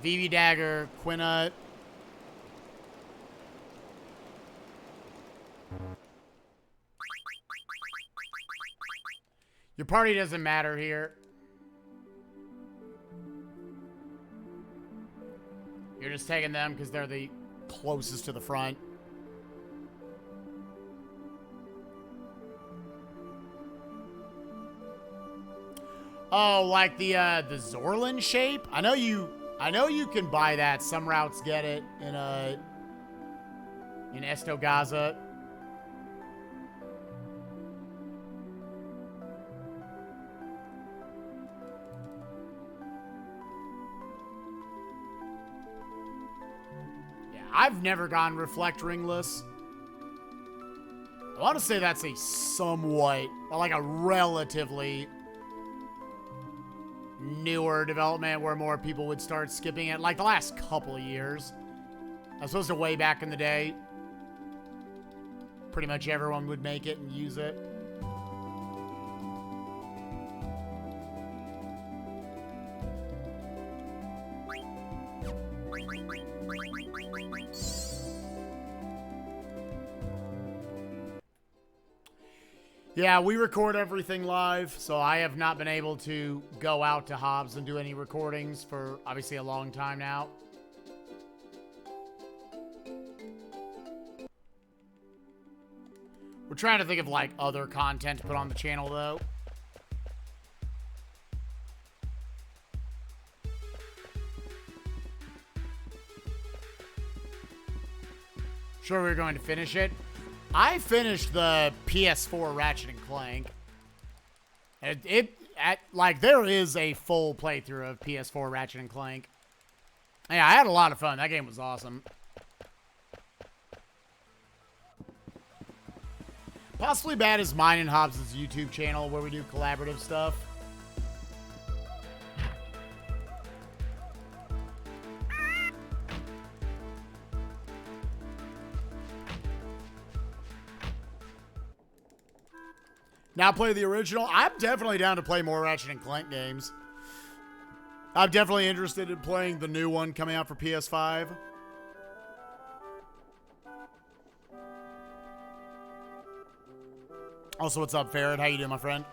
Vivi Dagger, Quinna. Your party doesn't matter here. You're just taking them because they're the closest to the front. Oh, like the Zorlin shape? I know you can buy that. Some routes get it in Estogaza. Yeah, I've never gone reflect ringless. I want to say that's a somewhat, like a relatively newer development where more people would start skipping it, like the last couple of years. I suppose way back in the day, pretty much everyone would make it and use it. Yeah, we record everything live, so I have not been able to go out to Hobbs and do any recordings for obviously a long time now. We're trying to think of like other content to put on the channel though. Sure, we're going to finish it. I finished the PS4 Ratchet and Clank. Like there is a full playthrough of PS4 Ratchet and Clank. Yeah, I had a lot of fun. That game was awesome. Possibly bad as mine and Hobbs' YouTube channel where we do collaborative stuff. Now play the original. I'm definitely down to play more Ratchet and Clank games. I'm definitely interested in playing the new one coming out for PS5. Also, what's up, Farrad? How you doing, my friend?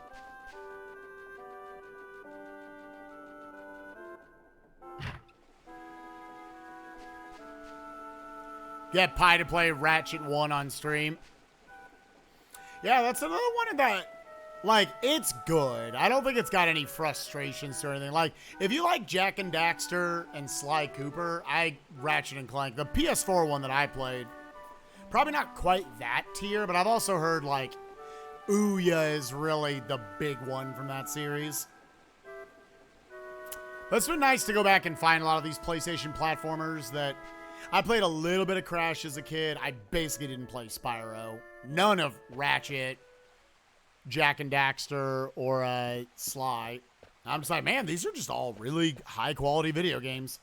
Get Pie to play Ratchet 1 on stream. Yeah, that's another one that, like, it's good. I don't think it's got any frustrations or anything. Like, if you like Jak and Daxter and Sly Cooper, Ratchet and Clank, the PS4 one that I played, probably not quite that tier, but I've also heard, like, Ouya is really the big one from that series. But it's been nice to go back and find a lot of these PlayStation platformers that I played a little bit of Crash as a kid. I basically didn't play Spyro. None of Ratchet, Jak and Daxter, or Sly. I'm just like, man, these are just all really high-quality video games.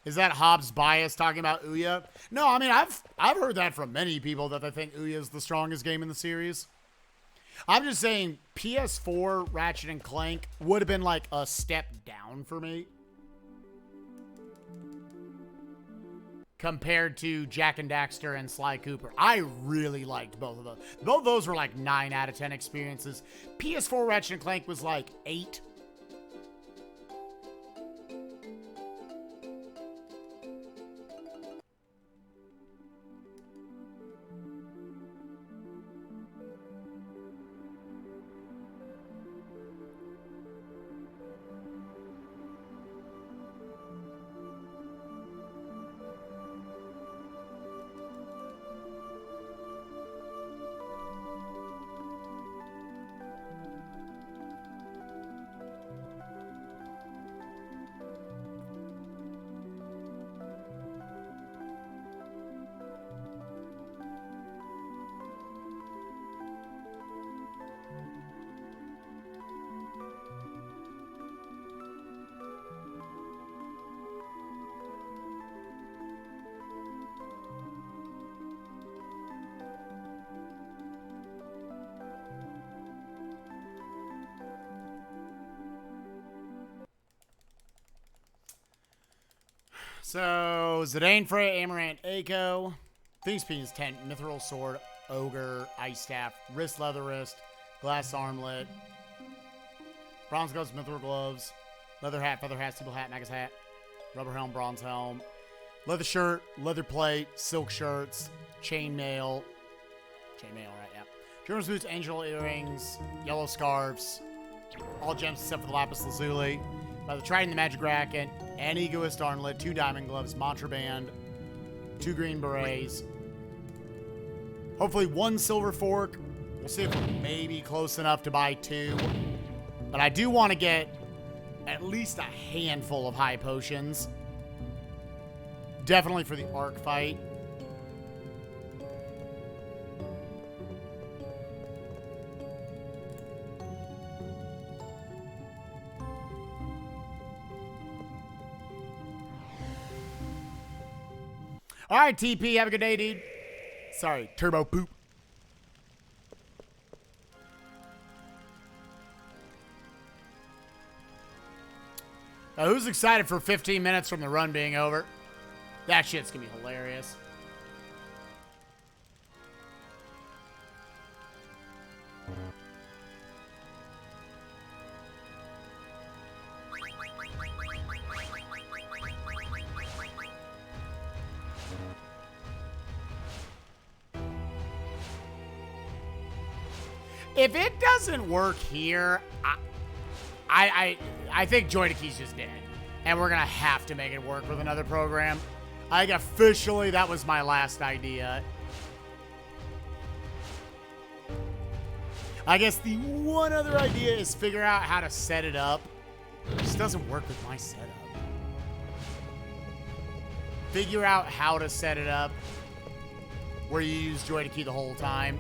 Is that Hobbs' bias talking about Ouya? No, I mean, I've heard that from many people that they think Ouya is the strongest game in the series. I'm just saying PS4 Ratchet and Clank would have been like a step down for me compared to Jak and Daxter and Sly Cooper. I really liked both of those. Both of those were like 9 out of 10 experiences. PS4 Ratchet and Clank was like 8. So, Zidane, Freya, Amaranth, Echo, Things Penis, Tent, Mithril Sword, Ogre, Ice Staff, Wrist, Leather Wrist, Glass Armlet, Bronze Gloves, Mithril Gloves, Leather Hat, Feather Hat, Steeple Hat, Magus Hat, Rubber Helm, Bronze Helm, Leather Shirt, Leather Plate, Silk Shirts, Chainmail, right, yeah. German's Boots, Angel Earrings, Yellow Scarves, all gems except for the Lapis Lazuli, the Trident, the Magic Racket, an Egoist Armlet, 2 Diamond Gloves, Mantra Band, 2 Green Berets, hopefully 1 Silver Fork. We'll see if we're maybe close enough to buy 2. But I do want to get at least a handful of high potions. Definitely for the Arc fight. All right, TP, have a good day, dude. Sorry, turbo poop. Now, who's excited for 15 minutes from the run being over? That shit's gonna be hilarious. If it doesn't work here, I think Joyniki's just dead. And we're going to have to make it work with another program. I think officially that was my last idea. I guess the one other idea is figure out how to set it up. It just doesn't work with my setup. Figure out how to set it up where you use Joyniki the whole time.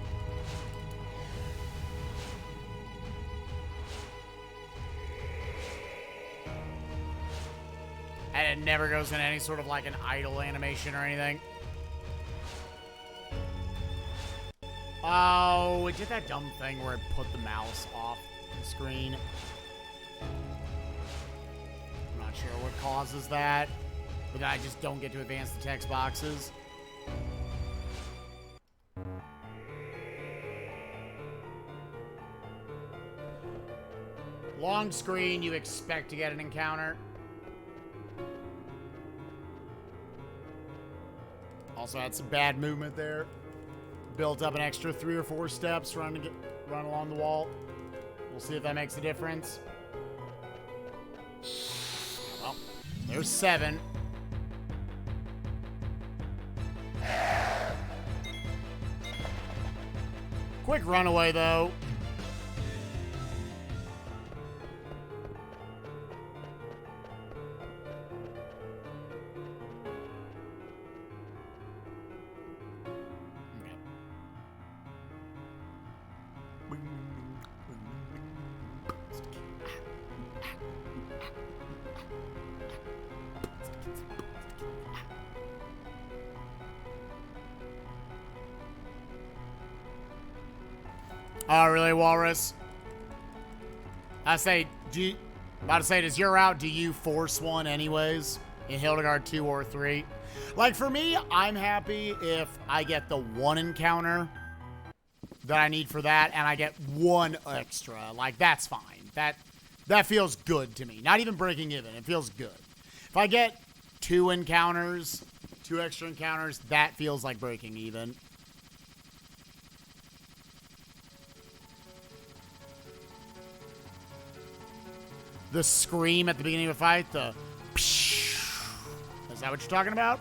And it never goes in any sort of like an idle animation or anything. Oh, it did that dumb thing where it put the mouse off the screen. I'm not sure what causes that, but then I just don't get to advance the text boxes. Long screen, you expect to get an encounter. Also had some bad movement there. Built up an extra 3 or 4 steps run along the wall. We'll see if that makes a difference. Well, there's 7. Quick runaway though. Oh, really, Walrus? I say, about to say, does your route, do you force one anyways in Hildegard 2 or 3? Like, for me, I'm happy if I get the 1 encounter that I need for that, and I get 1 extra. Like, that's fine. That feels good to me. Not even breaking even. It feels good. If I get 2 encounters, 2 extra encounters, that feels like breaking even. The scream at the beginning of a fight, the psh, is that what you're talking about?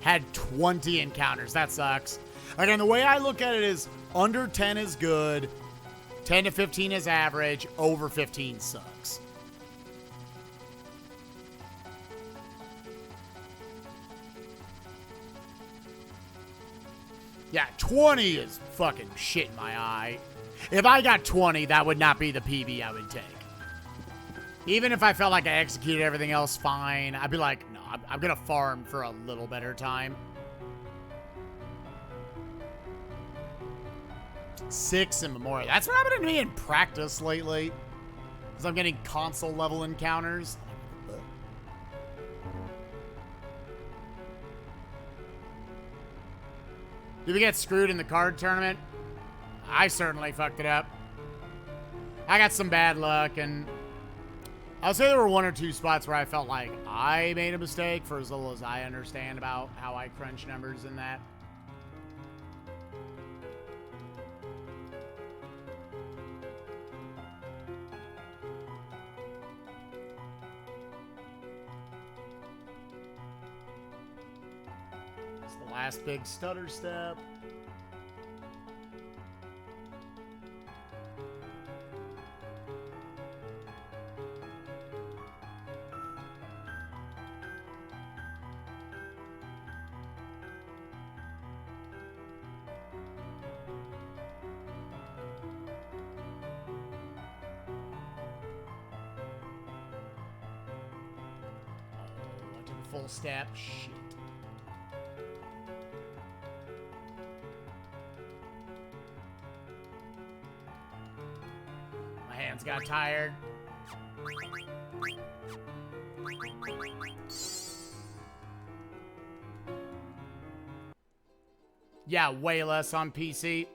Had 20 encounters. That sucks. Again, the way I look at it is under 10 is good, 10 to 15 is average, over 15 sucks. Yeah, 20 is fucking shit in my eye. If I got 20, that would not be the PB I would take. Even if I felt like I executed everything else fine, I'd be like, no, I'm going to farm for a little better time. 6 in Memoria. That's what happened to me in practice lately. Because I'm getting console level encounters. Did we get screwed in the card tournament? I certainly fucked it up. I got some bad luck, and I'll say there were 1 or 2 spots where I felt like I made a mistake for as little as I understand about how I crunch numbers in that. It's the last big stutter step. Full step. Shit. My hands got tired. Yeah, way less on PC.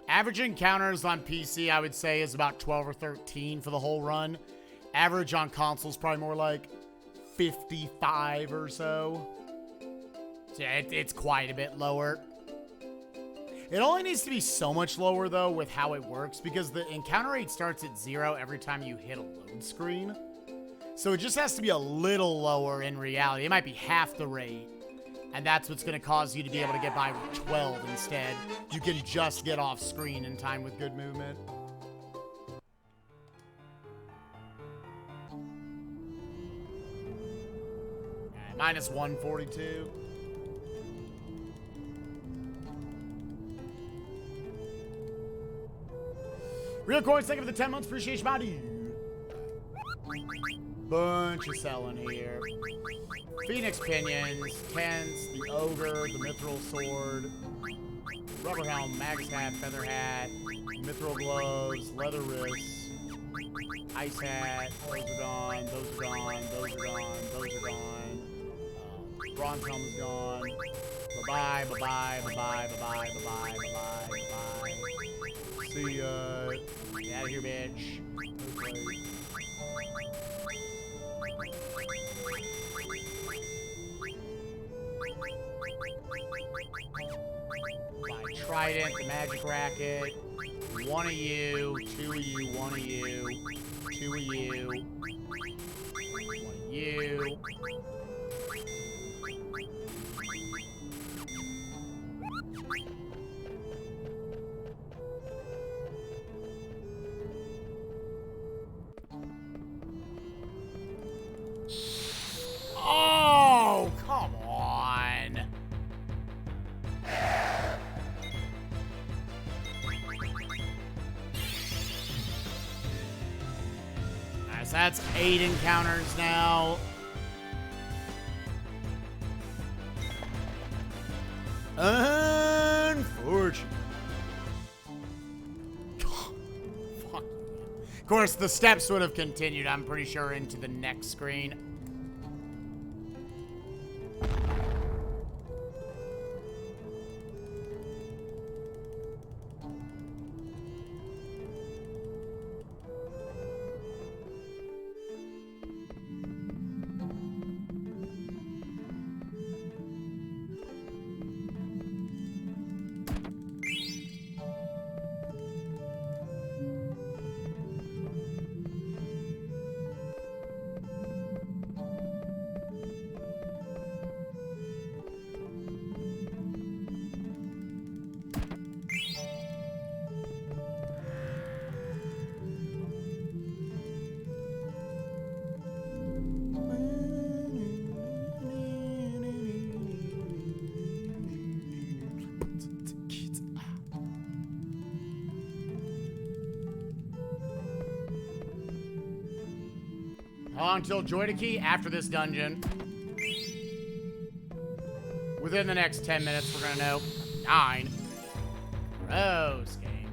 Average encounters on PC, I would say, is about 12 or 13 for the whole run. Average on console is probably more like 55 or so. So yeah, it's quite a bit lower. It only needs to be so much lower, though, with how it works, because the encounter rate starts at 0 every time you hit a load screen. So it just has to be a little lower in reality. It might be half the rate, and that's what's going to cause you to be able to get by with 12 instead. You can just get off screen in time with good movement. Minus 142. Real coins, thank you for the 10 months. Appreciate you, buddy. Bunch of selling here. Phoenix Pinions, Tents, the Ogre, the Mithril Sword, Rubber Helm, Mag's Hat, Feather Hat, Mithril Gloves, Leather Wrists, Ice Hat, those are gone, those are gone, those are gone, those are gone. Bronze Helm is gone. Bye-bye, bye-bye, bye-bye, bye-bye, bye-bye, bye-bye, bye-bye. See ya. Get out of here, bitch. Okay. Buy Trident, the Magic Racket. 1 of you, 2 of you, 1 of you, 2 of you, 1 of you. Oh, come on. Alright, so that's 8 encounters now. Unfortunate. Fuck. Of course, the steps would have continued, I'm pretty sure, into the next screen. Until Joytiki after this dungeon. Within the next 10 minutes, we're gonna know. 9. Gross game.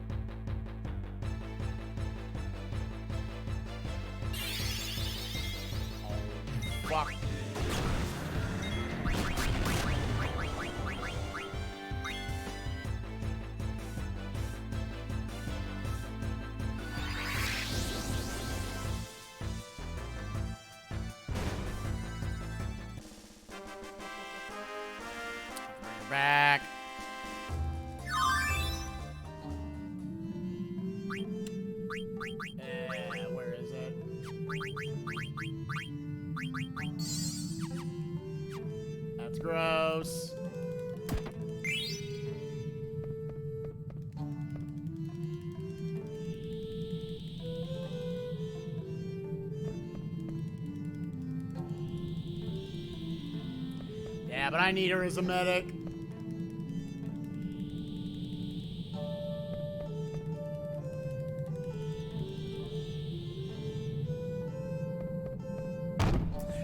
gross. Yeah, but I need her as a medic.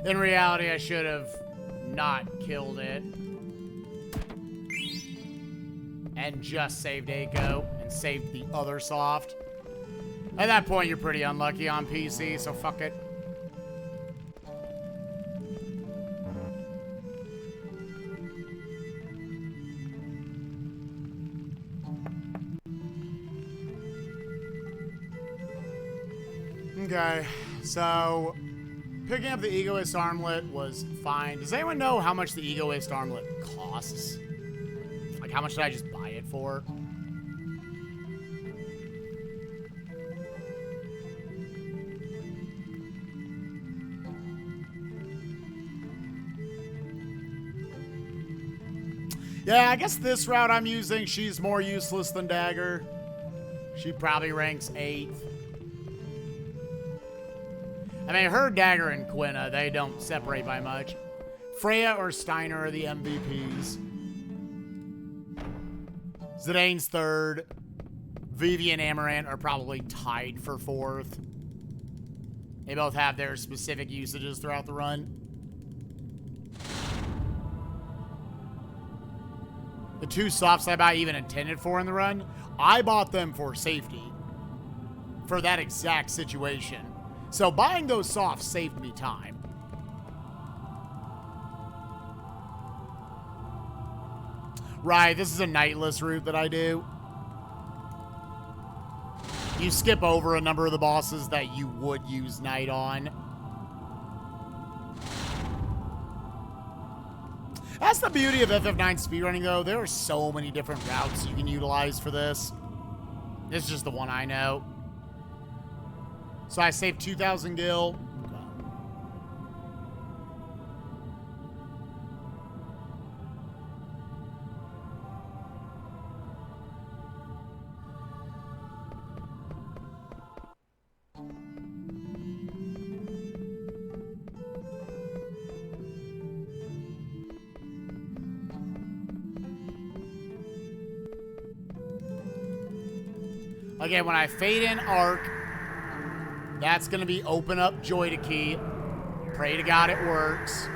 In reality, I should have not killed it. And just saved Eiko and saved the other soft. At that point, you're pretty unlucky on PC, so fuck it. Okay, so picking up the Egoist Armlet was fine. Does anyone know how much the Egoist Armlet costs? Like, how much did I just buy it for? Yeah, I guess this route I'm using, she's more useless than Dagger. She probably ranks 8th. I mean, her, Dagger, and Quina, they don't separate by much. Freya or Steiner are the MVPs. Zidane's 3rd. Vivi and Amaranth are probably tied for 4th. They both have their specific usages throughout the run. The 2 softs I bought even intended for in the run, I bought them for safety. For that exact situation. So buying those softs saved me time. Right, this is a nightless route that I do. You skip over a number of the bosses that you would use night on. That's the beauty of FF9 speedrunning, though. There are so many different routes you can utilize for this. This is just the one I know. So I saved 2,000 gil. Again, when I fade in Arc, that's going to be open up Joy to Key. Pray to God it works.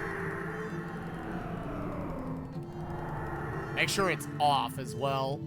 Make sure it's off as well.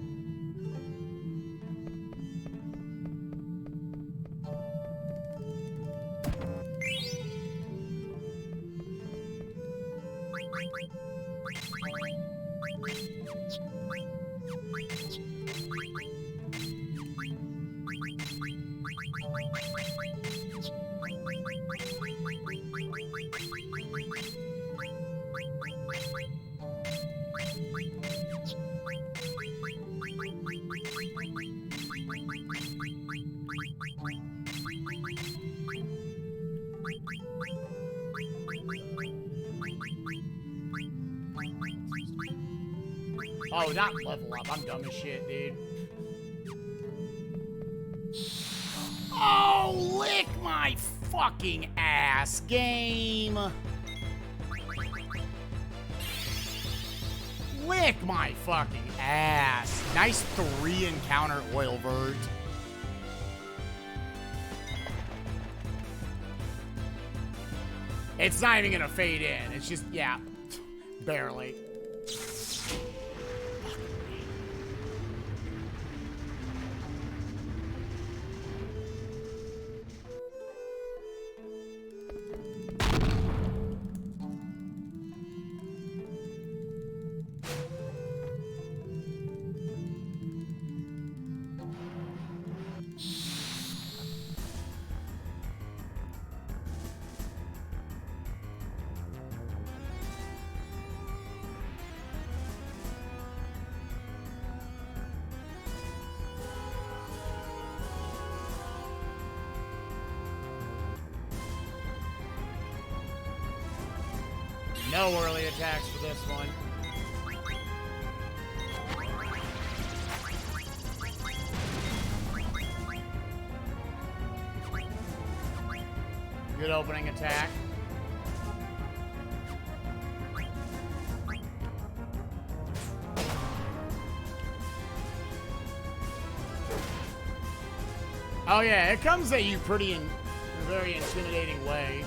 Oh, not level up. I'm dumb as shit, dude. Oh, lick my fucking ass, game. Lick my fucking ass. Nice 3 encounter oil vert. It's not even gonna fade in. It's just, yeah, barely. No early attacks for this one. Good opening attack. Oh yeah, it comes at you pretty in a very intimidating way.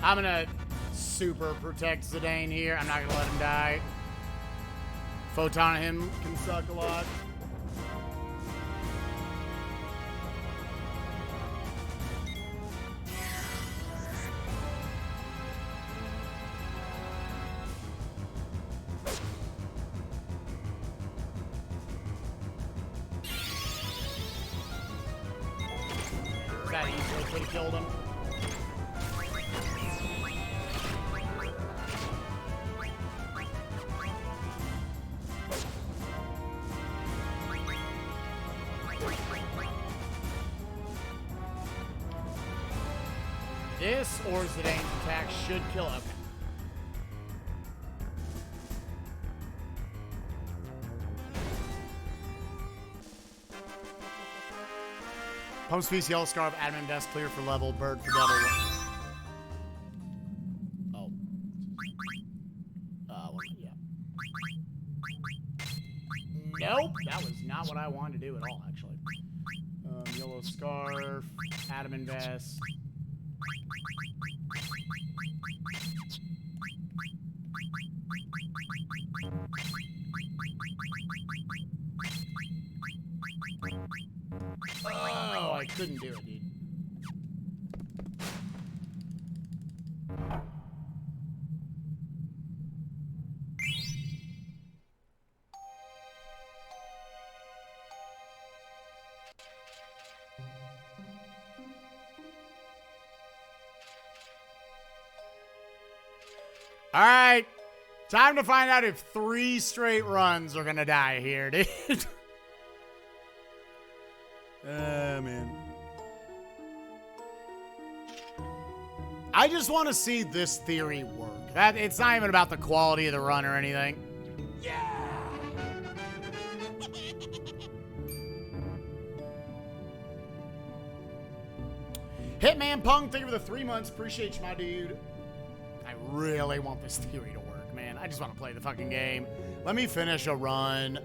I'm gonna super protect Zidane here. I'm not gonna let him die. Photon on him can suck a lot. That easily could have killed him. This or Zidane's attack should kill him. Pump Species, Yellow Scarf, Admin Desk, clear for level, Bird for double. Oh. Well, yeah. Nope, that was not what I wanted to do at all, actually. Yellow Scarf, Admin Vest. Oh, I couldn't do it, dude. All right, time to find out if 3 straight runs are gonna die here, dude. Man. I just want to see this theory work. It's not even about the quality of the run or anything. Yeah! Hitman Punk, thank you for the 3 months. Appreciate you, my dude. I really want this theory to work, man. I just want to play the fucking game. Let me finish a run.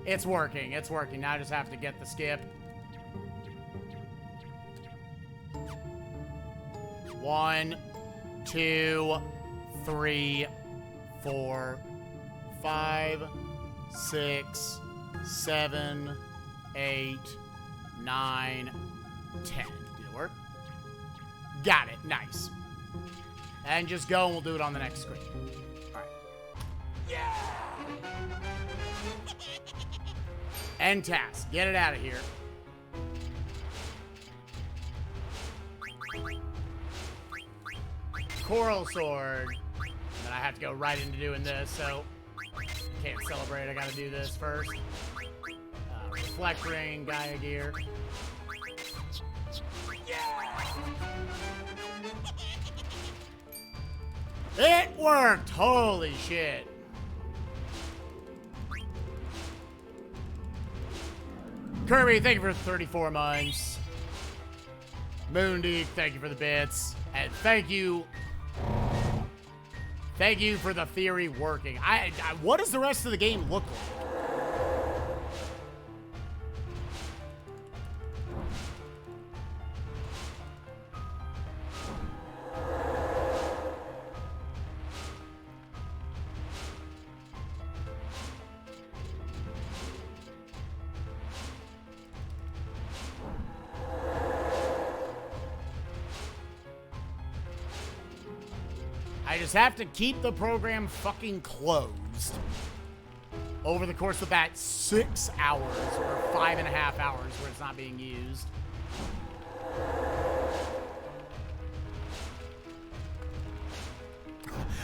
It's working. It's working. Now I just have to get the skip. 1, 2, 3, 4, 5, 6, 7, 8, 9, 10. Did it work? Got it. Nice. And just go and we'll do it on the next screen. All right. Yeah! End task. Get it out of here. Coral Sword. And then I have to go right into doing this, so can't celebrate. I gotta do this first. Reflect Ring, Gaia Gear. Yeah! It worked! Holy shit. Kirby, thank you for 34 months. Moondeek, thank you for the bits. And thank you for the theory working. What does the rest of the game look like? I just have to keep the program fucking closed over the course of that 6 hours or 5.5 hours where it's not being used.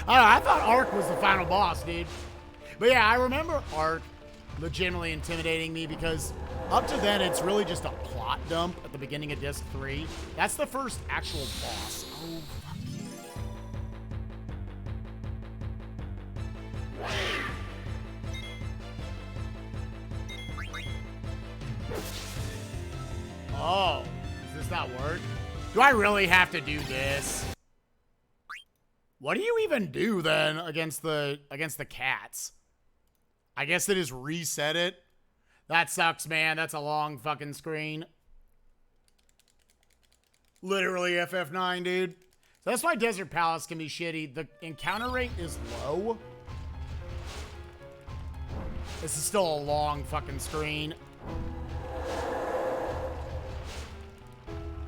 I don't know, I thought Ark was the final boss, dude. But yeah, I remember Ark legitimately intimidating me because up to then, it's really just a plot dump at the beginning of Disc 3. That's the first actual boss. Oh, fuck you. Oh, does this not work? Do I really have to do this? What do you even do then against the cats? I guess they just reset it. That sucks, man. That's a long fucking screen. Literally FF9, dude. So that's why Desert Palace can be shitty. The encounter rate is low. This is still a long fucking screen.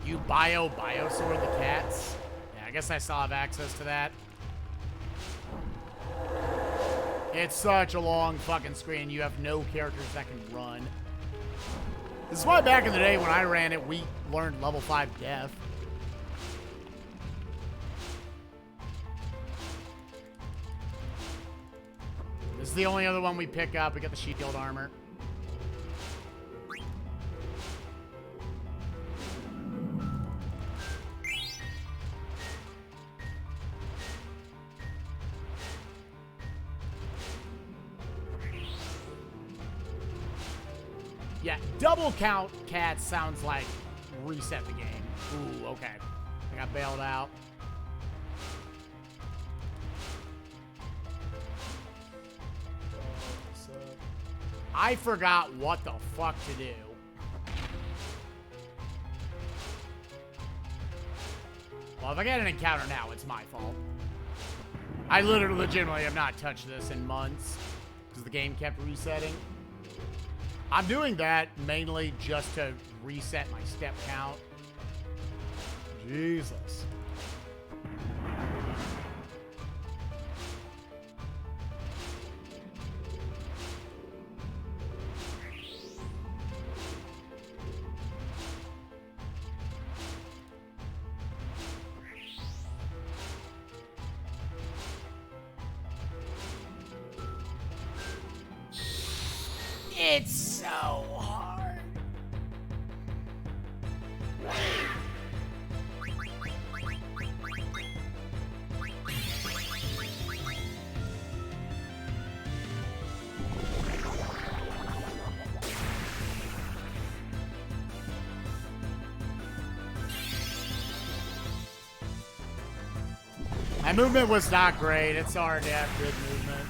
You Biosword the cats? Yeah, I guess I still have access to that. It's such a long fucking screen. You have no characters that can run. This is why back in the day when I ran it, we learned level 5 death. This is the only other one we pick up. We got the shield armor. Yeah, double count cats sounds like reset the game. Ooh, okay. I got bailed out. I forgot what the fuck to do. Well, if I get an encounter now, it's my fault. I literally, legitimately have not touched this in months because the game kept resetting. I'm doing that mainly just to reset my step count. Jesus. It's so hard. My movement was not great. It's hard to have good movement.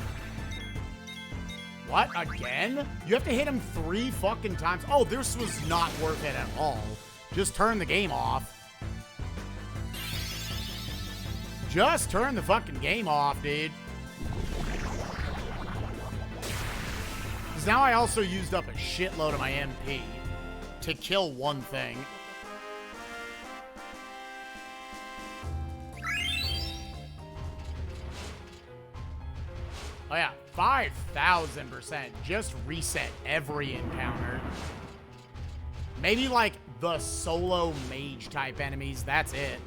What? Again? You have to hit him 3 fucking times? Oh, this was not worth it at all. Just turn the game off. Just turn the fucking game off, dude. Because now I also used up a shitload of my MP to kill one thing. Oh yeah, 5,000%. Just reset every encounter. Maybe like the solo mage type enemies, that's it.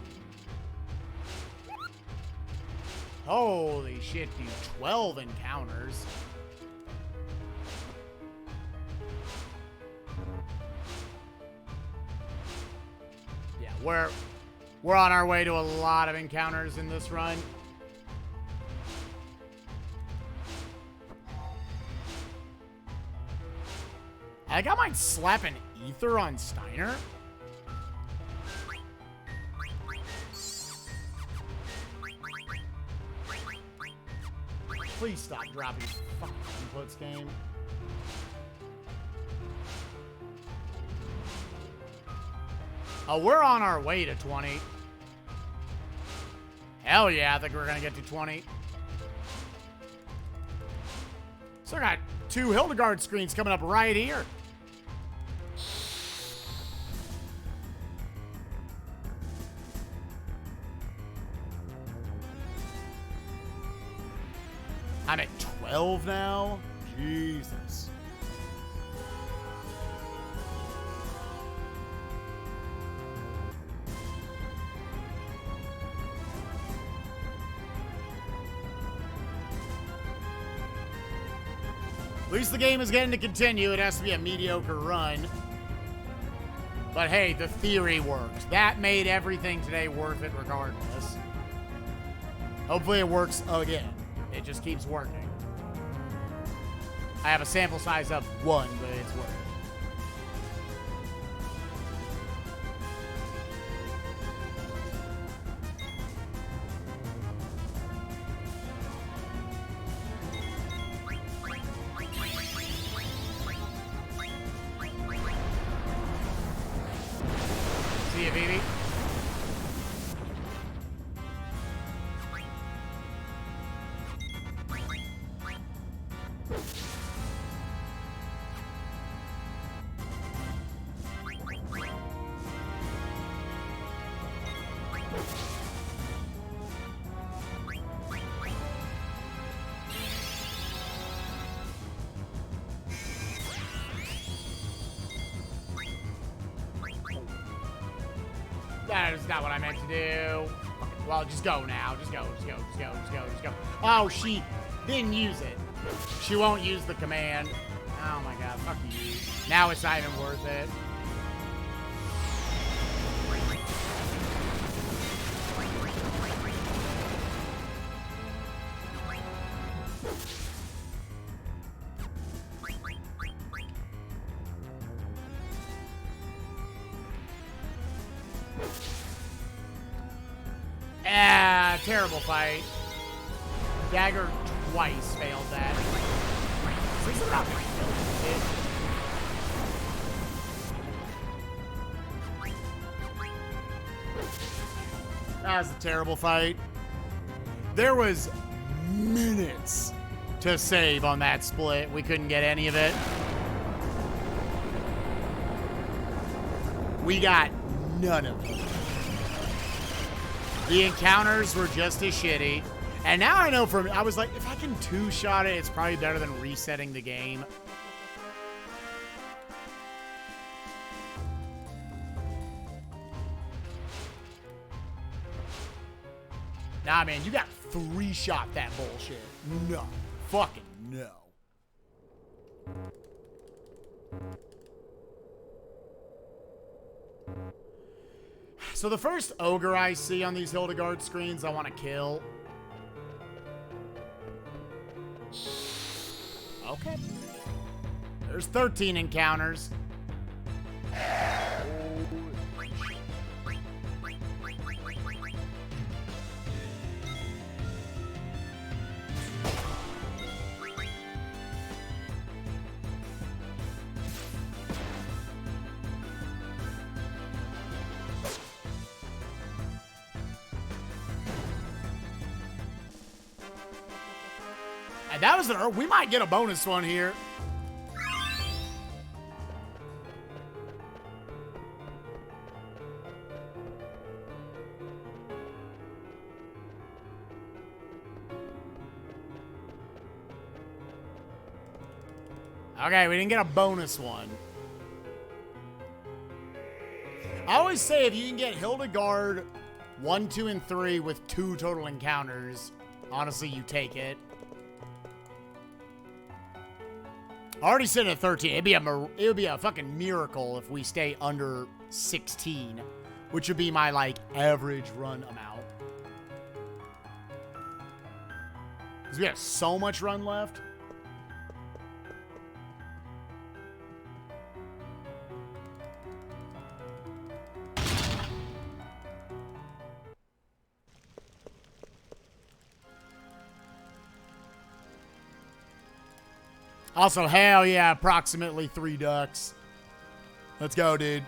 Holy shit, dude. 12 encounters. Yeah, we're on our way to a lot of encounters in this run. I think I might slap an ether on Steiner. Please stop dropping fucking inputs, game. Oh, we're on our way to 20. Hell yeah, I think we're gonna get to 20. So I got 2 Hildegard screens coming up right here. I'm at 12 now? Jesus. At least the game is getting to continue. It has to be a mediocre run. But hey, the theory worked. That made everything today worth it regardless. Hopefully it works again. It just keeps working. I have a sample size of 1, but it's worth it. See you, baby. That is not what I meant to do. Well, just go now. Just go, just go, just go, just go, just go. Oh, she didn't use it. She won't use the command. Oh my god, fuck you. Now it's not even worth it. Ah, terrible fight. Dagger twice failed that. At least I'm not gonna kill it. That was a terrible fight. There was minutes to save on that split. We couldn't get any of it. We got none of it. The encounters were just as shitty. And now I know from, I was like, if I can two-shot it, it's probably better than resetting the game. Nah, man, you got three-shot that bullshit. No. Fucking no. So the first ogre I see on these Hildegard screens, I want to kill. Okay. There's 13 encounters. That was an, we might get a bonus one here. Okay, we didn't get a bonus one. I always say if you can get Hildegard 1, 2, and 3 with 2 total encounters, honestly, you take it. I already said at 13. It would be a fucking miracle if we stay under 16, which would be my like average run amount. Because we have so much run left. Also, hell yeah, approximately 3 ducks. Let's go, dude.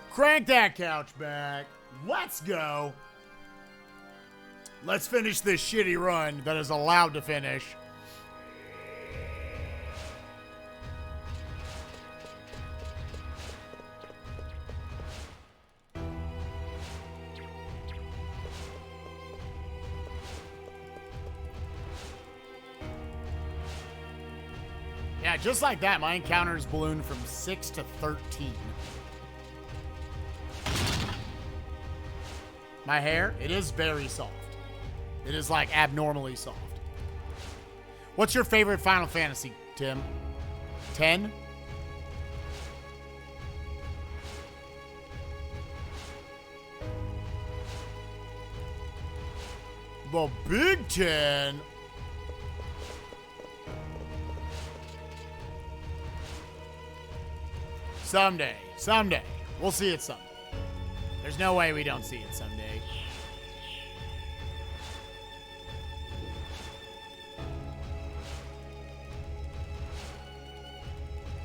Crank that couch back. Let's go. Let's finish this shitty run that is allowed to finish. just like that, my encounters ballooned from 6 to 13. My hair, it is very soft. It is like abnormally soft. What's your favorite Final Fantasy, Tim? 10? The Big 10? Someday. Someday. We'll see it someday. There's no way we don't see it someday.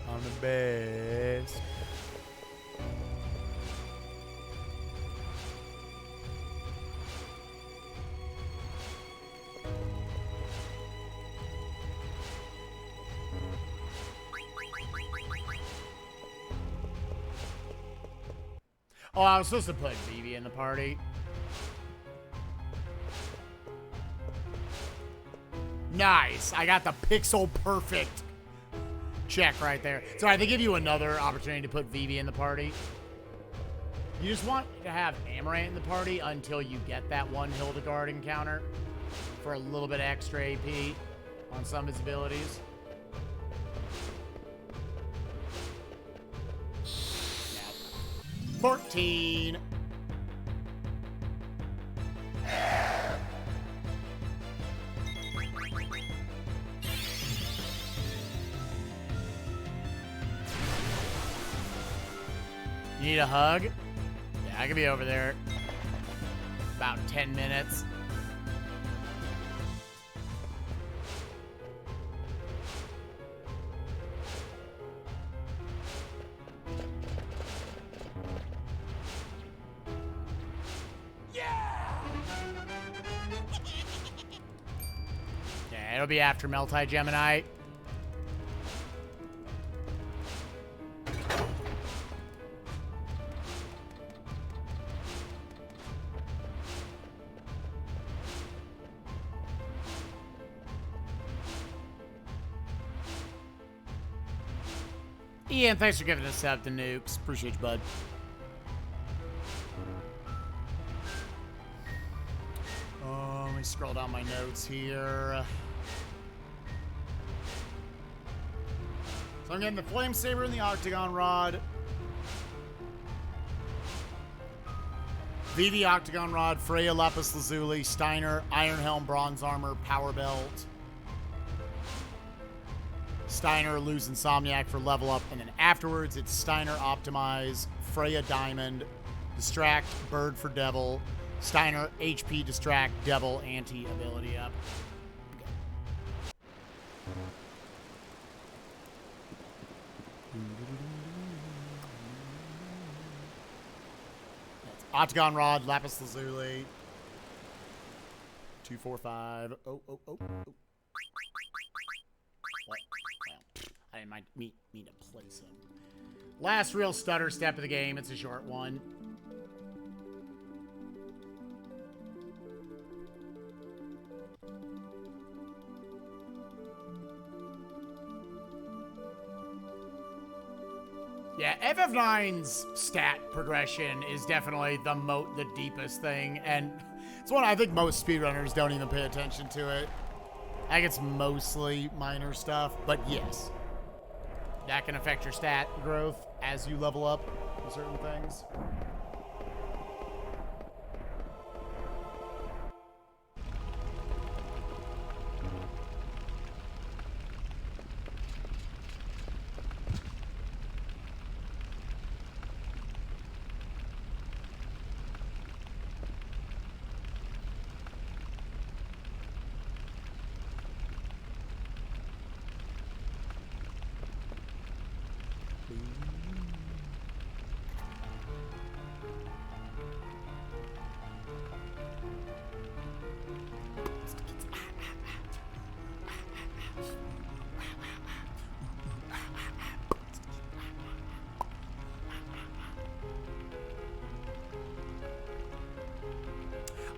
I'm the best. Oh, I was supposed to put Vivi in the party. Nice. I got the pixel perfect check right there. Sorry, they give you another opportunity to put Vivi in the party. You just want to have Amaranth in the party until you get that one Hildegard encounter for a little bit extra AP on some of his abilities. 14. You need a hug? Yeah, I could be over there. About 10 minutes. It'll be after Multi-Gemini. Ian, thanks for giving us up the nukes. Appreciate you, bud. Let me scroll down my notes here. So I'm getting the Flame Saber and the Octagon Rod. Vivi Octagon Rod, Freya Lapis Lazuli, Steiner, Iron Helm Bronze Armor, Power Belt. Steiner lose Insomniac for level up, and then afterwards it's Steiner Optimize, Freya Diamond, Distract, Bird for Devil, Steiner HP Distract, Devil anti-ability up. That's Octagon Rod, Lapis Lazuli. 2, 4, 5. Oh. What? Well, I didn't mean to place him. Last real stutter step of the game. It's a short one. Yeah, FF9's stat progression is definitely the deepest thing, and it's one I think most speedrunners don't even pay attention to it. I think it's mostly minor stuff, but yes, that can affect your stat growth as you level up in certain things.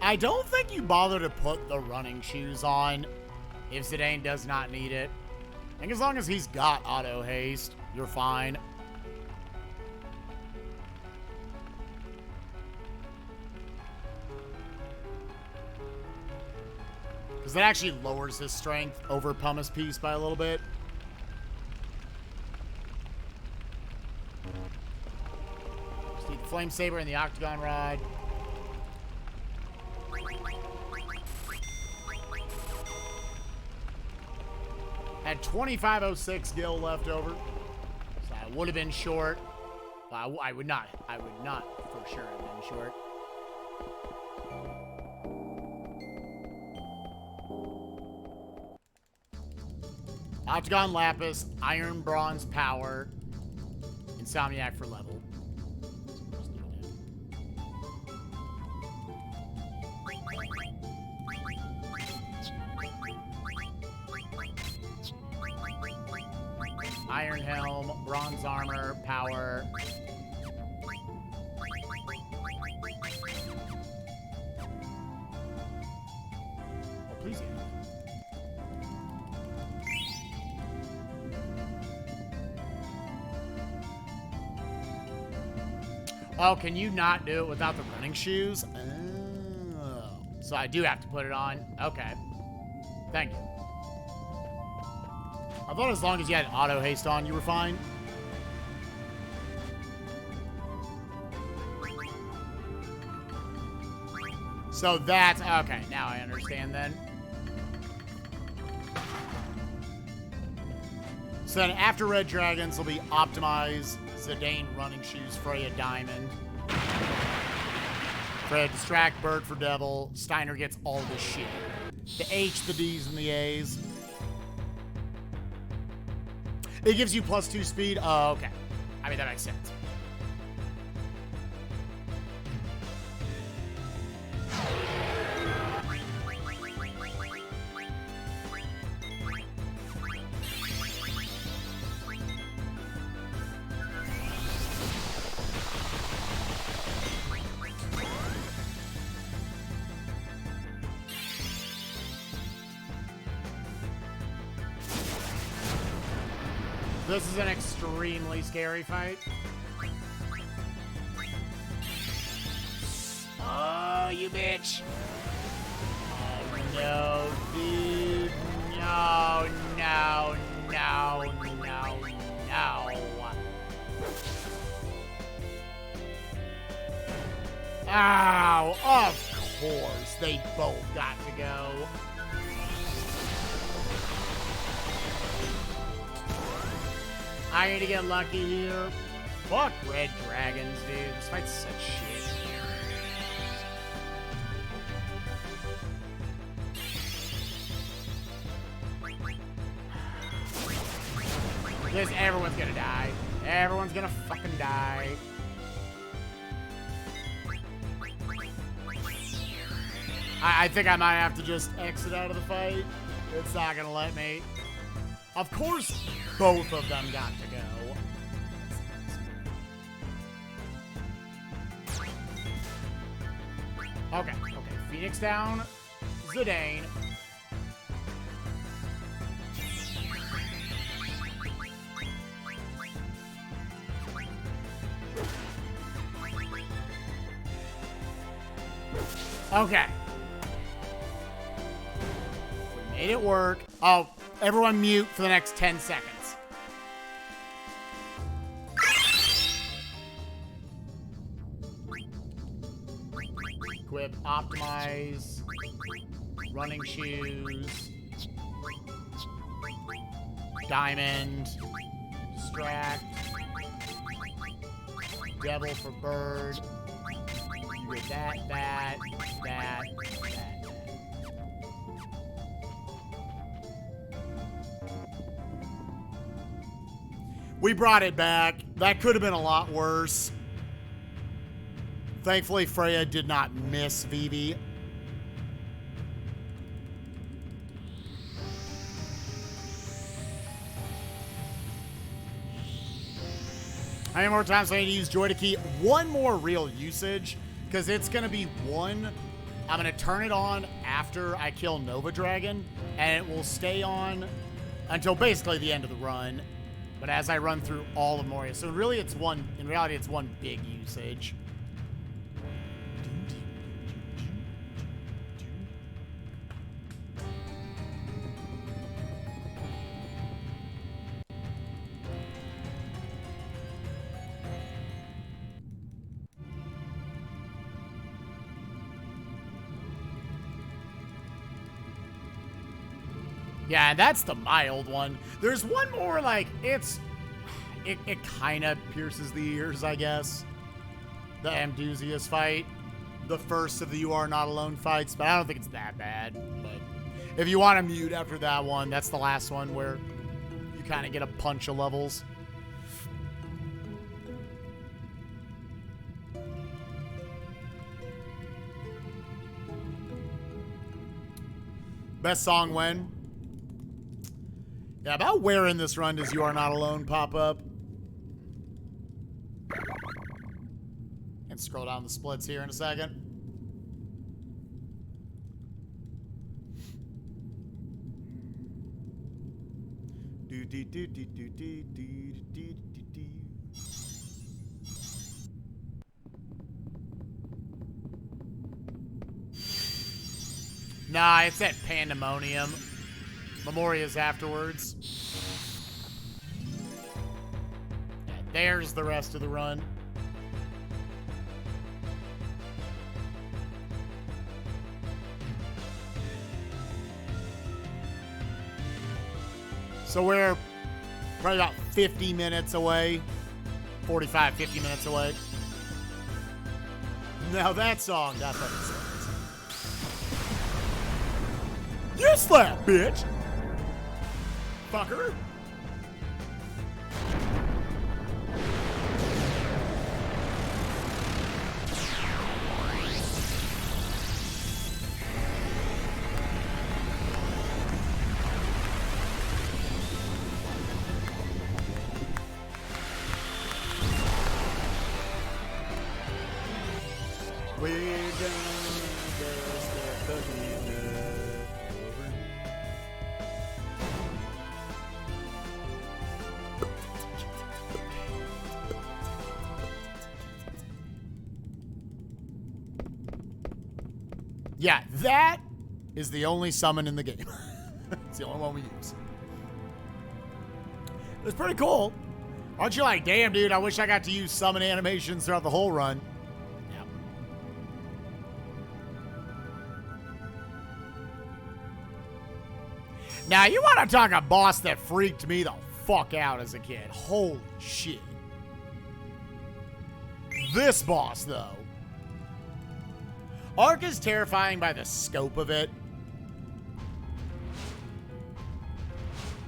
I don't think you bother to put the running shoes on if Zidane does not need it. I think as long as he's got auto haste, you're fine. Because that actually lowers his strength over Pumice Piece by a little bit. Just need the Flame Saber and the Octagon Rod. Had 2506 gil left over. So I would have been short. Well, I would not for sure have been short. Octagon Lapis, Iron Bronze Power, Insomniac for level. Iron Helm, Bronze Armor, Power. Oh, please. Oh, can you not do it without the running shoes? Oh. So I do have to put it on. Okay. Thank you. I thought as long as you had auto haste on, you were fine. So that's... Okay, now I understand then. So then after Red Dragons will be Optimize, Zidane Running Shoes, Freya Diamond. Freya Distract, Bird for Devil. Steiner gets all this shit. The H, the D's, and the A's. It gives you +2 speed. Oh, okay. I mean, that makes sense. This is an extremely scary fight. Oh, you bitch. Oh, no, dude. No, no, no, no, no. Ow, of course. They both got to go. I need to get lucky here. Fuck Red Dragons, dude. This fight's such shit. Because everyone's gonna die. Everyone's gonna fucking die. I think I might have to just exit out of the fight. It's not gonna let me. Of course, both of them got to go. Okay, okay. Phoenix down. Zidane. Okay. We made it work. Oh. Everyone mute for the next 10 seconds. Equip, optimize, running shoes, diamond, distract, devil for bird. You get that. We brought it back. That could have been a lot worse. Thankfully, Freya did not miss Vivi. How many more times do I need to use Joy to Key? One more real usage, because it's going to be one. I'm going to turn it on after I kill Nova Dragon, and it will stay on until basically the end of the run. But as I run through all of Moria, so really it's one, in reality it's one big usage. Yeah, that's the mild one. There's one more, like, it kind of pierces the ears, I guess. The Amdusias fight. The first of the You Are Not Alone fights, but I don't think it's that bad. But if you want to mute after that one, that's the last one where you kind of get a bunch of levels. Best song when? Yeah, about where in this run does You Are Not Alone pop up? And scroll down the splits here in a second. Nah, it's at Pandemonium. Memoria's afterwards. Yeah, there's the rest of the run. So we're probably about 50 minutes away. 45, 50 minutes away. Now that song, that fucking sucks. You slap, bitch! Fucker. Yeah, that is the only summon in the game. It's the only one we use. It was pretty cool. Aren't you like, damn, dude, I wish I got to use summon animations throughout the whole run. Yeah. Now, you want to talk a boss that freaked me the fuck out as a kid. Holy shit. This boss, though. Arc is terrifying by the scope of it.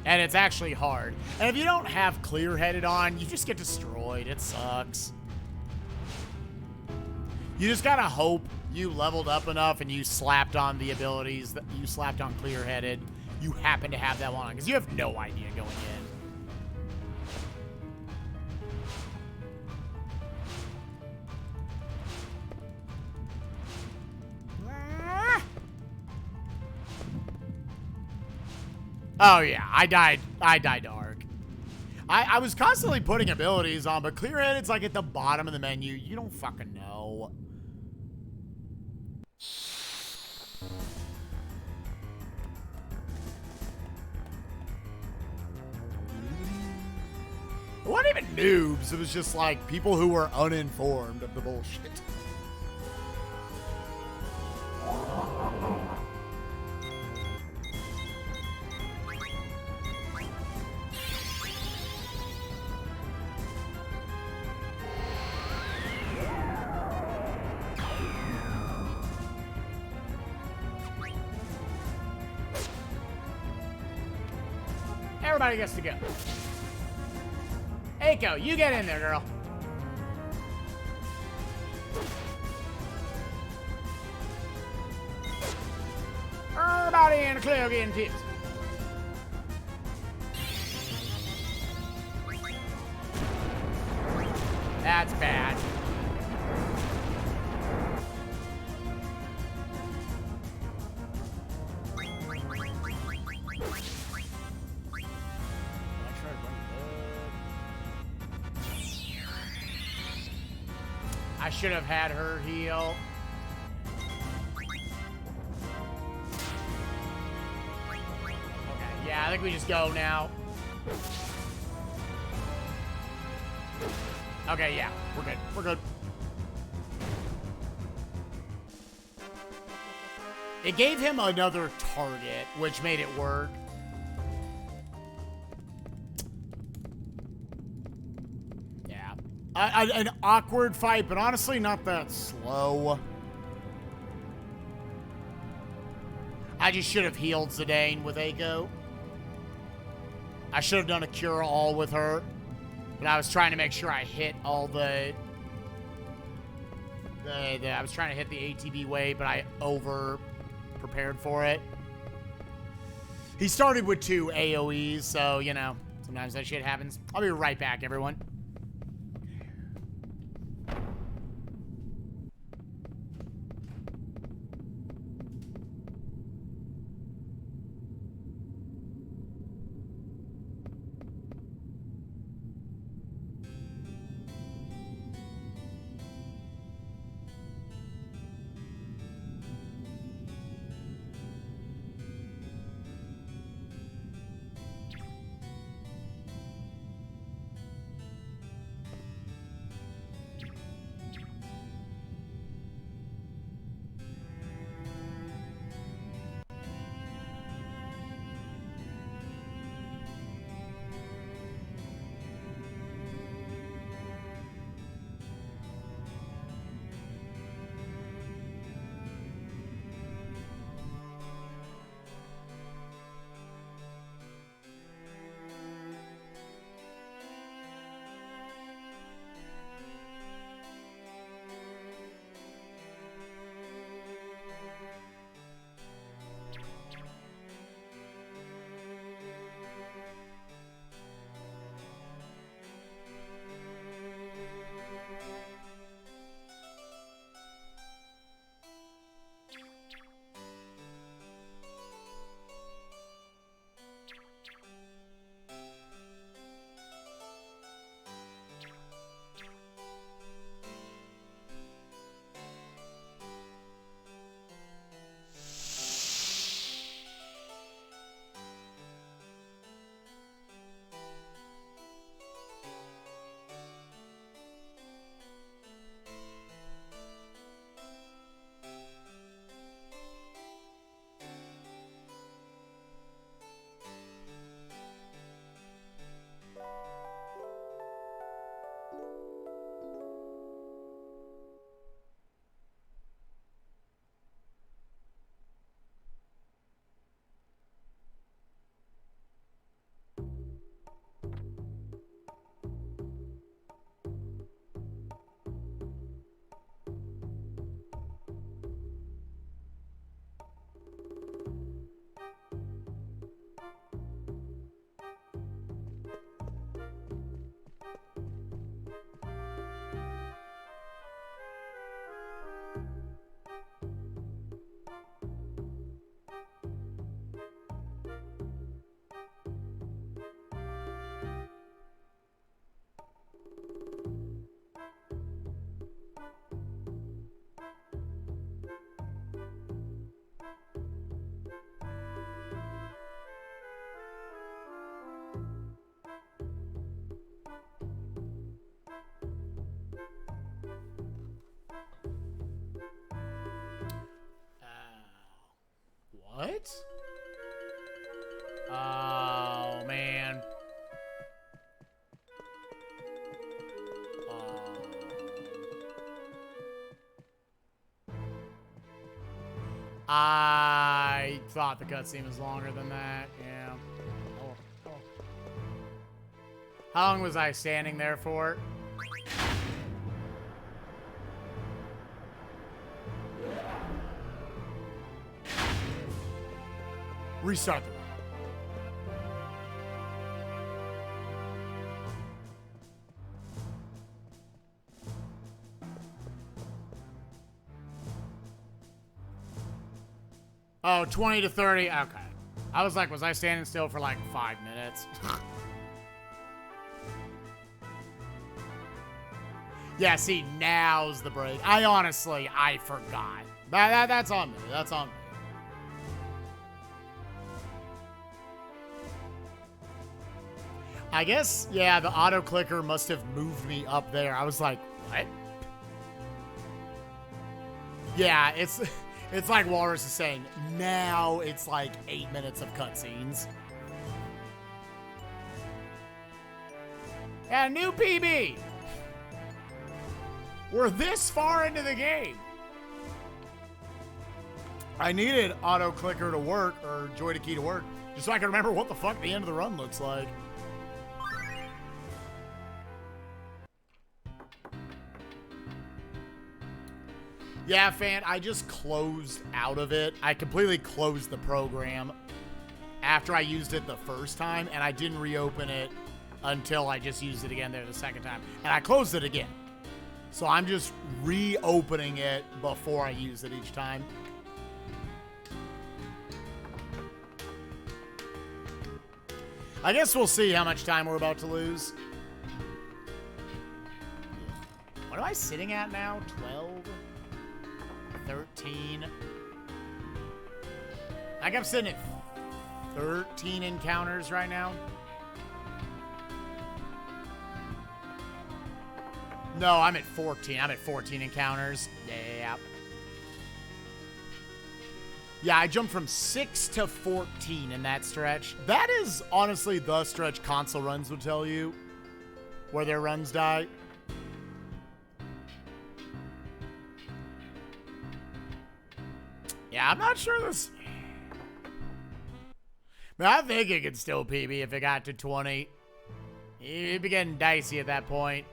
And it's actually hard. And if you don't have clear-headed on, you just get destroyed. It sucks. You just gotta hope you leveled up enough and you slapped on the abilities that you slapped on clear-headed. You happen to have that one on, because you have no idea going in. Oh yeah, I died to Arc. I was constantly putting abilities on, but clear-headed's like at the bottom of the menu. You don't fucking know. It wasn't even noobs, it was just like people who were uninformed of the bullshit. Everybody gets to go. Eiko, you get in there, girl. Everybody in the club getting tips. That's bad. I should have had her heal. Okay, yeah, I think we just go now. Okay, yeah, we're good. We're good. It gave him another target, which made it work. Yeah. An awkward fight, but honestly not that slow. I just should have healed Zidane with Eiko. I should have done a cure all with her. But I was trying to make sure I hit all the I was trying to hit the ATB wave, but I over prepared for it. He started with 2 AoEs, so, you know, sometimes that shit happens. I'll be right back, everyone. What? Oh, man. I thought the cutscene was longer than that. Yeah. Oh. How long was I standing there for? Restart the round. Oh, 20 to 30. Okay. I was like, was I standing still for like 5 minutes? Yeah, see, now's the break. I forgot. That's on me. That's on me. I guess, yeah, the auto clicker must have moved me up there. I was like, what? Yeah, it's like Walrus is saying, now it's like 8 minutes of cutscenes. And new PB! We're this far into the game. I needed auto clicker to work, or joy to key to work, just so I can remember what the fuck the end of the run looks like. Yeah, fan, I just closed out of it. I completely closed the program after I used it the first time, and I didn't reopen it until I just used it again there the second time. And I closed it again. So I'm just reopening it before I use it each time. I guess we'll see how much time we're about to lose. What am I sitting at now? 12? 13. I think I'm sitting at 13 encounters right now. No, I'm at 14. I'm at 14 encounters. Yeah. Yeah, I jumped from 6 to 14 in that stretch. That is honestly the stretch console runs would tell you where their runs die. Yeah, I'm not sure this... Man, I think it could still PB if it got to 20. It'd be getting dicey at that point.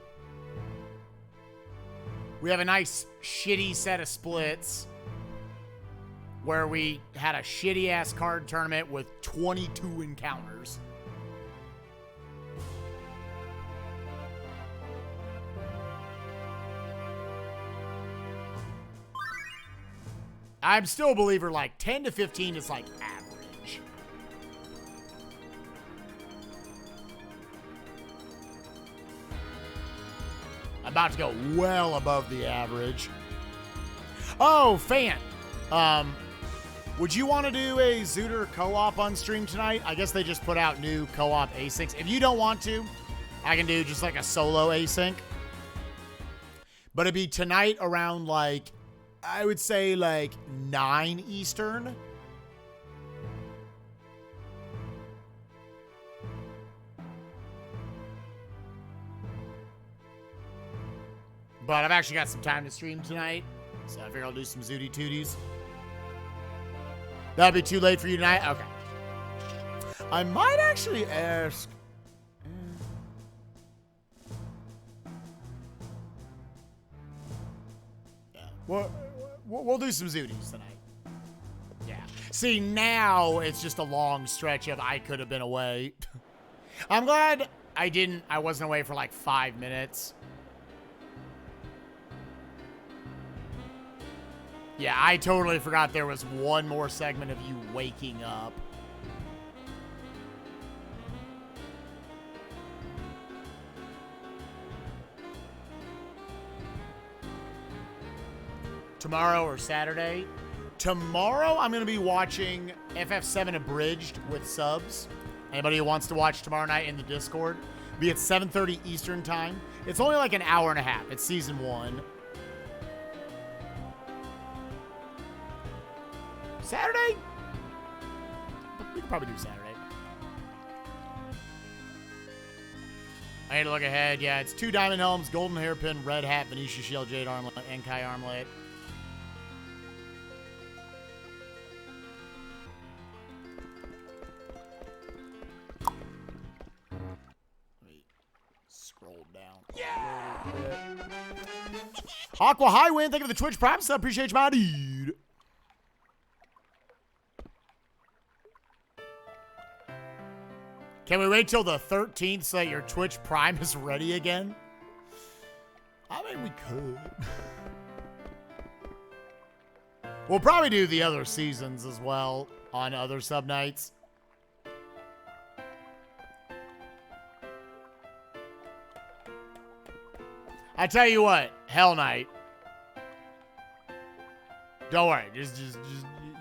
We have a nice, shitty set of splits where we had a shitty-ass card tournament with 22 encounters. I'm still a believer, like, 10 to 15 is, like, average. I'm about to go well above the average. Oh, fan. Would you want to do a Zooter co-op on stream tonight? I guess they just put out new co-op asyncs. If you don't want to, I can do just, like, a solo async. But it'd be tonight around, like, I would say like 9 Eastern. But I've actually got some time to stream tonight, so I figure I'll do some Zooty Tooties. That'll be too late for you tonight? Okay. I might actually ask... Yeah. We'll do some Zooties tonight. Yeah. See, now it's just a long stretch of I could have been away. I'm glad I wasn't away for like 5 minutes. Yeah, I totally forgot there was one more segment of you waking up. Tomorrow or Saturday. Tomorrow, I'm going to be watching FF7 Abridged with subs. Anybody who wants to watch tomorrow night in the Discord, be at 7:30 Eastern time. It's only like an hour and a half. It's season 1. Saturday? We could probably do Saturday. I need to look ahead. Yeah, it's 2 Diamond Helms, Golden Hairpin, Red Hat, Venetia Shield, Jade Armlet, and Kai Armlet. Yeah! Aqua Highwind, thank you for the Twitch Prime sub. Appreciate you, my dude. Can we wait till the 13th so that your Twitch Prime is ready again? I mean, we could. We'll probably do the other seasons as well on other sub nights. I tell you what, Hell Knight. Don't worry, just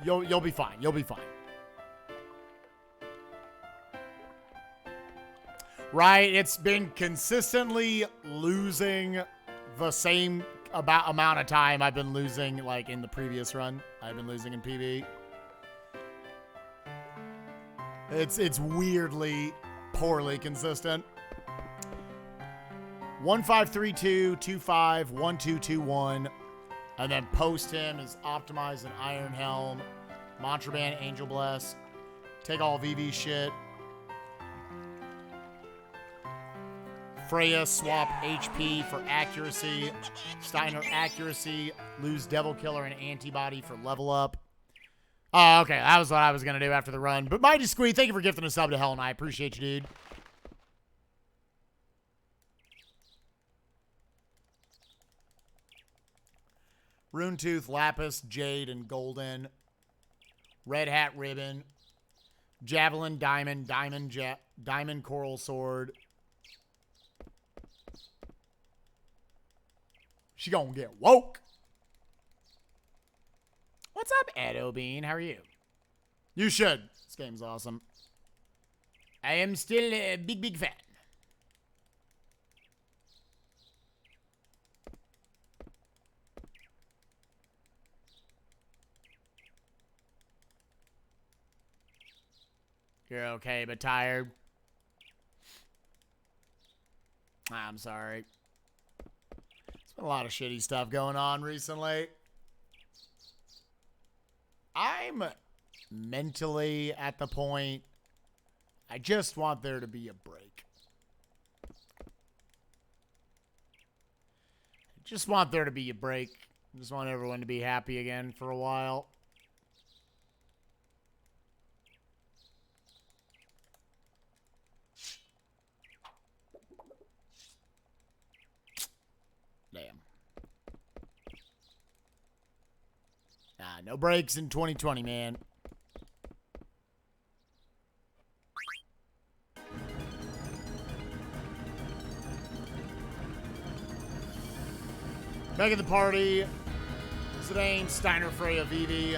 you'll be fine. You'll be fine. Right, it's been consistently losing the same amount of time I've been losing, like, in the previous run. I've been losing in PB. It's weirdly, poorly consistent. 1532, 25, 1221. And then post him is Optimize an Iron Helm, Mantra Band, Angel Bless, take all VV shit. Freya, swap HP for accuracy. Steiner, accuracy. Lose Devil Killer and antibody for level up. Oh, okay. That was what I was going to do after the run. But Mighty Squee, thank you for gifting a sub to Hell, and I appreciate you, dude. Rune Tooth, Lapis, Jade, and Golden. Red Hat Ribbon. Javelin, Diamond, Diamond Coral Sword. She gonna get woke. What's up, Edo Bean? How are you? You should. This game's awesome. I am still a big fan. You're okay, but tired. I'm sorry. There's been a lot of shitty stuff going on recently. I'm mentally at the point I just want there to be a break. I just want there to be a break. I just want everyone to be happy again for a while. Damn. Nah, no breaks in 2020, man. Making the party. Zidane, Steiner, Freya, Vivi.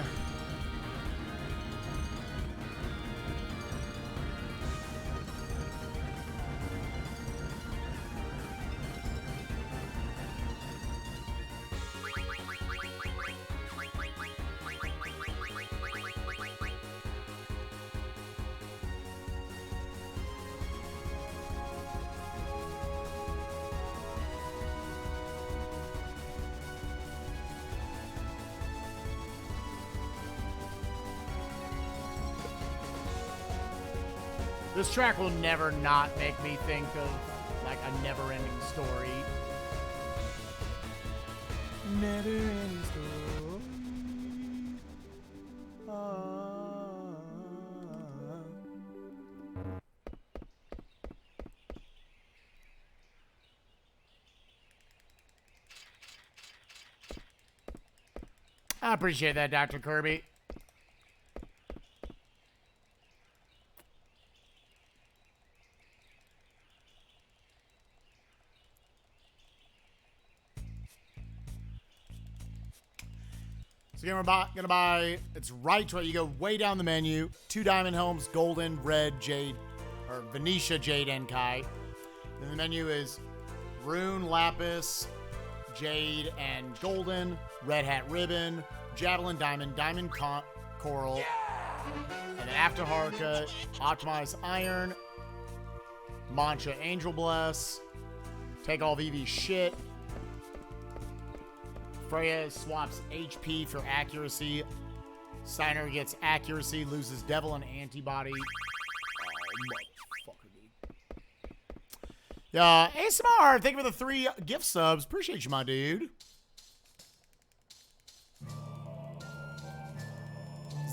This track will never not make me think of, like, a never-ending story. Never-ending story. I appreciate that, Dr. Kirby. So again, we're gonna buy, it's right to it. You go way down the menu, 2 diamond helms, golden, red, jade, or Venetia, jade, and Kai. Then the menu is rune, lapis, jade, and golden, red hat ribbon, javelin, diamond, coral, and then after Harka, optimize iron, mantra, angel bless, take all VV shit. Freya swaps HP for accuracy. Steiner gets accuracy, loses devil and antibody. Oh, motherfucker, dude. Yeah, ASMR, thank you for the 3 gift subs. Appreciate you, my dude.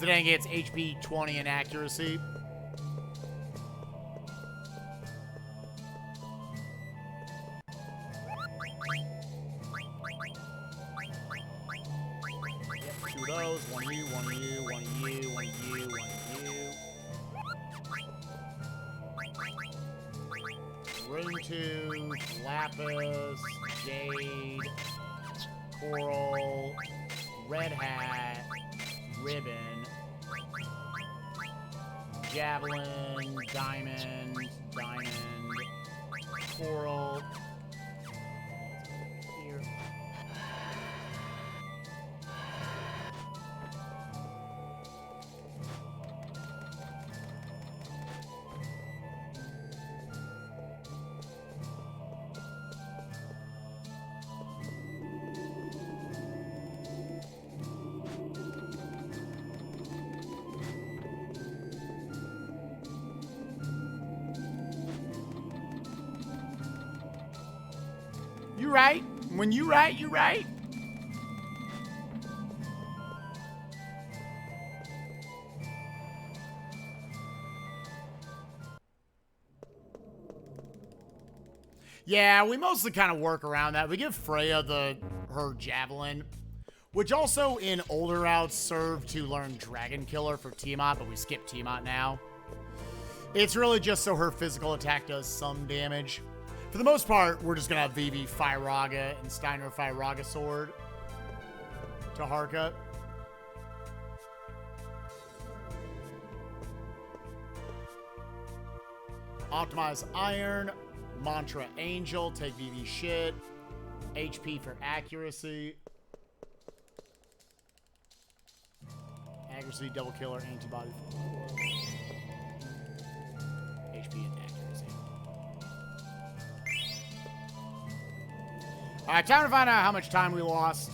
Zidane gets HP 20 and accuracy. Those, one you, one you, one you, one you, one you. Rune 2, Lapis, Jade, Coral, Red Hat, Ribbon, Javelin, Diamond, Coral. Here. You right. When you right, you right. Yeah, we mostly kind of work around that. We give Freya her javelin, which also in older routes served to learn Dragon Killer for Tiamat, but we skip Tiamat now. It's really just so her physical attack does some damage. For the most part, we're just going to have Vivi Firaga and Steiner Firaga Sword to Harka. Optimize Iron, Mantra Angel, take Vivi shit, HP for accuracy. Accuracy, double killer, antibody for HP and accuracy. Alright, time to find out how much time we lost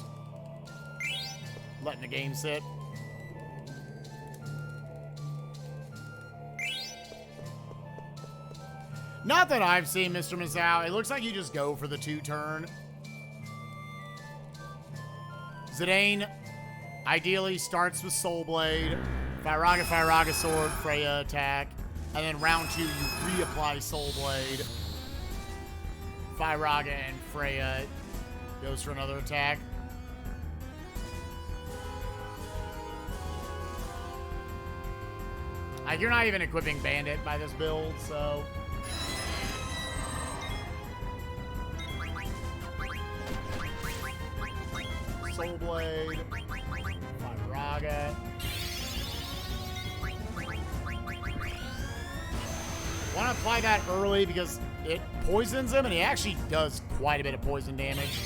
letting the game sit. Not that I've seen, Mr. Misao. It looks like you just go for the 2-turn. Zidane ideally starts with Soul Blade, Firaga Sword, Freya attack, and then round 2 you reapply Soul Blade. Firaga and Freya goes for another attack. You're not even equipping Bandit by this build, so... Soul Blade, Firaga. Want to apply that early because it poisons him, and he actually does quite a bit of poison damage.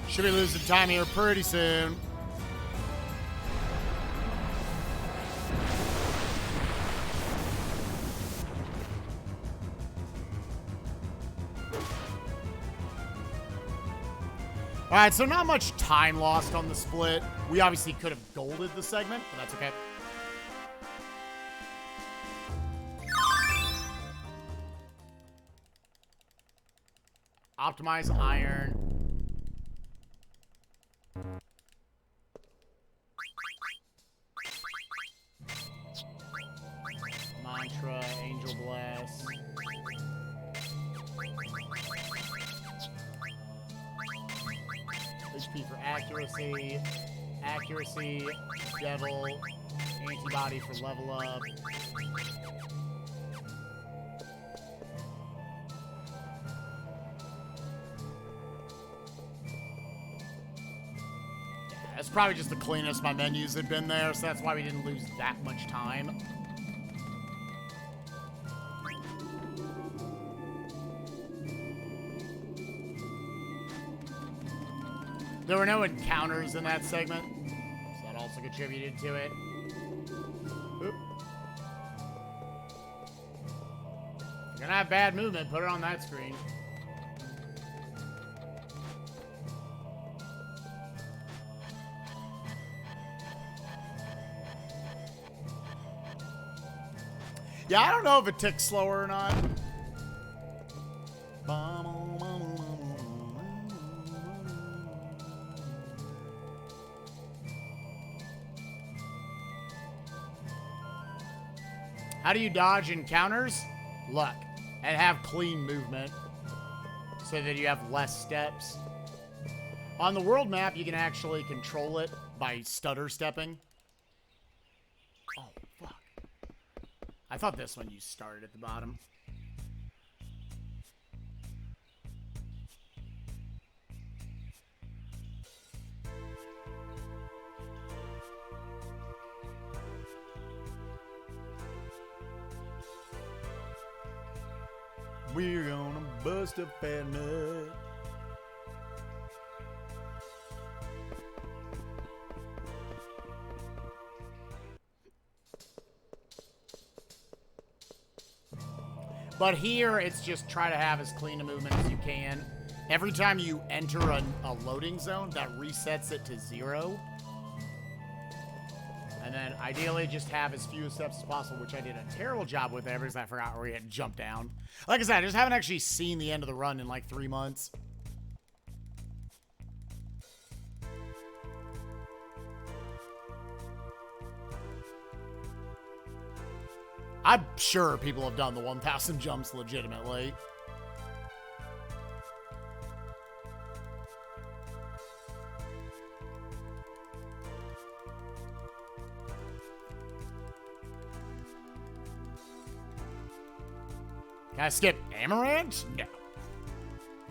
Should be losing time here pretty soon. All right, so not much time lost on the split. We obviously could have golded the segment, but that's okay. Optimize Iron. Mantra, Angel Bless. HP for accuracy. Accuracy, Devil, antibody for level up. That's probably just the cleanest my menus had been there, so that's why we didn't lose that much time. There were no encounters in that segment, so that also contributed to it. Oop. If you're gonna have bad movement, put it on that screen. Yeah, I don't know if it ticks slower or not. How do you dodge encounters? Luck. And have clean movement so that you have less steps. On the world map, you can actually control it by stutter stepping. Oh, fuck. I thought this one you started at the bottom. We're gonna bust a fat nut. But here, it's just try to have as clean a movement as you can. Every time you enter a loading zone, that resets it to 0. And then ideally just have as few steps as possible, which I did a terrible job with there because I forgot where you had to jump down. Like I said, I just haven't actually seen the end of the run in like 3 months. I'm sure people have done the 1,000 jumps legitimately. Can I skip Amaranth? No.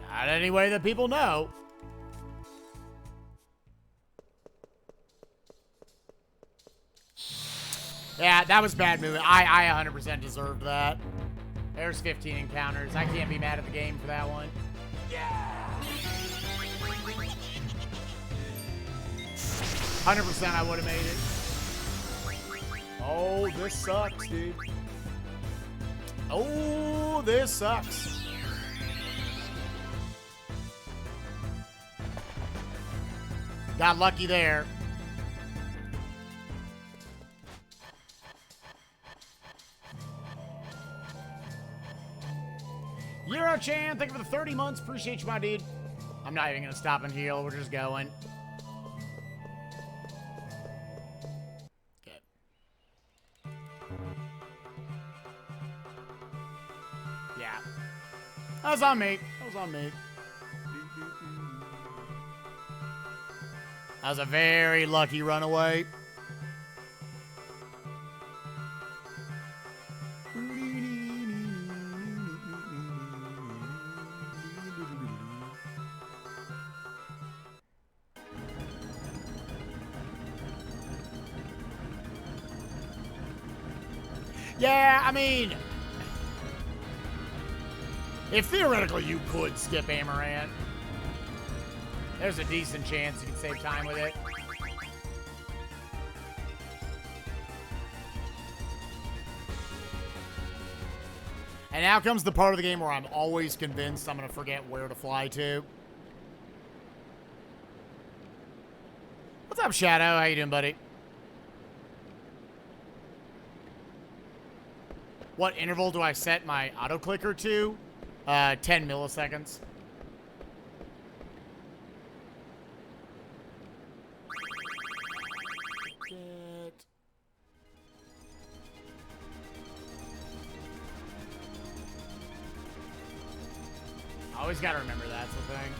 Not any way that people know. Yeah, that was bad movement. I 100% deserved that. There's 15 encounters. I can't be mad at the game for that one. Yeah! 100% I would have made it. Oh, this sucks, dude. Oh, this sucks. Got lucky there. Euro-chan, thank you for the 30 months. Appreciate you, my dude. I'm not even going to stop and heal. We're just going. Okay. Yeah. That was on me. That was on me. That was a very lucky runaway. Yeah, I mean, if theoretically you could skip Amaranth, there's a decent chance you can save time with it. And now comes the part of the game where I'm always convinced I'm going to forget where to fly to. What's up, Shadow? How you doing, buddy? What interval do I set my auto-clicker to? 10 milliseconds. Shit. Always gotta remember that's the thing.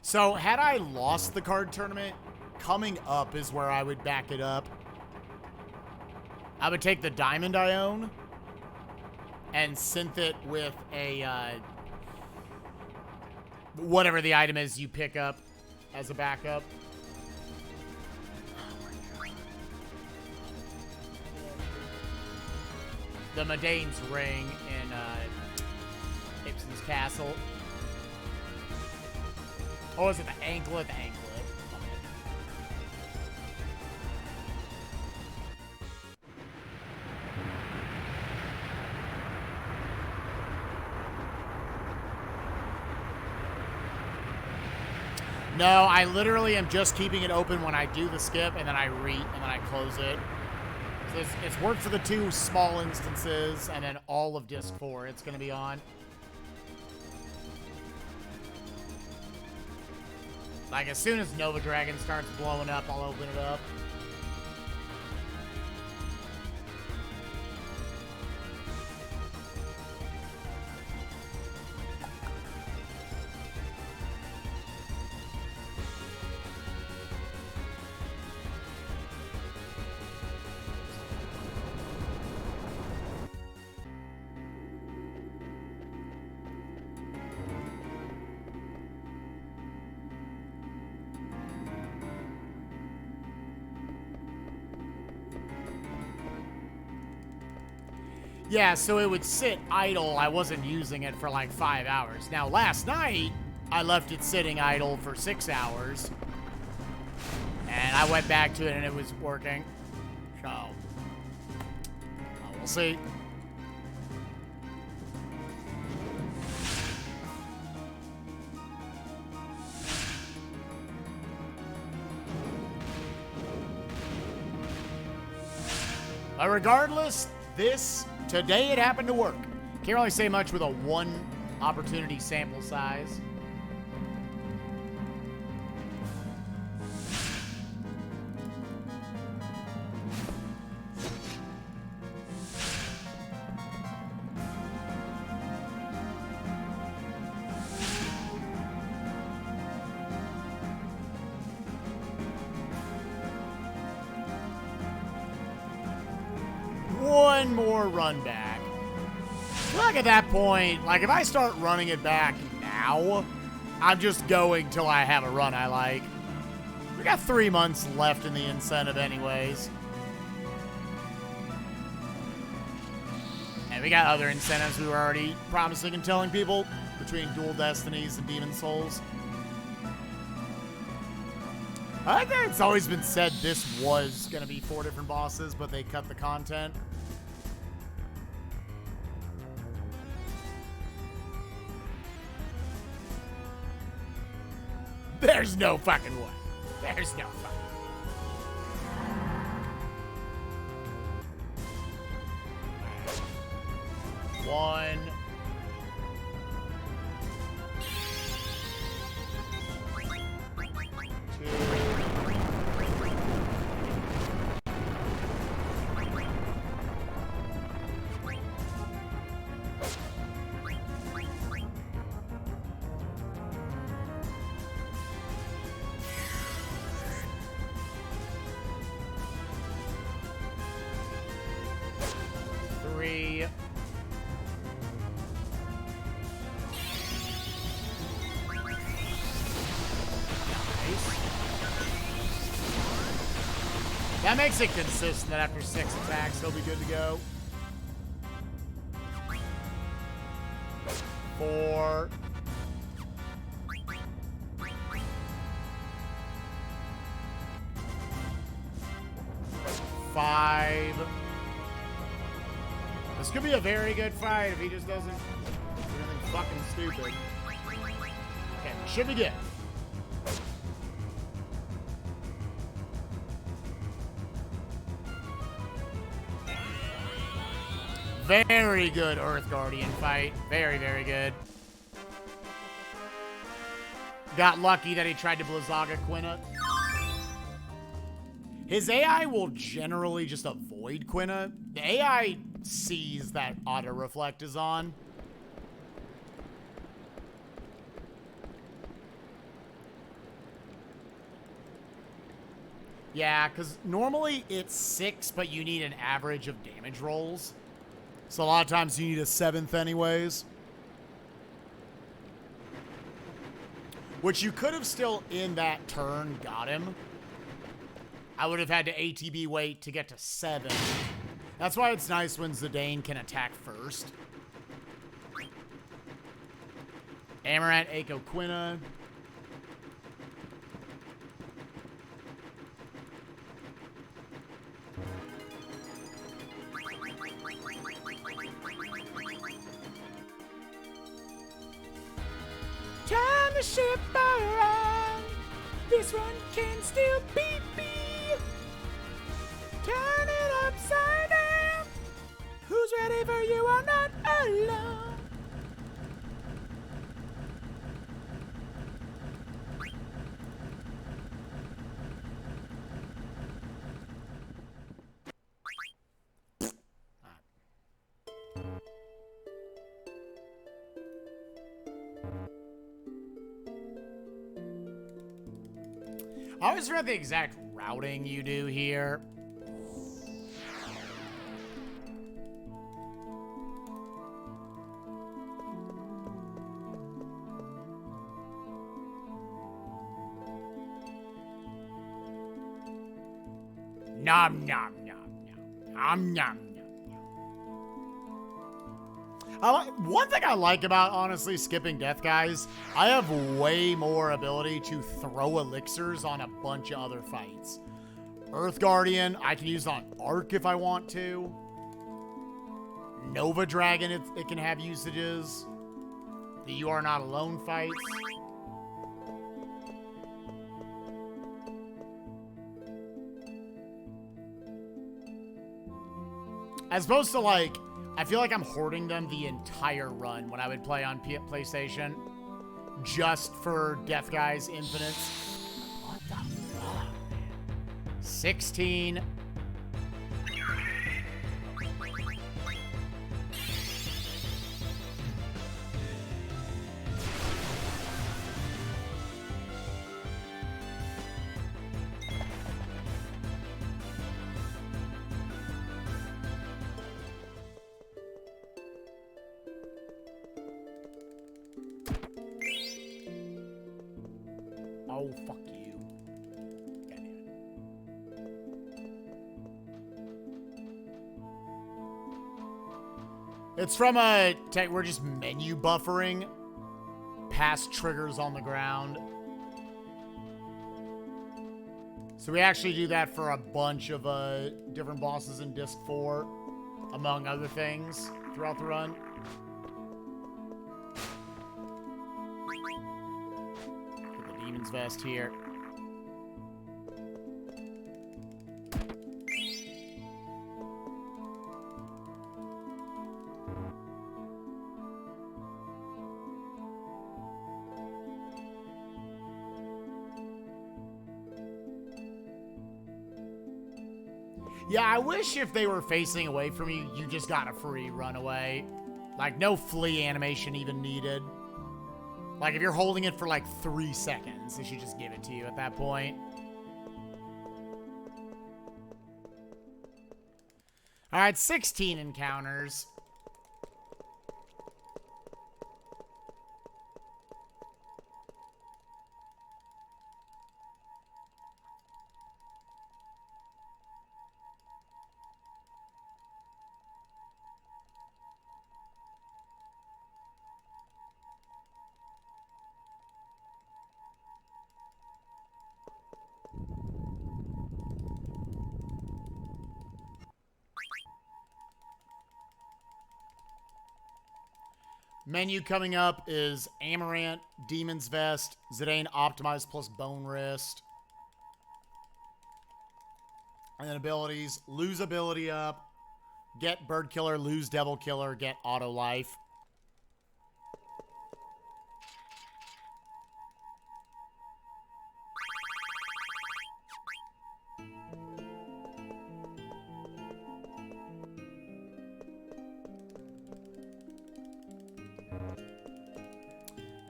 So, had I lost the card tournament, coming up is where I would back it up. I would take the diamond I own and synth it with a, whatever the item is you pick up as a backup. The Madain's ring in Ipsen's castle. Oh, is it the anklet? The anklet. No, I literally am just keeping it open when I do the skip, and then I close it. So it's worked for the 2 small instances, and then all of Disc 4 it's going to be on. Like, as soon as Nova Dragon starts blowing up, I'll open it up. Yeah, so it would sit idle. I wasn't using it for like 5 hours. Now, last night, I left it sitting idle for 6 hours. And I went back to it and it was working. So, we'll see. But regardless, today it happened to work. Can't really say much with a 1 opportunity sample size. One more run back. Like at that point, like if I start running it back now, I'm just going till I have a run I like. We got 3 months left in the incentive anyways. And we got other incentives we were already promising and telling people between Dual Destinies and Demon Souls. I like that it's always been said this was going to be 4 different bosses, but they cut the content. There's no fucking way. There's no fucking way. 1. 3. That makes it consistent that after 6 attacks, he'll be good to go. 4. 5. This could be a very good fight if he just doesn't do anything fucking stupid. Okay, we should be good. Very good Earth Guardian fight. Very, very good. Got lucky that he tried to Blizzaga Quina. His AI will generally just avoid Quina. The AI sees that Auto Reflect is on. Yeah, because normally it's 6, but you need an average of damage rolls. So a lot of times you need a 7th anyways. Which you could have still, in that turn, got him. I would have had to ATB wait to get to 7. That's why it's nice when Zidane can attack first. Amaranth, Echo, Quina. Turn the ship around. This one can still beat me. Turn it upside down. Who's ready for you are not alone. I always forget the exact routing you do here. Nom nom nom nom. Nom nom nom. One thing I like about, honestly, skipping death guys, I have way more ability to throw elixirs on a bunch of other fights. Earth Guardian, I can use on Arc if I want to. Nova Dragon, it can have usages. The You Are Not Alone fights. As opposed to, like, I feel like I'm hoarding them the entire run when I would play on PlayStation. Just for Death Guys Infinites. What the fuck? 16. Oh, fuck you. God damn it. It's from a tech, we're just menu buffering past triggers on the ground. So we actually do that for a bunch of different bosses in Disc 4, among other things, throughout the run. Vest here. Yeah, I wish if they were facing away from you, you just got a free runaway. Like, no flee animation even needed. Like, if you're holding it for, like, 3 seconds, they should just give it to you at that point. All right, 16 encounters. Menu coming up is Amaranth, Demon's Vest, Zidane Optimized plus Bone Wrist. And then abilities, lose ability up, get Bird Killer, lose Devil Killer, get Auto Life.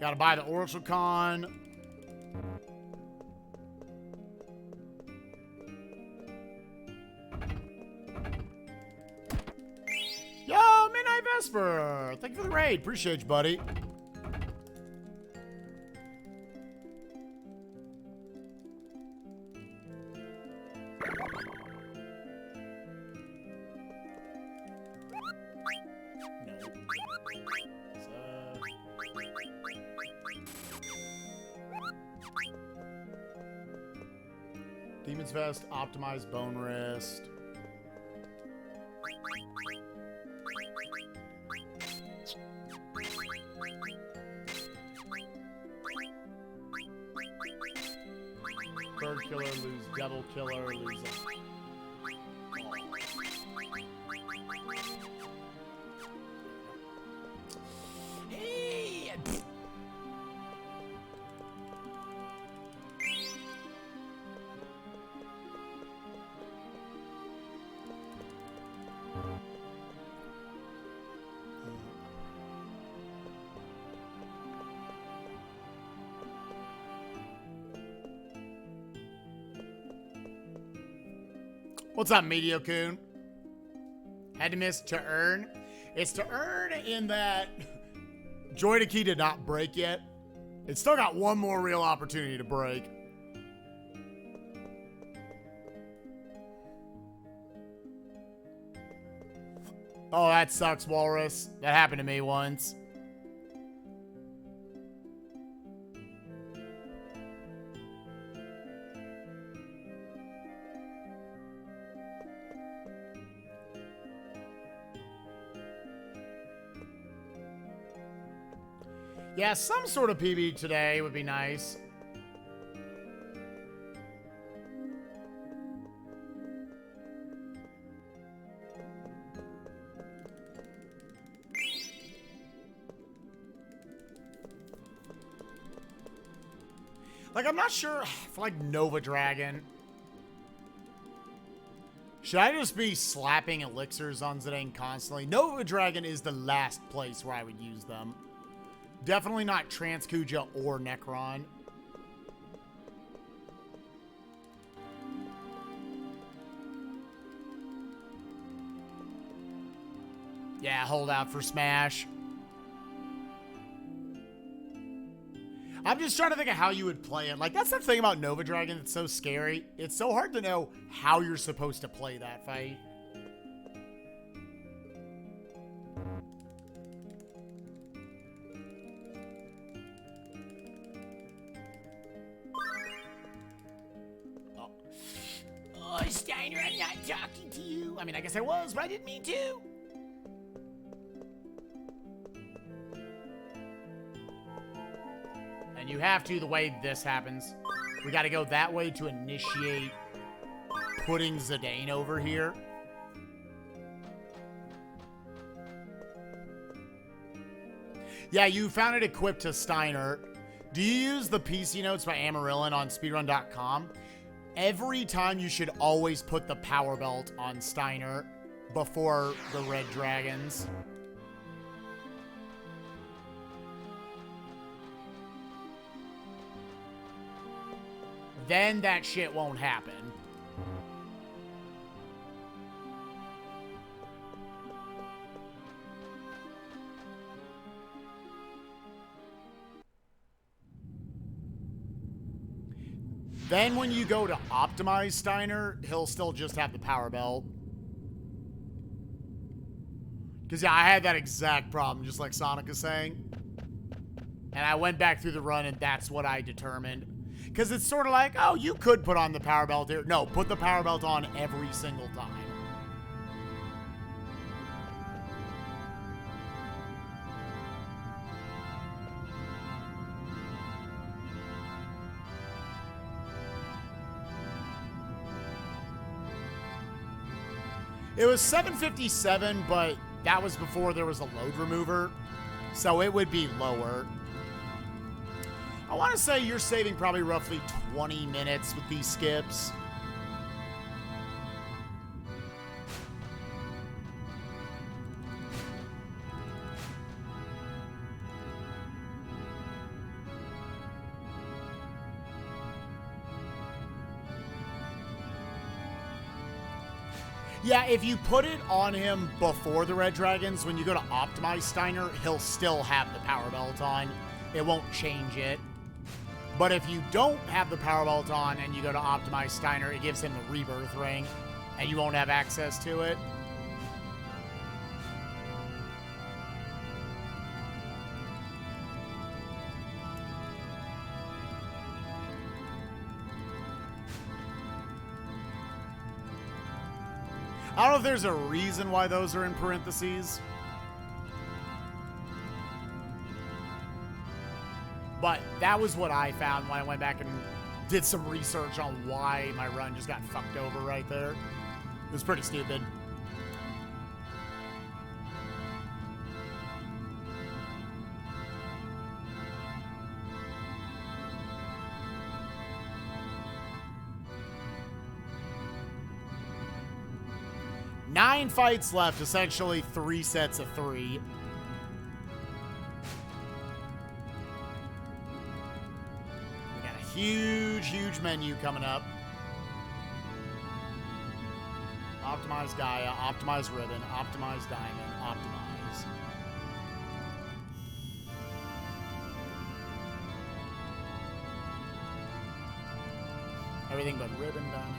Gotta buy the Oracle Con. Yo, Midnight Vesper! Thank you for the raid. Appreciate you, buddy. Demon's Vest, Optimized Bone Wrist. Killer, lose Devil Killer, lose a... Hey! What's up, Mediocune? Had to miss to earn. It's to earn in that Joy Key did not break yet. It's still got one more real opportunity to break. Oh, that sucks, Walrus. That happened to me once. Yeah, some sort of PB today would be nice. Like, I'm not sure for, like, Nova Dragon. Should I just be slapping elixirs on Zidane constantly? Nova Dragon is the last place where I would use them. Definitely not Transkuja or Necron. Yeah, hold out for Smash. I'm just trying to think of how you would play it. Like, that's the thing about Nova Dragon that's so scary. It's so hard to know how you're supposed to play that fight. Oh, Steiner, I'm not talking to you. I mean, I guess I was, but I didn't mean to. And you have to, the way this happens. We got to go that way to initiate putting Zidane over here. Yeah, you found it equipped to Steiner. Do you use the PC notes by Amarillin on speedrun.com? Every time you should always put the power belt on Steiner before the red dragons. Then that shit won't happen. Then when you go to optimize Steiner, he'll still just have the power belt. Because, yeah, I had that exact problem, just like Sonic is saying. And I went back through the run, and that's what I determined. Because it's sort of like, oh, you could put on the power belt here. No, put the power belt on every single time. It was 757, but that was before there was a load remover, so it would be lower. I want to say you're saving probably roughly 20 minutes with these skips. Yeah, if you put it on him before the Red Dragons, when you go to optimize Steiner, he'll still have the power belt on. It won't change it. But if you don't have the power belt on and you go to optimize Steiner, it gives him the rebirth ring, and you won't have access to it. I don't know if there's a reason why those are in parentheses. But that was what I found when I went back and did some research on why my run just got fucked over right there. It was pretty stupid. Nine fights left, essentially 3 sets of 3. We got a huge, huge menu coming up. Optimize Gaia, optimize Ribbon, optimize Diamond, optimize. Everything but Ribbon, Diamond,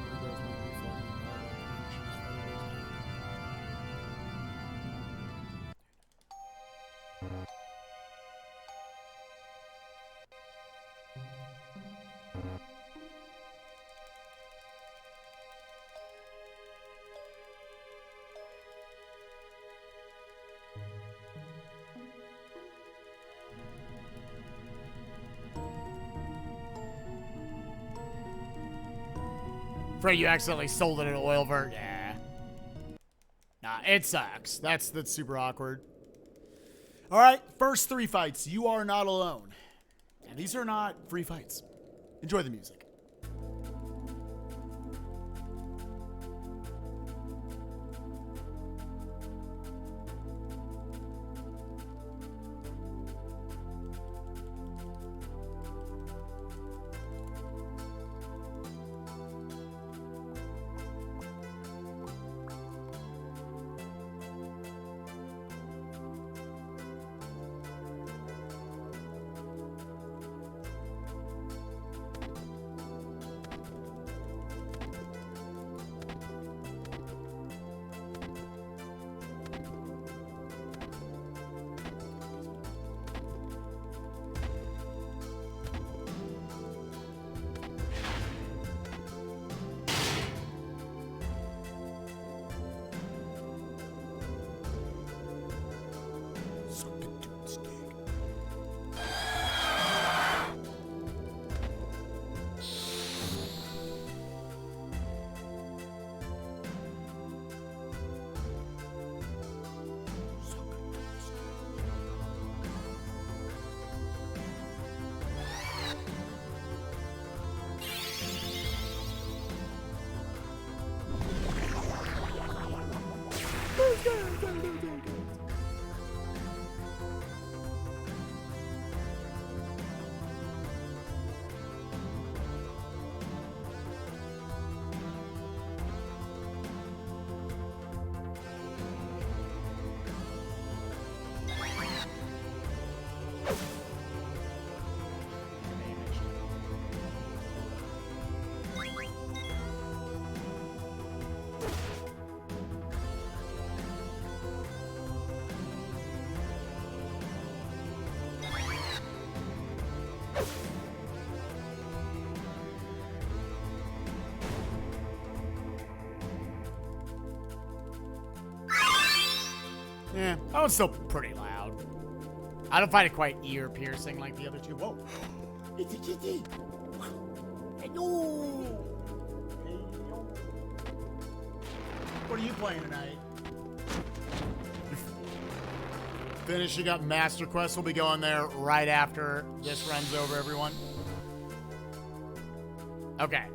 Fred, you accidentally sold it at oil vert. Yeah. Nah, it sucks. That's super awkward. All right, first 3 fights. You are not alone. And these are not free fights. Enjoy the music. Yeah, that one's still pretty loud. I don't find it quite ear-piercing like the other two. Whoa. It's a kitty. Hello. What are you playing tonight? Finishing up Master Quest. We'll be going there right after this run's over, everyone. Okay.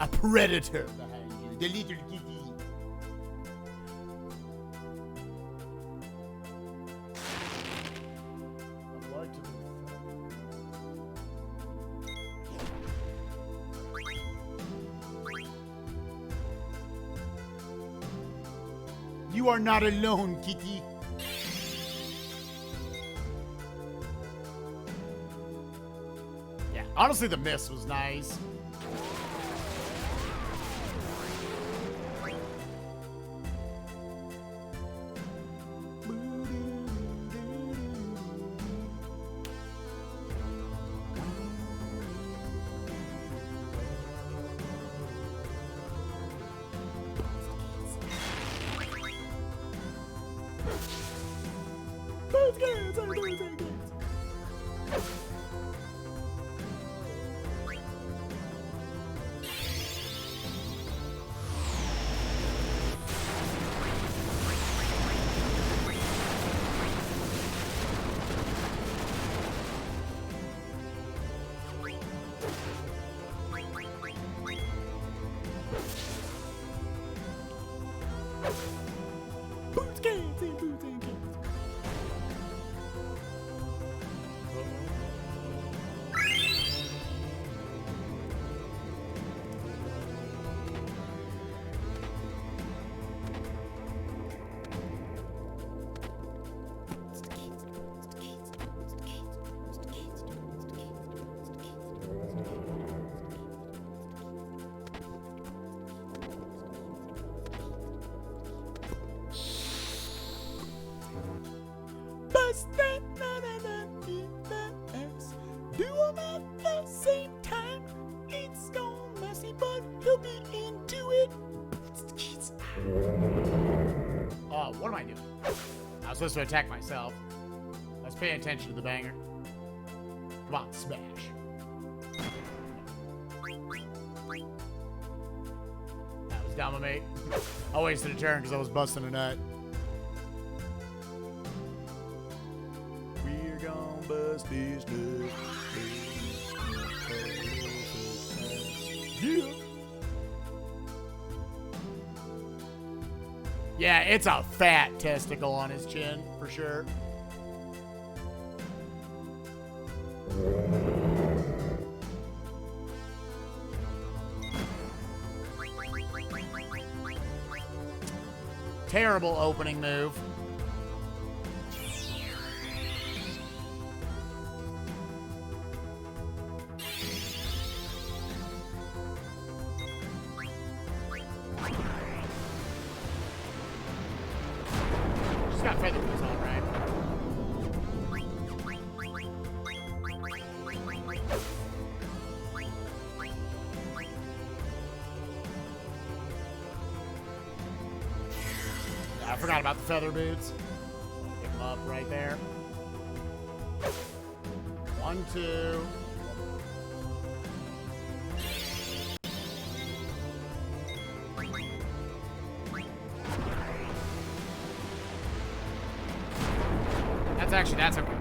A predator behind you. The little kitty. You are not alone, kitty. Yeah, honestly, the miss was nice. does that, do them at the same time. It's gone messy, but he'll be into it. Oh, what am I doing? I was supposed to attack myself. Let's pay attention to the banger. Come on, smash. That was dumb of me. I wasted a turn because I was busting a nut. We're gonna bust this nut. Yeah. Yeah, it's a fat testicle on his chin, for sure. Terrible opening move. She's got feather boots on, right? I forgot about the feather boots. Pick them up right there. 1, 2. That's okay.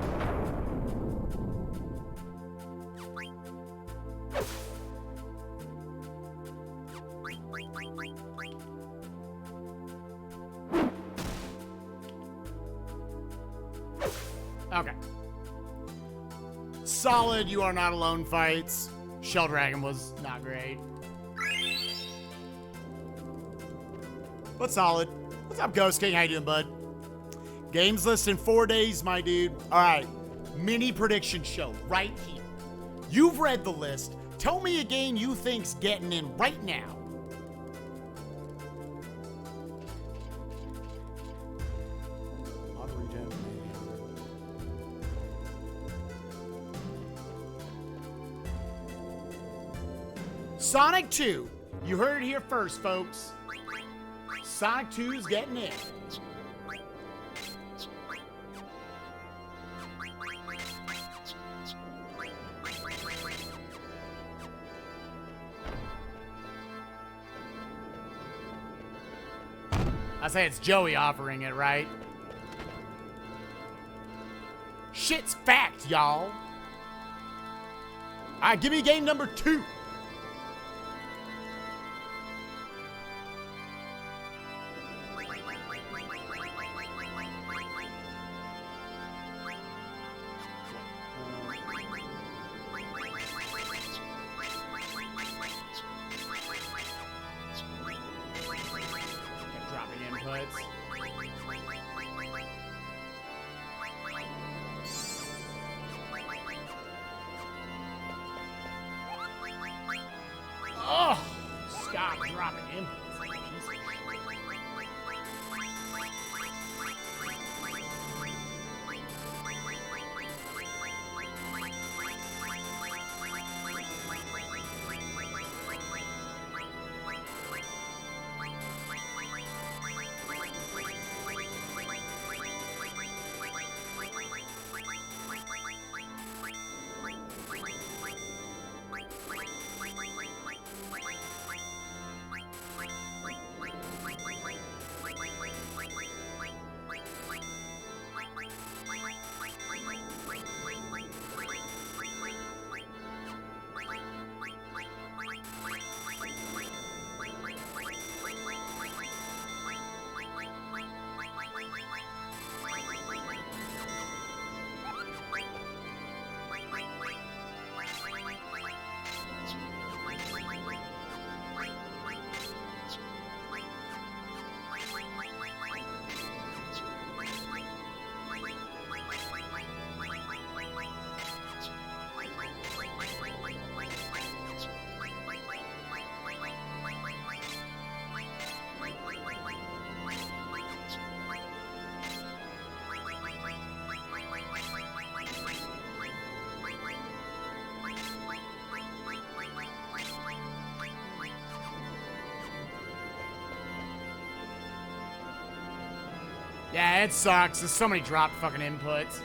Okay. Solid, you are not alone fights. Shell Dragon was not great. But solid. What's up, Ghost King? How you doing, bud? Games list in 4 days, my dude. All right. Mini prediction show right here. You've read the list. Tell me a game you think's getting in right now. Sonic 2. You heard it here first, folks. Sonic 2's getting in. I say it's Joey offering it, right? Shit's fact, y'all. All right, give me game number 2. Yeah, it sucks. There's so many dropped fucking inputs.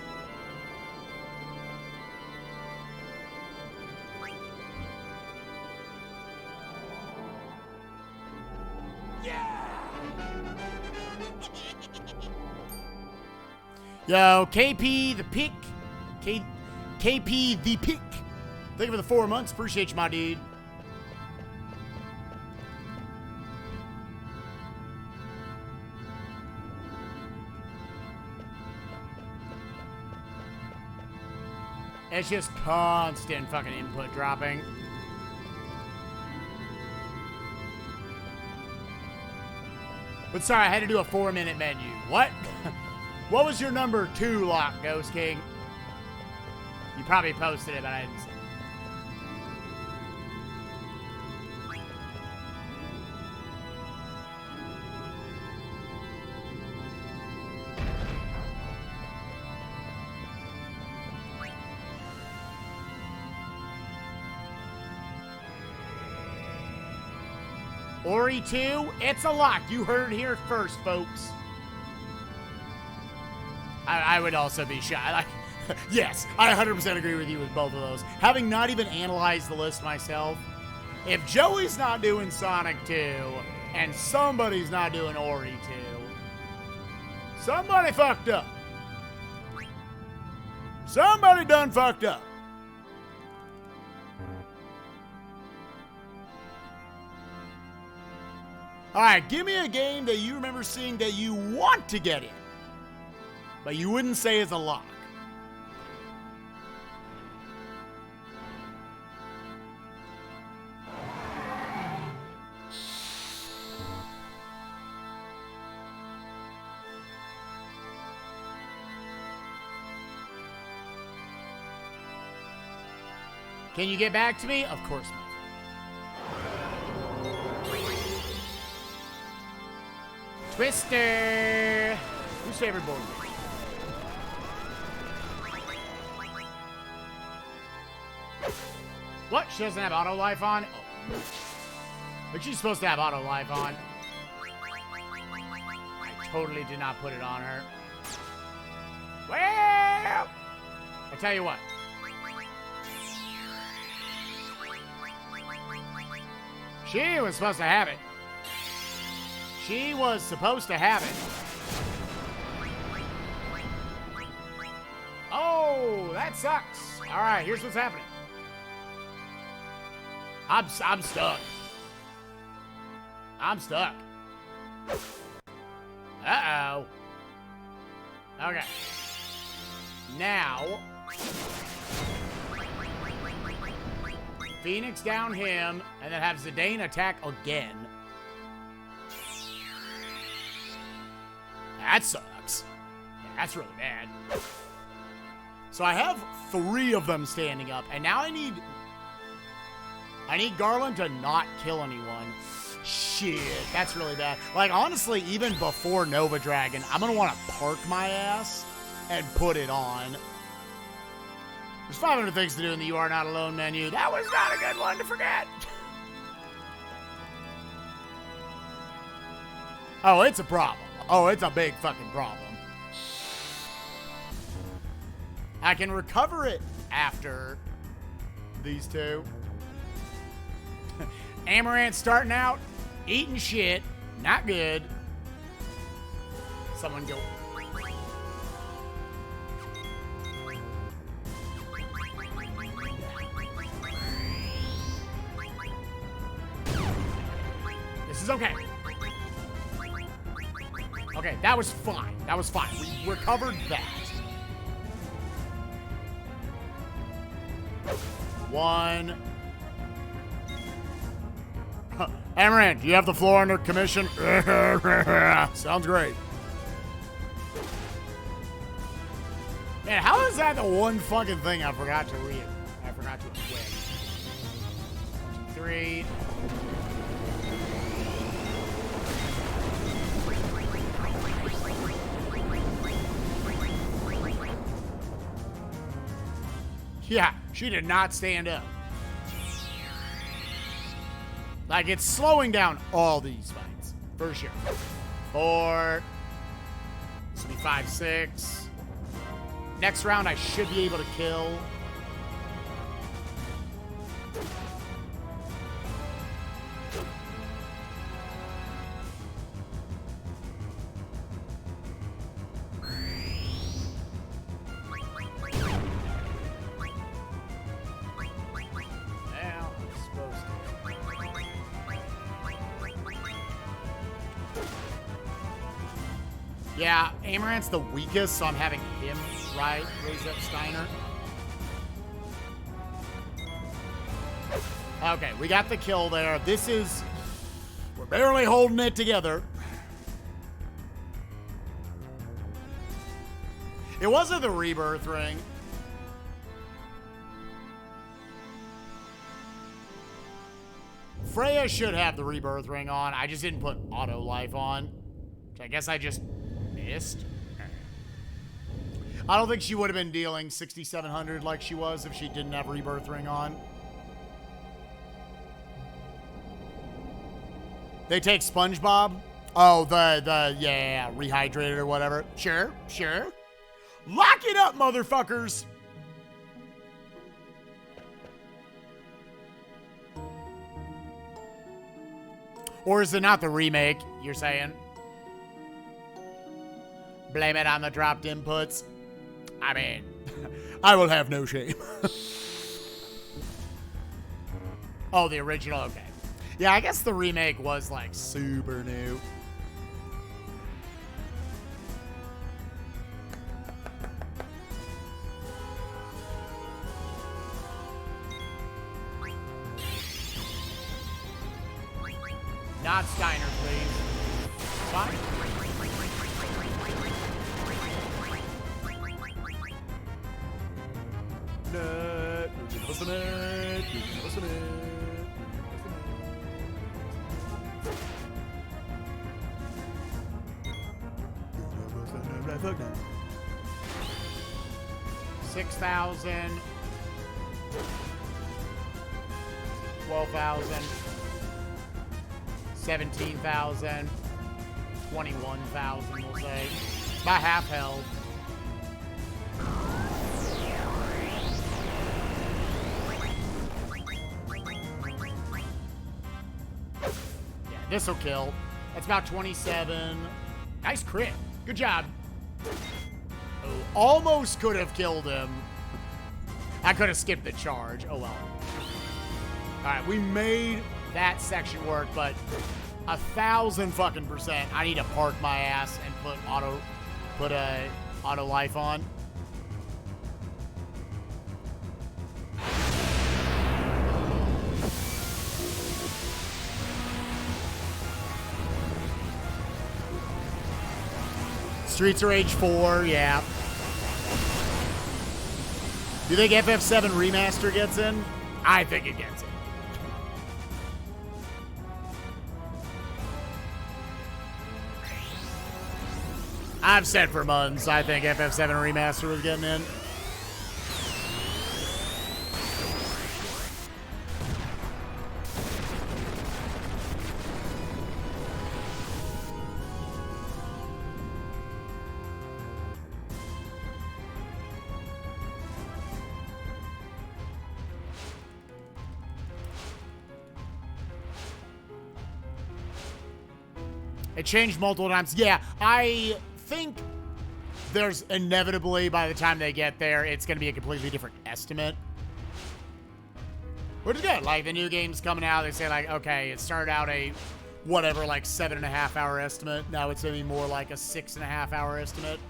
Yo, KP the Pick. KP the Pick. Thank you for the 4 months. Appreciate you, my dude. It's just constant fucking input dropping. But sorry, I had to do a 4-minute menu. What? What was your number 2 lock, Ghost King? You probably posted it, but I didn't see it. Ori 2, it's a lock. You heard it here first, folks. I would also be shy. Yes, I 100% agree with you with both of those. Having not even analyzed the list myself, if Joey's not doing Sonic 2 and somebody's not doing Ori 2, somebody fucked up. Somebody done fucked up. All right, give me a game that you remember seeing that you want to get in, but you wouldn't say is a lock. Can you get back to me? Of course not. Twister! Who's favorite board game? What? She doesn't have auto life on? Oh. Like she's supposed to have auto life on. I totally did not put it on her. Well, I tell you what. She was supposed to have it. She was supposed to have it. Oh, that sucks. All right, here's what's happening. I'm stuck. I'm stuck. Uh-oh. Okay. Now, Phoenix down him, and then have Zidane attack again. That sucks. Yeah, that's really bad. So I have 3 of them standing up, and now I need Garland to not kill anyone. Shit, that's really bad. Like, honestly, even before Nova Dragon, I'm gonna want to park my ass and put it on. There's 500 things to do in the You Are Not Alone menu. That was not a good one to forget. Oh, it's a problem. Oh, it's a big fucking problem. I can recover it after these 2. Amaranth starting out, eating shit, not good. Someone go. This is okay. Okay, that was fine. That was fine. We recovered that. 1. Amaranth, do you have the floor under commission? Sounds great. Man, how is that the one fucking thing I forgot to read? I forgot to equip. 1, 2, 3. Yeah, she did not stand up. Like, it's slowing down all these fights, for sure. 4. This will be 5-6. Next round, I should be able to kill. Yeah, Amarant's the weakest, so I'm having him raise up Steiner. Okay, we got the kill there. We're barely holding it together. It wasn't the rebirth ring. Freya should have the rebirth ring on. I just didn't put auto life on. Which I guess I just missed. I don't think she would have been dealing 6,700 like she was if she didn't have rebirth ring on. They take SpongeBob? Oh, yeah, rehydrated or whatever. Sure. Lock it up, motherfuckers! Or is it not the remake, you're saying? Blame it on the dropped inputs. I mean, I will have no shame. Oh, the original, okay. Yeah, I guess the remake was like super new. Not Steiner, please. Fine. $6,000, 12,000, 17,000, 21,000, we'll say. About half health. Yeah, this'll kill. That's about 27. Nice crit. Good job. Oh, almost could have killed him. I could have skipped the charge. Oh well. Alright, we made that section work, but 1,000 fucking %. I need to park my ass and put auto life on. Streets are age 4, yeah. Do you think FF7 Remaster gets in? I think it gets in. I've said for months I think FF7 Remaster was getting in. It changed multiple times. Yeah, I think there's inevitably, by the time they get there, it's going to be a completely different estimate. Which is good. Like, the new game's coming out. They say, like, okay, it started out a, whatever, like, 7.5 hour estimate. Now it's going to be more like a 6.5 hour estimate.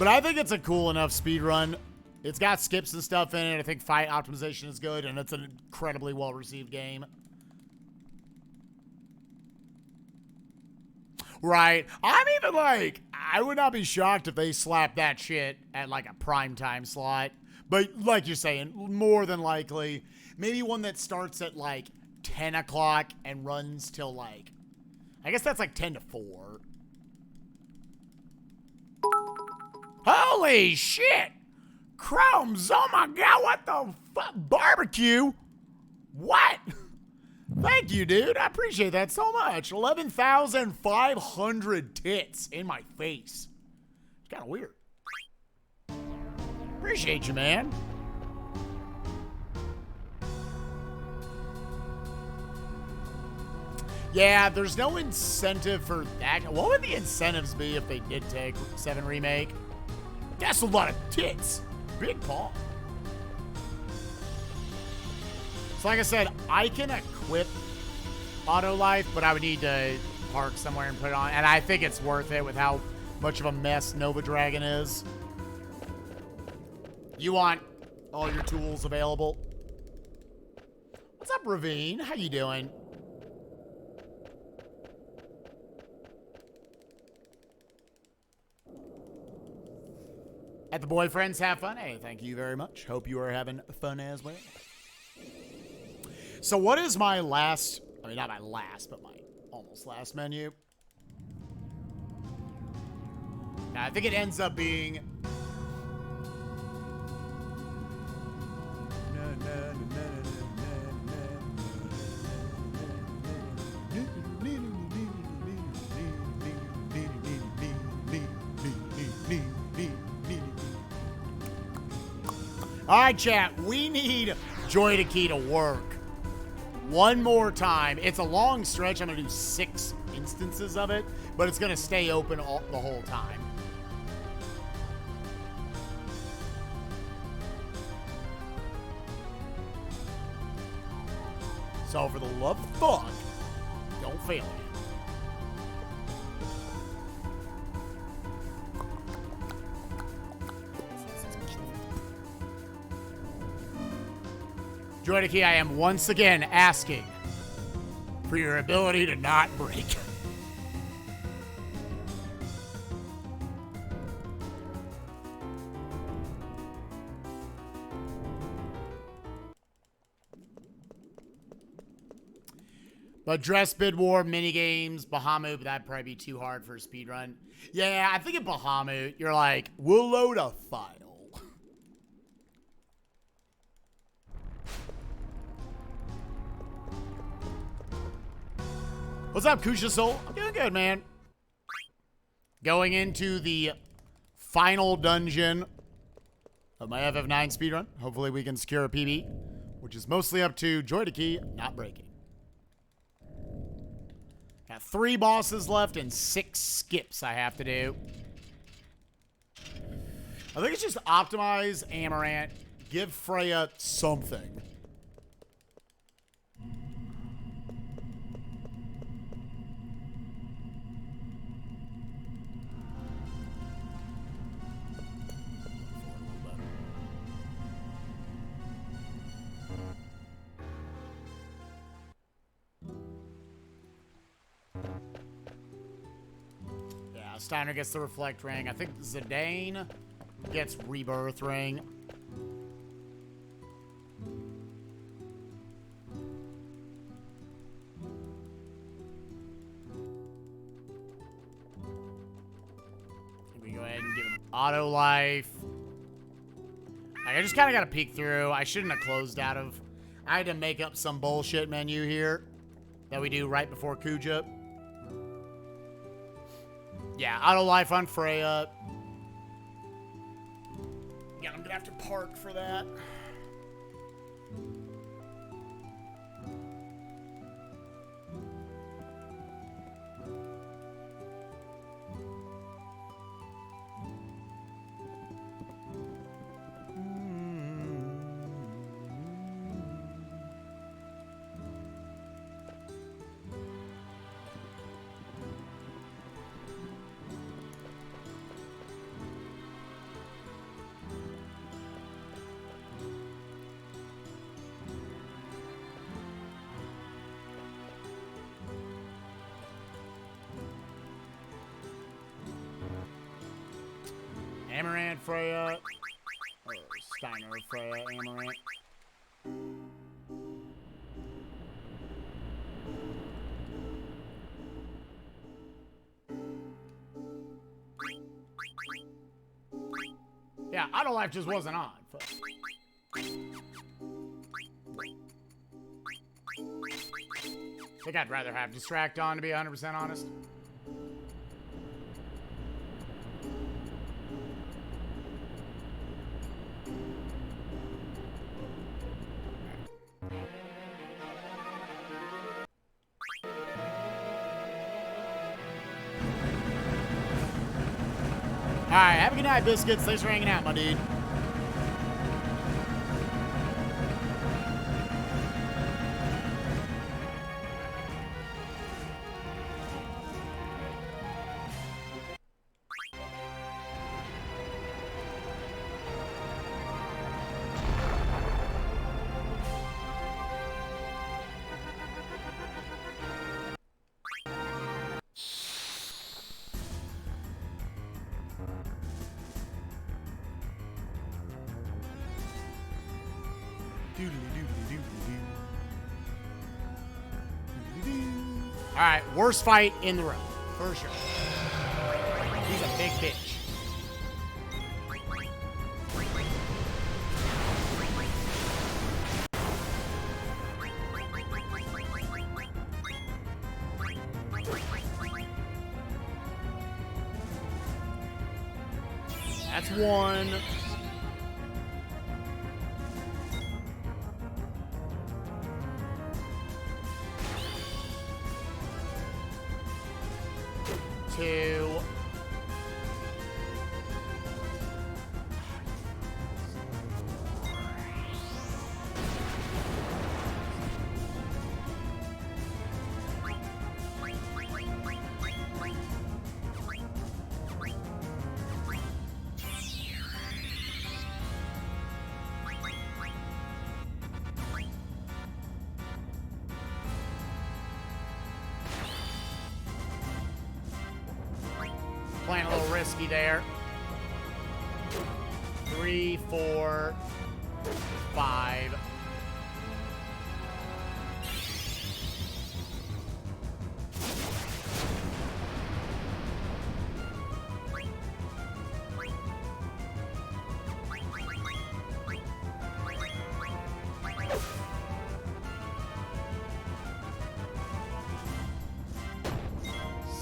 But I think it's a cool enough speedrun. It's got skips and stuff in it. I think fight optimization is good, and it's an incredibly well-received game. Right. I'm even like, I would not be shocked if they slapped that shit at like a prime time slot. But like you're saying, more than likely, maybe one that starts at like 10 o'clock and runs till like, I guess that's like 10 to 4. Holy shit! Chromes, oh my god, what the fuck? Barbecue? What? Thank you, dude. I appreciate that so much. 11,500 tits in my face. Kind of weird. Appreciate you, man. Yeah, there's no incentive for that. What would the incentives be if they did take 7 Remake? That's a lot of tits. Big paw. So like I said, I can equip Auto Life, but I would need to park somewhere and put it on. And I think it's worth it with how much of a mess Nova Dragon is. You want all your tools available. What's up, Ravine? How you doing? At the boyfriends have fun. Hey, thank you very much. Hope you are having fun as well. So what is my last, I mean, not my last, but my almost last menu? Now, I think it ends up being... All right, chat, we need Joy2Key to work one more time. It's a long stretch. I'm going to do 6 instances of it, but it's going to stay open the whole time. So for the love of fuck, don't fail me. Joy2Key, I am once again asking for your ability to not break. But Dress Bid War, minigames, Bahamut, but that'd probably be too hard for a speedrun. Yeah, I think at Bahamut, you're like, we'll load a file. What's up, Kusha Soul? I'm doing good, man. Going into the final dungeon of my FF9 speedrun. Hopefully we can secure a PB, which is mostly up to Joy2Key not breaking. Got 3 bosses left and 6 skips I have to do. I think it's just optimize Amaranth, give Freya something. Steiner gets the Reflect Ring. I think Zidane gets Rebirth Ring. We go ahead and give him Auto Life. Like, I just kind of got to peek through. I shouldn't have closed out of... I had to make up some bullshit menu here that we do right before Kuja. Yeah, Auto Life on Freya. Yeah, I'm gonna have to park for that. Amaranth, Freya. Or Steiner, Freya, Amaranth. Yeah, Auto Life just wasn't on. Fuck. I think I'd rather have Distract on, to be 100% honest. All right, have a good night, Biscuits. Thanks for hanging out, my dude. All right, worst fight in the room, for sure. He's a big bitch. That's one. Two. Playing a little risky there. 3, 4, 5.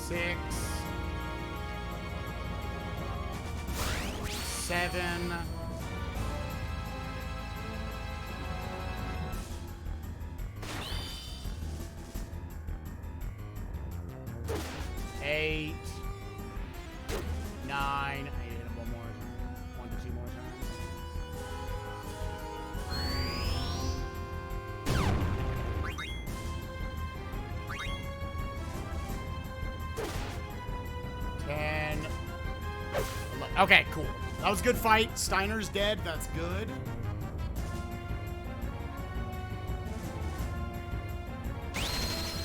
Six. 7. 8. 9. I hit him one more. 1 to 2 more times. 10. Okay, cool. That was a good fight. Steiner's dead. That's good.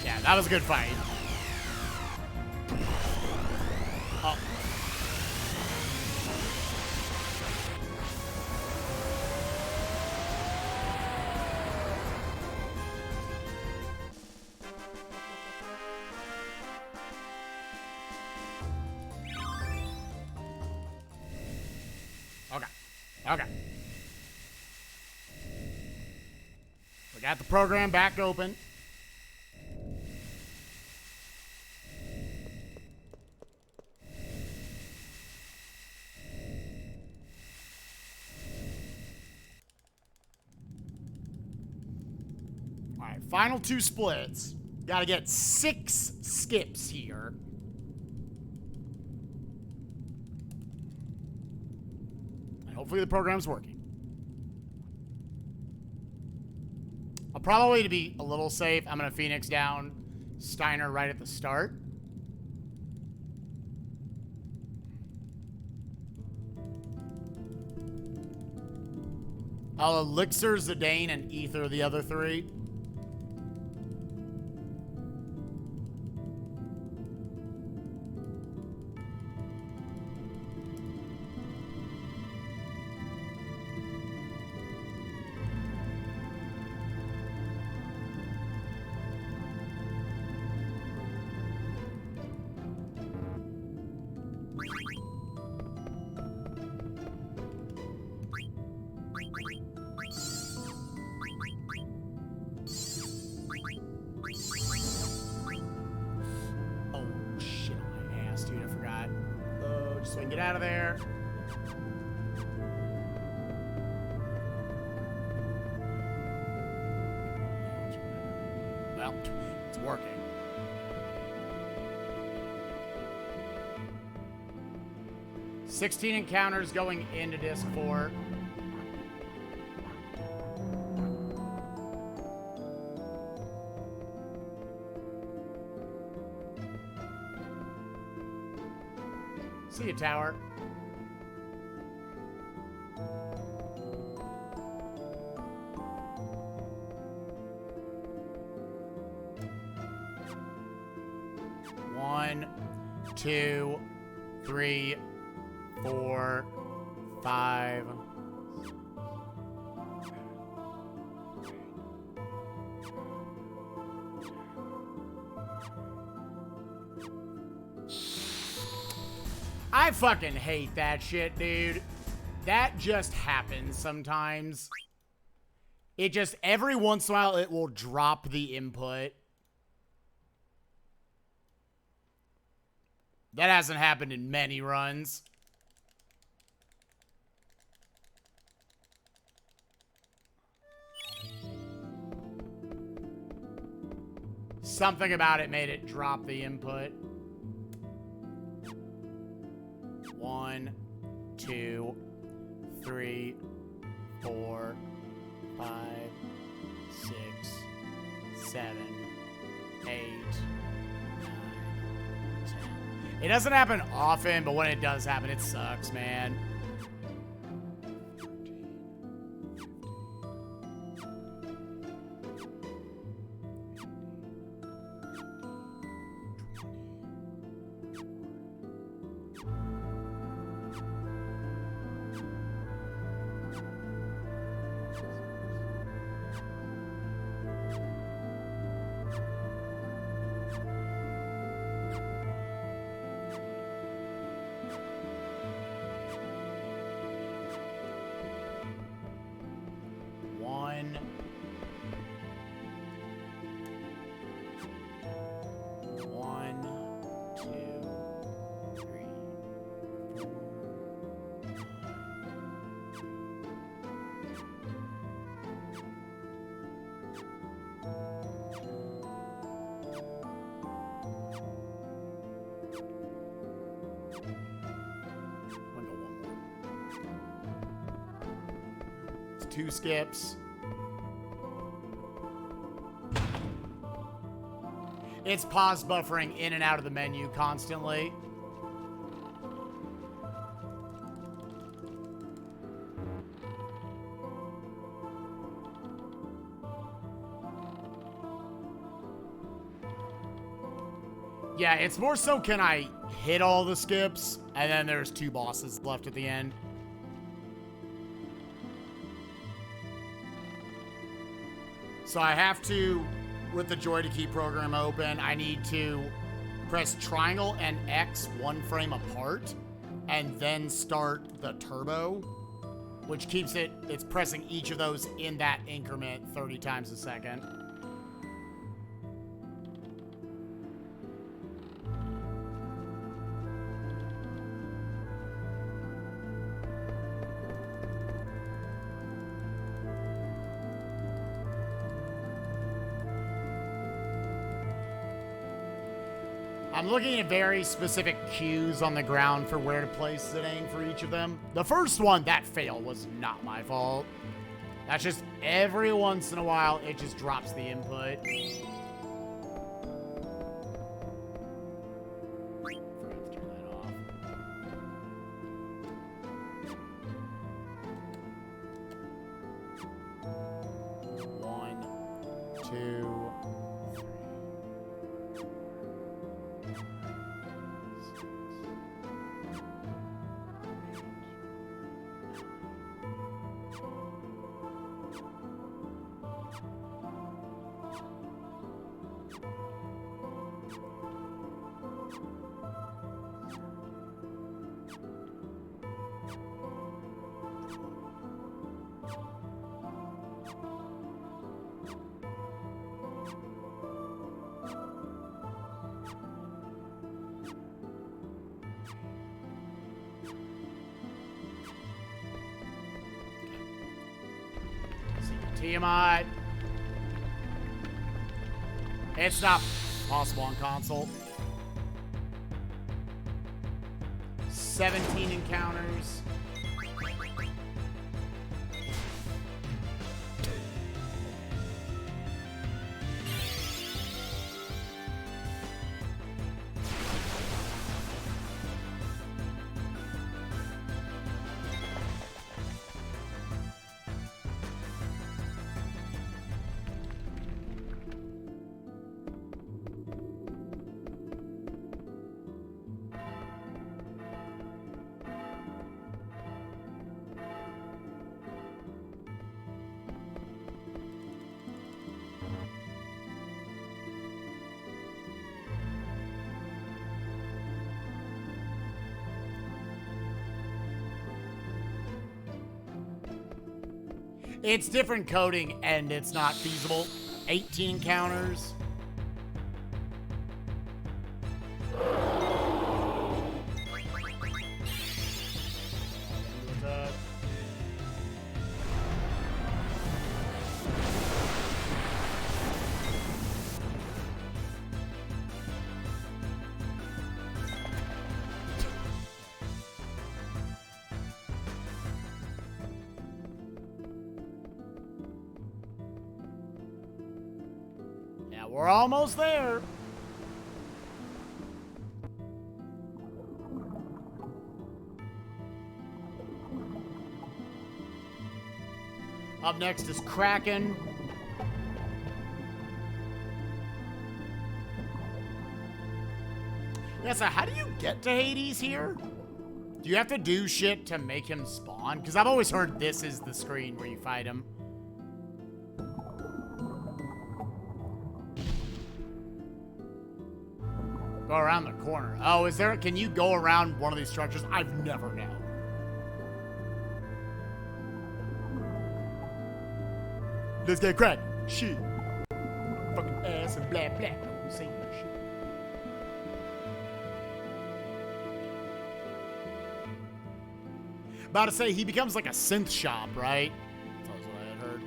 Yeah, that was a good fight. Oh. Okay. We got the program back open. All right, final 2 splits. Got to get 6 skips here. Hopefully the program's working. I'll probably, to be a little safe, I'm going to Phoenix down Steiner right at the start. I'll Elixir, Zidane, and Ether the other 3. Get out of there. Well, it's working. 16 encounters going into disc 4. See you, tower. One, 2, 3, 4, 5. I fucking hate that shit, dude. That just happens sometimes. It just, every once in a while, it will drop the input. That hasn't happened in many runs. Something about it made it drop the input. 1, 2, 3, 4, 5, 6, 7, 8, 9, 10. It doesn't happen often, but when it does happen, it sucks, man. Two skips. It's pause buffering in and out of the menu constantly. Yeah, it's more so can I hit all the skips, and then there's 2 bosses left at the end. So I have to, with the Joy to Keep program open, I need to press triangle and X 1 frame apart, and then start the turbo, which keeps it's pressing each of those in that increment 30 times a second. I'm looking at very specific cues on the ground for where to place sitting for each of them. The first one, that fail, was not my fault. That's just every once in a while, it just drops the input. Forgot to turn that off. One, 2... Tiamat. It's not possible on console. 17 encounters. It's different coding, and it's not feasible. 18 encounters. We're almost there. Up next is Kraken. Yeah, so how do you get to Hades here? Do you have to do shit to make him spawn? Because I've always heard this is the screen where you fight him. Go around the corner. Oh, is there? Can you go around one of these structures? I've never known. Let's get cracked. Shit. Fucking ass and blah blah. I'm saying that shit. About to say he becomes like a synth shop, right? That's what I had heard.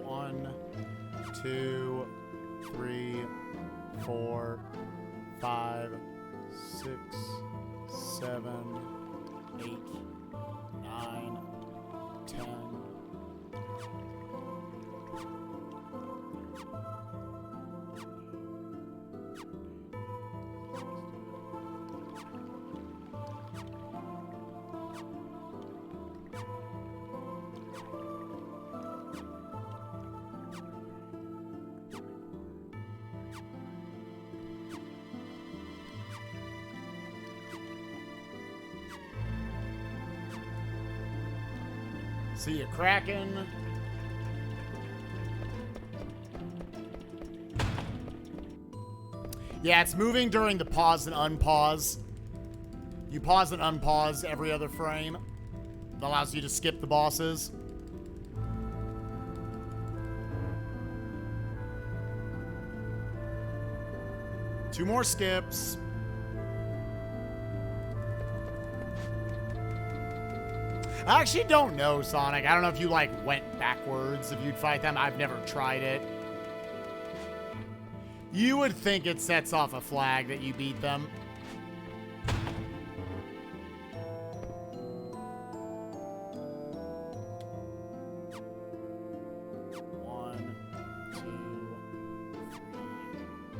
One, two, three, four, 5, 6, 7, 8, 9, 10. See you, Kraken. Yeah, it's moving during the pause and unpause. You pause and unpause every other frame. That allows you to skip the bosses. Two more skips. I actually don't know, Sonic. I don't know if you, like, went backwards if you'd fight them. I've never tried it. You would think it sets off a flag that you beat them. One, two, three, 4,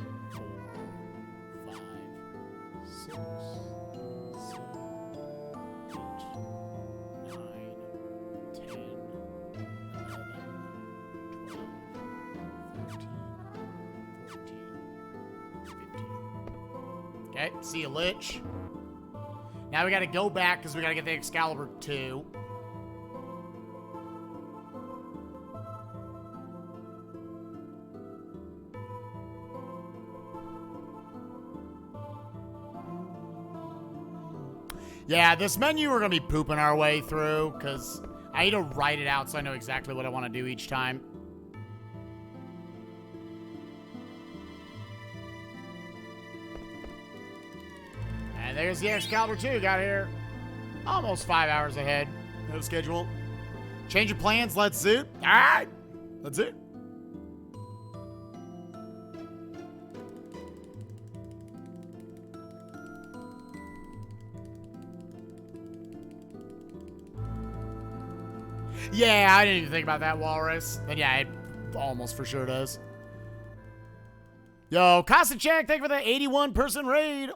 5, 6, 7, 8, 9, 10, 11, 12, 13, 14, 15. Okay, see you, Lich. Now we gotta go back because we gotta get the Excalibur 2. Yeah, this menu we're gonna be pooping our way through because I need to write it out so I know exactly what I want to do each time. And there's the Excalibur 2. Got here almost 5 hours ahead of schedule. Change of plans. Let's zoot. All right. Let's zoot. Yeah, I didn't even think about that, Walrus. But yeah, it almost for sure does. Yo, Kosachek, thank you for the 81-person raid.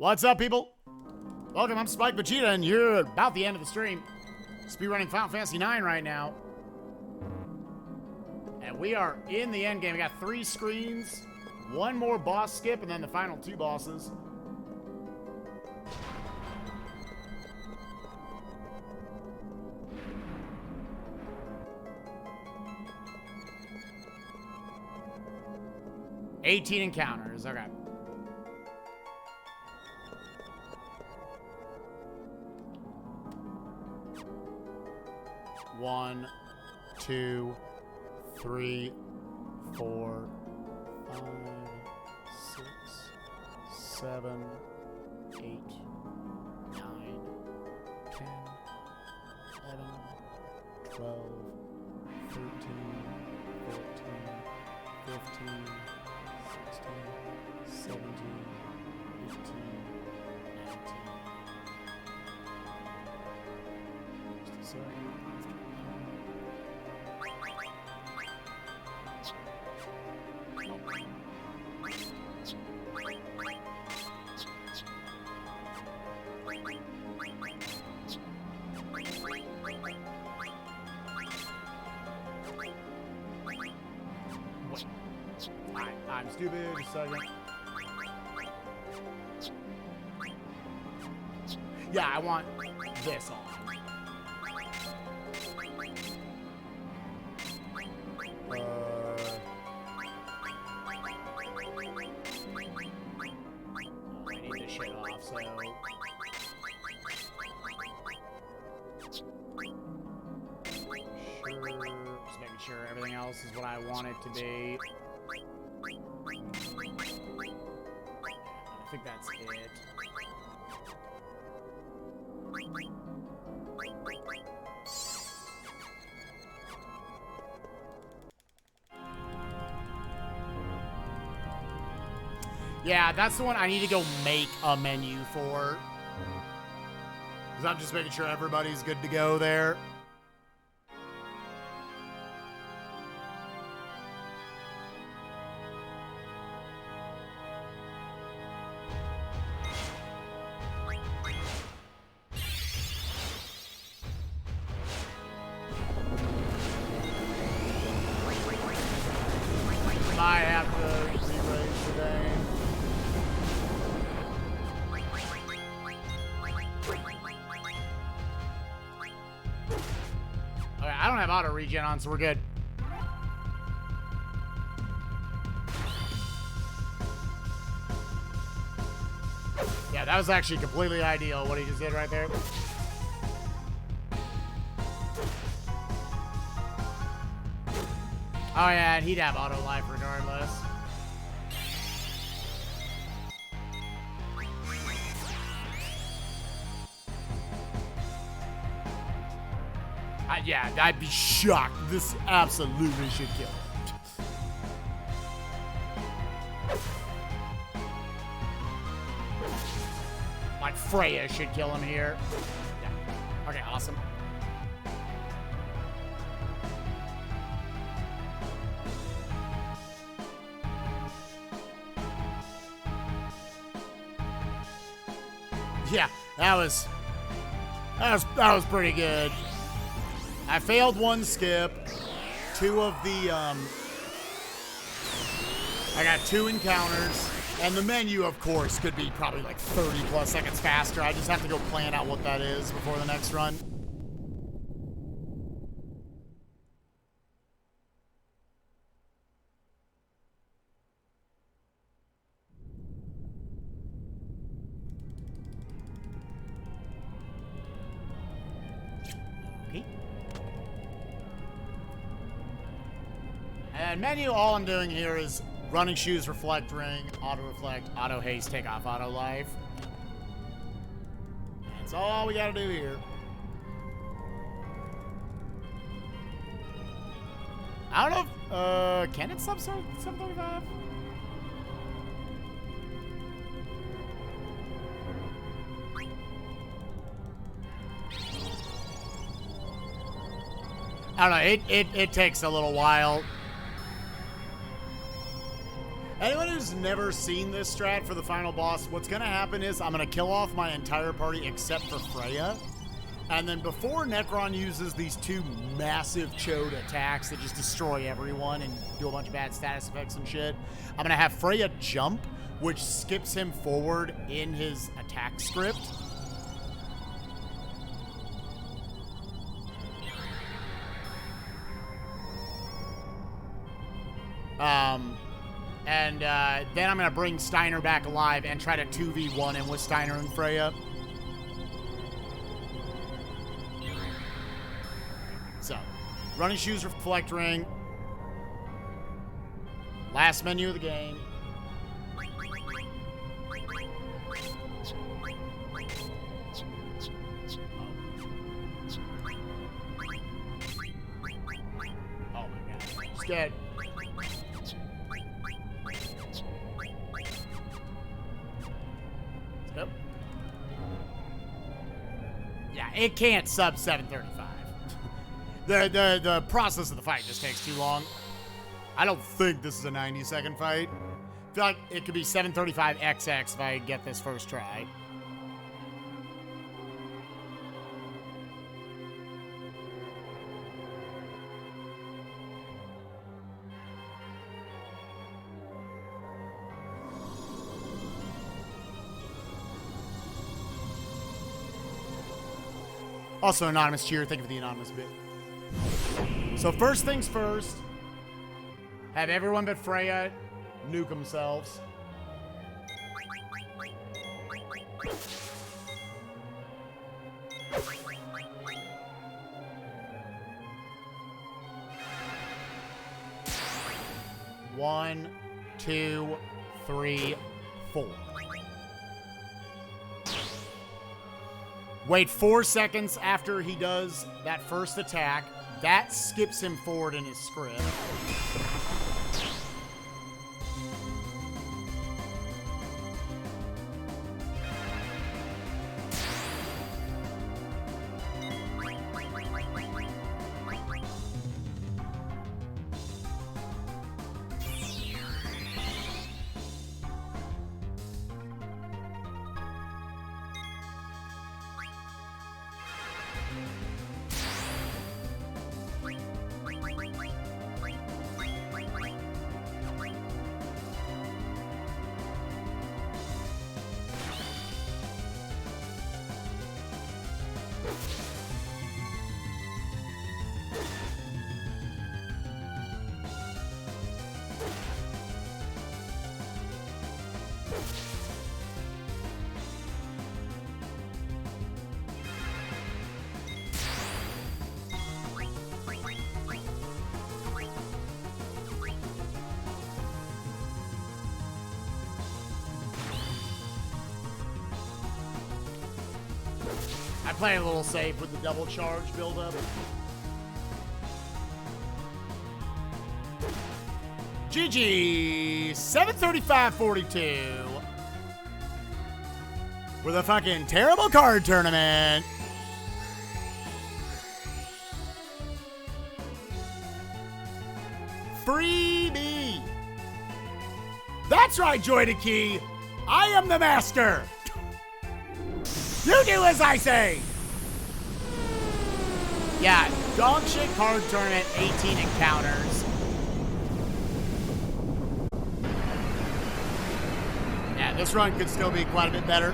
What's up, people? Welcome, I'm spikevegeta, and you're about the end of the stream. Speedrunning Final Fantasy IX right now. And we are in the end game. We got 3 screens, 1 more boss skip, and then the final 2 bosses. $18 encounters, okay. One, 2, 3, 4, 5, 6, 7, 8, 9, 10, 11, 12, 13, 14, 15, 16, 17, 18, 19. Just a second. I'm stupid, just a second. Yeah, I want this on. I need this shit off, so... Just making sure everything else is what I want it to be. I think that's it. Yeah, that's the one I need to go make a menu for. Because I'm just making sure everybody's good to go there. I have to re-raise today. Okay, I don't have auto regen on, so we're good. Yeah, that was actually completely ideal, what he just did right there. Oh yeah, and he'd have auto life regardless. Yeah, I'd be shocked. This absolutely should kill him. Like Freya should kill him here. Yeah. Okay, awesome. Yeah, that was pretty good. I failed 1 skip, 2 of the I got 2 encounters, and the menu, of course, could be probably like 30 plus seconds faster. I just have to go plan out what that is before the next run. And menu, all I'm doing here is Running shoes, reflect ring, auto reflect, auto haste, take off, auto life. That's all we gotta do here. I don't know if, can it sub 735? I don't know, it takes a little while. Anyone who's never seen this strat for the final boss, what's gonna happen is I'm gonna kill off my entire party except for Freya. And then before Necron uses these two massive chode attacks that just destroy everyone and do a bunch of bad status effects and shit, I'm gonna have Freya jump, which skips him forward in his attack script. Then I'm going to bring Steiner back alive and try to 2v1 him with Steiner and Freya. So, running shoes, reflect ring. Last menu of the game. Oh my god. He's dead. Yep. Yeah, it can't sub 735. The process of the fight just takes too long. I don't think this is a 90-second fight. I feel like it could be 735XX if I get this first try. Also, anonymous cheer. Thank you for the anonymous bit. So first things first. Have everyone but Freya nuke themselves. One, two, three, four. Wait 4 seconds after he does that first attack. That skips him forward in his script. I play a little safe with the double charge buildup. GG 735-42 with a fucking terrible card tournament. Freebie. That's right, Joy2Key. I am the master. You do as I say! Yeah, dog shit card tournament, 18 encounters. Yeah, this run could still be quite a bit better.